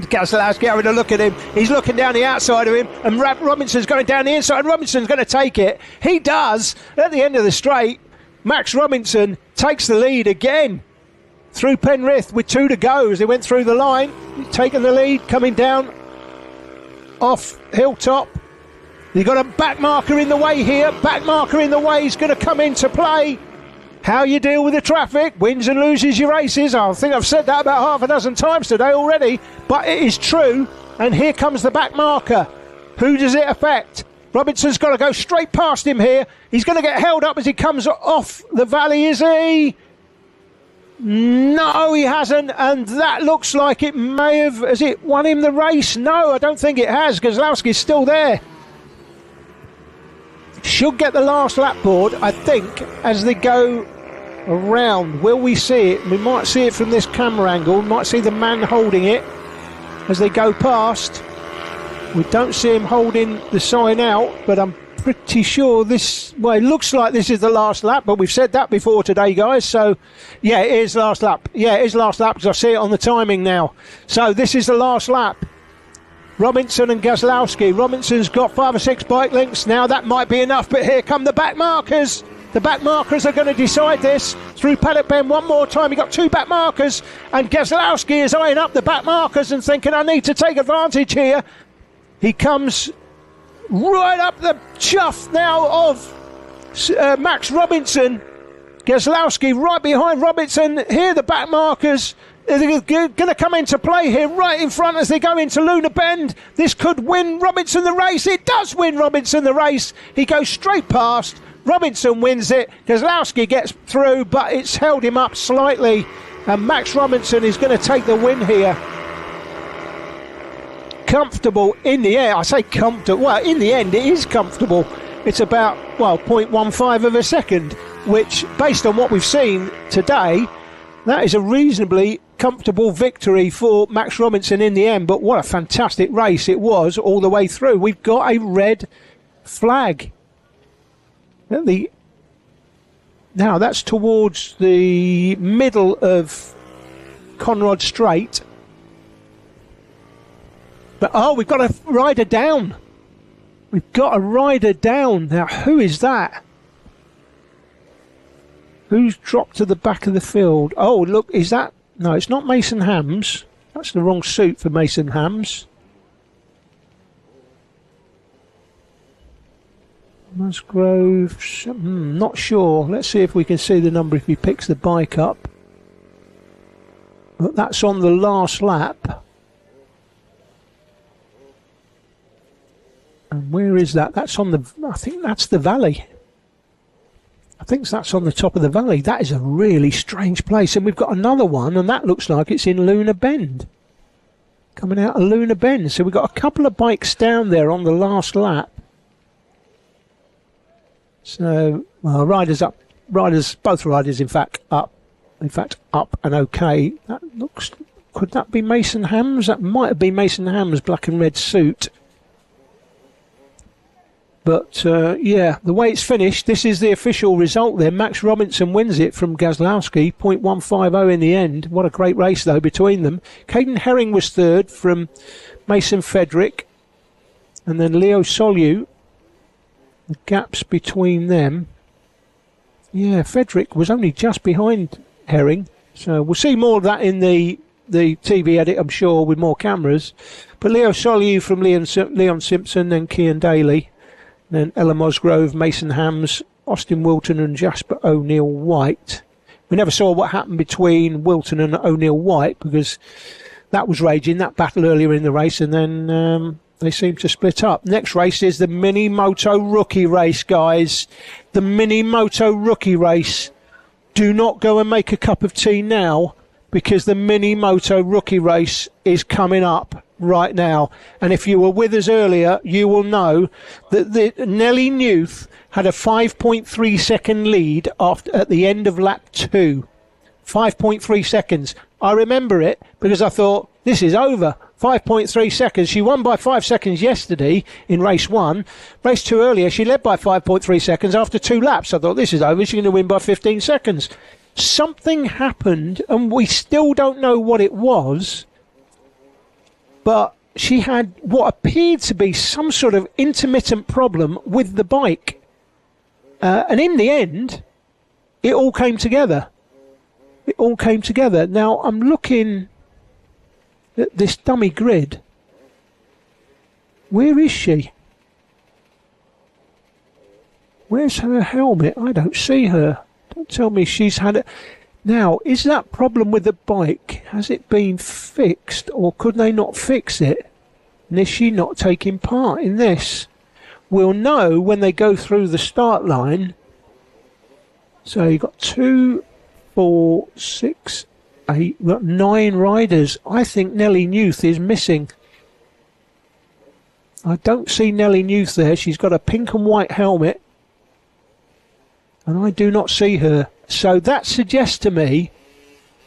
Gazlowski having a look at him. He's looking down the outside of him, and Robinson's going down the inside. Robinson's going to take it. He does. At the end of the straight, Max Robinson takes the lead again through Penrith with 2 to go as they went through the line. He's taken the lead, coming down off Hilltop. You've got a back marker in the way here. Back marker in the way is going to come into play. How you deal with the traffic, wins and loses your races. I think I've said that about half a dozen times today already, but it is true. And here comes the back marker. Who does it affect? Robinson's got to go straight past him here. He's going to get held up as he comes off the valley, is he? No, he hasn't, and that looks like it may have... Has it won him the race? No, I don't think it has. Gazlowski's still there. Should get the last lap board, I think, as they go around. Will we see it? We might see it from this camera angle. We might see the man holding it as they go past. We don't see him holding the sign out, but I'm pretty sure this... Well, it looks like this is the last lap, but we've said that before today, guys. So, yeah, it is last lap. Yeah, it is last lap because I see it on the timing now. So, this is the last lap. Robinson and Gazlowski. Robinson's got 5 or 6 bike lengths now. That might be enough, but here come the back markers. The back markers are going to decide this. Through Paddock Bend one more time. He got 2 back markers, and Gazlowski is eyeing up the back markers and thinking, I need to take advantage here. He comes right up the chuff now of Max Robinson. Gazlowski right behind Robinson. Here the back markers. They're going to come into play here right in front as they go into Luna Bend. This could win Robinson the race. It does win Robinson the race. He goes straight past. Robinson wins it. Gazlowski gets through, but it's held him up slightly. And Max Robinson is going to take the win here. Comfortable in the air. I say comfortable. Well, in the end, it is comfortable. It's about, 0.15 of a second, which, based on what we've seen today, that is a reasonably comfortable victory for Max Robinson in the end, but what a fantastic race it was all the way through. We've got a red flag. Now that's towards the middle of Conrod Straight. But, oh, we've got a rider down. We've got a rider down. Now, who is that? Who's dropped to the back of the field? Oh, look, is that... No, it's not Mason Hams. That's the wrong suit for Mason Hams. Musgrove... not sure. Let's see if we can see the number if he picks the bike up. But that's on the last lap. And where is that? That's on the... I think that's the valley. I think that's on the top of the valley. That is a really strange place. And we've got another one, and that looks like it's in Luna Bend. Coming out of Luna Bend. So we've got a couple of bikes down there on the last lap. So, well, riders up. Both riders, in fact, up. In fact, up and okay. That looks... Could that be Mason Hams? That might have been Mason Hams' black and red suit. But, yeah, the way it's finished, this is the official result there. Max Robinson wins it from Gazlowski, 0.150 in the end. What a great race, though, between them. Caden Herring was third from Mason Fedrick. And then Leo Solu. The gaps between them. Yeah, Fedrick was only just behind Herring. So we'll see more of that in the TV edit, I'm sure, with more cameras. But Leo Solu from Leon Simpson and Cian Daly. Then Ella Musgrove, Mason Hams, Austin Wilton and Jasper O'Neill White. We never saw what happened between Wilton and O'Neill White because that was raging, that battle earlier in the race, and then they seemed to split up. Next race is the Mini Moto Rookie Race, guys. The Mini Moto Rookie Race. Do not go and make a cup of tea now because the Mini Moto Rookie Race is coming up right now. And if you were with us earlier, you will know that Nelly Newth had a 5.3 second lead at the end of lap 2. 5.3 seconds. I remember it because I thought, this is over. 5.3 seconds. She won by 5 seconds yesterday in race 1. Race 2 earlier, she led by 5.3 seconds after 2 laps. I thought, this is over. She's going to win by 15 seconds. Something happened, and we still don't know what it was. But she had what appeared to be some sort of intermittent problem with the bike. And in the end, it all came together. It all came together. Now, I'm looking at this dummy grid. Where is she? Where's her helmet? I don't see her. Don't tell me she's had it. Now, is that problem with the bike, has it been fixed, or could they not fix it? And is she not taking part in this? We'll know when they go through the start line. So you've got 2, 4, 6, 8, we've got 9 riders. I think Nelly Newth is missing. I don't see Nelly Newth there. She's got a pink and white helmet. And I do not see her. So that suggests to me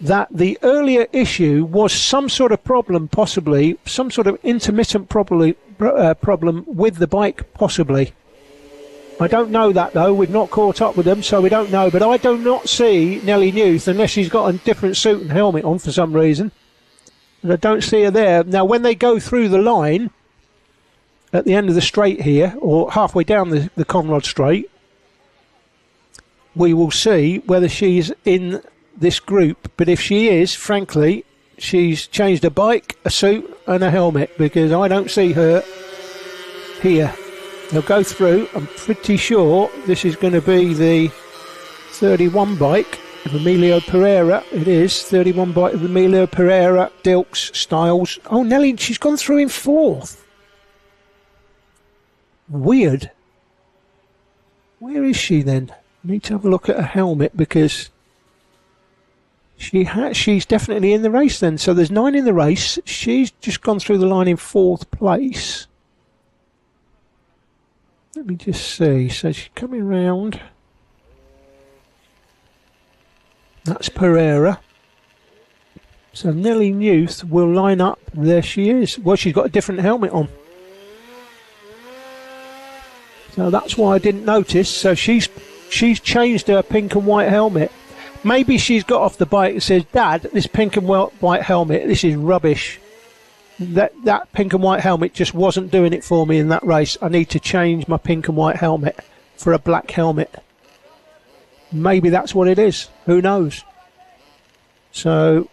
that the earlier issue was some sort of problem, possibly, some sort of intermittent problem with the bike, possibly. I don't know that, though. We've not caught up with them, so we don't know. But I do not see Nelly Newth, unless she's got a different suit and helmet on for some reason. And I don't see her there. Now, when they go through the line, at the end of the straight here, or halfway down the Conrod Straight, we will see whether she's in this group. But if she is, frankly, she's changed a bike, a suit and a helmet, because I don't see her here. They'll go through. I'm pretty sure this is going to be the 31 bike of Emilio Pereira. It is 31 bike of Emilio Pereira, Dilks, Styles. Oh, Nelly, she's gone through in 4th. Weird. Where is she then? I need to have a look at her helmet because she's definitely in the race then. So there's 9 in the race. She's just gone through the line in 4th place. Let me just see. So she's coming round. That's Pereira. So Nelly Newth will line up. There she is. Well, she's got a different helmet on. So that's why I didn't notice. So she's changed her pink and white helmet. Maybe she's got off the bike and says, Dad, this pink and white helmet, this is rubbish. That pink and white helmet just wasn't doing it for me in that race. I need to change my pink and white helmet for a black helmet. Maybe that's what it is. Who knows? So,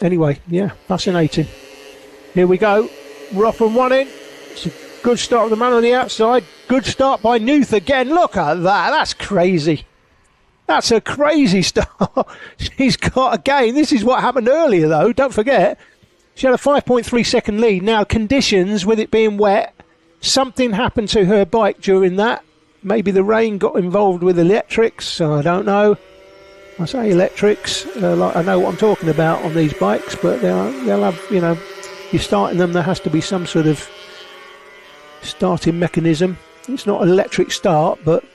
anyway, yeah, fascinating. Here we go. We're off and one in. It's a good start of the man on the outside. Good start by Newth again. Look at that. That's crazy. That's a crazy start. She's got a gain. This is what happened earlier, though. Don't forget. She had a 5.3 second lead. Now, conditions, with it being wet, something happened to her bike during that. Maybe the rain got involved with electrics. I don't know. I say electrics, like I know what I'm talking about on these bikes, but they'll have, you know, you're starting them, there has to be some sort of starting mechanism. It's not an electric start, but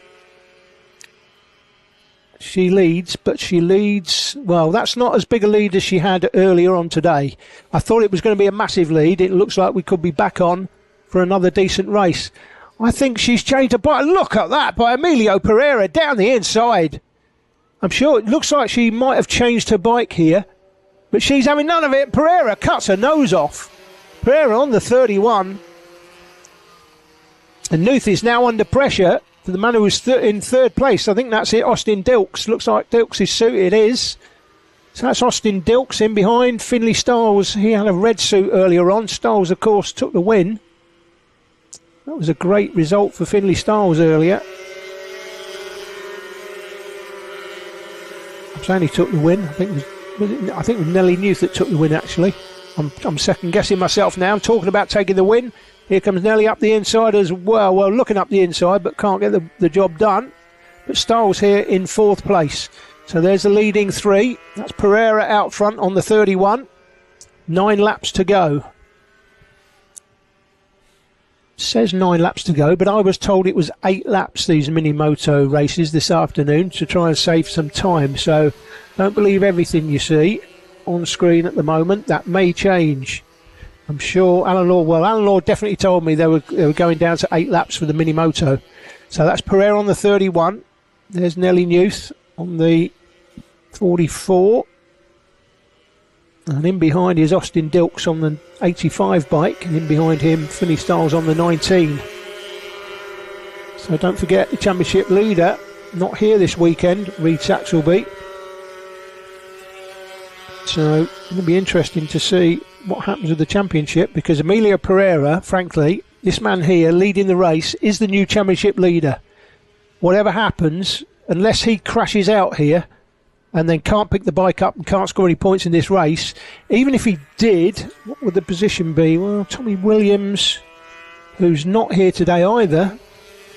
she leads, well, that's not as big a lead as she had earlier on today. I thought it was going to be a massive lead. It looks like we could be back on for another decent race. I think she's changed her bike. Look at that by Emilio Pereira down the inside. I'm sure it looks like she might have changed her bike here, but she's having none of it. Pereira cuts her nose off. Pereira on the 31. And Newth is now under pressure for the man who was in third place. I think that's it, Austin Dilks. Looks like Dilks' suit it is. So that's Austin Dilks in behind. Finley Stiles, he had a red suit earlier on. Stiles, of course, took the win. That was a great result for Finley Stiles earlier. I'm saying he took the win. I think it was Nelly Newth that took the win, actually. I'm second guessing myself now. I'm talking about taking the win. Here comes Nelly up the inside as well. Well, looking up the inside, but can't get the job done. But Stiles here in fourth place. So there's the leading three. That's Pereira out front on the 31. 9 laps to go. Says 9 laps to go, but I was told it was 8 laps, these mini moto races this afternoon, to try and save some time. So don't believe everything you see on screen at the moment. That may change. I'm sure Alan Law definitely told me they were going down to 8 laps for the mini moto. So that's Pereira on the 31. There's Nelly Newth on the 44. And in behind is Austin Dilks on the 85 bike, and in behind him Finley Stiles on the 19. So don't forget the championship leader, not here this weekend, Reed Saxelby. So it'll be interesting to see what happens with the championship, because Emilio Pereira, frankly, this man here leading the race, is the new championship leader. Whatever happens, unless he crashes out here and then can't pick the bike up and can't score any points in this race, even if he did, what would the position be? Well, Tommy Williams, who's not here today either,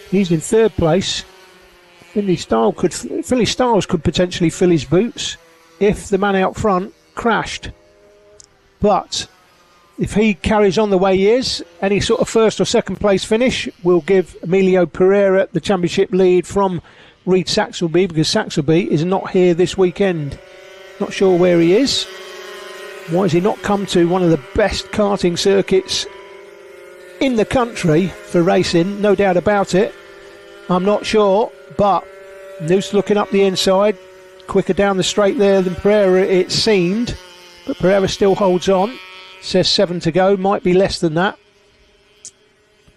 he's in third place. Finley Stiles could potentially fill his boots if the man out front crashed. But if he carries on the way he is, any sort of first or second place finish will give Emilio Pereira the championship lead from Reed Saxelby, because Saxelby is not here this weekend. Not sure where he is. Why has he not come to one of the best karting circuits in the country for racing? No doubt about it. I'm not sure, but Noose looking up the inside, quicker down the straight there than Pereira it seemed, but Pereira still holds on. Says 7 to go, might be less than that.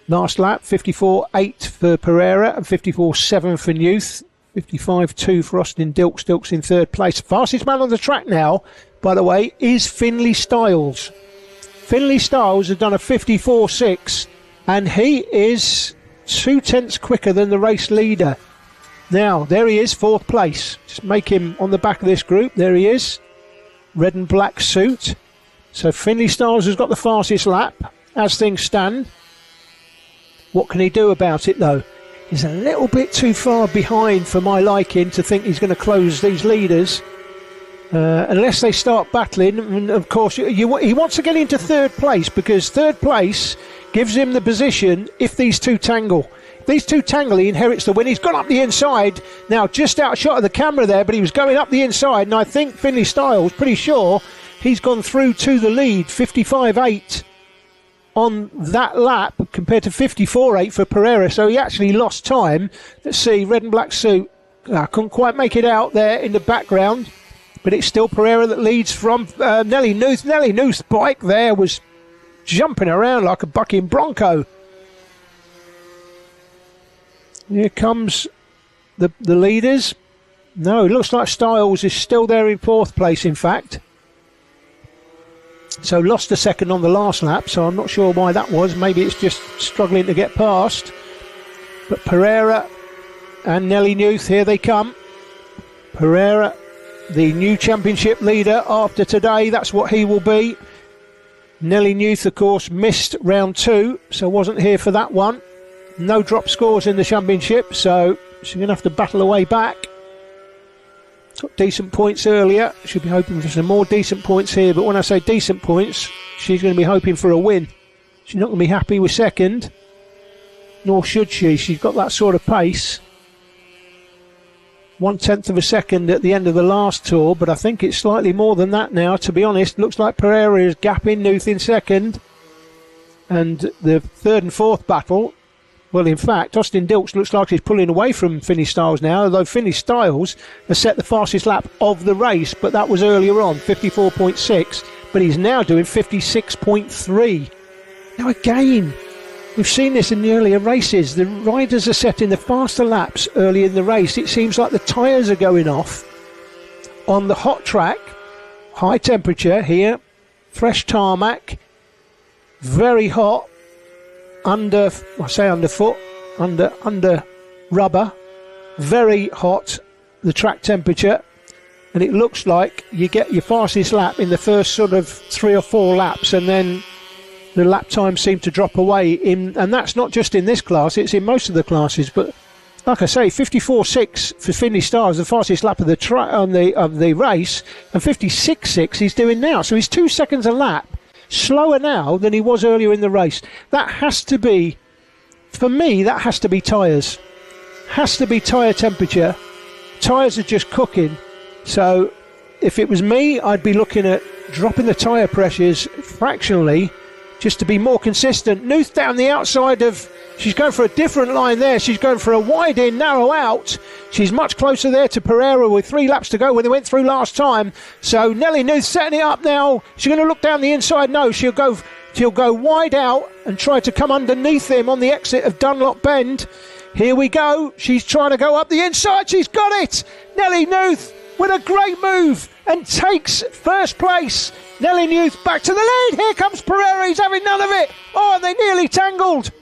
Last lap, 54.8 for Pereira and 54.7 for Newth. 55.2 for Austin Dilks. Dilks in third place. Fastest man on the track now, by the way, is Finley Stiles. Finley Stiles has done a 54.6, and he is 2 tenths quicker than the race leader. Now, there he is, fourth place. Just make him on the back of this group. There he is. Red and black suit. So Finley Stiles has got the fastest lap as things stand. What can he do about it, though? He's a little bit too far behind for my liking to think he's going to close these leaders. Unless they start battling. And of course, he wants to get into third place, because third place gives him the position if these two tangle. If these two tangle, he inherits the win. He's gone up the inside. Now, just out of shot of the camera there, but he was going up the inside, and I think Finley Stiles, pretty sure, he's gone through to the lead, 55.8 on that lap compared to 54.8 for Pereira. So he actually lost time. Let's see, red and black suit. I couldn't quite make it out there in the background, but it's still Pereira that leads from Nelly Nuth. Nelly Nuth's bike there was jumping around like a bucking bronco. Here comes the leaders. No, it looks like Styles is still there in 4th place, in fact. So lost a second on the last lap, so I'm not sure why that was. Maybe it's just struggling to get past. But Pereira and Nelly Nuth, here they come. Pereira, the new championship leader after today, that's what he will be. Nelly Nuth, of course, missed round 2, so wasn't here for that one. No drop scores in the championship, so she's going to have to battle her way back. Got decent points earlier. She'll be hoping for some more decent points here, but when I say decent points, she's going to be hoping for a win. She's not going to be happy with second, nor should she. She's got that sort of pace. 1/10 of a second at the end of the last tour, but I think it's slightly more than that now, to be honest. Looks like Pereira is gapping Nuth in second. And the 3rd and 4th battle, well, in fact, Austin Dilks looks like he's pulling away from Finny Styles now, although Finny Styles has set the fastest lap of the race, but that was earlier on, 54.6, but he's now doing 56.3. Now again, we've seen this in the earlier races. The riders are setting the faster laps early in the race. It seems like the tyres are going off on the hot track. High temperature here. Fresh tarmac. Very hot. Under rubber. Very hot. The track temperature. And it looks like you get your fastest lap in the first sort of 3 or 4 laps, and then the lap times seem to drop away, and that's not just in this class, it's in most of the classes. But like I say, 54.6 for Finley Stars, the fastest lap of the race, and 56.6 he's doing now. So he's 2 seconds a lap slower now than he was earlier in the race. That has to be, for me, that has to be tyres. Has to be tyre temperature. Tyres are just cooking. So if it was me, I'd be looking at dropping the tyre pressures fractionally, just to be more consistent. Nuth down the outside of... She's going for a different line there. She's going for a wide in, narrow out. She's much closer there to Pereira with 3 laps to go when they went through last time. So Nelly Nuth setting it up now. She's going to look down the inside. No, she'll go wide out and try to come underneath him on the exit of Dunlop Bend. Here we go. She's trying to go up the inside. She's got it. Nelly Nuth with a great move and takes first place. Nelly Nuth back to the lead. Here comes Pereira. He's having none of it. Oh, and they nearly tangled.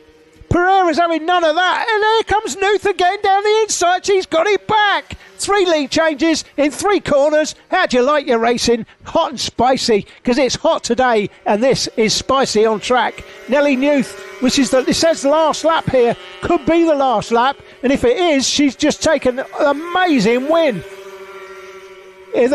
Pereira's having none of that. And here comes Nuth again down the inside. She's got it back. 3 lead changes in 3 corners. How do you like your racing? Hot and spicy, because it's hot today, and this is spicy on track. Nelly Nuth, which is it says the last lap here, could be the last lap. And if it is, she's just taken an amazing win. Will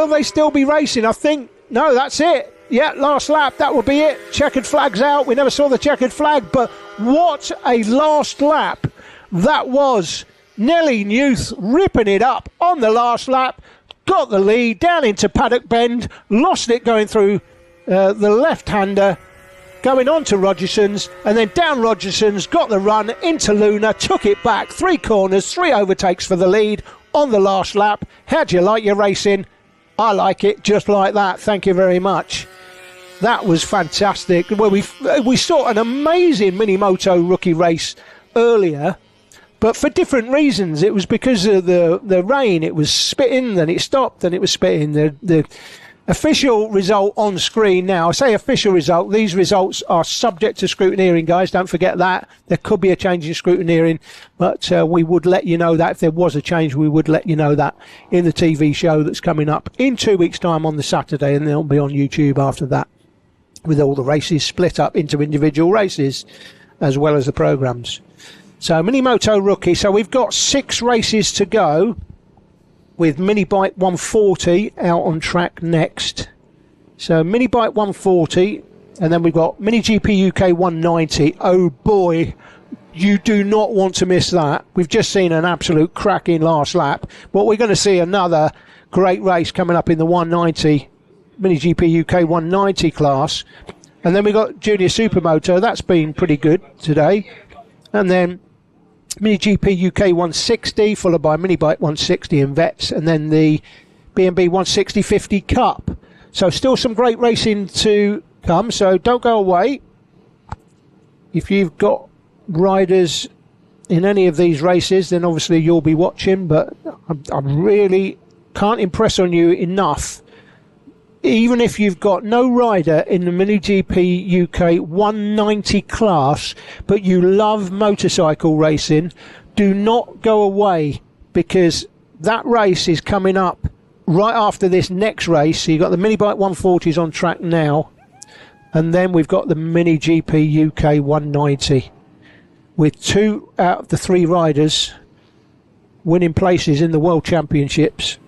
they still be racing? I think, no, that's it. Yeah, last lap, that will be it. Checkered flag's out. We never saw the checkered flag, but what a last lap that was. Nelly Nuth ripping it up on the last lap, got the lead down into Paddock Bend, lost it going through the left-hander, going on to Rogerson's, and then down Rogerson's, got the run into Luna, took it back, 3 corners, 3 overtakes for the lead on the last lap. How do you like your racing? I like it just like that. Thank you very much. That was fantastic. Well, we saw an amazing Mini Moto rookie race earlier, but for different reasons. It was because of the rain. It was spitting, then it stopped, then it was spitting. The official result on screen now. I say official result. These results are subject to scrutineering, guys. Don't forget that. There could be a change in scrutineering, but we would let you know that. If there was a change, we would let you know that in the TV show that's coming up in 2 weeks' time on the Saturday, and they'll be on YouTube after that, with all the races split up into individual races as well as the programs. So Mini Moto rookie. So we've got 6 races to go, with Mini Bike 140 out on track next. So Mini Bike 140, and then we've got Mini GP UK 190. Oh boy, you do not want to miss that. We've just seen an absolute cracking last lap, but we're going to see another great race coming up in the 190 Mini GP UK 190 class. And then we got Junior Super Moto. That's been pretty good today. And then Mini GP UK 160, followed by Mini Bike 160 in Vets, and then the B&B 160 50 Cup. So still some great racing to come, so don't go away. If you've got riders in any of these races, then obviously you'll be watching, but I really can't impress on you enough. Even if you've got no rider in the Mini GP UK 190 class, but you love motorcycle racing, do not go away, because that race is coming up right after this next race. So you've got the Mini Bike 140s on track now, and then we've got the Mini GP UK 190, with 2 out of the 3 riders winning places in the World Championships.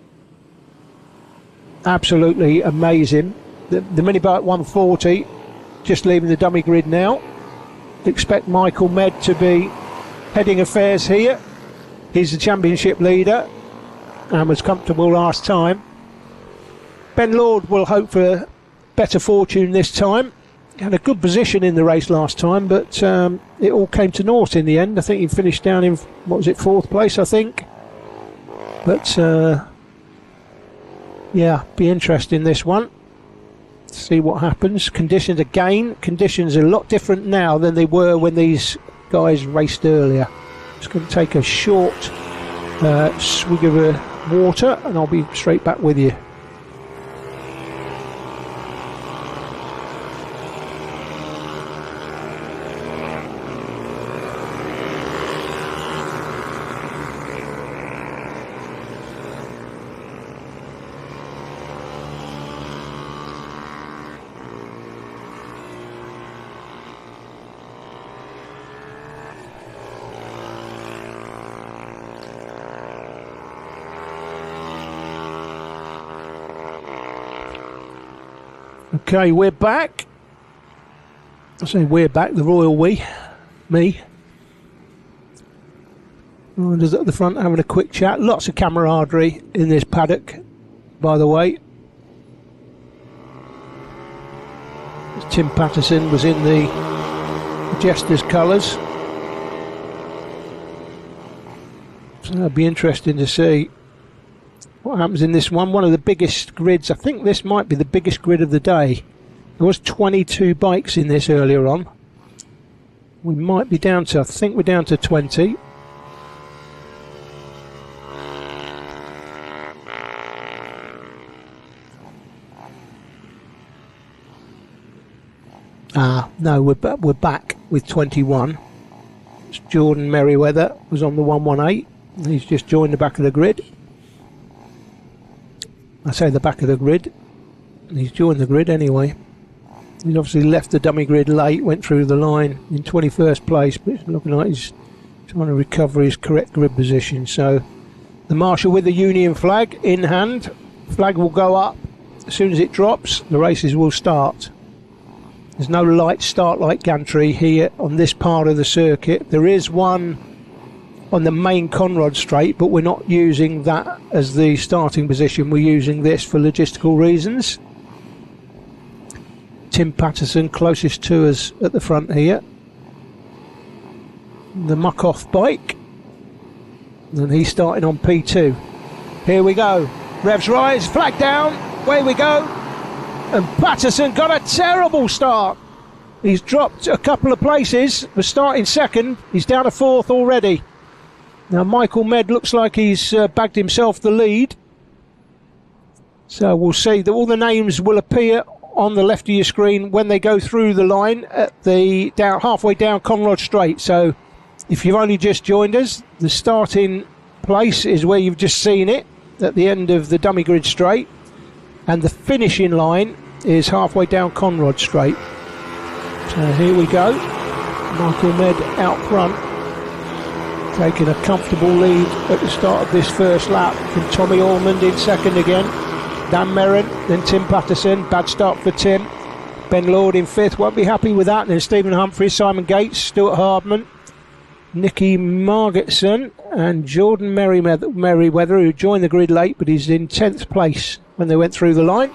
Absolutely amazing. The Mini Bike 140 just leaving the dummy grid now. Expect Michael Med to be heading affairs here. He's the championship leader and was comfortable last time. Ben Lord will hope for better fortune this time. Had a good position in the race last time, but it all came to naught in the end. I think he finished down in, what was it, 4th place, I think. But yeah, be interesting this one. See what happens. Conditions are a lot different now than they were when these guys raced earlier. Just going to take a short swig of water, and I'll be straight back with you. Okay, we're back. I say we're back, the royal we, me. Riders at the front having a quick chat. Lots of camaraderie in this paddock, by the way. Tim Patterson was in the Jester's colours. So that'll be interesting to see what happens in this one. One of the biggest grids. I think this might be the biggest grid of the day. There was 22 bikes in this earlier on. We might be down to, I think we're down to 20. No, we're back with 21. It's Jordan Merriweather was on the 118. He's just joined the back of the grid. I say the back of the grid. He's joined the grid anyway. He's obviously left the dummy grid late, went through the line in 21st place, but it's looking like he's trying to recover his correct grid position. So the marshal with the Union flag in hand. Flag will go up as soon as it drops. The races will start. There's no light start like gantry here on this part of the circuit. There is one on the main Conrod straight, but we're not using that as the starting position. We're using this for logistical reasons. Tim Patterson closest to us at the front here. The muck-off bike. And he's starting on P2. Here we go. Revs rise, flag down, away we go. And Patterson got a terrible start. He's dropped a couple of places, was starting second. He's down to 4th already. Now Michael Med looks like he's bagged himself the lead. So we'll see that all the names will appear on the left of your screen when they go through the line at the halfway down Conrod Straight. So if you've only just joined us, the starting place is where you've just seen it at the end of the dummy grid straight, and the finishing line is halfway down Conrod Straight. So here we go. Michael Med out front, taking a comfortable lead at the start of this first lap from Tommy Ormond in second again. Dan Merrin, then Tim Patterson. Bad start for Tim. Ben Lord in 5th, won't be happy with that. Then Stephen Humphries, Simon Gates, Stuart Hardman, Nicky Margetson, and Jordan Merriweather, who joined the grid late, but he's in 10th place when they went through the line.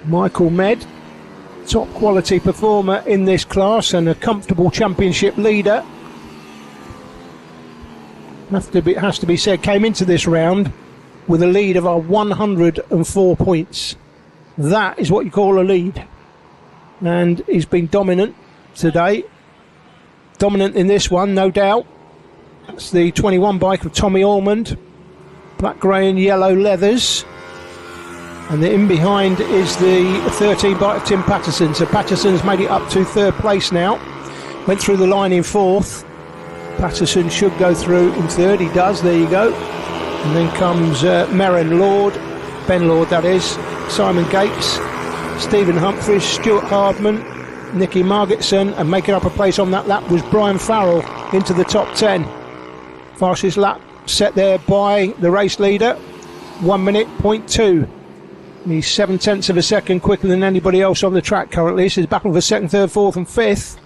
Michael Med, top quality performer in this class and a comfortable championship leader. Has to be said, came into this round with a lead of 104 points. That is what you call a lead. And he's been dominant today. Dominant in this one, no doubt. That's the 21 bike of Tommy Ormond. Black, grey and yellow leathers. And the in behind is the 13 bike of Tim Patterson. So Patterson's made it up to third place now. Went through the line in fourth. Patterson should go through in third. He does, there you go. And then comes Merrin Lord, Ben Lord that is, Simon Gates, Stephen Humphries, Stuart Hardman, Nicky Margetson, and making up a place on that lap was Brian Farrell into the top 10. Fastest lap set there by the race leader, 1 minute, 0.2. He's 7/10 of a second quicker than anybody else on the track currently. This is a battle for second, third, fourth and fifth.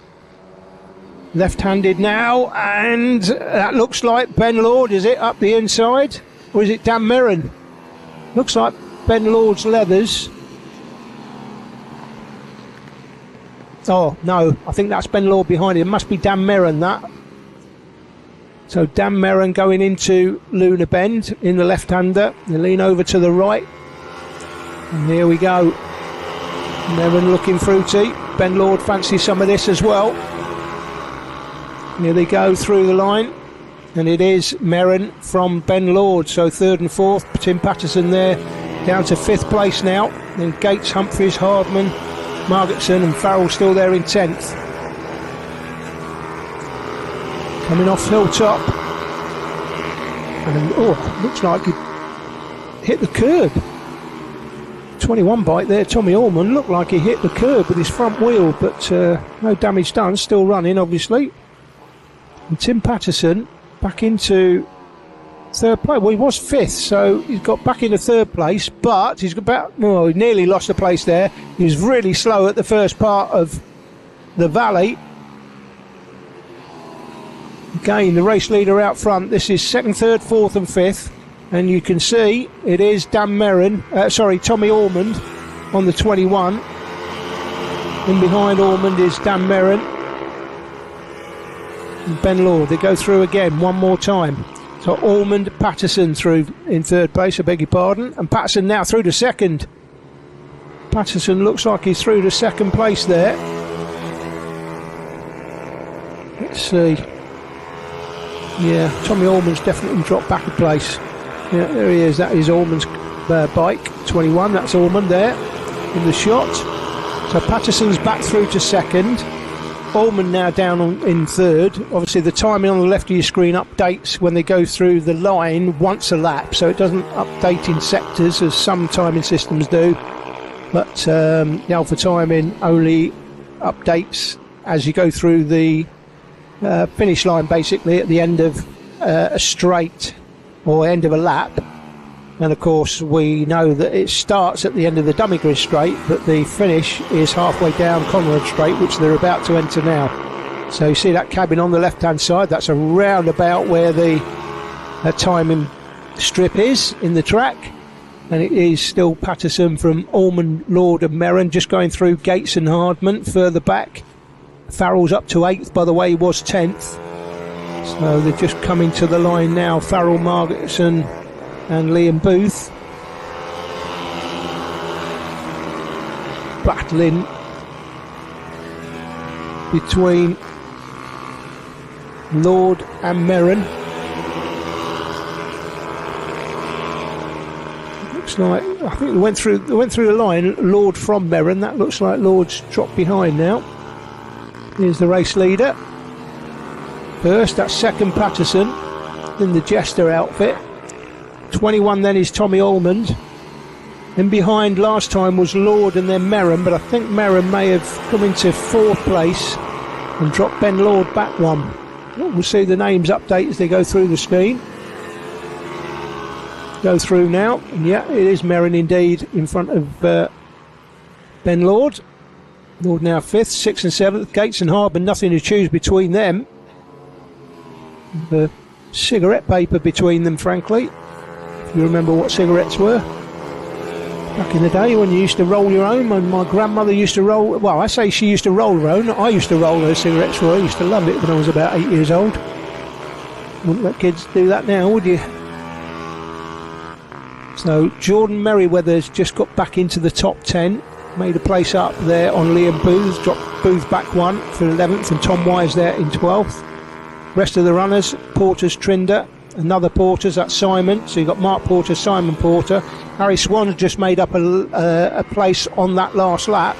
Left-handed now, and that looks like Ben Lord, is it, up the inside? Or is it Dan Mirren? Looks like Ben Lord's leathers. Oh, no, I think that's Ben Lord behind him. It must be Dan Mirren, that. So Dan Mirren going into Luna Bend in the left-hander. They lean over to the right. And here we go. Mirren looking fruity. Ben Lord fancies some of this as well. Here they go through the line, and it is Merrin from Ben Lord. So third and fourth, Tim Patterson there, down to fifth place now. Then Gates, Humphries, Hardman, Margetson, and Farrell still there in 10th. Coming off hilltop, and looks like he hit the curb. 21 bike there, Tommy Orman, looked like he hit the curb with his front wheel, but no damage done, still running obviously. And Tim Patterson back into third place. Well, he was fifth, so he's got back into third place, but he nearly lost the place there. He was really slow at the first part of the valley. Again, the race leader out front. This is second, third, fourth and fifth. And you can see it is Tommy Ormond on the 21. In behind Ormond is Dan Merrin. And Ben Lord. They go through again one more time. So Ormond, Patterson through in third place, I beg your pardon. And Patterson now through to second. Patterson looks like he's through to second place there. Let's see. Yeah, Tommy Ormond's definitely dropped back a place. Yeah, there he is. That is Ormond's bike, 21. That's Ormond there in the shot. So Patterson's back through to second. Ormond now down in third. Obviously the timing on the left of your screen updates when they go through the line once a lap, so it doesn't update in sectors as some timing systems do. But the Alpha timing only updates as you go through the finish line, basically at the end of a straight or end of a lap. And of course we know that it starts at the end of the dummy grid straight, but the finish is halfway down Conrad Straight, which they're about to enter now. So you see that cabin on the left hand side, that's around about where the timing strip is in the track, and it is still Patterson from Ormond, Lord and Merrin just going through Gates and Hardman further back. Farrell's up to 8th, by the way, he was 10th. So they're just coming to the line now. Farrell, Margetson and Liam Booth battling between Lord and Merrin. Looks like, I think they went through the line. Lord from Merrin. That looks like Lord's dropped behind now. Here's the race leader. First, that's second Patterson in the Jester outfit. 21 then is Tommy Ormond. In behind last time was Lord and then Merrin, but I think Merrin may have come into fourth place and dropped Ben Lord back one. We'll see the names update as they go through the screen. Go through now, and yeah, it is Merrin indeed in front of Ben Lord. Lord now 5th, 6th and 7th. Gates and Hardman, nothing to choose between them. The cigarette paper between them, frankly. If you remember what cigarettes were. Back in the day when you used to roll your own, when my grandmother used to roll, well, I say she used to roll her own. I used to roll those cigarettes for her. I used to love it when I was about 8 years old. Wouldn't let kids do that now, would you? So Jordan Merriweather's just got back into the top 10. Made a place up there on Liam Booth. Dropped Booth back one for 11th and Tom Wise there in 12th. Rest of the runners, Porter's Trinder. Another Porter's, that's Simon. So you've got Mark Porter, Simon Porter. Harry Swan has just made up a place on that last lap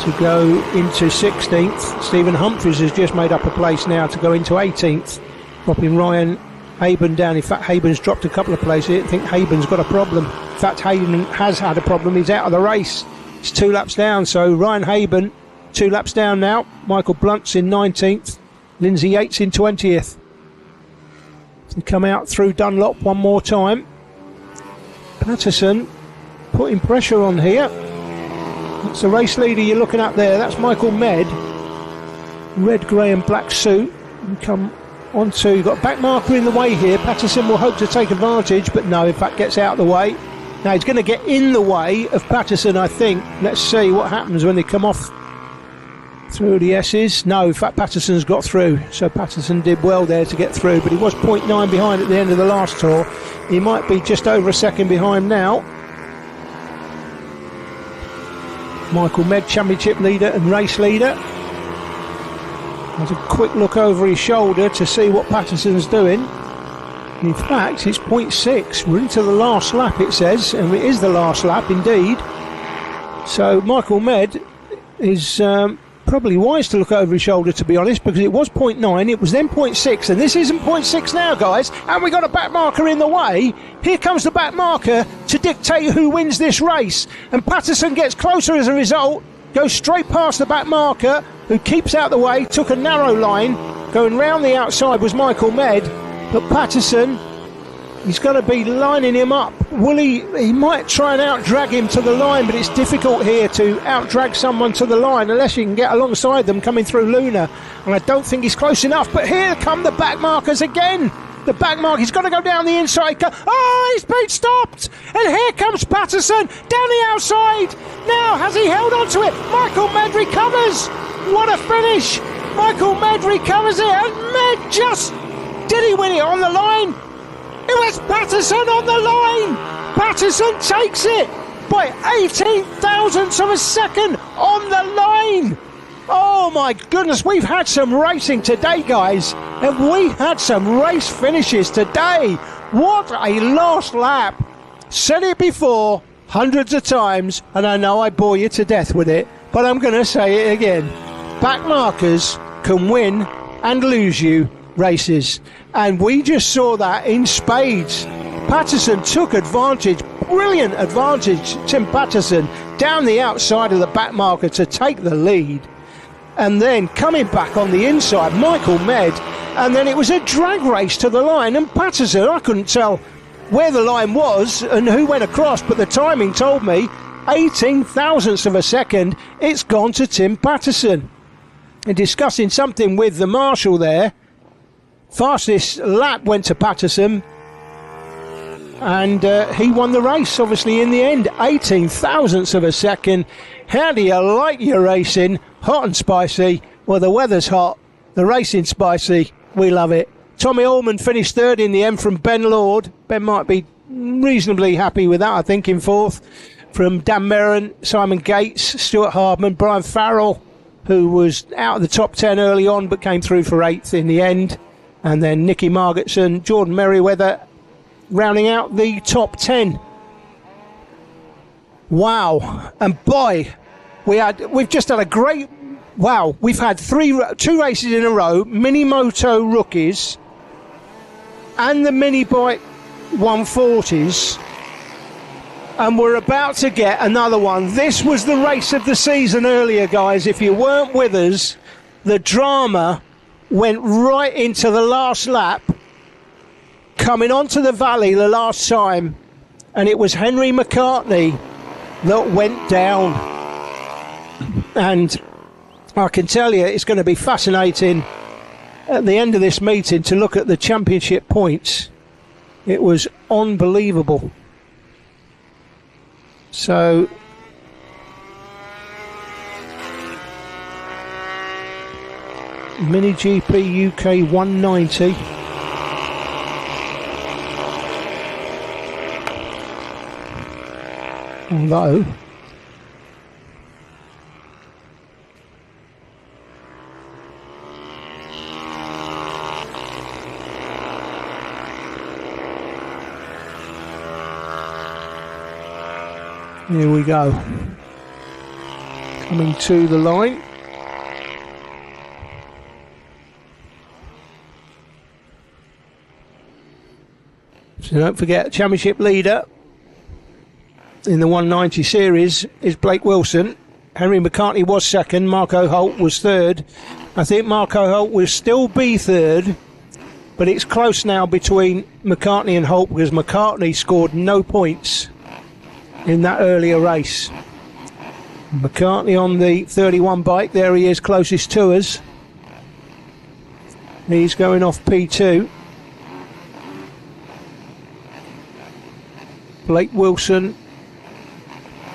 to go into 16th. Stephen Humphries has just made up a place now to go into 18th, dropping Ryan Haben down. In fact, Haben's dropped a couple of places. I think Haben's got a problem. In fact, Hayden has had a problem. He's out of the race. It's 2 laps down. So Ryan Haben, 2 laps down now. Michael Blunt's in 19th. Lindsay Yates in 20th. Come out through Dunlop one more time. Patterson putting pressure on here. That's the race leader you're looking at there. That's Michael Med. Red, grey and black suit. And come on to, you've got a back marker in the way here. Patterson will hope to take advantage, but no, in fact gets out of the way. Now he's going to get in the way of Patterson, I think. Let's see what happens when they come off through the S's. No, in fact Patterson's got through, so Patterson did well there to get through, but he was 0.9 behind at the end of the last tour. He might be just over a second behind now. Michael Med, championship leader and race leader, has a quick look over his shoulder to see what Patterson's doing. In fact, it's 0.6. We're into the last lap, it says, and it is the last lap indeed. So Michael Med is probably wise to look over his shoulder, to be honest, because it was 0.9, it was then 0.6, and this isn't 0.6 now, guys, and we got a back marker in the way. Here comes the back marker to dictate who wins this race, and Patterson gets closer as a result, goes straight past the back marker, who keeps out the way, took a narrow line. Going round the outside was Michael Med, but Patterson, he's going to be lining him up. Will he? He might try and out-drag him to the line, but it's difficult here to out-drag someone to the line unless you can get alongside them coming through Luna. And I don't think he's close enough, but here come the back markers again. The back mark, he's got to go down the inside. Oh, he's been stopped! And here comes Patterson down the outside. Now, has he held on to it? Michael Med recovers. What a finish. Michael Med recovers it, and Med just... Did he win it on the line? It was Patterson on the line. Patterson takes it by 18 thousandths of a second on the line. Oh my goodness, we've had some racing today, guys, and we had some race finishes today. What a last lap. Said it before hundreds of times, and I know I bore you to death with it, but I'm going to say it again. Back markers can win and lose you races, and we just saw that in spades. Patterson took advantage, brilliant advantage, Tim Patterson, down the outside of the back marker to take the lead, and then coming back on the inside, Michael Med, and then it was a drag race to the line, and Patterson, I couldn't tell where the line was and who went across, but the timing told me 18 thousandths of a second, it's gone to Tim Patterson. And discussing something with the marshal there, fastest lap went to Patterson, and he won the race, obviously, in the end. 18 thousandths of a second. How do you like your racing? Hot and spicy. Well, the weather's hot, the racing's spicy. We love it. Tommy Allman finished third in the end from Ben Lord. Ben might be reasonably happy with that, I think, in fourth. From Dan Merrin, Simon Gates, Stuart Hardman, Brian Farrell, who was out of the top 10 early on but came through for 8th in the end. And then Nicky Margetson, Jordan Merriweather rounding out the top 10. Wow. And boy, we've just had a great... Wow, we've had two races in a row, Mini Moto rookies and the Mini Bike 140s. And we're about to get another one. This was the race of the season earlier, guys. If you weren't with us, the drama went right into the last lap, coming onto the valley the last time, and it was Henry McCartney that went down. And I can tell you it's going to be fascinating at the end of this meeting to look at the championship points. It was unbelievable. So Mini GP UK 190. Although here we go, coming to the line. So don't forget, championship leader in the 190 series is Blake Wilson. Henry McCartney was second, Marco Holt was third. I think Marco Holt will still be third, but it's close now between McCartney and Holt because McCartney scored no points in that earlier race. McCartney on the 31 bike, there he is closest to us. He's going off P2. Blake Wilson,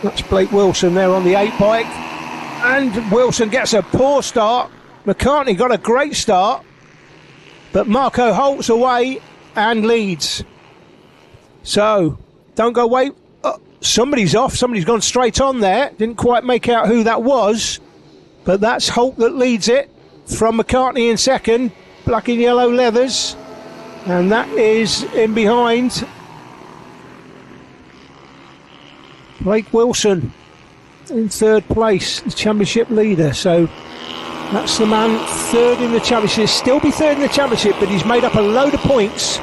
that's Blake Wilson there on the 8 bike, and Wilson gets a poor start. McCartney got a great start, but Marco Holt's away and leads. So don't go wait. Somebody's off, somebody's gone straight on there. Didn't quite make out who that was, but that's Holt that leads it from McCartney in second, black and yellow leathers, and that is in behind Blake Wilson in third place, the championship leader. So that's the man third in the championship. Still be third in the championship, but he's made up a load of points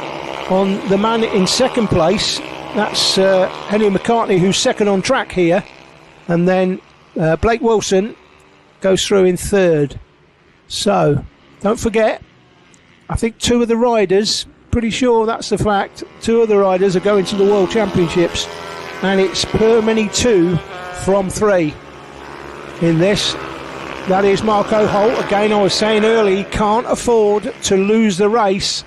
on the man in second place. That's Henry McCartney, who's second on track here. And then Blake Wilson goes through in third. So don't forget, I think 2 of the riders, pretty sure that's the fact, 2 of the riders are going to the World Championships. And it's per many 2 from 3 in this. That is Marco Holt. Again, I was saying earlier, he can't afford to lose the race.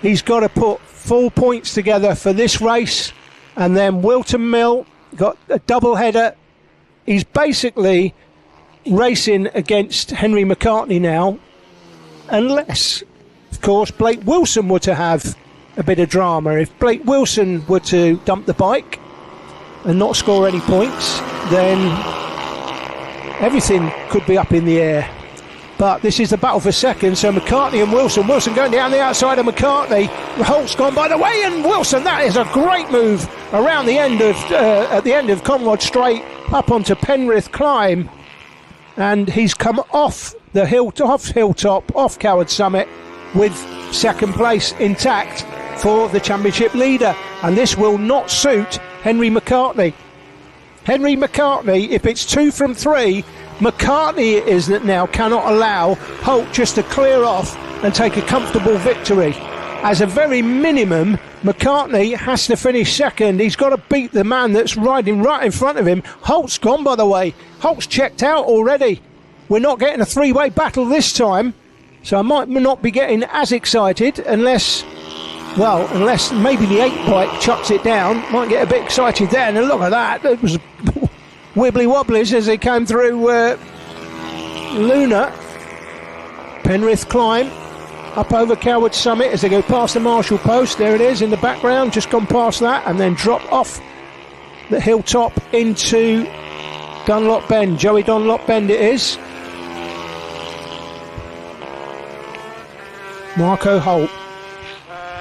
He's got to put full points together for this race. And then Wilton Mill got a double header. He's basically racing against Henry McCartney now, unless, of course, Blake Wilson were to have a bit of drama. If Blake Wilson were to dump the bike and not score any points, then everything could be up in the air. But this is the battle for second, so McCartney and Wilson going down the outside of McCartney. Holt's gone by the way, and Wilson, that is a great move around the end of at the end of Conrod Straight up onto Penrith Climb, and he's come off the hilltop, off Coward Summit, with second place intact for the championship leader. And this will not suit Henry McCartney. Henry McCartney, if it's 2 from 3, McCartney is that now cannot allow Holt just to clear off and take a comfortable victory. As a very minimum, McCartney has to finish second. He's got to beat the man that's riding right in front of him. Holt's gone, by the way. Holt's checked out already. We're not getting a 3-way battle this time, so I might not be getting as excited unless maybe the 8 bike chucks it down. Might get a bit excited then. And look at that. It was wibbly wobblies as they came through Luna. Penrith Climb up over Coward Summit as they go past the Marshall Post. There it is in the background, just gone past that, and then drop off the hilltop into Dunlop Bend. Joey Dunlop Bend it is. Marco Holt,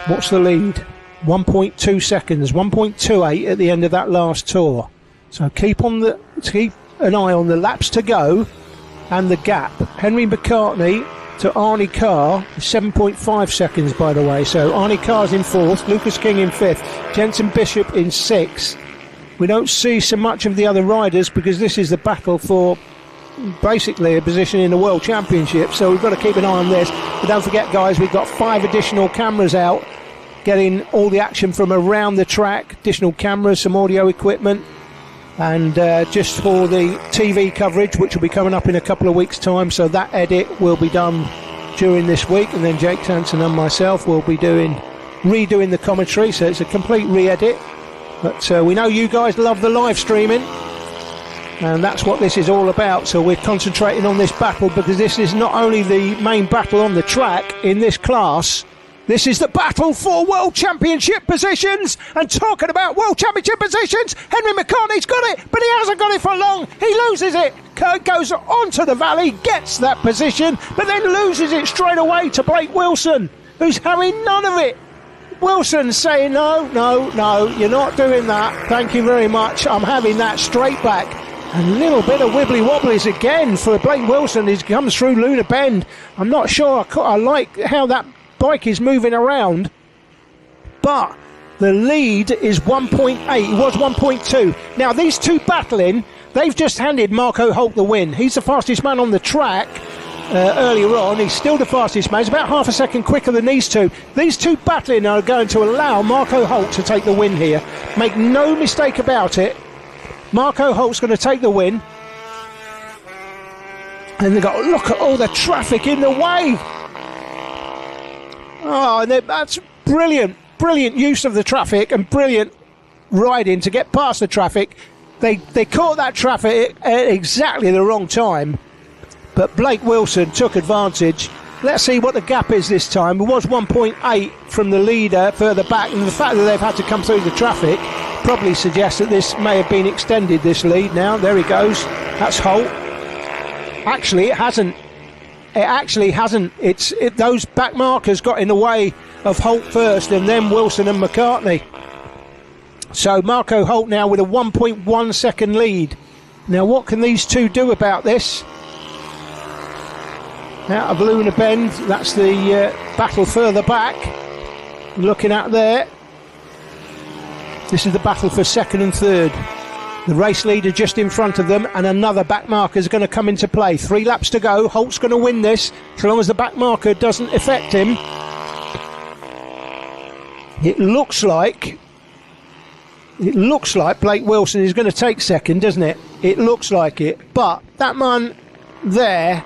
what's the lead? 1.2 seconds, 1.28 at the end of that last tour. So keep an eye on the laps to go and the gap. Henry McCartney to Arnie Carr, 7.5 seconds, by the way. So Arnie Carr's in 4th, Lucas King in 5th, Jensen Bishop in 6th. We don't see so much of the other riders because this is the battle for basically a position in the World Championship, so we've got to keep an eye on this. But don't forget, guys, we've got 5 additional cameras out getting all the action from around the track, additional cameras, some audio equipment, and just for the TV coverage, which will be coming up in a couple of weeks' time. So that edit will be done during this week, and then Jake Sanson and myself will be redoing the commentary, so it's a complete re-edit. But we know you guys love the live streaming, and that's what this is all about. So we're concentrating on this battle, because this is not only the main battle on the track in this class, this is the battle for World Championship positions. And talking about World Championship positions, Henry McCartney's got it, but he hasn't got it for long. He loses it, goes onto the valley, gets that position, but then loses it straight away to Blake Wilson, who's having none of it. Wilson's saying, no, you're not doing that. Thank you very much. I'm having that straight back. A little bit of wibbly wobblies again for Blake Wilson. He comes through Luna Bend. I'm not sure I like how that bike is moving around, but the lead is 1.8. It was 1.2. Now these two battling, they've just handed Marco Holt the win. He's the fastest man on the track earlier on. He's still the fastest man. He's about half a second quicker than these two. These two battling are going to allow Marco Holt to take the win here. Make no mistake about it. Marco Holt's going to take the win. And they've got to look at all the traffic in the way. Oh, and that's brilliant use of the traffic and brilliant riding to get past the traffic. They caught that traffic at exactly the wrong time, but Blake Wilson took advantage. Let's see what the gap is this time. It was 1.8 from the leader further back, and the fact that they've had to come through the traffic probably suggests that this may have been extended, this lead now. There he goes. That's Holt. Actually, it hasn't. It actually hasn't. Those back markers got in the way of Holt first, and then Wilson and McCartney. So Marco Holt now with a 1.1 second lead. Now what can these two do about this? Out of Luna Bend, that's the battle further back. Looking at there, this is the battle for second and third. The race leader just in front of them, and another back marker is going to come into play. 3 laps to go. Holt's going to win this, so long as the back marker doesn't affect him. It looks like Blake Wilson is going to take second, doesn't it? It looks like it. But that man there,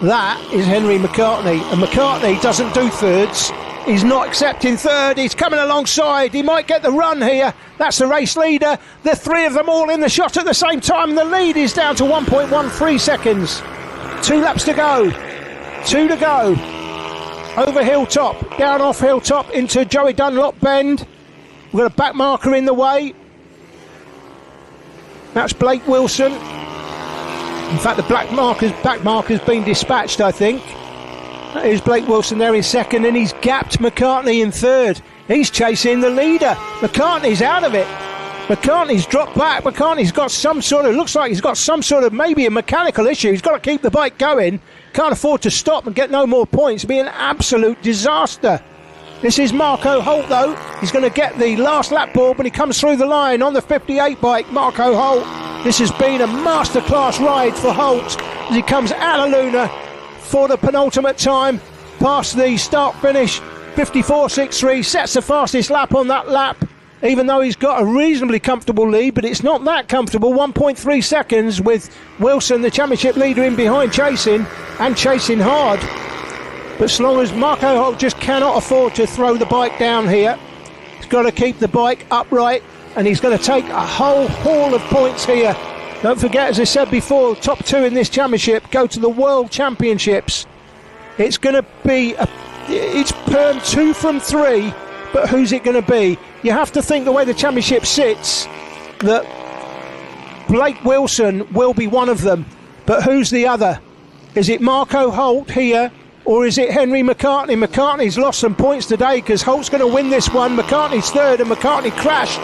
that is Henry McCartney, and McCartney doesn't do thirds. He's not accepting third. He's coming alongside. He might get the run here. That's the race leader. The 3 of them all in the shot at the same time. The lead is down to 1.13 seconds. 2 laps to go. 2 to go. Over Hilltop, down off Hilltop into Joey Dunlop Bend. We've got a back marker in the way. That's Blake Wilson. In fact, the back marker's been dispatched, I think. That is Blake Wilson there in second, and he's gapped McCartney in third. He's chasing the leader. McCartney's out of it. McCartney's dropped back. McCartney's got some sort of, looks like he's got some sort of maybe a mechanical issue. He's got to keep the bike going. Can't afford to stop and get no more points. It'd be an absolute disaster. This is Marco Holt though. He's going to get the last lap ball, but he comes through the line on the 58 bike. Marco Holt. This has been a masterclass ride for Holt as he comes out of Luna for the penultimate time, past the start finish. 54.63, sets the fastest lap on that lap, even though he's got a reasonably comfortable lead, but it's not that comfortable. 1.3 seconds with Wilson, the championship leader, in behind chasing, and chasing hard. But as long as Marco Holt just cannot afford to throw the bike down here, he's got to keep the bike upright, and he's going to take a whole haul of points here. Don't forget, as I said before, top 2 in this championship go to the World Championships. It's going to be it's perm 2 from 3, but who's it going to be? You have to think the way the championship sits that Blake Wilson will be one of them, but who's the other? Is it Marco Holt here, or is it Henry McCartney? McCartney's lost some points today because Holt's going to win this one. McCartney's third, and McCartney crashed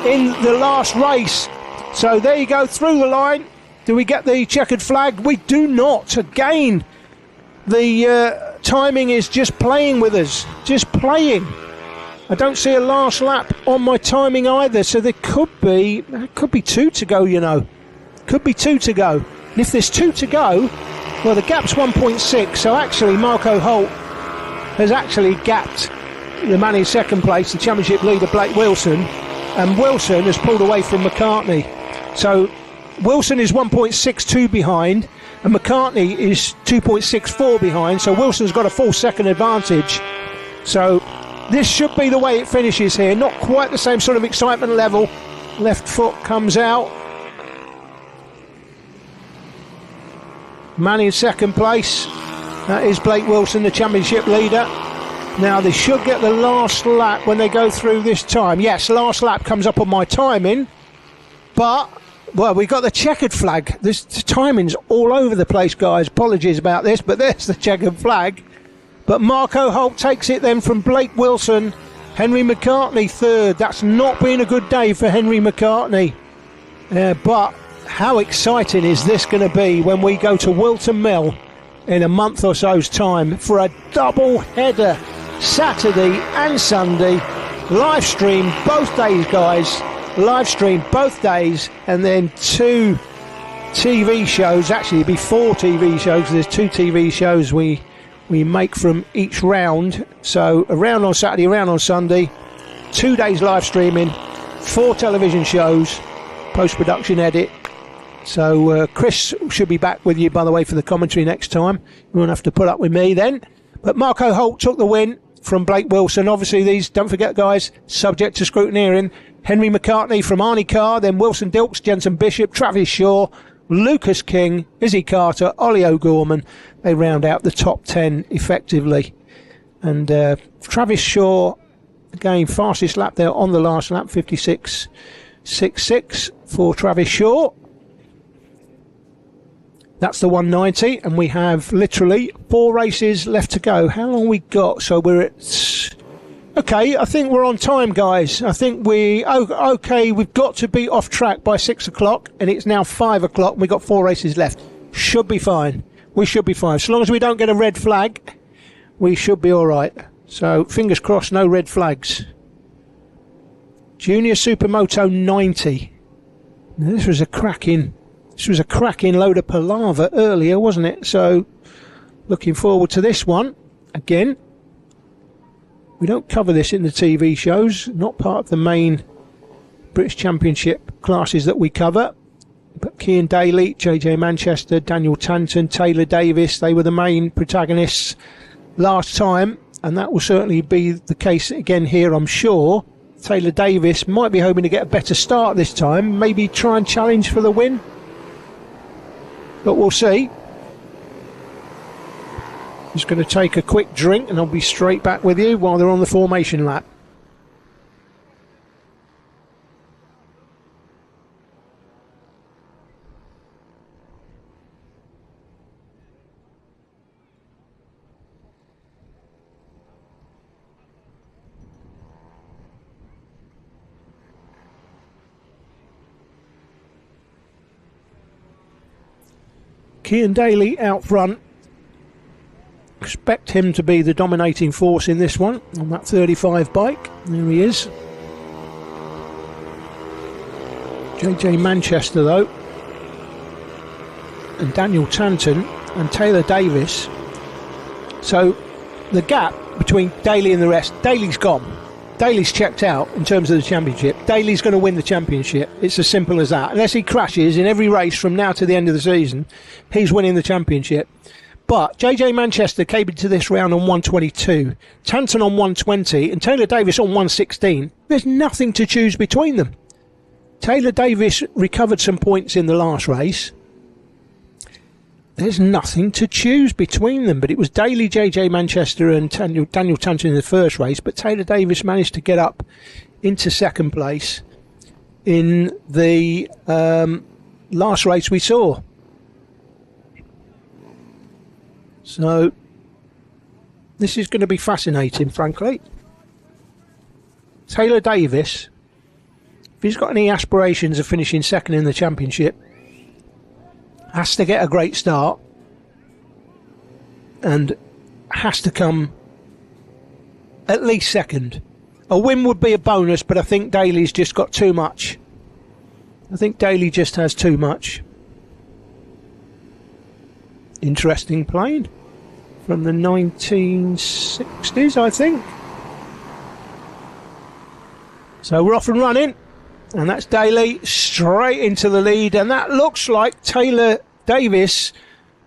in the last race. So there you go, through the line. Do we get the checkered flag? We do not. Again, the timing is just playing with us. Just playing. I don't see a last lap on my timing either, so there could be 2 to go, you know. Could be 2 to go. And if there's 2 to go, well, the gap's 1.6, so actually Marco Holt has actually gapped the man in second place, the championship leader Blake Wilson, and Wilson has pulled away from McCartney. So Wilson is 1.62 behind, and McCartney is 2.64 behind, so Wilson's got a full second advantage. So This should be the way it finishes here. Not quite the same sort of excitement level. Left foot comes out. Man in second place. That is Blake Wilson, the championship leader. Now they should get the last lap when they go through this time. Yes, last lap comes up on my timing. But, well, we got the checkered flag. The timing's all over the place, guys. Apologies about this, but there's the checkered flag. But Marco Holt takes it then from Blake Wilson. Henry McCartney third. That's not been a good day for Henry McCartney. But how exciting is this going to be when we go to Wilton Mill in a month or so's time for a double header, Saturday and Sunday. Live stream both days, guys. Live stream both days, and then 2 TV shows. Actually, it'd be 4 TV shows. There's 2 TV shows we make from each round. So a round on Saturday, a round on Sunday, 2 days live streaming, 4 television shows, post-production edit. So Chris should be back with you, by the way, for the commentary next time. You won't have to put up with me then. But Marco Holt took the win from Blake Wilson. Obviously, these, don't forget, guys, subject to scrutineering. Henry McCartney from Arnie Carr, then Wilson Dilks, Jensen Bishop, Travis Shaw, Lucas King, Izzy Carter, Ollie O'Gorman. They round out the top 10 effectively. And Travis Shaw, again, fastest lap there on the last lap, 56.66 for Travis Shaw. That's the 190, and we have literally 4 races left to go. How long we got? So we're at... Okay, I think we're on time, guys. I think okay, we've got to be off track by 6 o'clock, and it's now 5 o'clock, and we've got 4 races left. Should be fine. We should be fine. So long as we don't get a red flag, we should be all right. So, fingers crossed, no red flags. Junior Super Moto 90. Now, this was a cracking load of palaver earlier, wasn't it? So, looking forward to this one. Again, we don't cover this in the TV shows, not part of the main British Championship classes that we cover. But Cian Daly, JJ Manchester, Daniel Tanton, Taylor Davis, they were the main protagonists last time, and that will certainly be the case again here, I'm sure. Taylor Davis might be hoping to get a better start this time, maybe try and challenge for the win. But we'll see. Just going to take a quick drink and I'll be straight back with you while they're on the formation lap. Cian Daly out front. Expect him to be the dominating force in this one on that 35 bike. There he is. JJ Manchester though, and Daniel Tanton and Taylor Davis. So the gap between Daly and the rest, Daly's gone. Daly's checked out in terms of the championship. Daly's going to win the championship. It's as simple as that. Unless he crashes in every race from now to the end of the season, he's winning the championship. But JJ Manchester came into this round on 122, Tanton on 120 and Taylor Davis on 116. There's nothing to choose between them. Taylor Davis recovered some points in the last race. There's nothing to choose between them, but it was Daly, JJ Manchester and Daniel Tanton in the first race, but Taylor Davis managed to get up into second place in the last race we saw. So this is going to be fascinating, frankly. Taylor Davis, if he's got any aspirations of finishing second in the championship, has to get a great start and has to come at least second. A win would be a bonus, but I think Daly's just got too much. I think Daly just has too much. Interesting plane from the 1960s, I think. So we're off and running. And that's Daly straight into the lead. And that looks like Taylor Davis,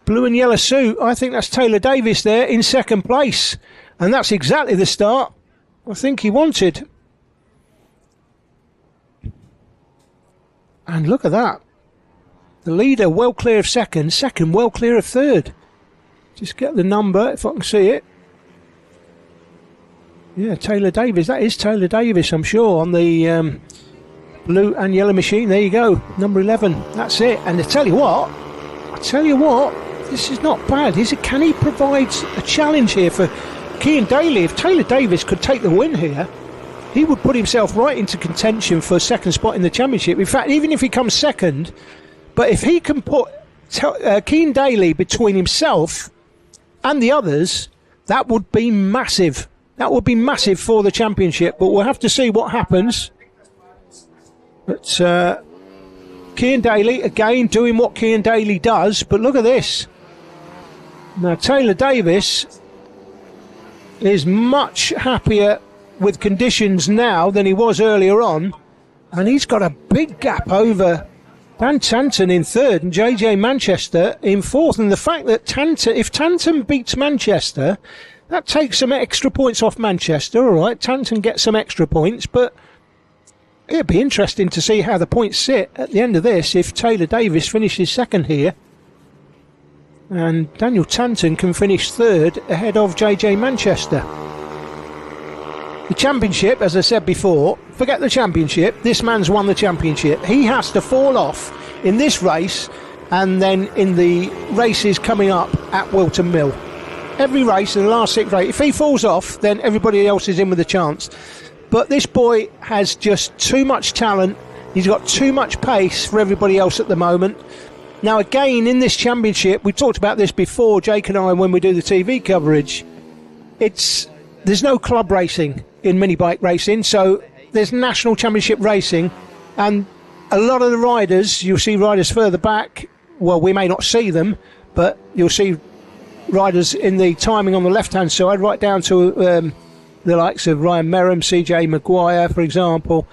blue and yellow suit. I think that's Taylor Davis there in second place. And that's exactly the start I think he wanted. And look at that. The leader well clear of second, second well clear of third. Just get the number if I can see it. Yeah, Taylor Davis. That is Taylor Davis, I'm sure, on the blue and yellow machine. There you go, number 11. That's it. And I tell you what, this is not bad. Can he provide a challenge here for Cian Daly? If Taylor Davis could take the win here, he would put himself right into contention for second spot in the championship. In fact, even if he comes second, but if he can put Cian Daly between himself and the others, that would be massive. That would be massive for the championship, but we'll have to see what happens. But Cian Daly, again, doing what Cian Daly does, but look at this. Now, Taylor Davis is much happier with conditions now than he was earlier on, and he's got a big gap over Dan Tanton in third and JJ Manchester in fourth. And the fact that if Tanton beats Manchester, that takes some extra points off Manchester. All right, Tanton gets some extra points, but it'd be interesting to see how the points sit at the end of this if Taylor Davis finishes second here and Daniel Tanton can finish third ahead of JJ Manchester. The championship, as I said before, forget the championship, this man's won the championship. He has to fall off in this race and then in the races coming up at Wilton Mill. Every race in the last 6 races, if he falls off, then everybody else is in with a chance. But this boy has just too much talent. He's got too much pace for everybody else at the moment. Now, again, in this championship, we talked about this before, Jake and I, when we do the TV coverage. There's no club racing in mini bike racing, so there's national championship racing, and a lot of the riders, you'll see riders further back. Well, we may not see them, but you'll see riders in the timing on the left-hand side, right down to the likes of Ryan Merrim, CJ Maguire, for example.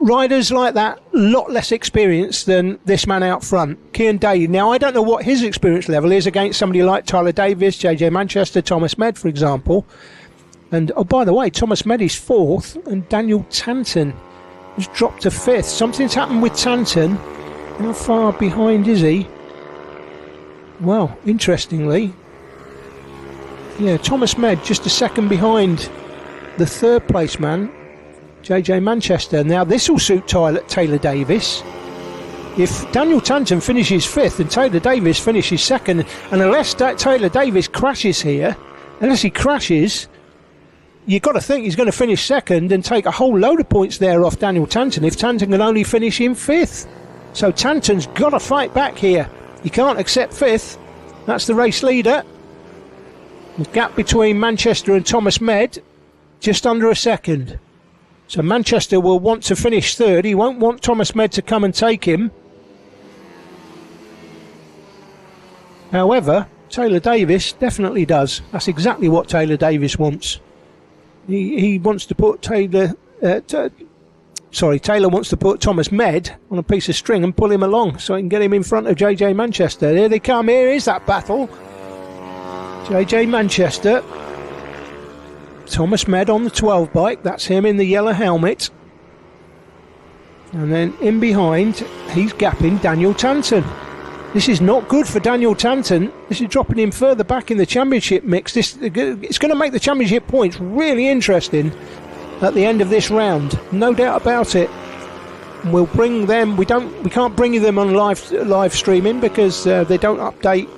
Riders like that, a lot less experience than this man out front, Cian Daly. Now, I don't know what his experience level is against somebody like Tyler Davis, JJ Manchester, Thomas Med, for example. And, oh, by the way, Thomas Med is fourth, and Daniel Tanton has dropped to fifth. Something's happened with Tanton. How far behind is he? Well, interestingly, yeah, Thomas Med just a second behind the third place man, JJ Manchester. Now, this will suit Taylor Davis. If Daniel Tanton finishes fifth and Taylor Davis finishes second, and unless Taylor Davis crashes here, unless he crashes, you've got to think he's going to finish second and take a whole load of points there off Daniel Tanton if Tanton can only finish in fifth. So Tanton's got to fight back here. You can't accept fifth. That's the race leader. The gap between Manchester and Thomas Med, just under a second. So Manchester will want to finish third. He won't want Thomas Med to come and take him. However, Taylor Davis definitely does. That's exactly what Taylor Davis wants. He wants to put Taylor wants to put Thomas Med on a piece of string and pull him along so he can get him in front of JJ Manchester. Here they come. Here is that battle. JJ Manchester. Thomas Med on the 12 bike. That's him in the yellow helmet. And then in behind, he's gapping Daniel Tanton. This is not good for Daniel Tanton. This is dropping him further back in the championship mix. It's going to make the championship points really interesting at the end of this round, no doubt about it. We'll bring them. We can't bring them on live streaming because they don't update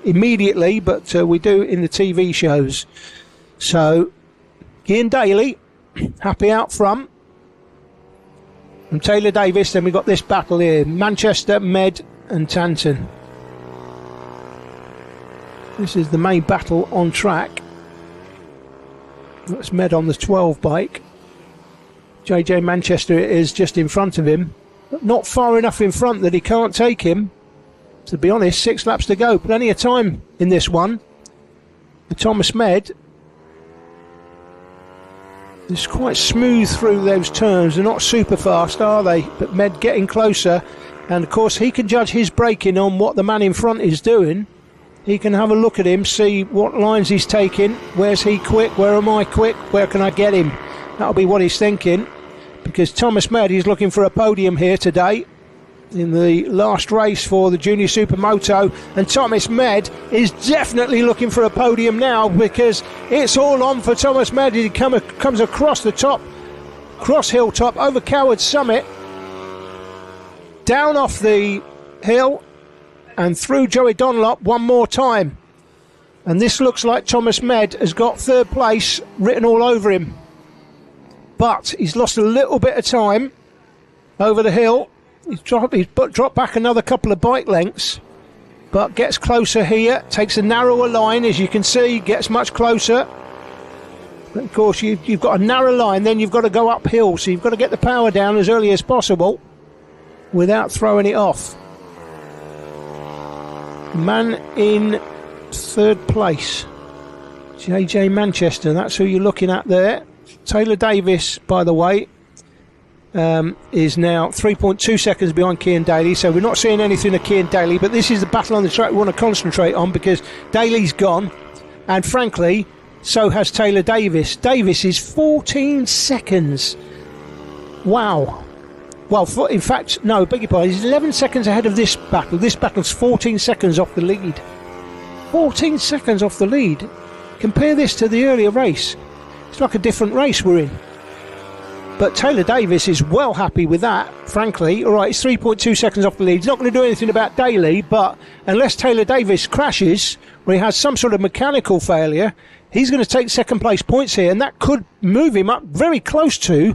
immediately, but we do in the TV shows. So, Cian Daly, happy out front. From Taylor Davis, then we've got this battle here, Manchester, Med and Tanton. This is the main battle on track. That's Med on the 12 bike. JJ Manchester is just in front of him, but not far enough in front that he can't take him. To be honest, 6 laps to go, plenty of time in this one. The Thomas Med is quite smooth through those turns. They're not super fast, are they? But Med getting closer, and of course he can judge his braking on what the man in front is doing. he can have a look at him, see what lines he's taking. Where's he quick? Where am I quick? Where can I get him? That'll be what he's thinking, because Thomas Med is looking for a podium here today in the last race for the Junior Super Moto, and Thomas Med is definitely looking for a podium now, because it's all on for Thomas Med. He comes across the top, cross hilltop, over Coward Summit, down off the hill and through Joey Dunlop one more time, and this looks like Thomas Med has got third place written all over him, but he's lost a little bit of time over the hill. He's dropped back another couple of bike lengths, but gets closer here, takes a narrower line, as you can see, gets much closer. But of course, you've got a narrow line, then you've got to go uphill, so you've got to get the power down as early as possible without throwing it off. Man in third place, JJ Manchester, that's who you're looking at there. Taylor Davis, by the way, is now 3.2 seconds behind Cian Daly, so we're not seeing anything of Cian Daly, but this is the battle on the track we want to concentrate on, because Daly's gone, and frankly, so has Taylor Davis. Davis is 14 seconds. Wow. Well, in fact, no, beg your pardon, he's 11 seconds ahead of this battle. This battle's 14 seconds off the lead. 14 seconds off the lead. Compare this to the earlier race. It's like a different race we're in. But Taylor Davis is well happy with that, frankly. All right, it's 3.2 seconds off the lead. He's not going to do anything about Daly, but unless Taylor Davis crashes or he has some sort of mechanical failure, he's going to take second place points here, and that could move him up very close to,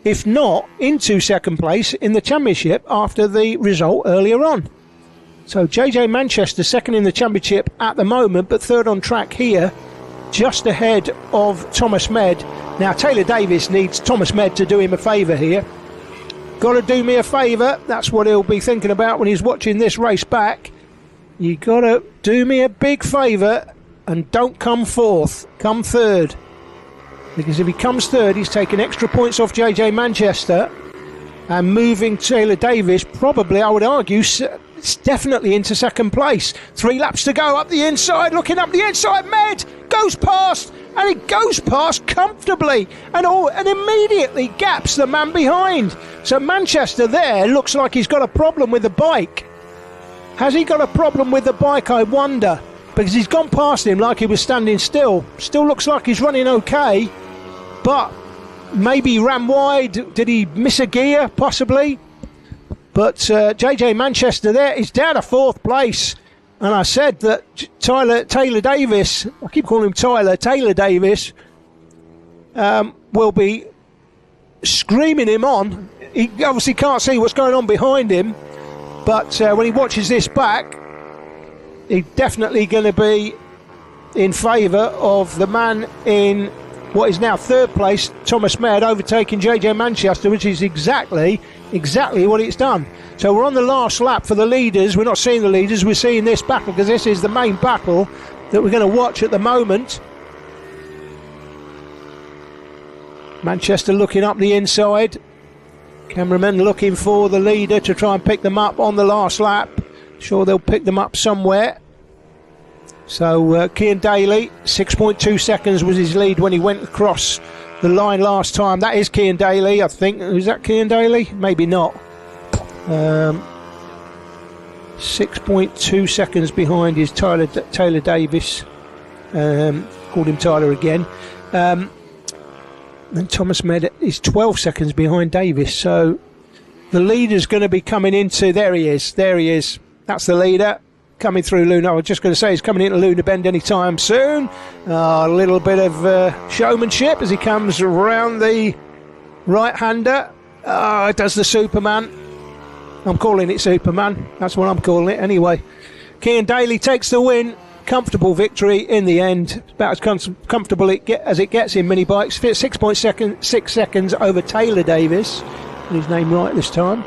if not into second place in the championship after the result earlier on. So JJ Manchester second in the championship at the moment, but third on track here, just ahead of Thomas Med. Now Taylor Davis needs Thomas Med to do him a favour here. Got to do me a favour, that's what he'll be thinking about when he's watching this race back. You got to do me a big favour and don't come fourth, come third. Because if he comes third, he's taking extra points off JJ Manchester and moving Taylor Davis, probably, I would argue, it's definitely into second place. 3 laps to go up the inside, looking up the inside. Med goes past, and he goes past comfortably and immediately gaps the man behind. So Manchester there looks like he's got a problem with the bike. Has he got a problem with the bike, I wonder? Because he's gone past him like he was standing still. Still looks like he's running okay, but maybe he ran wide. Did he miss a gear? Possibly. But JJ Manchester there is down to fourth place. And I said that Taylor Davis, I keep calling him Taylor Davis, will be screaming him on. He obviously can't see what's going on behind him, but when he watches this back, he's definitely going to be in favour of the man in what is now third place, Thomas Med, overtaking JJ Manchester, which is exactly what it's done. So we're on the last lap for the leaders. We're not seeing the leaders, we're seeing this battle, because this is the main battle that we're going to watch at the moment. Manchester looking up the inside. Cameramen looking for the leader to try and pick them up on the last lap. Sure they'll pick them up somewhere. So Cian Daly, 6.2 seconds was his lead when he went across the line last time. That is Cian Daly, I think. Is that Cian Daly? Maybe not. 6.2 seconds behind is Taylor Davis. Called him Tyler again. And Thomas Med is 12 seconds behind Davis. So the leader's going to be coming into... There he is. That's the leader. Coming through Luna. I was just going to say he's coming into Luna Bend anytime soon. A little bit of showmanship as he comes around the right-hander. Does the Superman. I'm calling it Superman. That's what I'm calling it anyway. Cian Daly takes the win. Comfortable victory in the end. About as comfortable as it gets in mini bikes. 6 seconds over Taylor Davis. Got his name right this time.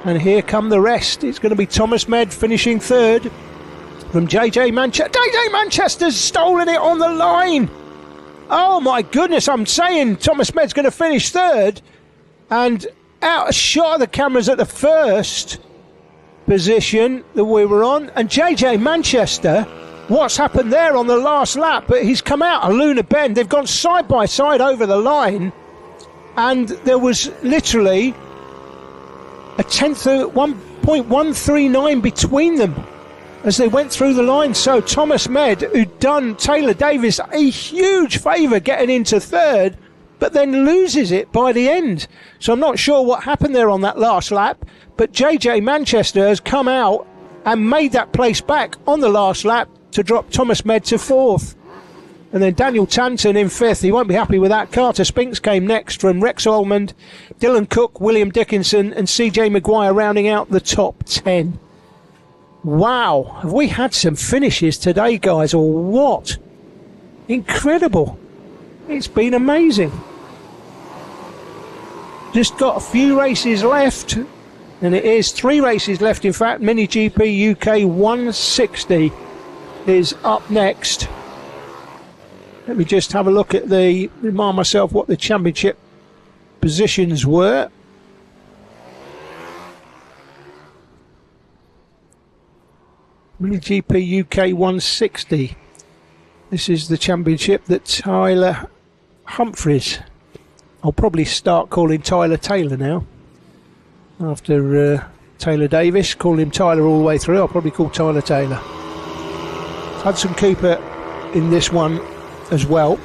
And here come the rest. It's going to be Thomas Med finishing third from JJ Manchester. JJ Manchester's stolen it on the line. Oh my goodness, I'm saying Thomas Med's going to finish third. And out a shot of the cameras at the first position that we were on. And JJ Manchester what's happened there on the last lap, but he's come out of Luna Bend. They've gone side by side over the line, and there was literally a tenth of 1.139 between them as they went through the line. So Thomas Med, who'd done Taylor Davis a huge favour getting into third, but then loses it by the end. So I'm not sure what happened there on that last lap, but JJ Manchester has come out and made that place back on the last lap to drop Thomas Med to fourth. And then Daniel Tanton in fifth. He won't be happy with that. Carter Spinks came next from Rex Almond, Dylan Cook, William Dickinson and CJ Maguire rounding out the top 10. Wow, have we had some finishes today, guys, or what? Incredible. It's been amazing. Just got a few races left, and it is 3 races left, in fact. Mini GP UK 160 is up next. Let me just have a look at remind myself what the championship positions were. Mini GP UK 160. This is the championship that Tyler Humphries, I'll probably start calling Tyler Taylor now. After Taylor Davis, call him Tyler all the way through. I'll probably call Tyler Taylor. Hudson Cooper in this one as well,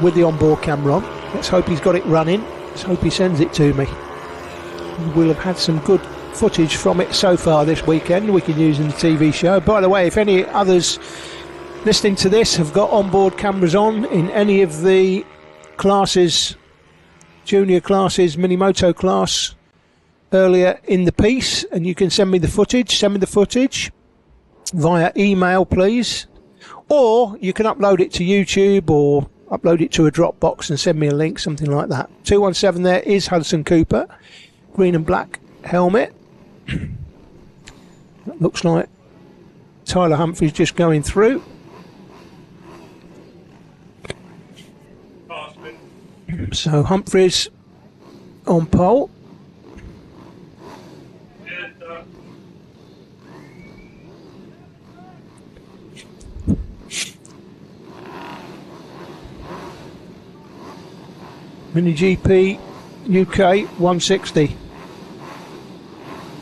with the onboard camera on. Let's hope he's got it running. Let's hope he sends it to me. We'll have had some good footage from it so far this weekend we can use in the TV show. By the way, if any others listening to this have got onboard cameras on in any of the classes, junior classes, mini moto class earlier in the piece, and you can send me the footage via email, please, or you can upload it to YouTube or upload it to a Dropbox and send me a link, something like that. 217 there is Hudson Cooper, green and black helmet. Looks like Tyler Humphries just going through. So Humphries on pole. Mini GP UK 160. I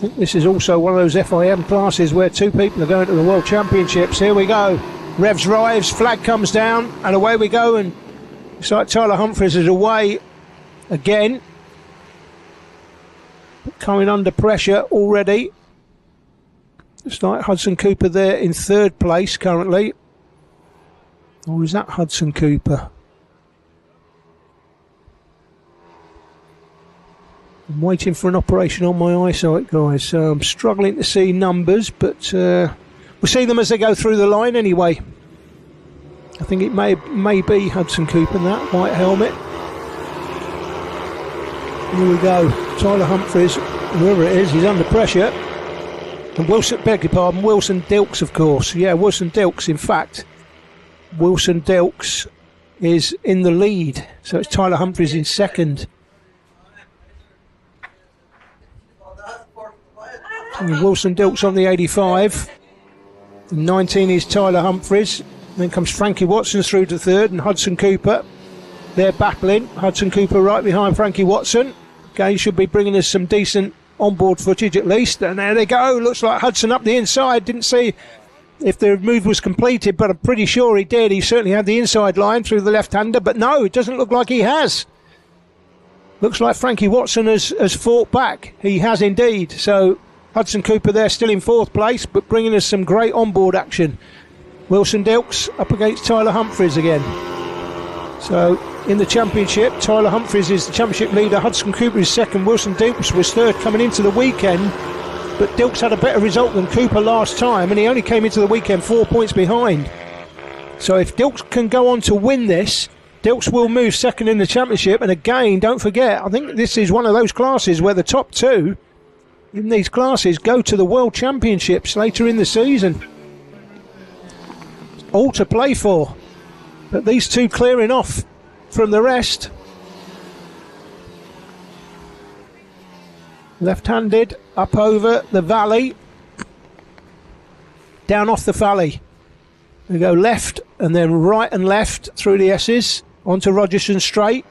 think this is also one of those FIM classes where 2 people are going to the World Championships. Here we go. Revs rise, flag comes down, and away we go. And it's like Tyler Humphries is away again. Coming under pressure already. It's like Hudson Cooper there in third place currently. Or is that Hudson Cooper? I'm waiting for an operation on my eyesight, guys, so I'm struggling to see numbers, but we'll see them as they go through the line anyway. I think it may be Hudson Cooper in that white helmet. Here we go. Tyler Humphries, whoever it is, he's under pressure. And Wilson, beg your pardon, Wilson Dilks, of course. Yeah, Wilson Dilks, in fact. Wilson Dilks is in the lead, so it's Tyler Humphries in second. Wilson Dilks on the 85. 19 is Tyler Humphries. Then comes Frankie Watson through to third, and Hudson Cooper. They're battling. Hudson Cooper right behind Frankie Watson. Okay, should be bringing us some decent onboard footage at least. And there they go. Looks like Hudson up the inside. Didn't see if the move was completed, but I'm pretty sure he did. He certainly had the inside line through the left-hander, but no, it doesn't look like he has. Looks like Frankie Watson has fought back. He has indeed. So Hudson Cooper there still in fourth place, but bringing us some great onboard action. Wilson Dilks up against Tyler Humphries again. So in the championship, Tyler Humphries is the championship leader. Hudson Cooper is second. Wilson Dilks was third coming into the weekend, but Dilks had a better result than Cooper last time, and he only came into the weekend 4 points behind. So if Dilks can go on to win this, Dilks will move second in the championship. And again, don't forget, I think this is one of those classes where the top 2 in these classes go to the World Championships later in the season. All to play for, but these 2 clearing off from the rest. Left-handed up over the valley, down off the valley. We go left and then right and left through the S's onto Rogerson Straight,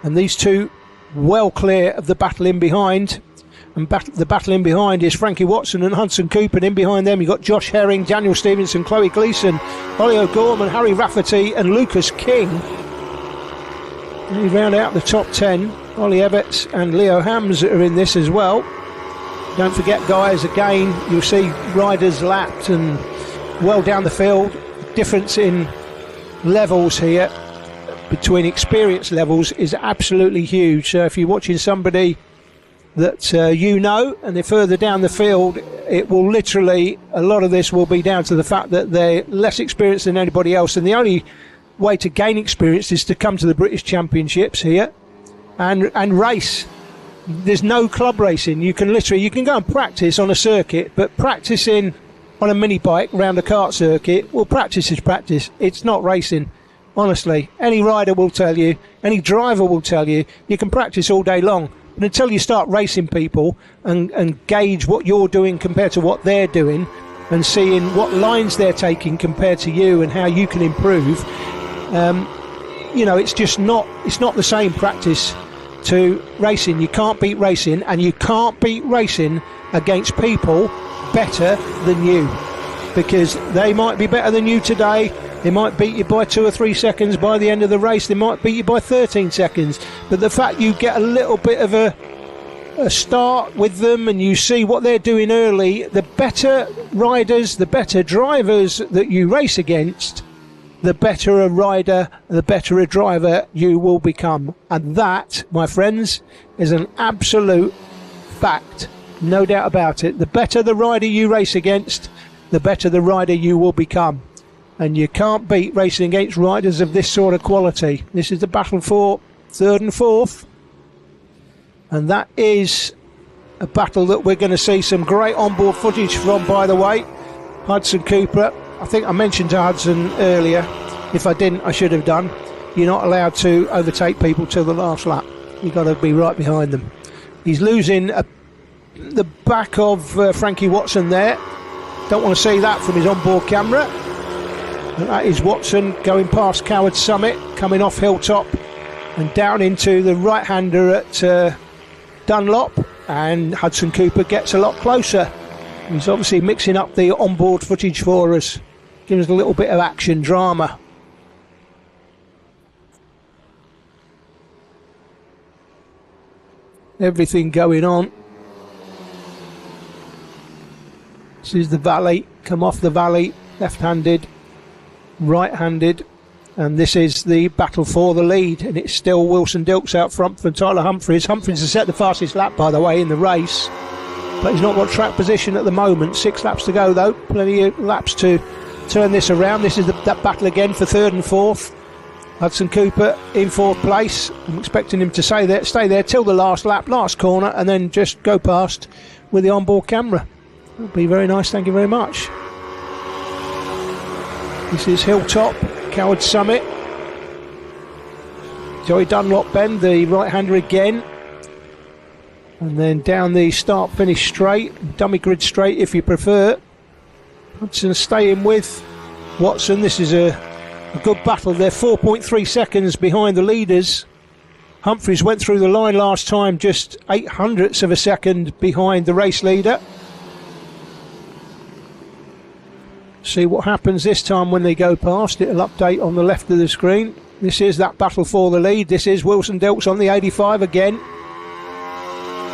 and these two well clear of the battle in behind. And the battle in behind is Frankie Watson and Hudson Cooper, and in behind them you've got Josh Herring, Daniel Stevenson, Chloe Gleeson, Ollie O'Gorman, Harry Rafferty and Lucas King. And we round out the top 10. Ollie Ebbets and Leo Hams are in this as well. Don't forget, guys, again, you'll see riders lapped and well down the field. Difference in levels here between experience levels is absolutely huge. So if you're watching somebody that and they're further down the field, it will literally, a lot of this will be down to the fact that they're less experienced than anybody else, and the only way to gain experience is to come to the British Championships here and race. There's no club racing. You can go and practice on a circuit, but practicing on a mini bike around a kart circuit, well, practice is practice. It's not racing. Honestly, any rider will tell you, any driver will tell you, you can practice all day long. But until you start racing people and gauge what you're doing compared to what they're doing, and seeing what lines they're taking compared to you and how you can improve, it's not the same practice to racing. You can't beat racing, and you can't beat racing against people better than you, because they might be better than you today. They might beat you by 2 or 3 seconds by the end of the race. They might beat you by 13 seconds. But the fact you get a little bit of a start with them and you see what they're doing early, the better riders, the better drivers that you race against, the better a rider, the better a driver you will become. And that, my friends, is an absolute fact. No doubt about it. The better the rider you race against, the better the rider you will become. And you can't beat racing against riders of this sort of quality. This is the battle for 3rd and 4th. And that is a battle that we're going to see some great onboard footage from, by the way. Hudson Cooper. I think I mentioned to Hudson earlier. If I didn't, I should have done. You're not allowed to overtake people till the last lap. You've got to be right behind them. He's losing the back of Frankie Watson there. Don't want to see that from his onboard camera. That is Watson going past Coward Summit, coming off Hilltop and down into the right-hander at Dunlop, and Hudson Cooper gets a lot closer. He's obviously mixing up the onboard footage for us, giving us a little bit of action drama. Everything going on. This is the valley, come off the valley, left-handed, right-handed, and this is the battle for the lead, and it's still Wilson Dilks out front for Tyler Humphries. Humphries has set the fastest lap, by the way, in the race, but he's not got track position at the moment. 6 laps to go, though, plenty of laps to turn this around. This is that battle again for 3rd and 4th. Hudson Cooper in 4th place. I'm expecting him to stay there till the last lap, last corner, and then just go past with the onboard camera. It'll be very nice, thank you very much. This is Hilltop, Coward Summit. Joey Dunlop bend, the right-hander again. And then down the start-finish straight, dummy grid straight if you prefer. Hudson staying with Watson. This is a good battle. They're 4.3 seconds behind the leaders. Humphries went through the line last time just 0.08 of a second behind the race leader. See what happens this time when they go past. It'll update on the left of the screen. This is that battle for the lead. This is Wilson Dilks on the 85 again.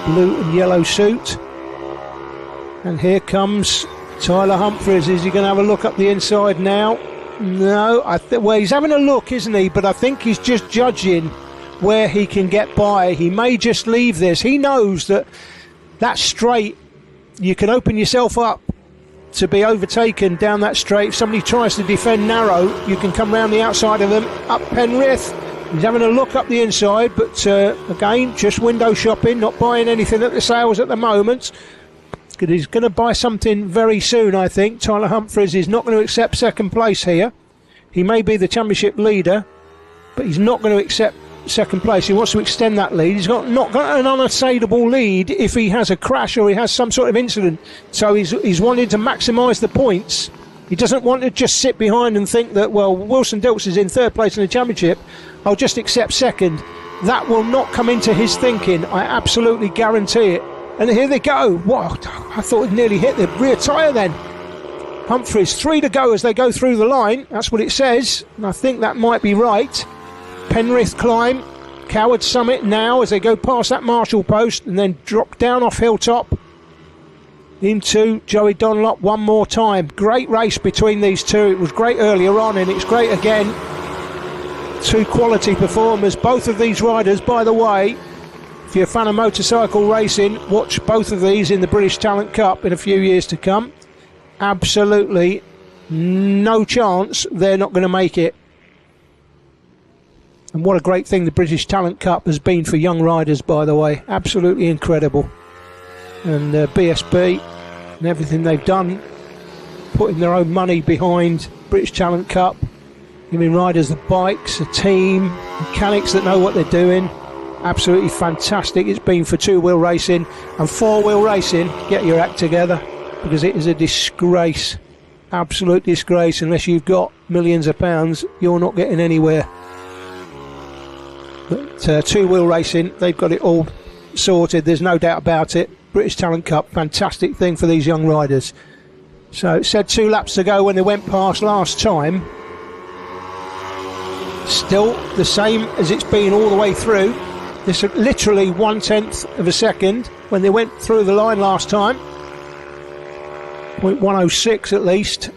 Blue and yellow suit. And here comes Tyler Humphries. Is he going to have a look up the inside now? No, well, he's having a look, isn't he? But I think he's just judging where he can get by. He may just leave this. He knows that straight, you can open yourself up to be overtaken down that straight. If somebody tries to defend narrow, you can come round the outside of them, up Penrith. He's having a look up the inside, but again, just window shopping, not buying anything at the sales at the moment. He's going to buy something very soon, I think. Tyler Humphries is not going to accept second place here. He may be the championship leader, but he's not going to accept second place. He wants to extend that lead. He's not got an unassailable lead if he has a crash or he has some sort of incident. So he's wanting to maximise the points He doesn't want to just sit behind and think that, well, Wilson Dilks is in third place in the championship, I'll just accept second. That will not come into his thinking. I absolutely guarantee it. And here they go. What? I thought it nearly hit the rear tyre then. Humphries, 3 to go as they go through the line. That's what it says. And I think that might be right. Penrith climb. Coward Summit now as they go past that Marshall post and then drop down off Hilltop into Joey Dunlop one more time. Great race between these two. It was great earlier on and it's great again. 2 quality performers. Both of these riders, by the way, if you're a fan of motorcycle racing, watch both of these in the British Talent Cup in a few years to come. Absolutely no chance they're not going to make it. And what a great thing the British Talent Cup has been for young riders, by the way. Absolutely incredible. And BSB and everything they've done, putting their own money behind British Talent Cup, giving riders the bikes, a team, mechanics that know what they're doing. Absolutely fantastic it's been for 2-wheel racing and 4-wheel racing. Get your act together, because it is a disgrace, absolute disgrace. Unless you've got millions of pounds, you're not getting anywhere. But 2-wheel racing, they've got it all sorted, there's no doubt about it. British Talent Cup, fantastic thing for these young riders. So it said 2 laps to go when they went past last time. Still the same as it's been all the way through. This is literally 1/10 of a second when they went through the line last time. 0.106 at least.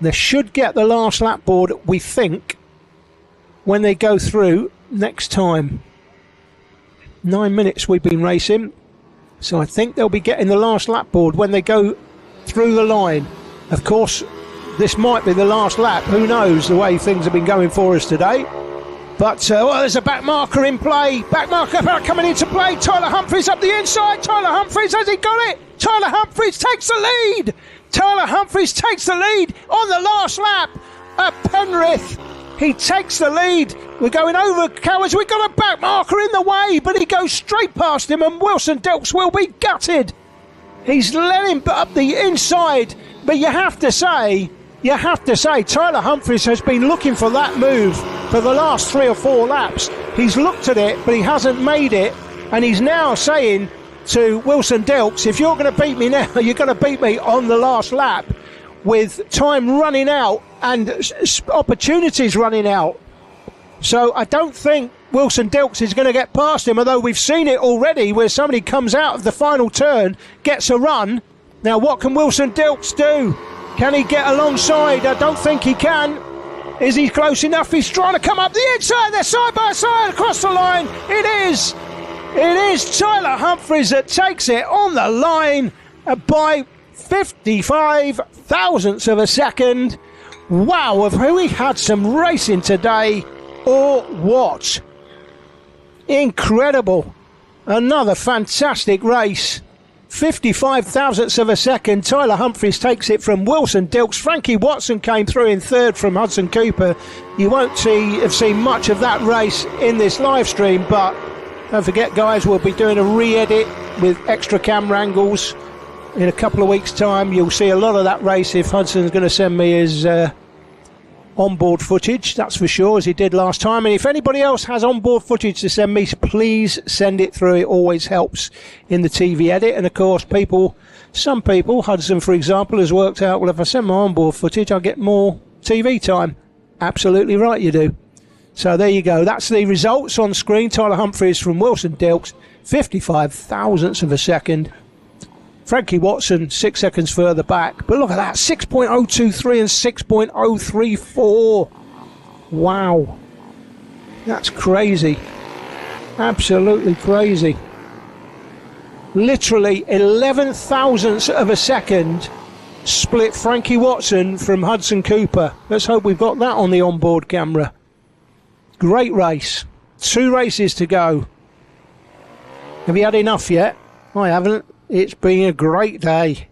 They should get the last lap board, we think, when they go through next time. 9 minutes we've been racing, so I think they'll be getting the last lap board when they go through the line. Of course, this might be the last lap, who knows, the way things have been going for us today. But there's a back marker in play. Back marker coming into play. Tyler Humphries up the inside. Tyler Humphries, has he got it? Tyler Humphries takes the lead. Tyler Humphries takes the lead on the last lap at Penrith. He takes the lead. We're going over Cowards. We've got a back marker in the way, but he goes straight past him and Wilson Dilks will be gutted. He's let him up the inside. But you have to say, Tyler Humphries has been looking for that move for the last 3 or 4 laps. He's looked at it, but he hasn't made it. And he's now saying to Wilson Dilks, if you're going to beat me now, you're going to beat me on the last lap, with time running out and opportunities running out. So I don't think Wilson Dilks is going to get past him, although we've seen it already where somebody comes out of the final turn, gets a run. Now what can Wilson Dilks do? Can he get alongside? I don't think he can. Is he close enough? He's trying to come up the inside. They're side by side across the line. It is Tyler Humphries that takes it on the line by 55 thousandths of a second. Wow, have we had some racing today or what? Incredible. Another fantastic race. 55 thousandths of a second. Tyler Humphries takes it from Wilson Dilks. Frankie Watson came through in third from Hudson Cooper. You won't have seen much of that race in this live stream, but don't forget, guys, we'll be doing a re-edit with extra camera angles in a couple of weeks' time. You'll see a lot of that race if Hudson's going to send me his onboard footage, that's for sure, as he did last time. And if anybody else has onboard footage to send me, please send it through. It always helps in the TV edit. And of course, some people, Hudson for example, has worked out, well, if I send my onboard footage, I'll get more TV time. Absolutely right, you do. So there you go. That's the results on screen. Tyler Humphries from Wilson Dilks, 55 thousandths of a second. Frankie Watson 6 seconds further back. But look at that, 6.023 and 6.034. Wow. That's crazy. Absolutely crazy. Literally 11 thousandths of a second split Frankie Watson from Hudson Cooper. Let's hope we've got that on the onboard camera. Great race. 2 races to go. Have you had enough yet? I haven't. It's been a great day.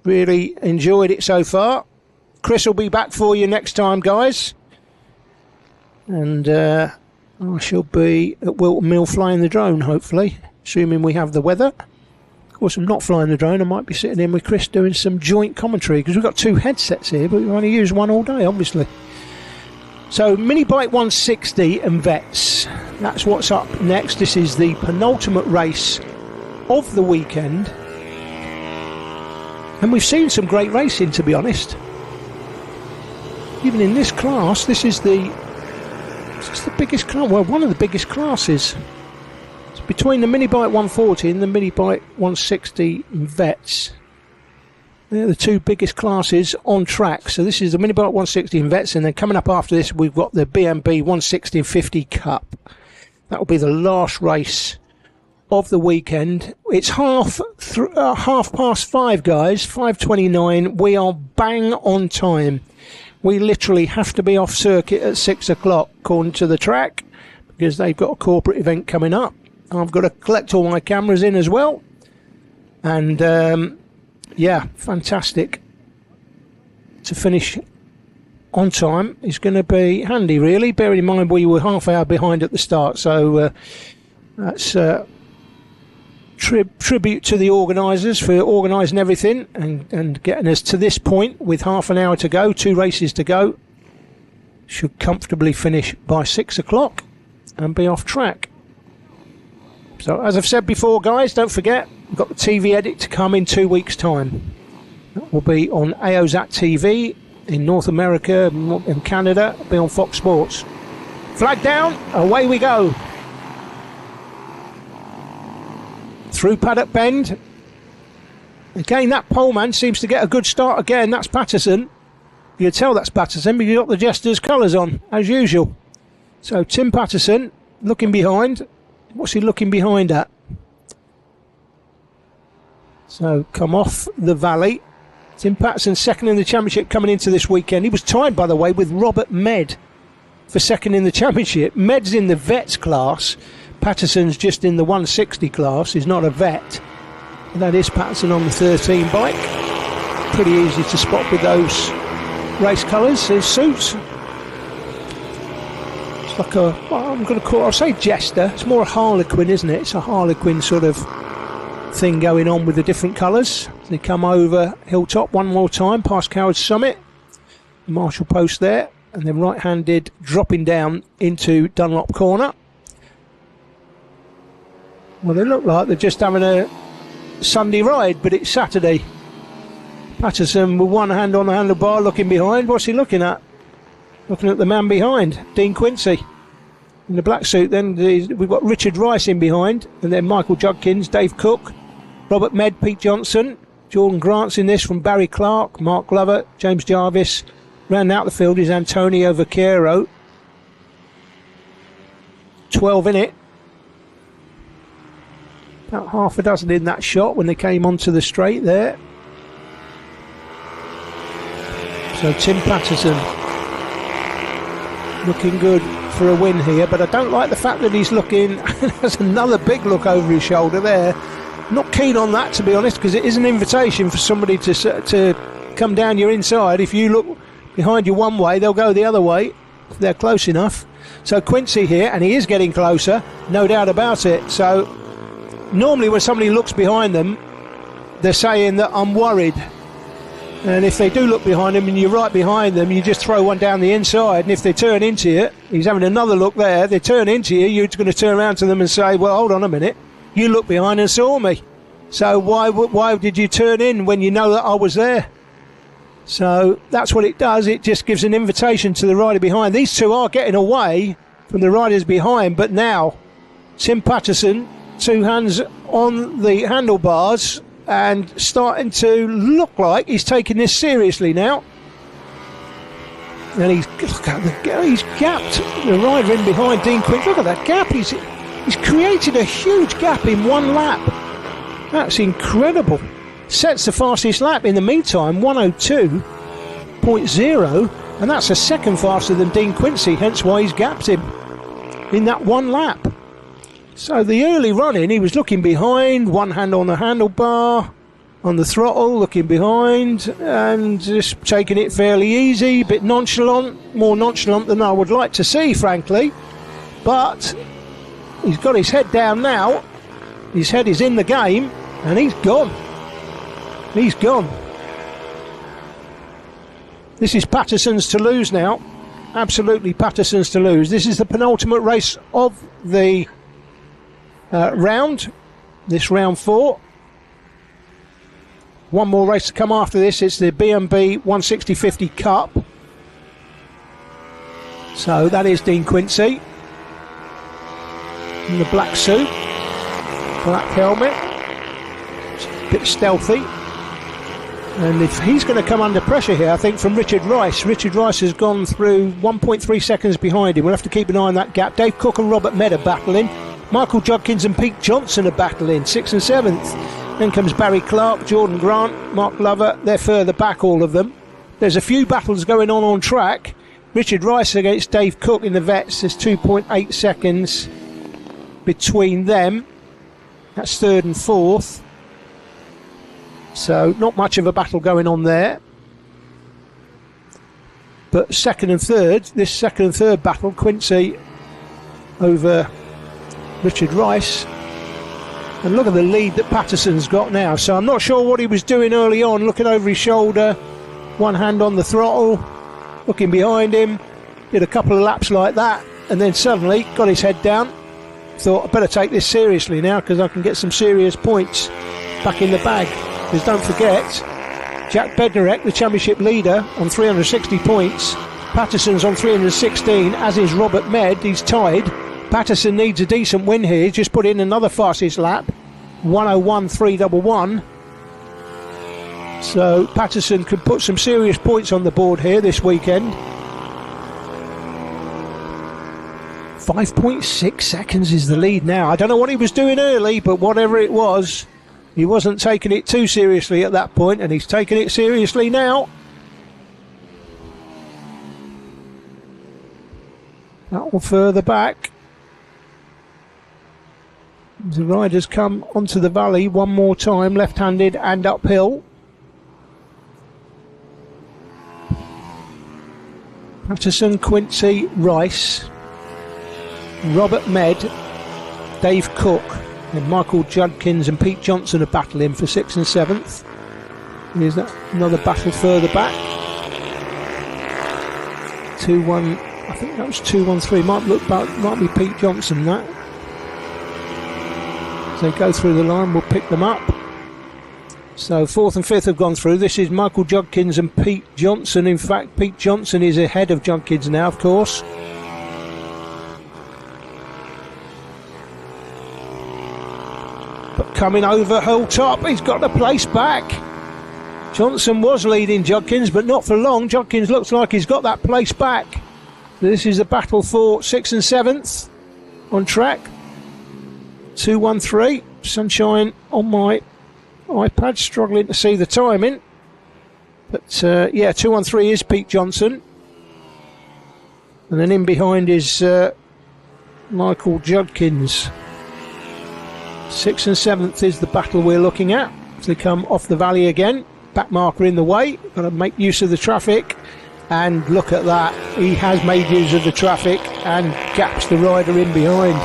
Really enjoyed it so far. Chris will be back for you next time, guys. And I shall be at Wilton Mill flying the drone, hopefully, assuming we have the weather. course, I'm not flying the drone. I might be sitting in with Chris doing some joint commentary, because we've got 2 headsets here, but we only use one all day, obviously. So, Mini Bike 160 and Vets. That's what's up next. This is the penultimate race of the weekend. And we've seen some great racing, to be honest. Even in this class, this is the biggest class, well, one of the biggest classes. It's between the Mini Bike 140 and the Mini Bike 160 Vets. They're the 2 biggest classes on track. So this is the Mini Bike 160 and Vets, and then coming up after this, we've got the BMB 160 and 50 Cup. That will be the last race of the weekend. It's half past 5, guys. 5:29. We are bang on time. We literally have to be off circuit at 6 o'clock, according to the track, because they've got a corporate event coming up. I've got to collect all my cameras in as well. And, yeah, fantastic. To finish on time is going to be handy, really, bearing in mind we were half hour behind at the start. So that's tribute to the organisers for organising everything and getting us to this point with half an hour to go, 2 races to go. Should comfortably finish by 6 o'clock and be off track. So as I've said before, guys, don't forget, we've got the TV edit to come in 2 weeks' time. That will be on AOZAT TV in North America and Canada. It'll be on Fox Sports. Flag down, away we go. Through Paddock Bend. Again, that poleman seems to get a good start again. That's Patterson. You can tell that's Patterson because you've got the Jester's colours on, as usual. So Tim Patterson looking behind. What's he looking behind at? So come off the valley. Tim Patterson second in the championship coming into this weekend. He was tied, by the way, with Robert Med for second in the championship. Med's in the Vets class. Patterson's just in the 160 class. He's not a vet. And that is Patterson on the 13 bike. Pretty easy to spot with those race colours, his suits. It's like a, well, I'm going to call, I'll say Jester. It's more a Harlequin, isn't it? It's a Harlequin sort of thing going on with the different colours. They come over Hilltop one more time, past Coward's Summit. The Marshall post there. And then right-handed dropping down into Dunlop Corner. Well, they look like they're just having a Sunday ride, but it's Saturday. Patterson with one hand on the handlebar looking behind. What's he looking at? Looking at the man behind, Dean Quincy. In the black suit, then we've got Richard Rice in behind, and then Michael Judkins, Dave Cook, Robert Med, Pete Johnson, Jordan Grant's in this from Barry Clark, Mark Glover, James Jarvis. Round out the field is Antonio Vaquero. 12 in it. About half a dozen in that shot when they came onto the straight there. So Tim Patterson looking good for a win here, but I don't like the fact that he's looking, there's another big look over his shoulder there. Not keen on that, to be honest, because it is an invitation for somebody to come down your inside. If you look behind you one way, they'll go the other way if they're close enough. So Quincy here, and he is getting closer, no doubt about it. So normally when somebody looks behind them, they're saying that I'm worried. And if they do look behind them and you're right behind them, you just throw one down the inside. And if they turn into you, he's having another look there, they turn into you, you're going to turn around to them and say, well, hold on a minute, you looked behind and saw me. So why did you turn in when you know that I was there? So that's what it does. It just gives an invitation to the rider behind. These two are getting away from the riders behind, but now Tim Patterson, 2 hands on the handlebars and starting to look like he's taking this seriously now. And he's gapped the rider in behind, Dean Quick. Look at that gap. He's created a huge gap in one lap. That's incredible. Sets the fastest lap in the meantime, 102.0, and that's a second faster than Dean Quincy, hence why he's gapped him in that one lap. So the early running, he was looking behind, one hand on the handlebar, on the throttle, looking behind, and just taking it fairly easy, a bit nonchalant, more nonchalant than I would like to see, frankly. But he's got his head down now, his head is in the game, And he's gone. He's gone. This is Patterson's to lose now. Absolutely Patterson's to lose. This is the penultimate race of the round. This round 4. One more race to come after this. It's the B&B 160/50 Cup. So that is Dean Quincy in the black suit, black helmet. It's a bit stealthy. And if he's going to come under pressure here, I think, from Richard Rice. Richard Rice has gone through 1.3 seconds behind him. We'll have to keep an eye on that gap. Dave Cook and Robert Mead are battling. Michael Judkins and Pete Johnson are battling, 6th and 7th. Then comes Barry Clark, Jordan Grant, Mark Glover. They're further back, all of them. There's a few battles going on track. Richard Rice against Dave Cook in the vets. There's 2.8 seconds between them. That's 3rd and 4th. So not much of a battle going on there. But 2nd and 3rd, this 2nd and 3rd battle, Quincy over Richard Rice. And look at the lead that Patterson's got now. So I'm not sure what he was doing early on, looking over his shoulder, one hand on the throttle, looking behind him, did a couple of laps like that, and then suddenly got his head down. Thought, I better take this seriously now because I can get some serious points back in the bag. Because don't forget, Jack Bednarek, the championship leader, on 360 points. Patterson's on 316, as is Robert Mead. He's tied. Patterson needs a decent win here. He's just put in another fastest lap, 101.311. So Patterson could put some serious points on the board here this weekend. 5.6 seconds is the lead now. I don't know what he was doing early, but whatever it was, he wasn't taking it too seriously at that point, and he's taking it seriously now. That one further back. The riders come onto the valley one more time, left-handed and uphill. Patterson, Quincy, Rice, Robert Mead, Dave Cook, and Michael Judkins and Pete Johnson are battling for 6th and 7th. Here's that another battle further back. 2-1, I think that was 2-1-3. Might be Pete Johnson that. As they go through the line, we'll pick them up. So 4th and 5th have gone through. This is Michael Judkins and Pete Johnson. In fact, Pete Johnson is ahead of Judkins now, of course. But coming over Hilltop, he's got the place back. Johnson was leading Judkins, but not for long. Judkins looks like he's got that place back. This is the battle for 6th and 7th on track. 2-1-3. Sunshine on my iPad, struggling to see the timing. But yeah, 2-1-3 is Pete Johnson. And then in behind is Michael Judkins. 6th and 7th is the battle we're looking at. As they come off the valley again. Back marker in the way. Got to make use of the traffic. And look at that. He has made use of the traffic and gaps the rider in behind.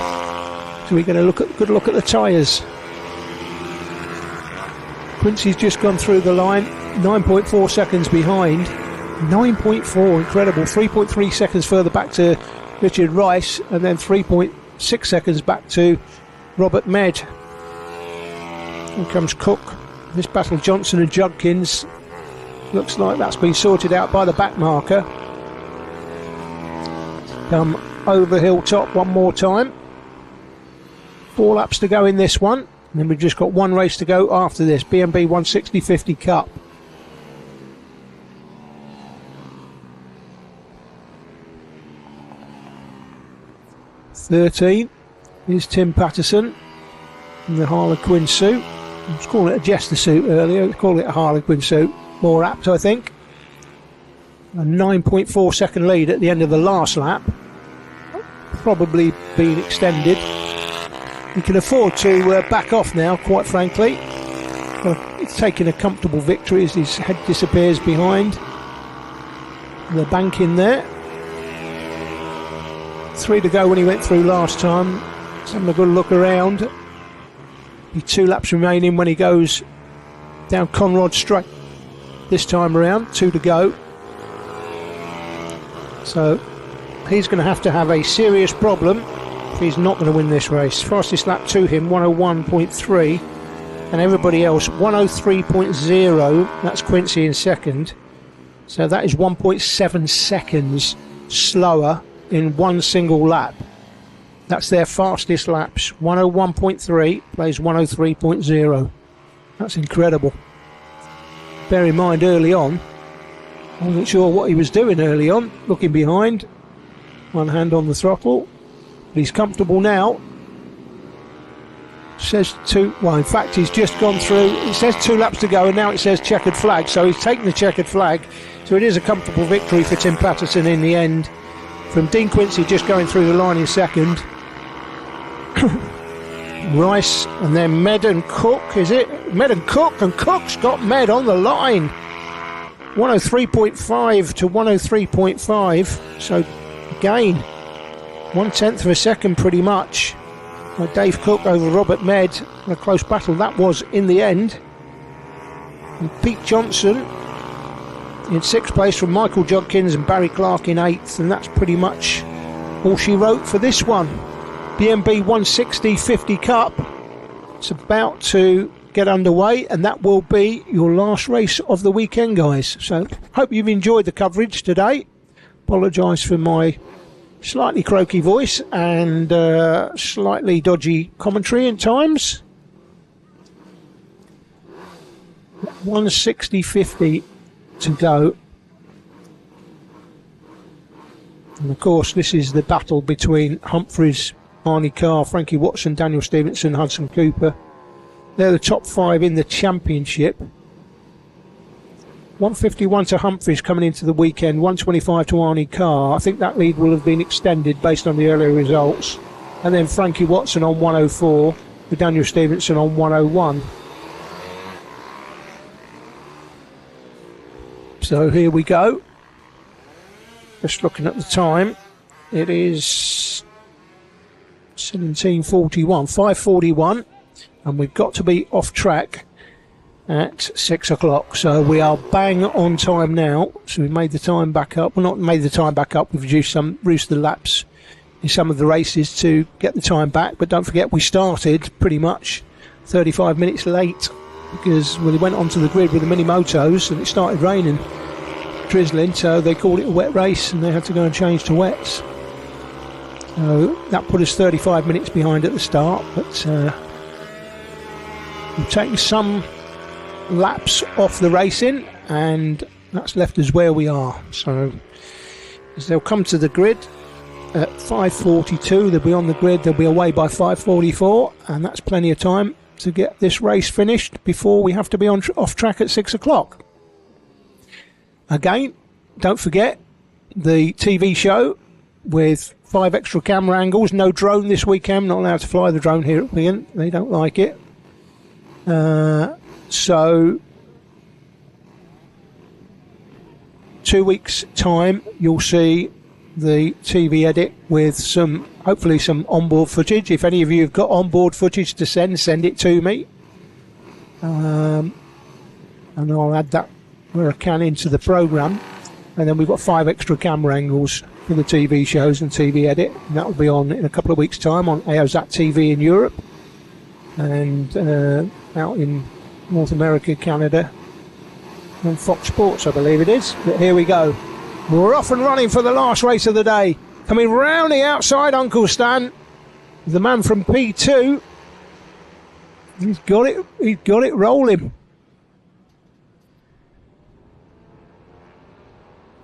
So we're going to look at good look at the tyres. Quincy's just gone through the line, 9.4 seconds behind. 9.4, incredible. 3.3 seconds further back to Richard Rice, and then 3.6 seconds back to Robert Mead. Here comes Cook. This battle, Johnson and Judkins. Looks like that's been sorted out by the back marker. Come over Hilltop one more time. 4 laps to go in this one. And then we've just got one race to go after this. B&B 160/50 Cup. (13) is Tim Patterson in the Harlequin suit. I was calling it a jester suit earlier. Let's call it a Harlequin suit. More apt, I think. A 9.4 second lead at the end of the last lap. Probably been extended. He can afford to back off now, quite frankly. He's taking a comfortable victory as his head disappears behind the bank in there. 3 to go when he went through last time. Just having a good look around. Be 2 laps remaining when he goes down Conrod Straight this time around. 2 to go. So he's going to have a serious problem if he's not going to win this race. Fastest lap to him, 101.3, and everybody else 103.0. That's Quincy in second. So that is 1.7 seconds slower in one single lap. That's their fastest laps. 101.3 plays 103.0. That's incredible. Bear in mind, early on, I wasn't sure what he was doing early on, looking behind, one hand on the throttle, but he's comfortable now. Says 2, well in fact he's just gone through, it says 2 laps to go and now it says checkered flag, so he's taken the checkered flag, so it is a comfortable victory for Tim Patterson in the end. From Dean Quincy just going through the line in second. Rice and then Med and Cook, is it? Med and Cook's got Med on the line. 103.5 to 103.5, so again 1/10 of a second pretty much. Dave Cook over Robert Med in a close battle that was in the end. And Pete Johnson in 6th place from Michael Jodkins and Barry Clark in 8th, and that's pretty much all she wrote for this one. BMB 160 50 Cup, it's about to get underway, and that will be your last race of the weekend, guys. So hope you've enjoyed the coverage today. Apologise for my slightly croaky voice and slightly dodgy commentary at times. 160.50 to go. And of course this is the battle between Humphries, Arnie Carr, Frankie Watson, Daniel Stevenson, Hudson Cooper. They're the top 5 in the championship. 151 to Humphries coming into the weekend, 125 to Arnie Carr. I think that lead will have been extended based on the earlier results. And then Frankie Watson on 104 with Daniel Stevenson on 101. So here we go. Just looking at the time, it is 17:41, 5:41, and we've got to be off track at 6 o'clock, so we are bang on time now. So we've made the time back up. Well, not made the time back up, we've reduced the laps in some of the races to get the time back, but don't forget we started pretty much 35 minutes late because we went onto the grid with the mini motos and it started raining, drizzling, so they called it a wet race and they had to go and change to wets. So that put us 35 minutes behind at the start, but we've taken some laps off the racing and that's left us where we are. So as they'll come to the grid at 5:42, they'll be on the grid, they'll be away by 5:44, and that's plenty of time to get this race finished before we have to be off track at 6 o'clock. Again, don't forget the TV show with 5 extra camera angles. No drone this weekend, not allowed to fly the drone here at Wigan, they don't like it. So 2 weeks time you'll see the TV edit with hopefully some onboard footage. If any of you have got onboard footage to send it to me, and I'll add that where I can into the programme. And then we've got 5 extra camera angles for the TV shows and TV edit, and that will be on in a couple of weeks time on AOZAT TV in Europe and out in North America, Canada, and Fox Sports, I believe it is. But here we go. We're off and running for the last race of the day. Coming round the outside, Uncle Stan, the man from P2. He's got it rolling.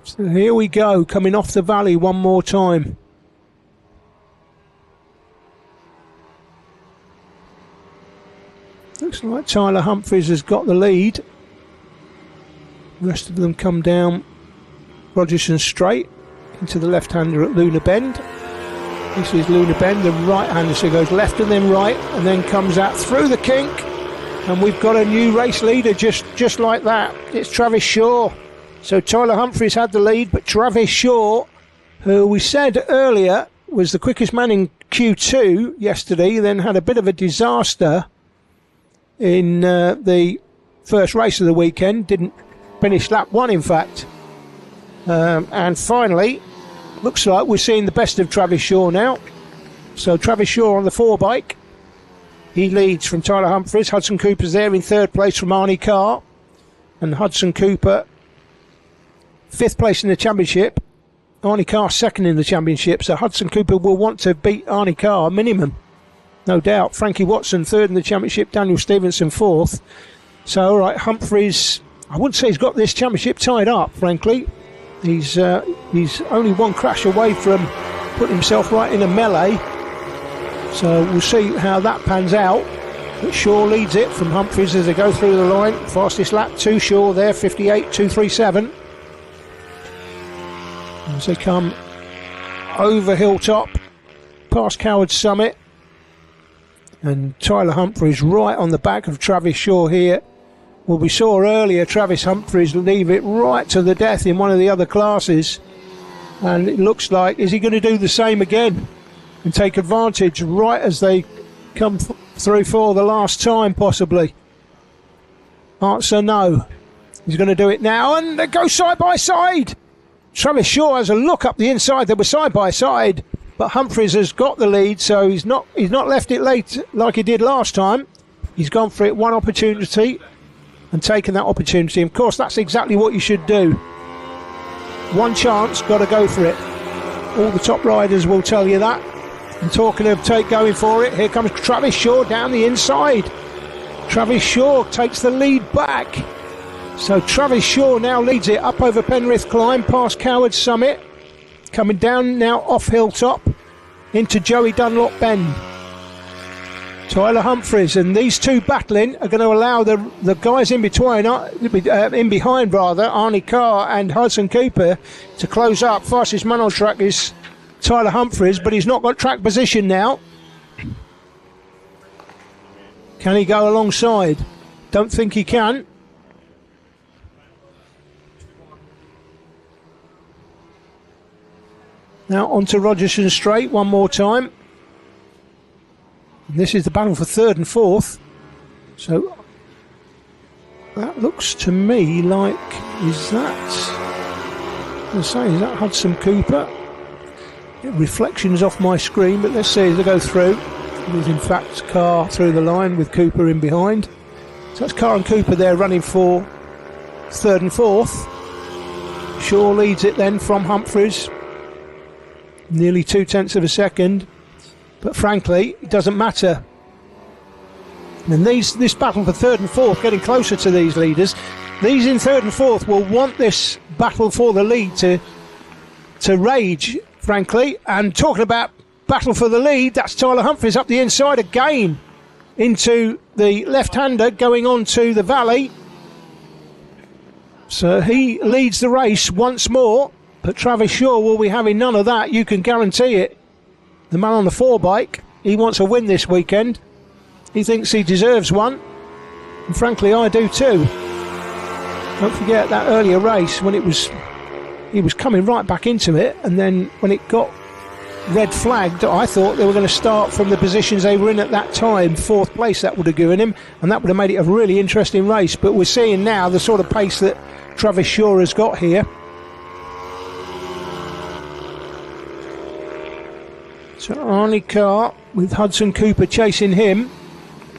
So here we go, coming off the valley one more time. Looks like Tyler Humphries has got the lead. The rest of them come down Rogerson Straight into the left-hander at Luna Bend. This is Luna Bend, the right-hander, so goes left and then right, and then comes out through the kink, and we've got a new race leader just like that. It's Travis Shaw. So Tyler Humphries had the lead, but Travis Shaw, who we said earlier was the quickest man in Q2 yesterday, then had a bit of a disaster in the first race of the weekend. Didn't finish lap 1, in fact. And finally, looks like we're seeing the best of Travis Shaw now. So Travis Shaw on the 4 bike. He leads from Tyler Humphries. Hudson Cooper's there in 3rd place from Arnie Carr. And Hudson Cooper 5th place in the championship. Arnie Carr 2nd in the championship. So Hudson Cooper will want to beat Arnie Carr minimum, no doubt. Frankie Watson 3rd in the championship. Daniel Stevenson 4th. So all right, Humphries, I wouldn't say he's got this championship tied up, frankly. He's only 1 crash away from putting himself right in a melee. So we'll see how that pans out. But Shaw leads it from Humphries as they go through the line. Fastest lap to Shaw there, 58.237. As they come over Hilltop, past Coward Summit. And Tyler Humphries right on the back of Travis Shaw here. Well, we saw earlier Travis Humphries leave it right to the death in one of the other classes. And it looks like, is he going to do the same again and take advantage right as they come through for the last time, possibly? Answer no. He's going to do it now, and they go side by side. Travis Shaw has a look up the inside. They were side by side, but Humphries has got the lead, so he's not left it late like he did last time. He's gone for it, 1 opportunity, and taken that opportunity. Of course, that's exactly what you should do. 1 chance, got to go for it. All the top riders will tell you that. And talking of going for it, here comes Travis Shaw down the inside. Travis Shaw takes the lead back. So Travis Shaw now leads it up over Penrith Climb, past Coward Summit. Coming down now off Hilltop into Joey Dunlop Bend. Tyler Humphries and these two battling are going to allow the guys in behind, Arnie Carr and Hudson Cooper, to close up. Fastest man on track is Tyler Humphries, but he's not got track position now. Can he go alongside? Don't think he can. Now onto Rogerson Straight one more time. This is the battle for 3rd and 4th. So that looks to me like, is that Hudson Cooper? Reflections off my screen, but let's see as they go through. It is in fact Carr through the line with Cooper in behind. So that's Carr and Cooper there running for 3rd and 4th. Shaw leads it then from Humphries, nearly 0.2 of a second. But frankly, it doesn't matter. And this battle for 3rd and 4th, getting closer to these leaders. These in 3rd and 4th will want this battle for the lead to rage, frankly. And talking about battle for the lead, that's Tyler Humphries up the inside again into the left-hander going on to the Valley. So he leads the race once more, but Travis Shaw will be having none of that, you can guarantee it. The man on the 4 bike, he wants a win this weekend. He thinks he deserves one. And frankly, I do too. Don't forget that earlier race when he was coming right back into it, and then when it got red flagged, I thought they were going to start from the positions they were in at that time. 4th place that would have given him, and that would have made it a really interesting race. But we're seeing now the sort of pace that Travis Shaw has got here. So Arnie Carr with Hudson Cooper chasing him.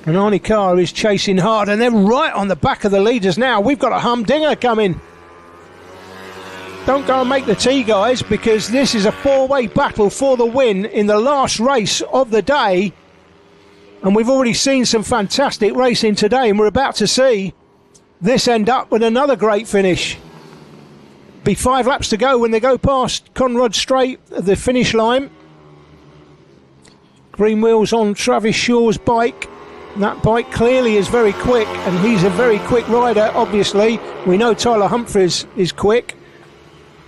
And Arnie Carr is chasing hard. And they're right on the back of the leaders now. We've got a humdinger coming. Don't go and make the tea, guys, because this is a 4-way battle for the win in the last race of the day. And we've already seen some fantastic racing today. And we're about to see this end up with another great finish. Be 5 laps to go when they go past Conrod Straight at the finish line. Green wheels on Travis Shaw's bike. That bike clearly is very quick, and he's a very quick rider, obviously. We know Tyler Humphries is quick.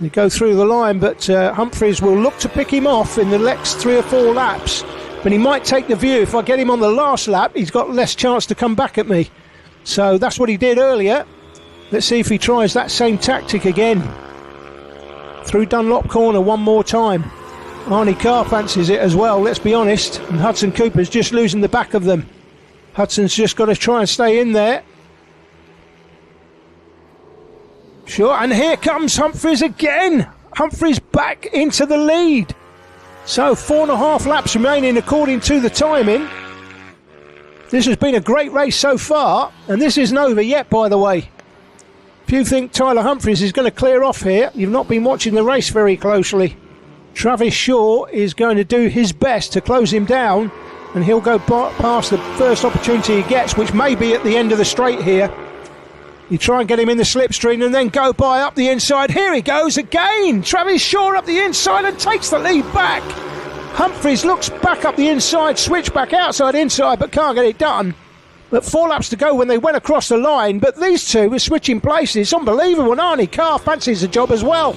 They go through the line, but Humphries will look to pick him off in the next 3 or 4 laps. But he might take the view, if I get him on the last lap, he's got less chance to come back at me. So that's what he did earlier. Let's see if he tries that same tactic again. Through Dunlop Corner one more time. Arnie Carr fancies it as well, let's be honest. And Hudson Cooper's just losing the back of them. Hudson's just got to try and stay in there. Sure, and here comes Humphries again. Humphries back into the lead. So 4.5 laps remaining according to the timing. This has been a great race so far, and this isn't over yet, by the way. If you think Tyler Humphries is going to clear off here, you've not been watching the race very closely. Travis Shaw is going to do his best to close him down, and he'll go past the first opportunity he gets, which may be at the end of the straight here. You try and get him in the slipstream and then go by up the inside. Here he goes again. Travis Shaw up the inside and takes the lead back. Humphries looks back up the inside, switch back outside inside, but can't get it done. But 4 laps to go when they went across the line. But these two were switching places. It's unbelievable. And Arnie Carr fancies the job as well.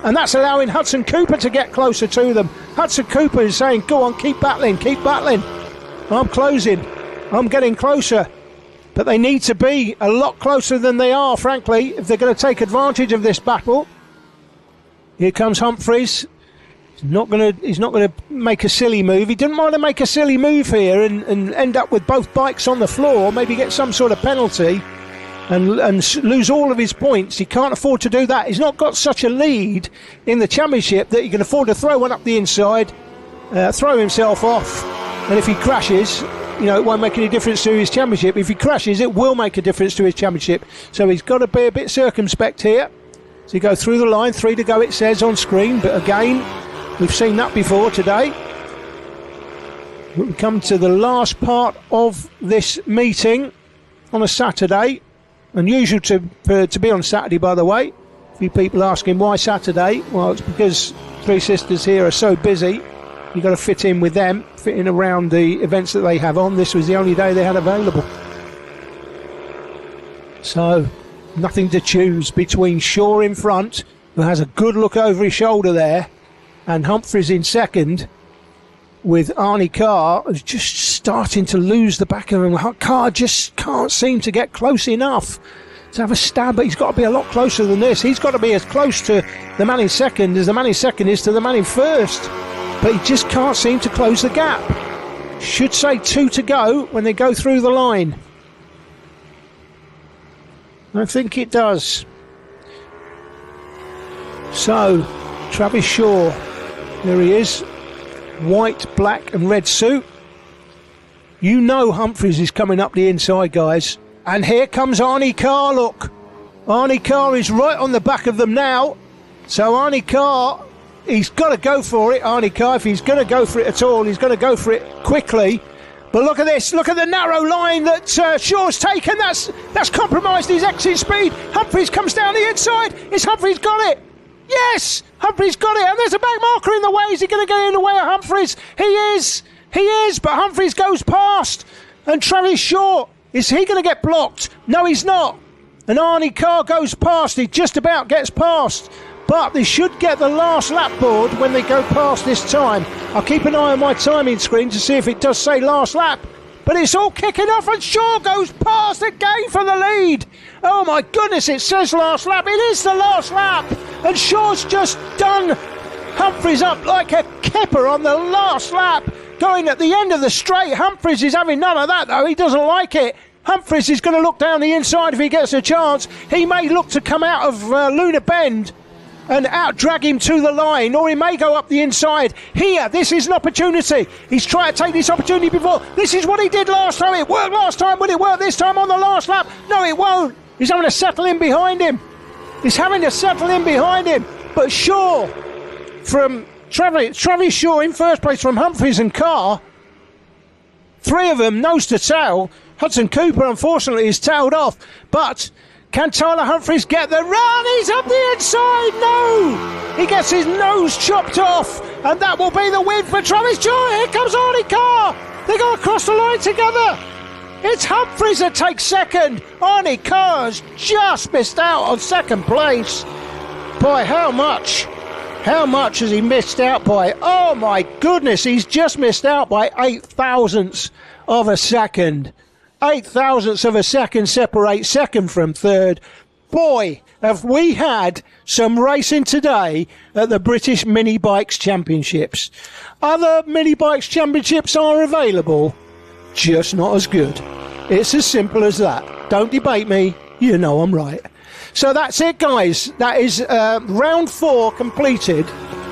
And that's allowing Hudson Cooper to get closer to them. Hudson Cooper is saying, go on, keep battling, keep battling. I'm closing. I'm getting closer. But they need to be a lot closer than they are, frankly, if they're going to take advantage of this battle. Here comes Humphries. He's not going to make a silly move. He didn't want to make a silly move here and end up with both bikes on the floor, maybe get some sort of penalty and lose all of his points. He can't afford to do that. He's not got such a lead in the championship that he can afford to throw one up the inside, throw himself off, and if he crashes, it won't make any difference to his championship. If he crashes, it will make a difference to his championship. So he's got to be a bit circumspect here. So you go through the line, 3 to go it says on screen, but again, we've seen that before today. We come to the last part of this meeting on a Saturday. Unusual to be on Saturday, by the way. A few people asking why Saturday. Well, it's because Three Sisters here are so busy. You've got to fit in with them, fit in around the events that they have on. This was the only day they had available. So, nothing to choose between Shaw in front, who has a good look over his shoulder there, and Humphries in second, with Arnie Carr who's just starting to lose the back of him. Carr just can't seem to get close enough to have a stab, but he's got to be a lot closer than this. He's got to be as close to the man in second as the man in second is to the man in first. But he just can't seem to close the gap. Should say 2 to go when they go through the line. I think it does. So, Travis Shaw, there he is. White, black and red suit. You know Humphries is coming up the inside, guys. And here comes Arnie Carr, look. Arnie Carr is right on the back of them now. So Arnie Carr, he's got to go for it, Arnie Carr. If he's going to go for it at all, he's going to go for it quickly. But look at this, look at the narrow line that Shaw's taken. That's compromised his exit speed. Humphries comes down the inside. Is Humphries got it? Yes, Humphries got it. And there's a back marker in the way. Is he going to get in the way of Humphries? He is, but Humphries goes past. And Travis Shaw, is he going to get blocked? No, he's not. And Arnie Carr goes past. He just about gets past. But they should get the last lap board when they go past this time. I'll keep an eye on my timing screen to see if it does say last lap. But it's all kicking off and Shaw goes past again for the lead. Oh my goodness, it says last lap. It is the last lap. And Shaw's just done Humphries up like a kipper on the last lap. Going at the end of the straight. Humphries is having none of that though. He doesn't like it. Humphries is going to look down the inside if he gets a chance. He may look to come out of Luna Bend and out-drag him to the line, or he may go up the inside. Here, this is an opportunity. He's trying to take this opportunity before. This is what he did last time. It worked last time. Will it work this time on the last lap? No, it won't. He's having to settle in behind him. But Shaw, from Travis Shaw in first place from Humphries and Carr, 3 of them nose to tail. Hudson Cooper, unfortunately, is tailed off. But can Tyler Humphries get the run? He's up the inside. No! He gets his nose chopped off. And that will be the win for Travis Shaw. Here comes Arnie Carr. They go across the line together. It's Humphries that takes second. Arnie Carr's just missed out on second place. Boy, how much? How much has he missed out by? Oh my goodness, he's just missed out by 8 thousandths of a second. 8 thousandths of a second separate second from third. Boy, have we had some racing today at the British Mini Bikes Championships. Other Mini Bikes Championships are available. just not as good. It's as simple as that. Don't debate me, you know I'm right. So that's it, guys. That is round 4 completed,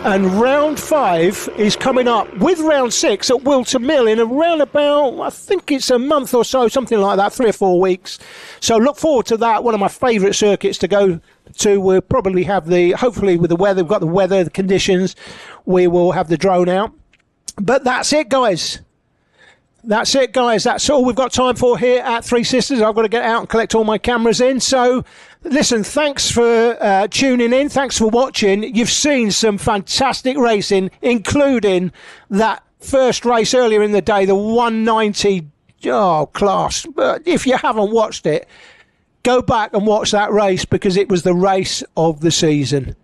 and round 5 is coming up with round 6 at Wilton Mill in around about, I think it's a month or so, something like that, 3 or 4 weeks. So look forward to that. One of my favourite circuits to go to. We'll probably have hopefully with the weather, we've got the weather, the conditions, we will have the drone out. But that's it, guys. That's it, guys. That's all we've got time for here at Three Sisters. I've got to get out and collect all my cameras in. So, listen, thanks for tuning in. Thanks for watching. You've seen some fantastic racing, including that first race earlier in the day, the 190 class. But if you haven't watched it, go back and watch that race, because it was the race of the season.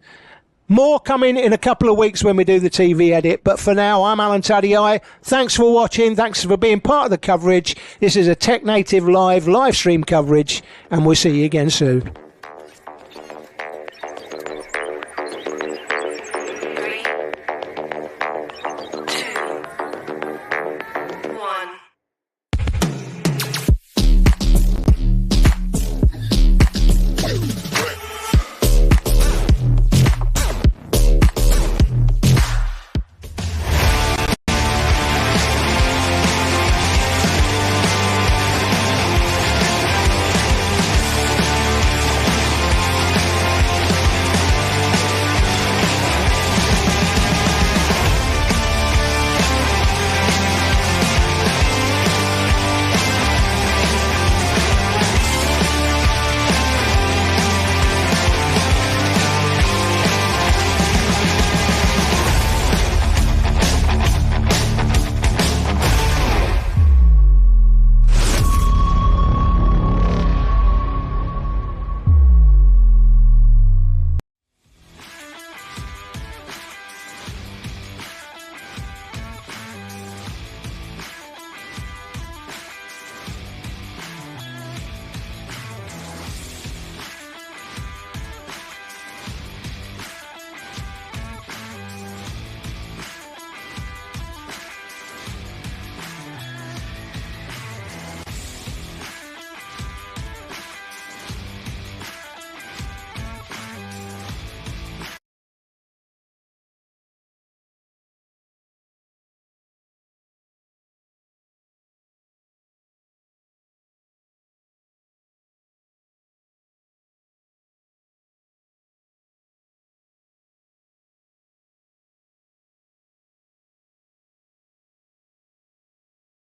More coming in a couple of weeks when we do the TV edit. But for now, I'm Alan Taddy. Thanks for watching. Thanks for being part of the coverage. This is a Tech Native live stream coverage, and we'll see you again soon.